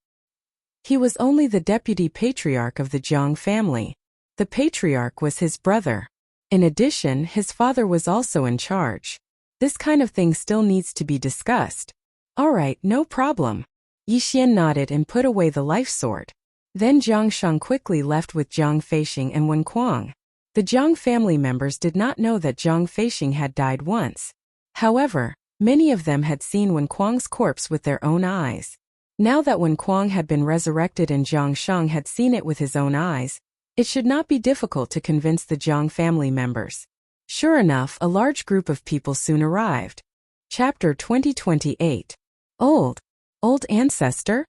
He was only the deputy patriarch of the Zhang family. The patriarch was his brother. In addition, his father was also in charge. This kind of thing still needs to be discussed. All right, no problem. Yi Xian nodded and put away the life sword. Then Zhang Sheng quickly left with Zhang Feishing and Wen Kuang. The Zhang family members did not know that Zhang Feishing had died once. However, many of them had seen Wen Kuang's corpse with their own eyes. Now that Wen Kuang had been resurrected and Zhang Sheng had seen it with his own eyes, It should not be difficult to convince the Zhang family members. Sure enough, a large group of people soon arrived. Chapter 2028. Old ancestor?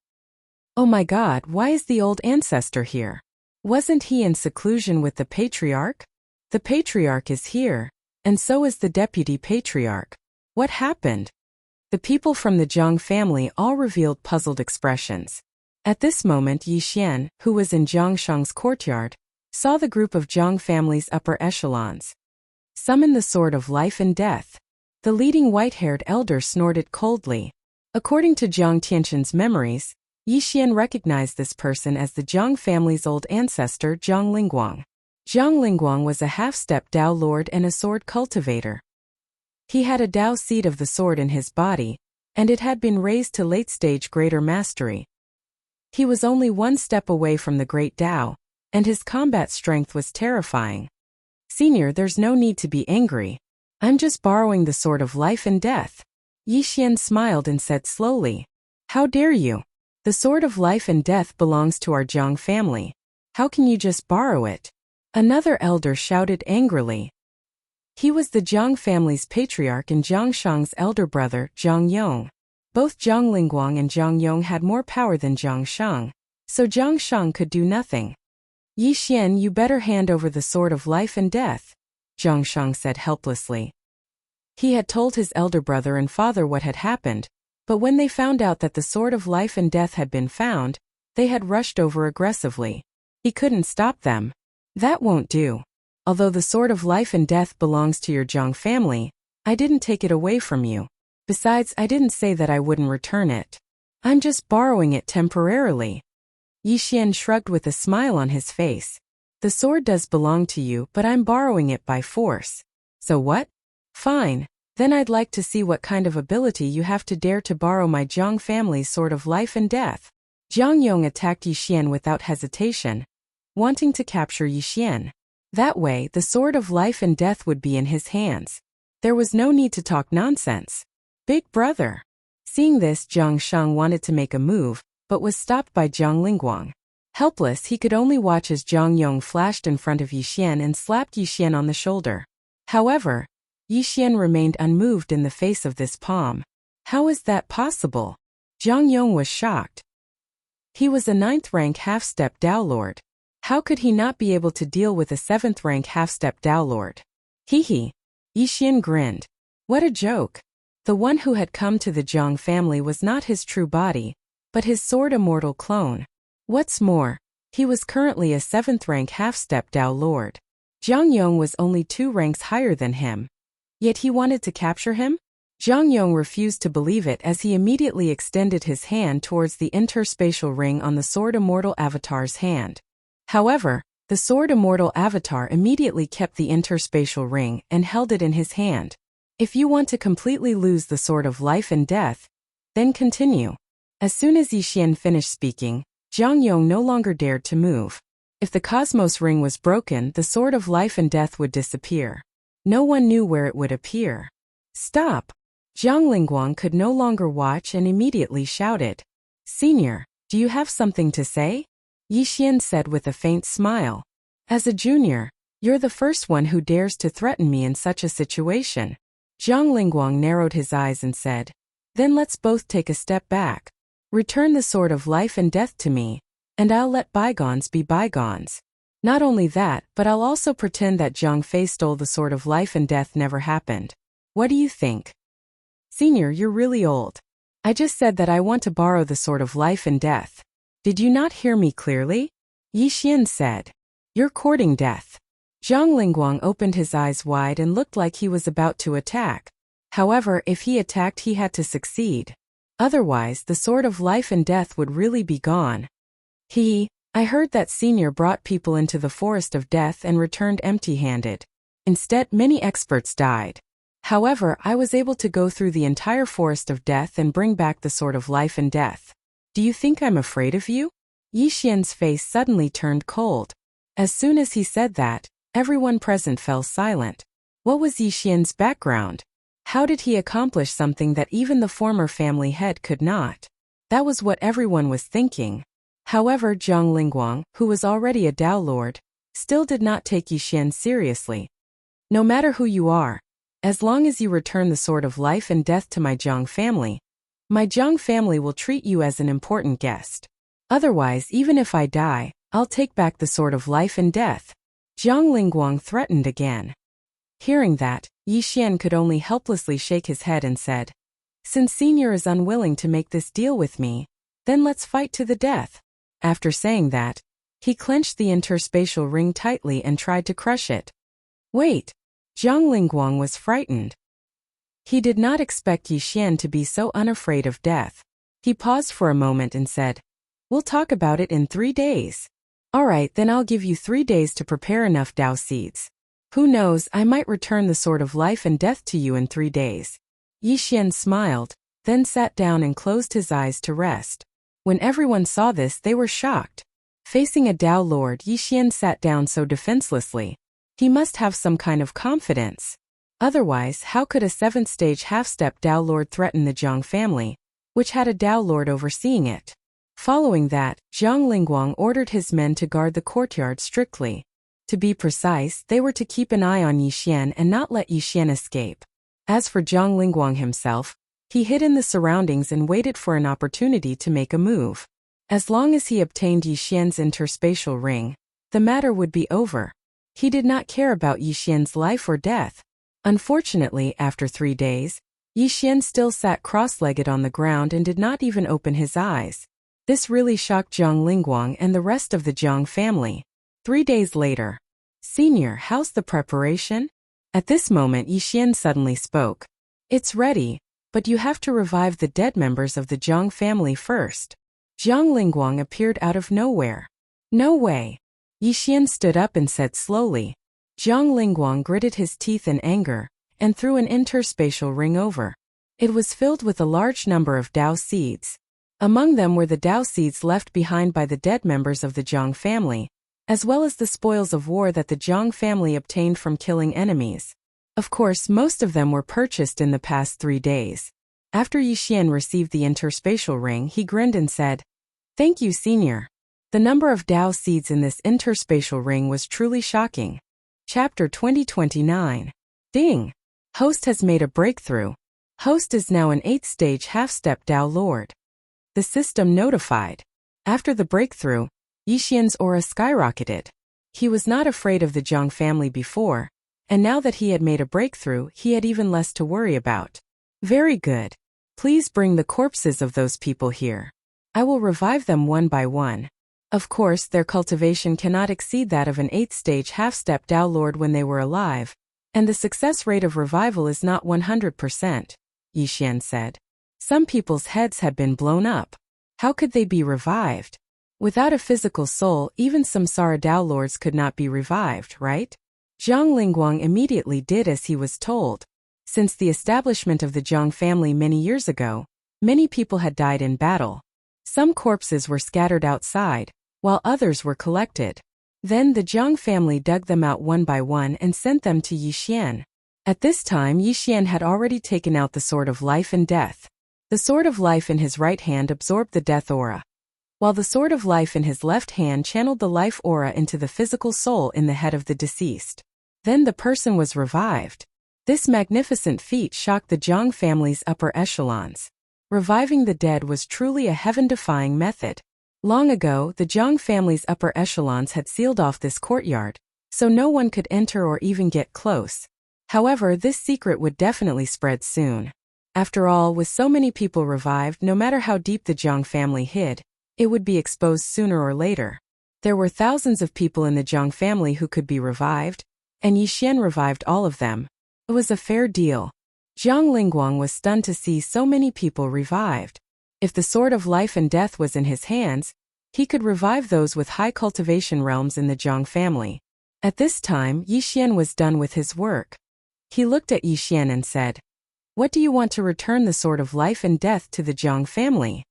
Oh my God, why is the old ancestor here? Wasn't he in seclusion with the patriarch? The patriarch is here, and so is the deputy patriarch. What happened? The people from the Zhang family all revealed puzzled expressions. At this moment, Yi Xian, who was in Zhang Shang's courtyard, saw the group of Zhang family's upper echelons summon the sword of life and death. The leading white-haired elder snorted coldly. According to Zhang Tianxin's memories, Yi Xian recognized this person as the Zhang family's old ancestor Zhang Lingguang. Zhang Lingguang was a half-step Dao lord and a sword cultivator. He had a Dao seed of the sword in his body, and it had been raised to late-stage greater mastery. He was only one step away from the great Dao, and his combat strength was terrifying. Senior, there's no need to be angry. I'm just borrowing the sword of life and death. Yi Xian smiled and said slowly, How dare you? The sword of life and death belongs to our Zhang family. How can you just borrow it? Another elder shouted angrily. He was the Zhang family's patriarch and Zhang Shang's elder brother, Zhang Yong. Both Zhang Lingguang and Zhang Yong had more power than Zhang Shang, so Zhang Shang could do nothing. Yi Xian, you better hand over the sword of life and death, Zhang Shang said helplessly. He had told his elder brother and father what had happened, but when they found out that the sword of life and death had been found, they had rushed over aggressively. He couldn't stop them. That won't do. Although the sword of life and death belongs to your Zhang family, I didn't take it away from you. Besides, I didn't say that I wouldn't return it. I'm just borrowing it temporarily. Yi Xian shrugged with a smile on his face. The sword does belong to you, but I'm borrowing it by force. So what? Fine. Then I'd like to see what kind of ability you have to dare to borrow my Zhang family's sword of life and death. Zhang Yong attacked Yi Xian without hesitation, wanting to capture Yi Xian. That way, the sword of life and death would be in his hands. There was no need to talk nonsense. Big brother. Seeing this, Zhang Shang wanted to make a move, but was stopped by Zhang Lingguang. Helpless, he could only watch as Zhang Yong flashed in front of Yi Xian and slapped Yi Xian on the shoulder. However, Yi Xian remained unmoved in the face of this palm. How is that possible? Zhang Yong was shocked. He was a 9th-rank half-step Dao Lord. How could he not be able to deal with a 7th-rank half-step Dao Lord? Hee. Yi Xian grinned. What a joke. The one who had come to the Zhang family was not his true body, but his sword immortal clone. What's more, he was currently a 7th-rank half-step Dao Lord. Zhang Yong was only 2 ranks higher than him. Yet he wanted to capture him? Zhang Yong refused to believe it as he immediately extended his hand towards the interspatial ring on the sword immortal avatar's hand. However, the sword immortal avatar immediately kept the interspatial ring and held it in his hand. If you want to completely lose the sword of life and death, then continue. As soon as Yi Xian finished speaking, Zhang Yong no longer dared to move. If the cosmos ring was broken, the sword of life and death would disappear. No one knew where it would appear. Stop! Zhang Lingguang could no longer watch and immediately shouted. Senior, do you have something to say? Yi Xian said with a faint smile. As a junior, you're the first one who dares to threaten me in such a situation. Zhang Lingguang narrowed his eyes and said, Then let's both take a step back. Return the sword of life and death to me, and I'll let bygones be bygones. Not only that, but I'll also pretend that Zhang Fei stole the sword of life and death never happened. What do you think? Senior, you're really old. I just said that I want to borrow the sword of life and death. Did you not hear me clearly? Yi Xian said. You're courting death. Zhang Lingguang opened his eyes wide and looked like he was about to attack. However, if he attacked, he had to succeed. Otherwise, the sword of life and death would really be gone. I heard that Senior brought people into the forest of death and returned empty-handed. Instead, many experts died. However, I was able to go through the entire forest of death and bring back the sword of life and death. Do you think I'm afraid of you? Yi Xian's face suddenly turned cold. As soon as he said that, everyone present fell silent. What was Yi Xian's background? How did he accomplish something that even the former family head could not? That was what everyone was thinking. However, Zhang Lingguang, who was already a Dao Lord, still did not take Yi Xian seriously. No matter who you are, as long as you return the sword of life and death to my Jiang family will treat you as an important guest. Otherwise, even if I die, I'll take back the sword of life and death. Jiang Lingguang threatened again. Hearing that, Yi Xian could only helplessly shake his head and said, "Since Senior is unwilling to make this deal with me, then let's fight to the death." After saying that, he clenched the interspatial ring tightly and tried to crush it. Wait! Jiang Lingguang was frightened. He did not expect Yi Xian to be so unafraid of death. He paused for a moment and said, "We'll talk about it in 3 days. All right, then I'll give you 3 days to prepare enough Dao seeds. Who knows, I might return the sword of life and death to you in 3 days." Yi Xian smiled, then sat down and closed his eyes to rest. When everyone saw this, they were shocked. Facing a Dao Lord, Yi Xian sat down so defenselessly. He must have some kind of confidence. Otherwise, how could a 7th-stage half-step Dao Lord threaten the Jiang family, which had a Dao Lord overseeing it? Following that, Jiang Lingguang ordered his men to guard the courtyard strictly. To be precise, they were to keep an eye on Yi Xian and not let Yi Xian escape. As for Jiang Lingguang himself, he hid in the surroundings and waited for an opportunity to make a move. As long as he obtained Yi Xian's interspatial ring, the matter would be over. He did not care about Yi Xian's life or death. Unfortunately, after 3 days, Yi Xian still sat cross-legged on the ground and did not even open his eyes. This really shocked Jiang Lingguang and the rest of the Jiang family. 3 days later. "Senior, how's the preparation?" At this moment, Yi Xian suddenly spoke. "It's ready, but you have to revive the dead members of the Jiang family first." Jiang Lingguang appeared out of nowhere. "No way." Yi Xian stood up and said slowly. Jiang Lingguang gritted his teeth in anger and threw an interspatial ring over. It was filled with a large number of Dao seeds. Among them were the Dao seeds left behind by the dead members of the Jiang family, as well as the spoils of war that the Jiang family obtained from killing enemies. Of course, most of them were purchased in the past 3 days. After Yi Xian received the interspatial ring, he grinned and said, "Thank you, Senior." The number of Dao seeds in this interspatial ring was truly shocking. Chapter 2029. Ding! Host has made a breakthrough. Host is now an 8th-stage half-step Dao Lord. The system notified. After the breakthrough, Yi Xian's aura skyrocketed. He was not afraid of the Jiang family before, and now that he had made a breakthrough, he had even less to worry about. Very good. Please bring the corpses of those people here. I will revive them one by one. Of course, their cultivation cannot exceed that of an 8th-stage half-step Dao Lord when they were alive, and the success rate of revival is not 100%, Yi Xian said. Some people's heads had been blown up. How could they be revived? Without a physical soul, even samsara Dao Lords could not be revived, right? Jiang Lingguang immediately did as he was told. Since the establishment of the Jiang family many years ago, many people had died in battle. Some corpses were scattered outside, while others were collected. Then the Jiang family dug them out one by one and sent them to Yi Xian. At this time, Yi Xian had already taken out the sword of life and death. The sword of life in his right hand absorbed the death aura, while the sword of life in his left hand channeled the life aura into the physical soul in the head of the deceased. Then the person was revived. This magnificent feat shocked the Jiang family's upper echelons. Reviving the dead was truly a heaven-defying method. Long ago, the Jiang family's upper echelons had sealed off this courtyard, so no one could enter or even get close. However, this secret would definitely spread soon. After all, with so many people revived, no matter how deep the Jiang family hid, it would be exposed sooner or later. There were thousands of people in the Jiang family who could be revived, and Yi Xian revived all of them. It was a fair deal. Jiang Lingguang was stunned to see so many people revived. If the sword of life and death was in his hands, he could revive those with high cultivation realms in the Jiang family. At this time, Yi Xian was done with his work. He looked at Yi Xian and said, "What do you want to return the sword of life and death to the Jiang family?"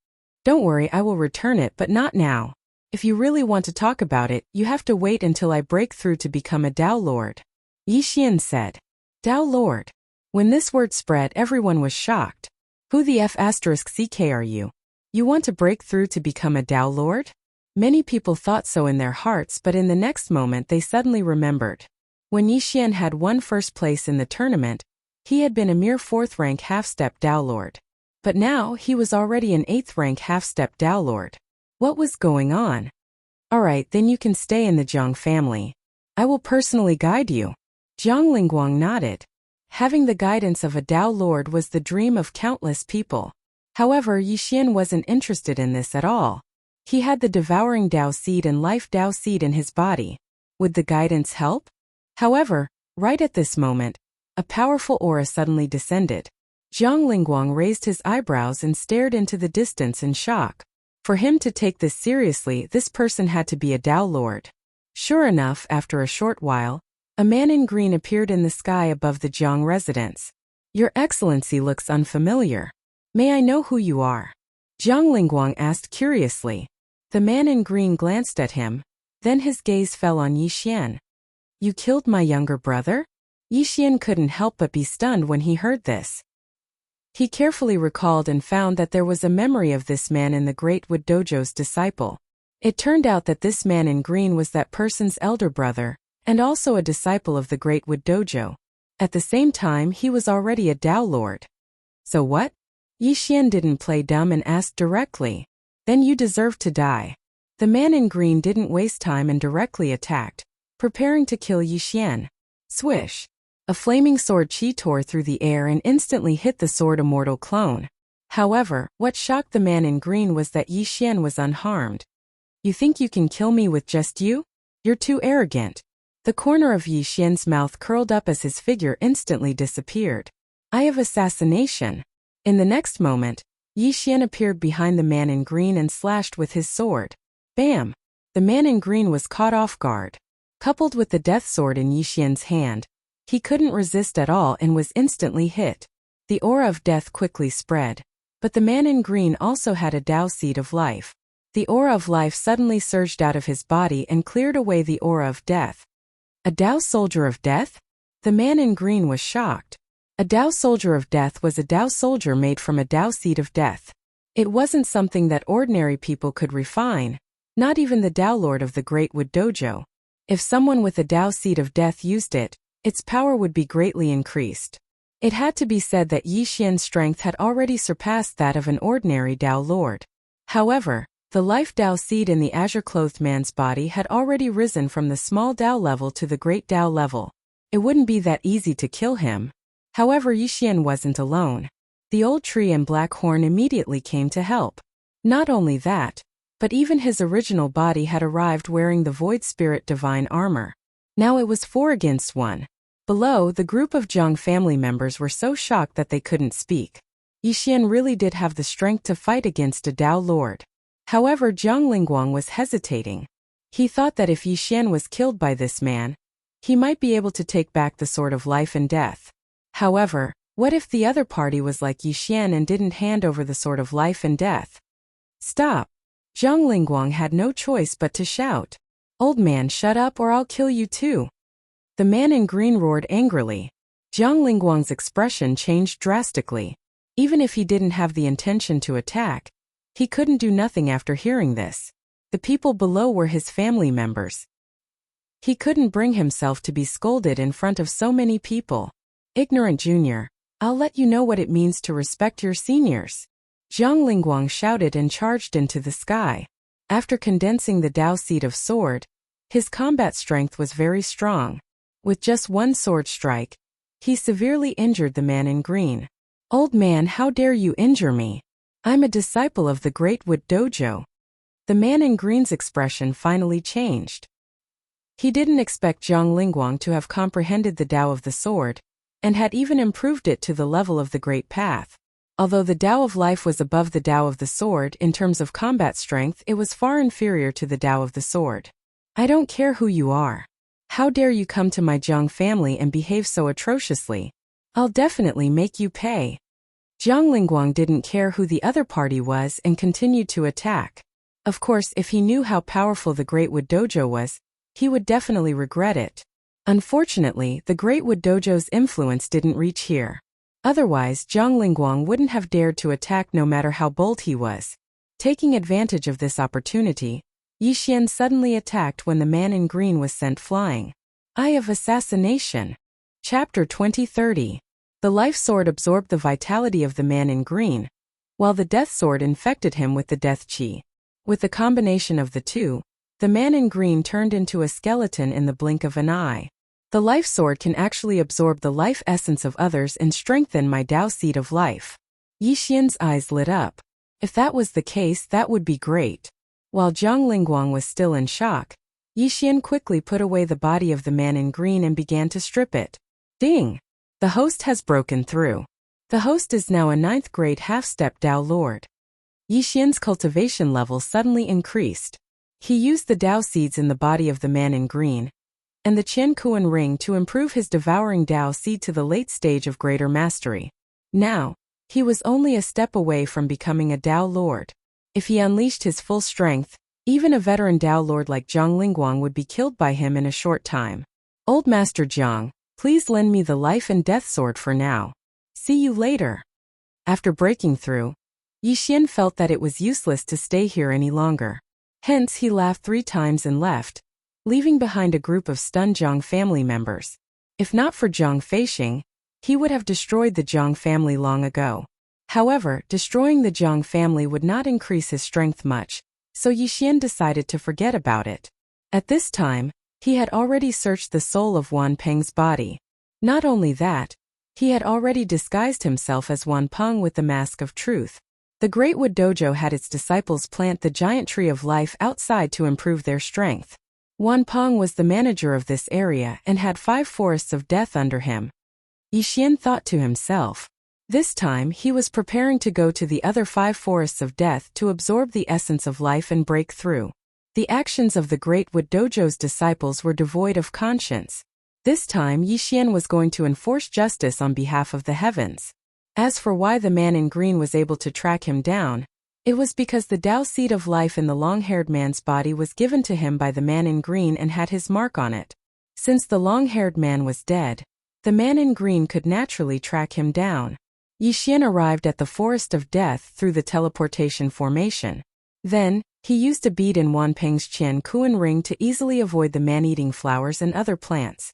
"Don't worry, I will return it, but not now. If you really want to talk about it, you have to wait until I break through to become a Dao Lord," Yi Xian said. Dao Lord. When this word spread, everyone was shocked. Who the F***ck are you? You want to break through to become a Dao Lord? Many people thought so in their hearts, but in the next moment they suddenly remembered. When Yixian had won first place in the tournament, he had been a mere 4th-rank half-step Dao Lord. But now he was already an 8th-rank half-step Dao Lord. What was going on? Alright, then you can stay in the Jiang family. I will personally guide you. Jiang Lingguang nodded. Having the guidance of a Dao Lord was the dream of countless people. However, Yixian wasn't interested in this at all. He had the Devouring Dao Seed and Life Dao Seed in his body. Would the guidance help? However, right at this moment, a powerful aura suddenly descended. Jiang Lingguang raised his eyebrows and stared into the distance in shock. For him to take this seriously, this person had to be a Dao Lord. Sure enough, after a short while, a man in green appeared in the sky above the Jiang residence. Your Excellency looks unfamiliar. May I know who you are? Jiang Lingguang asked curiously. The man in green glanced at him, then his gaze fell on Yixian. You killed my younger brother? Yixian couldn't help but be stunned when he heard this. He carefully recalled and found that there was a memory of this man in the Great Wood Dojo's disciple. It turned out that this man in green was that person's elder brother, and also a disciple of the Great Wood Dojo. At the same time, he was already a Dao Lord. So what? Yixian didn't play dumb and asked directly. Then you deserve to die. The man in green didn't waste time and directly attacked, preparing to kill Yixian. Swish! A flaming sword chi tore through the air and instantly hit the sword immortal clone. However, what shocked the man in green was that Yixian was unharmed. You think you can kill me with just you? You're too arrogant. The corner of Yixian's mouth curled up as his figure instantly disappeared. Eye of assassination. In the next moment, Yixian appeared behind the man in green and slashed with his sword. Bam! The man in green was caught off guard. Coupled with the death sword in Yixian's hand, he couldn't resist at all and was instantly hit. The aura of death quickly spread. But the man in green also had a Dao Seed of life. The aura of life suddenly surged out of his body and cleared away the aura of death. A Dao Soldier of Death? The man in green was shocked. A Dao Soldier of Death was a Dao soldier made from a Dao Seed of Death. It wasn't something that ordinary people could refine, not even the Dao Lord of the Great Wood Dojo. If someone with a Dao Seed of Death used it, its power would be greatly increased. It had to be said that Yixian's strength had already surpassed that of an ordinary Dao Lord. However, the Life Dao Seed in the azure-clothed man's body had already risen from the small Dao level to the Great Dao level. It wouldn't be that easy to kill him. However, Yixian wasn't alone. The old tree and Black Horn immediately came to help. Not only that, but even his original body had arrived wearing the Void Spirit Divine armor. Now it was 4 against 1. Below, the group of Jiang family members were so shocked that they couldn't speak. Yixian really did have the strength to fight against a Dao Lord. However, Jiang Lingguang was hesitating. He thought that if Yixian was killed by this man, he might be able to take back the Sword of Life and Death. However, what if the other party was like Yixian and didn't hand over the Sword of Life and Death? Stop! Jiang Lingguang had no choice but to shout. Old man, shut up or I'll kill you too. The man in green roared angrily. Jiang Lingguang's expression changed drastically. Even if he didn't have the intention to attack, he couldn't do nothing after hearing this. The people below were his family members. He couldn't bring himself to be scolded in front of so many people. Ignorant junior, I'll let you know what it means to respect your seniors. Jiang Lingguang shouted and charged into the sky. After condensing the Dao Seed of Sword, his combat strength was very strong. With just one sword strike, he severely injured the man in green. Old man, how dare you injure me? I'm a disciple of the Great Wood Dojo. The man in green's expression finally changed. He didn't expect Jiang Lingguang to have comprehended the Dao of the Sword, and had even improved it to the level of the Great Path. Although the Dao of Life was above the Dao of the Sword in terms of combat strength, it was far inferior to the Dao of the Sword. I don't care who you are. How dare you come to my Jiang family and behave so atrociously? I'll definitely make you pay. Jiang Lingguang didn't care who the other party was and continued to attack. Of course, if he knew how powerful the Great Wood Dojo was, he would definitely regret it. Unfortunately, the Great Wood Dojo's influence didn't reach here. Otherwise, Jiang Lingguang wouldn't have dared to attack no matter how bold he was. Taking advantage of this opportunity, Yixian suddenly attacked when the man in green was sent flying. Eye of Assassination. Chapter 2030. The life sword absorbed the vitality of the man in green, while the death sword infected him with the death chi. With the combination of the two, the man in green turned into a skeleton in the blink of an eye. The life sword can actually absorb the life essence of others and strengthen my Tao seed of life. Yixian's eyes lit up. If that was the case, that would be great. While Zhang Lingguang was still in shock, Yixian quickly put away the body of the man in green and began to strip it. Ding! The host has broken through. The host is now a 9th grade half-step Tao Lord. Yixian's cultivation level suddenly increased. He used the Tao seeds in the body of the man in green and the Qian Kuan ring to improve his devouring Tao seed to the late stage of greater mastery. Now, he was only a step away from becoming a Tao Lord. If he unleashed his full strength, even a veteran Tao Lord like Zhang Lingguang would be killed by him in a short time. Old Master Jiang, please lend me the life and death sword for now. See you later. After breaking through, Yixian felt that it was useless to stay here any longer. Hence he laughed 3 times and left, leaving behind a group of stunned Zhang family members. If not for Zhang Feixing, he would have destroyed the Zhang family long ago. However, destroying the Zhang family would not increase his strength much, so Yixian decided to forget about it. At this time, he had already searched the soul of Wan Peng's body. Not only that, he had already disguised himself as Wan Peng with the mask of truth. The Great Wood Dojo had its disciples plant the giant tree of life outside to improve their strength. Wan Peng was the manager of this area and had 5 forests of death under him. Yixian thought to himself. This time he was preparing to go to the other 5 forests of death to absorb the essence of life and break through. The actions of the Great Wood Dojo's disciples were devoid of conscience. This time Yixian was going to enforce justice on behalf of the heavens. As for why the man in green was able to track him down, it was because the Tao seed of life in the long-haired man's body was given to him by the man in green and had his mark on it. Since the long-haired man was dead, the man in green could naturally track him down. Yixian arrived at the Forest of Death through the teleportation formation. Then, he used a bead in Wan Peng's Qian Kuan ring to easily avoid the man-eating flowers and other plants.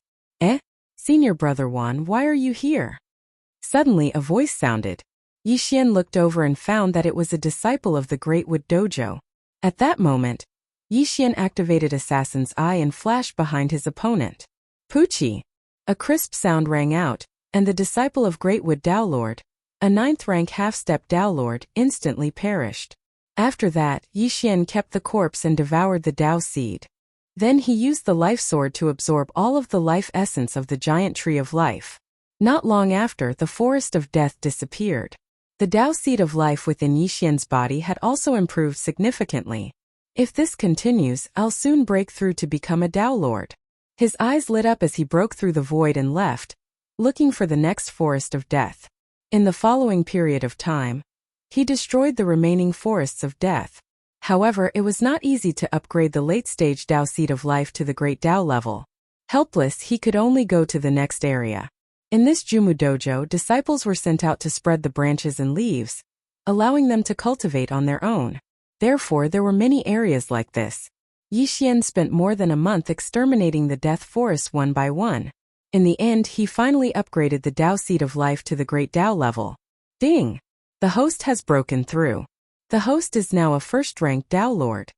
Senior brother Wan, why are you here? Suddenly a voice sounded. Yixian looked over and found that it was a disciple of the Great Wood Dojo. At that moment, Yixian activated Assassin's Eye and flashed behind his opponent. Poochie! A crisp sound rang out, and the disciple of Great Wood Tao Lord, a 9th rank half-step Tao Lord, instantly perished. After that, Yixian kept the corpse and devoured the Tao seed. Then he used the life sword to absorb all of the life essence of the giant tree of life. Not long after, the forest of death disappeared. The Tao seed of life within Yixian's body had also improved significantly. If this continues, I'll soon break through to become a Tao Lord. His eyes lit up as he broke through the void and left, looking for the next forest of death. In the following period of time, he destroyed the remaining forests of death. However, it was not easy to upgrade the late-stage Tao seed of life to the Great Tao level. Helpless, he could only go to the next area. In this Jumu dojo, disciples were sent out to spread the branches and leaves, allowing them to cultivate on their own. Therefore, there were many areas like this. Yixian spent more than a month exterminating the death forests one by one. In the end, he finally upgraded the Tao seed of life to the Great Tao level. Ding! The host has broken through. The host is now a first-ranked Tao Lord.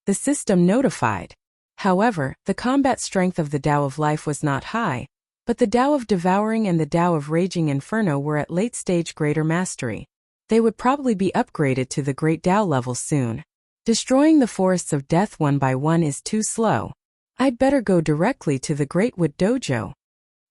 The system notified. However, the combat strength of the Tao of life was not high, but the Tao of devouring and the Tao of raging inferno were at late-stage greater mastery. They would probably be upgraded to the Great Tao level soon. Destroying the forests of death one by one is too slow. I'd better go directly to the Great Wood Dojo.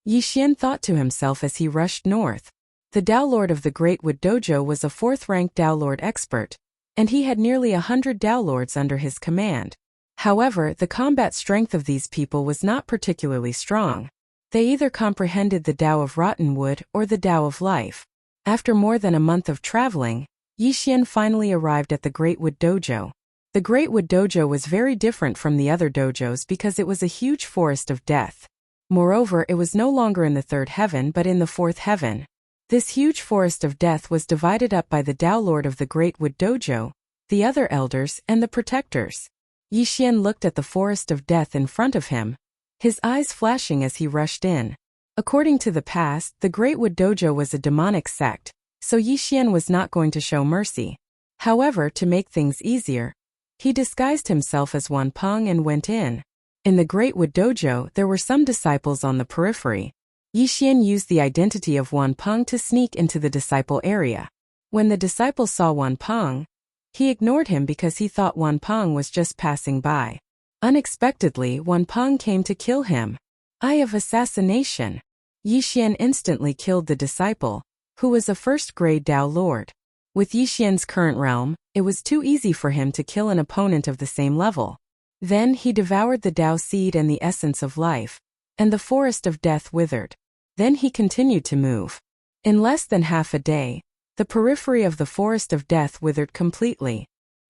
Yixian thought to himself as he rushed north. The Tao Lord of the Great Wood Dojo was a 4th-ranked Tao Lord expert, and he had nearly 100 Tao Lords under his command. However, the combat strength of these people was not particularly strong. They either comprehended the Tao of rotten wood or the Tao of life. After more than a month of traveling, Yixian finally arrived at the Great Wood Dojo. The Great Wood Dojo was very different from the other dojos because it was a huge forest of death. Moreover, it was no longer in the 3rd heaven but in the 4th heaven. This huge forest of death was divided up by the Tao Lord of the Great Wood Dojo, the other elders, and the protectors. Yixian looked at the forest of death in front of him, his eyes flashing as he rushed in. According to the past, the Great Wood Dojo was a demonic sect, so Yixian was not going to show mercy. However, to make things easier, he disguised himself as Wanpeng and went in. In the Great Wood Dojo, there were some disciples on the periphery. Yixian used the identity of Wanpeng to sneak into the disciple area. When the disciple saw Wanpeng, he ignored him because he thought Wanpeng was just passing by. Unexpectedly, Wanpeng came to kill him. Eye of assassination. Yixian instantly killed the disciple, who was a first-grade Dao Lord. With Yixian's current realm, it was too easy for him to kill an opponent of the same level. Then he devoured the Dao seed and the essence of life, and the forest of death withered. Then he continued to move. In less than half a day, the periphery of the forest of death withered completely.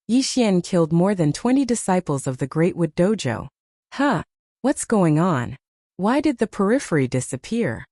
Yixian killed more than 20 disciples of the Great Wood Dojo. What's going on? Why did the periphery disappear?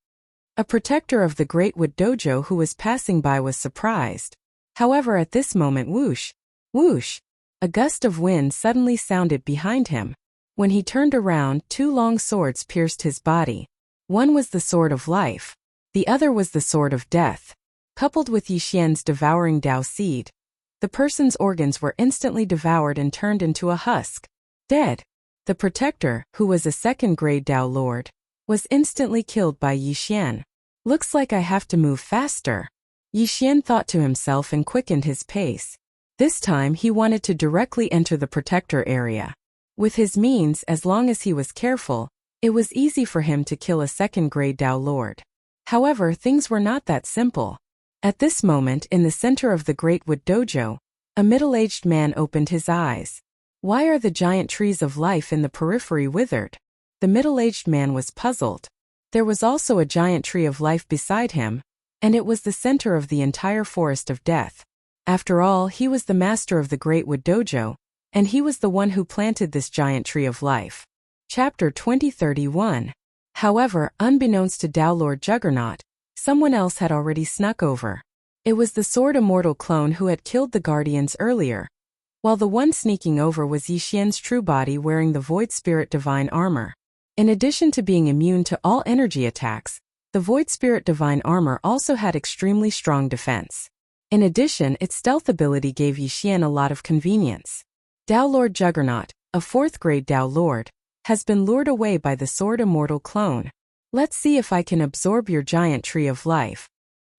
A protector of the Great Wood Dojo who was passing by was surprised. However, at this moment, whoosh, whoosh, a gust of wind suddenly sounded behind him. When he turned around, 2 long swords pierced his body. One was the sword of life. The other was the sword of death. Coupled with Yixian's devouring Dao seed, the person's organs were instantly devoured and turned into a husk. Dead. The protector, who was a second-grade Dao Lord, was instantly killed by Yixian. Looks like I have to move faster. Yixian thought to himself and quickened his pace. This time he wanted to directly enter the protector area. With his means, as long as he was careful, it was easy for him to kill a second-grade Dao Lord. However, things were not that simple. At this moment, in the center of the Great Wood Dojo, a middle-aged man opened his eyes. Why are the giant trees of life in the periphery withered? The middle-aged man was puzzled. There was also a giant tree of life beside him, and it was the center of the entire forest of death. After all, he was the master of the Great Wood Dojo, and he was the one who planted this giant tree of life. Chapter 2031. However, unbeknownst to Dao Lord Juggernaut, someone else had already snuck over. It was the Sword Immortal clone who had killed the Guardians earlier, while the one sneaking over was Yixian's true body wearing the Void Spirit Divine Armor. In addition to being immune to all energy attacks, the Void Spirit Divine Armor also had extremely strong defense. In addition, its stealth ability gave Yixian a lot of convenience. Dao Lord Juggernaut, a 4th-grade Dao Lord, has been lured away by the Sword Immortal clone. Let's see if I can absorb your giant tree of life.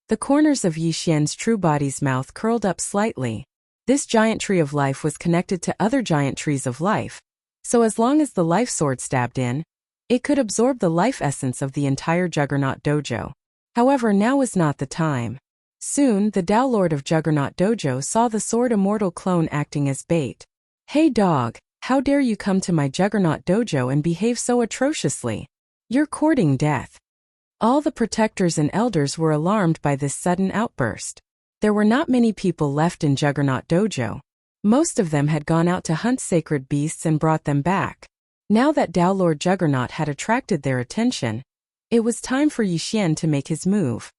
The corners of Yixian's true body's mouth curled up slightly. This giant tree of life was connected to other giant trees of life, so as long as the life sword stabbed in, it could absorb the life essence of the entire Juggernaut Dojo. However, now was not the time. Soon, the Dao Lord of Juggernaut Dojo saw the Sword Immortal clone acting as bait. Hey dog, how dare you come to my Juggernaut Dojo and behave so atrociously? You're courting death. All the protectors and elders were alarmed by this sudden outburst. There were not many people left in Juggernaut Dojo. Most of them had gone out to hunt sacred beasts and brought them back. Now that Dao Lord Juggernaut had attracted their attention, it was time for Yixian to make his move.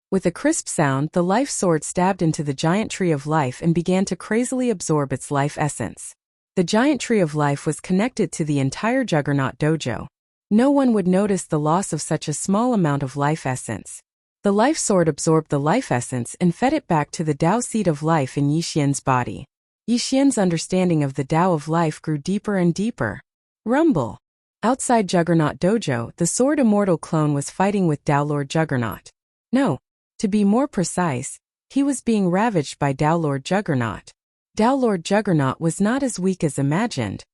With a crisp sound, the life sword stabbed into the giant tree of life and began to crazily absorb its life essence. The giant tree of life was connected to the entire Juggernaut Dojo. No one would notice the loss of such a small amount of life essence. The life sword absorbed the life essence and fed it back to the Dao seed of life in Yixian's body. Yixian's understanding of the Dao of life grew deeper and deeper. Rumble. Outside Juggernaut Dojo, the Sword Immortal clone was fighting with Dao Lord Juggernaut. No, to be more precise, he was being ravaged by Dao Lord Juggernaut. Dao Lord Juggernaut was not as weak as imagined.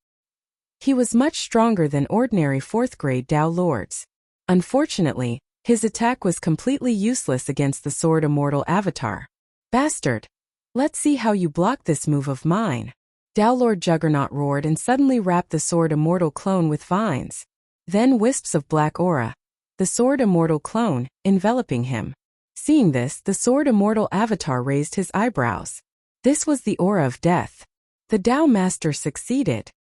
He was much stronger than ordinary 4th-grade Dao Lords. Unfortunately, his attack was completely useless against the Sword Immortal avatar. Bastard! Let's see how you block this move of mine. Dao Lord Juggernaut roared and suddenly wrapped the Sword Immortal clone with vines. Then wisps of black aura. The Sword Immortal clone, enveloping him. Seeing this, the Sword Immortal avatar raised his eyebrows. This was the aura of death. The Dao Master succeeded.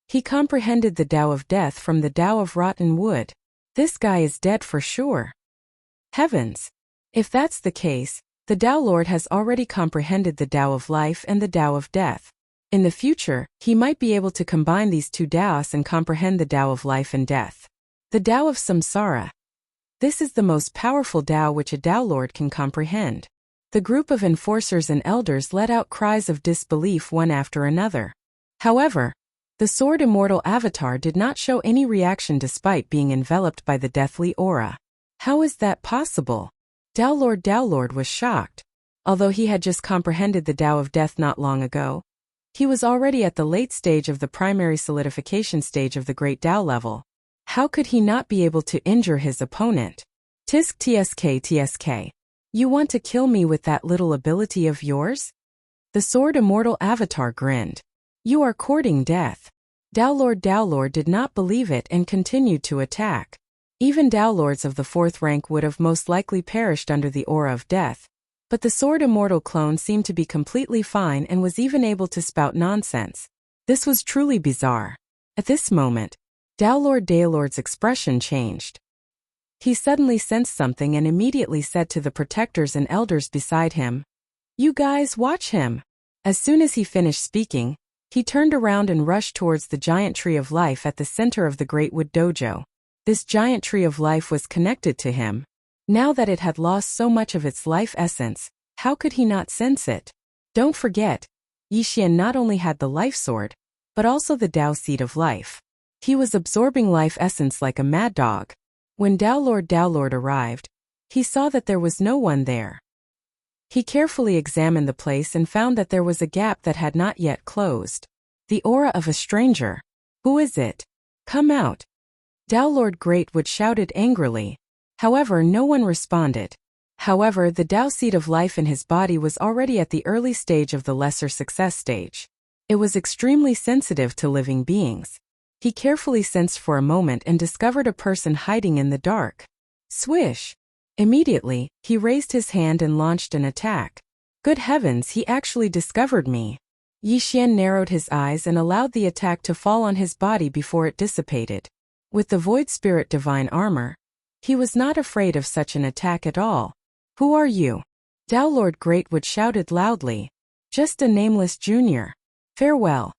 He comprehended the Dao of death from the Dao of rotten wood. This guy is dead for sure. Heavens! If that's the case, the Dao Lord has already comprehended the Dao of life and the Dao of death. In the future, he might be able to combine these two Taos and comprehend the Tao of life and death. The Tao of Samsara. This is the most powerful Tao which a Tao Lord can comprehend. The group of enforcers and elders let out cries of disbelief one after another. However, the sword immortal avatar did not show any reaction despite being enveloped by the deathly aura. How is that possible? Tao Lord was shocked. Although he had just comprehended the Tao of death not long ago, he was already at the late stage of the primary solidification stage of the great Tao level. How could he not be able to injure his opponent? Tisk tsk. You want to kill me with that little ability of yours? The sword immortal avatar grinned. You are courting death. Tao Lord did not believe it and continued to attack. Even Tao Lords of the 4th rank would have most likely perished under the aura of death, but the sword immortal clone seemed to be completely fine and was even able to spout nonsense. This was truly bizarre. At this moment, Tao Lord's expression changed. He suddenly sensed something and immediately said to the protectors and elders beside him, "You guys watch him." As soon as he finished speaking, he turned around and rushed towards the giant tree of life at the center of the Great Wood Dojo. This giant tree of life was connected to him. Now that it had lost so much of its life essence, how could he not sense it? Don't forget, Yixian not only had the life sword, but also the Tao seed of life. He was absorbing life essence like a mad dog. When Tao Lord arrived, he saw that there was no one there. He carefully examined the place and found that there was a gap that had not yet closed. The aura of a stranger. Who is it? Come out. Tao Lord Greatwood shouted angrily. However, no one responded. However, the Tao seed of life in his body was already at the early stage of the lesser success stage. It was extremely sensitive to living beings. He carefully sensed for a moment and discovered a person hiding in the dark. Swish! Immediately, he raised his hand and launched an attack. Good heavens, he actually discovered me. Yixian narrowed his eyes and allowed the attack to fall on his body before it dissipated. With the Void Spirit Divine Armor, he was not afraid of such an attack at all. Who are you? Tao Lord Greatwood shouted loudly. Just a nameless junior. Farewell.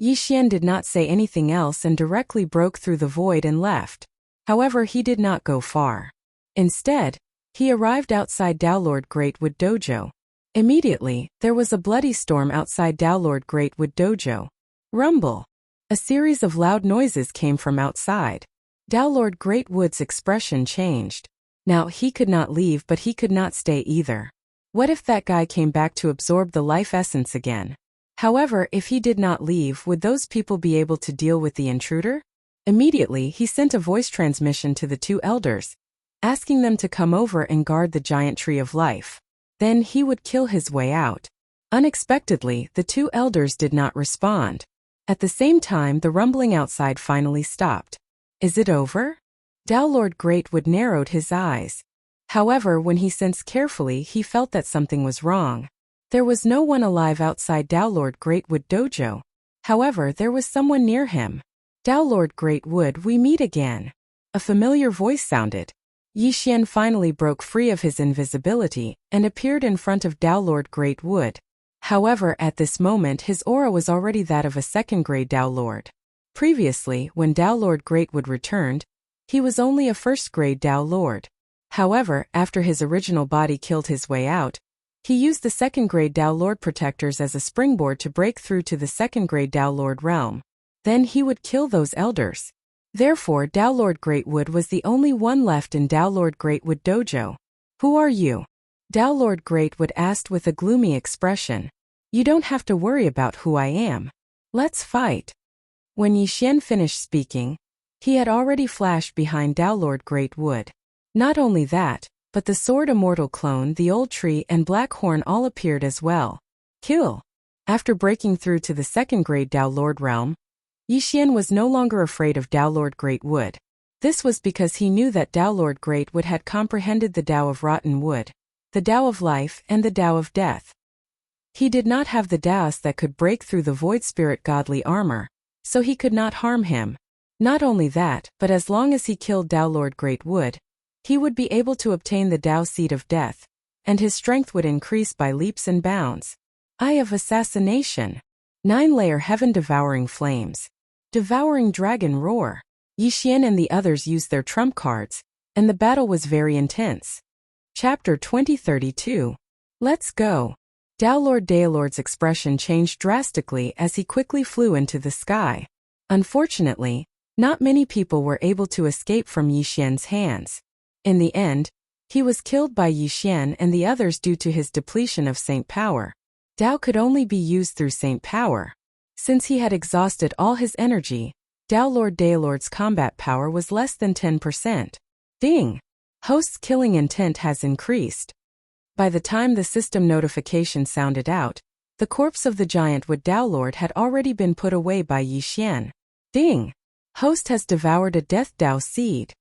Yixian did not say anything else and directly broke through the void and left. However, he did not go far. Instead, he arrived outside Tao Lord Greatwood Dojo. Immediately, there was a bloody storm outside Tao Lord Greatwood Dojo. Rumble. A series of loud noises came from outside. Tao Lord Greatwood's expression changed. Now he could not leave, but he could not stay either. What if that guy came back to absorb the life essence again? However, if he did not leave, would those people be able to deal with the intruder? Immediately, he sent a voice transmission to the 2 elders, asking them to come over and guard the giant tree of life. Then he would kill his way out. Unexpectedly, the 2 elders did not respond. At the same time, the rumbling outside finally stopped. Is it over? Tao Lord Greatwood narrowed his eyes. However, when he sensed carefully, he felt that something was wrong. There was no one alive outside Tao Lord Greatwood Dojo. However, there was someone near him. Tao Lord Greatwood, we meet again. A familiar voice sounded. Yixian finally broke free of his invisibility and appeared in front of Tao Lord Greatwood. However, at this moment his aura was already that of a 2nd-grade Tao Lord. Previously, when Tao Lord Greatwood returned, he was only a 1st-grade Tao Lord. However, after his original body killed his way out, he used the 2nd-grade Tao Lord protectors as a springboard to break through to the 2nd-grade Tao Lord realm. Then he would kill those elders. Therefore, Tao Lord Greatwood was the only one left in Tao Lord Greatwood Dojo. Who are you? Tao Lord Greatwood asked with a gloomy expression. You don't have to worry about who I am. Let's fight. When Yixian finished speaking, he had already flashed behind Tao Lord Greatwood. Not only that, but the sword immortal clone, the old tree, and Black Horn all appeared as well. Kill. After breaking through to the 2nd-grade Tao Lord realm, Yixian was no longer afraid of Tao Lord Greatwood. This was because he knew that Tao Lord Greatwood had comprehended the Tao of rotten wood, the Tao of life, and the Tao of death. He did not have the Taos that could break through the Void Spirit godly armor, so he could not harm him. Not only that, but as long as he killed Tao Lord Greatwood, he would be able to obtain the Tao seed of death, and his strength would increase by leaps and bounds. Eye of assassination. 9-layer heaven devouring flames. Devouring dragon roar. Yi Xian and the others used their trump cards, and the battle was very intense. Chapter 2032. Let's go. Downlord Daelord's expression changed drastically as he quickly flew into the sky. Unfortunately, not many people were able to escape from Yi Xian's hands. In the end, he was killed by Yi Xian and the others due to his depletion of Saint Power. Dao could only be used through Saint Power. Since he had exhausted all his energy, Downlord Daelord's combat power was less than 10%. Ding! Host's killing intent has increased. By the time the system notification sounded out, the corpse of the giant wood Downlord had already been put away by Yi Xian. Ding! Host has devoured a Death Dao seed.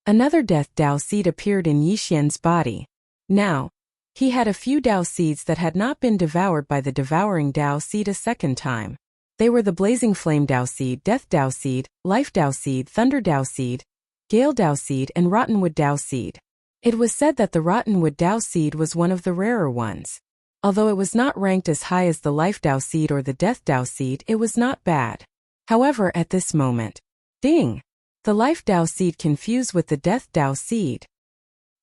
Another Death Dao seed appeared in Yi Xian's body. Now, he had a few Dao seeds that had not been devoured by the Devouring Dao seed a second time. They were the Blazing Flame Dao seed, Death Dao seed, Life Dao seed, Thunder Dao seed, Gale Dao seed, and Rottenwood Dao seed. It was said that the Rottenwood Dao seed was one of the rarer ones. Although it was not ranked as high as the Life Dao seed or the Death Dao seed, it was not bad. However, at this moment, ding! The Life Dao seed confused with the Death Dao seed.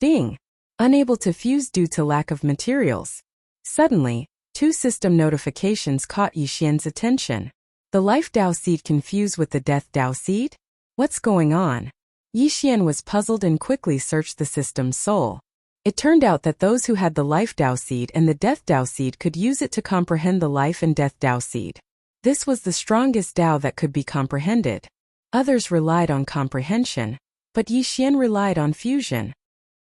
Ding! Unable to fuse due to lack of materials. Suddenly, two system notifications caught Yi Xian's attention. The Life Dao seed confused with the Death Dao seed? What's going on? Yi Xian was puzzled and quickly searched the system's soul. It turned out that those who had the Life Dao seed and the Death Dao seed could use it to comprehend the Life and Death Dao seed. This was the strongest Dao that could be comprehended. Others relied on comprehension, but Yi Xian relied on fusion.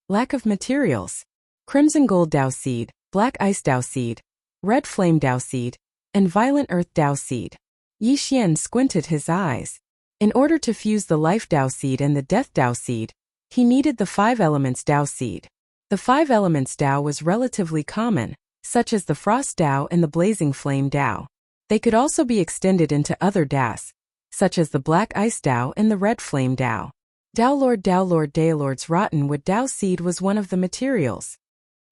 Lack of materials. Crimson Gold Dao seed, Black Ice Dao seed, Red Flame Dao seed, and Violent Earth Dao seed. Yi Xian squinted his eyes. In order to fuse the Life Dao seed and the Death Dao seed, he needed the 5 Elements Dao seed. The 5 Elements Dao was relatively common, such as the Frost Dao and the Blazing Flame Dao. They could also be extended into other Daos, such as the Black Ice Dao and the Red Flame Dao. Downlord Daelord's Rottenwood Dao seed was one of the materials.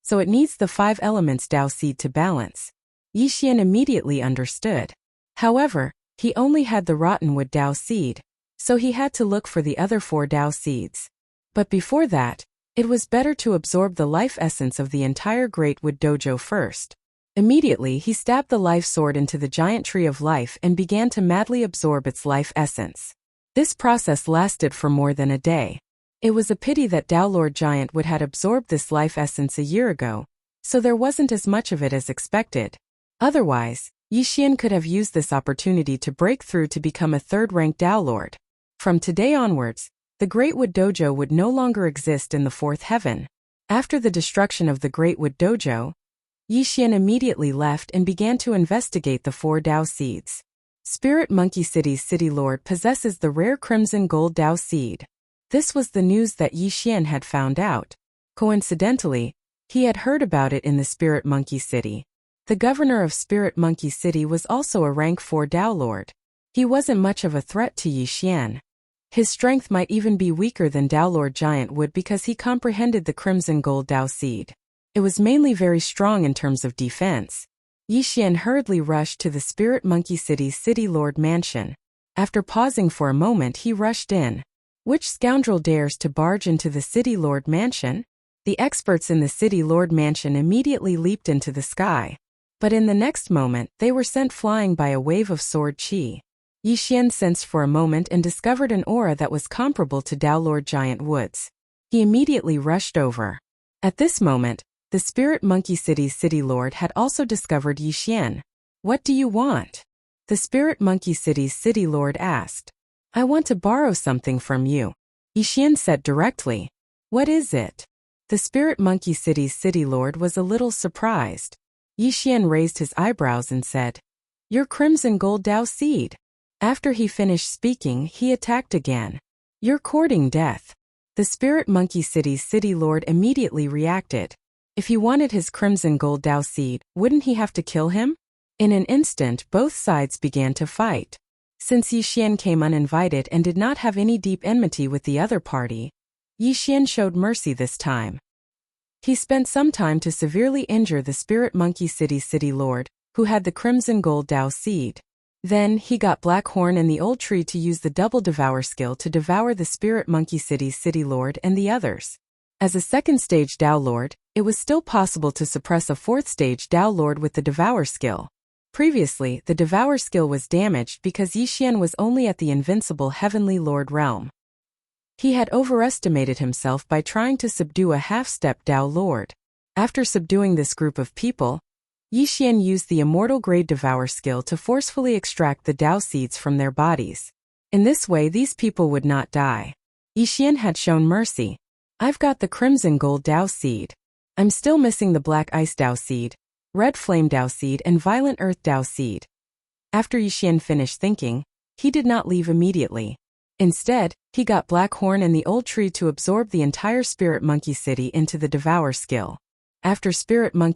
So it needs the 5 Elements Dao seed to balance. Yi Xian immediately understood. However, he only had the Rottenwood Dao seed, so he had to look for the other 4 Dao seeds. But before that, it was better to absorb the life essence of the entire Great Wood Dojo first. Immediately he stabbed the life sword into the giant tree of life and began to madly absorb its life essence. This process lasted for more than a day. It was a pity that Downlord Giant Wood had absorbed this life essence a year ago, so there wasn't as much of it as expected. Otherwise, Yi Xian could have used this opportunity to break through to become a third-ranked Downlord. From today onwards, the Great Wood Dojo would no longer exist in the 4th heaven. After the destruction of the Great Wood Dojo, Yi Xian immediately left and began to investigate the 4 Dao seeds. Spirit Monkey City's City Lord possesses the rare Crimson Gold Dao seed. This was the news that Yi Xian had found out. Coincidentally, he had heard about it in the Spirit Monkey City. The governor of Spirit Monkey City was also a rank 4 Dao Lord. He wasn't much of a threat to Yi Xian. His strength might even be weaker than Downlord Giant Wood because he comprehended the Crimson Gold Dao seed. It was mainly very strong in terms of defense. Yi Xian hurriedly rushed to the Spirit Monkey City's City Lord mansion. After pausing for a moment, he rushed in. Which scoundrel dares to barge into the City Lord mansion? The experts in the City Lord mansion immediately leaped into the sky. But in the next moment, they were sent flying by a wave of sword chi. Yi Xian sensed for a moment and discovered an aura that was comparable to Downlord Giant Wood's. He immediately rushed over. At this moment, the Spirit Monkey City's City Lord had also discovered Yi Xian. What do you want? The Spirit Monkey City's City Lord asked. I want to borrow something from you. Yi Xian said directly. What is it? The Spirit Monkey City's City Lord was a little surprised. Yi Xian raised his eyebrows and said, Your Crimson Gold Dao seed. After he finished speaking, he attacked again. You're courting death. The Spirit Monkey City's City Lord immediately reacted. If he wanted his Crimson Gold Dao seed, wouldn't he have to kill him? In an instant, both sides began to fight. Since Yi Xian came uninvited and did not have any deep enmity with the other party, Yi Xian showed mercy this time. He spent some time to severely injure the Spirit Monkey City's City Lord, who had the Crimson Gold Dao seed. Then, he got Black Horn and the Old Tree to use the double devour skill to devour the Spirit Monkey City's City Lord and the others. As a second stage Tao Lord, it was still possible to suppress a fourth stage Tao Lord with the devour skill. Previously, the devour skill was damaged because Yixian was only at the invincible Heavenly Lord realm. He had overestimated himself by trying to subdue a half-step Tao Lord. After subduing this group of people, Yixian used the Immortal Grade Devour skill to forcefully extract the Tao seeds from their bodies. In this way, these people would not die. Yixian had shown mercy. I've got the Crimson Gold Tao seed. I'm still missing the Black Ice Tao seed, Red Flame Tao seed and Violent Earth Tao seed. After Yixian finished thinking, he did not leave immediately. Instead, he got Black Horn and the Old Tree to absorb the entire Spirit Monkey City into the Devour skill. After Spirit Monkey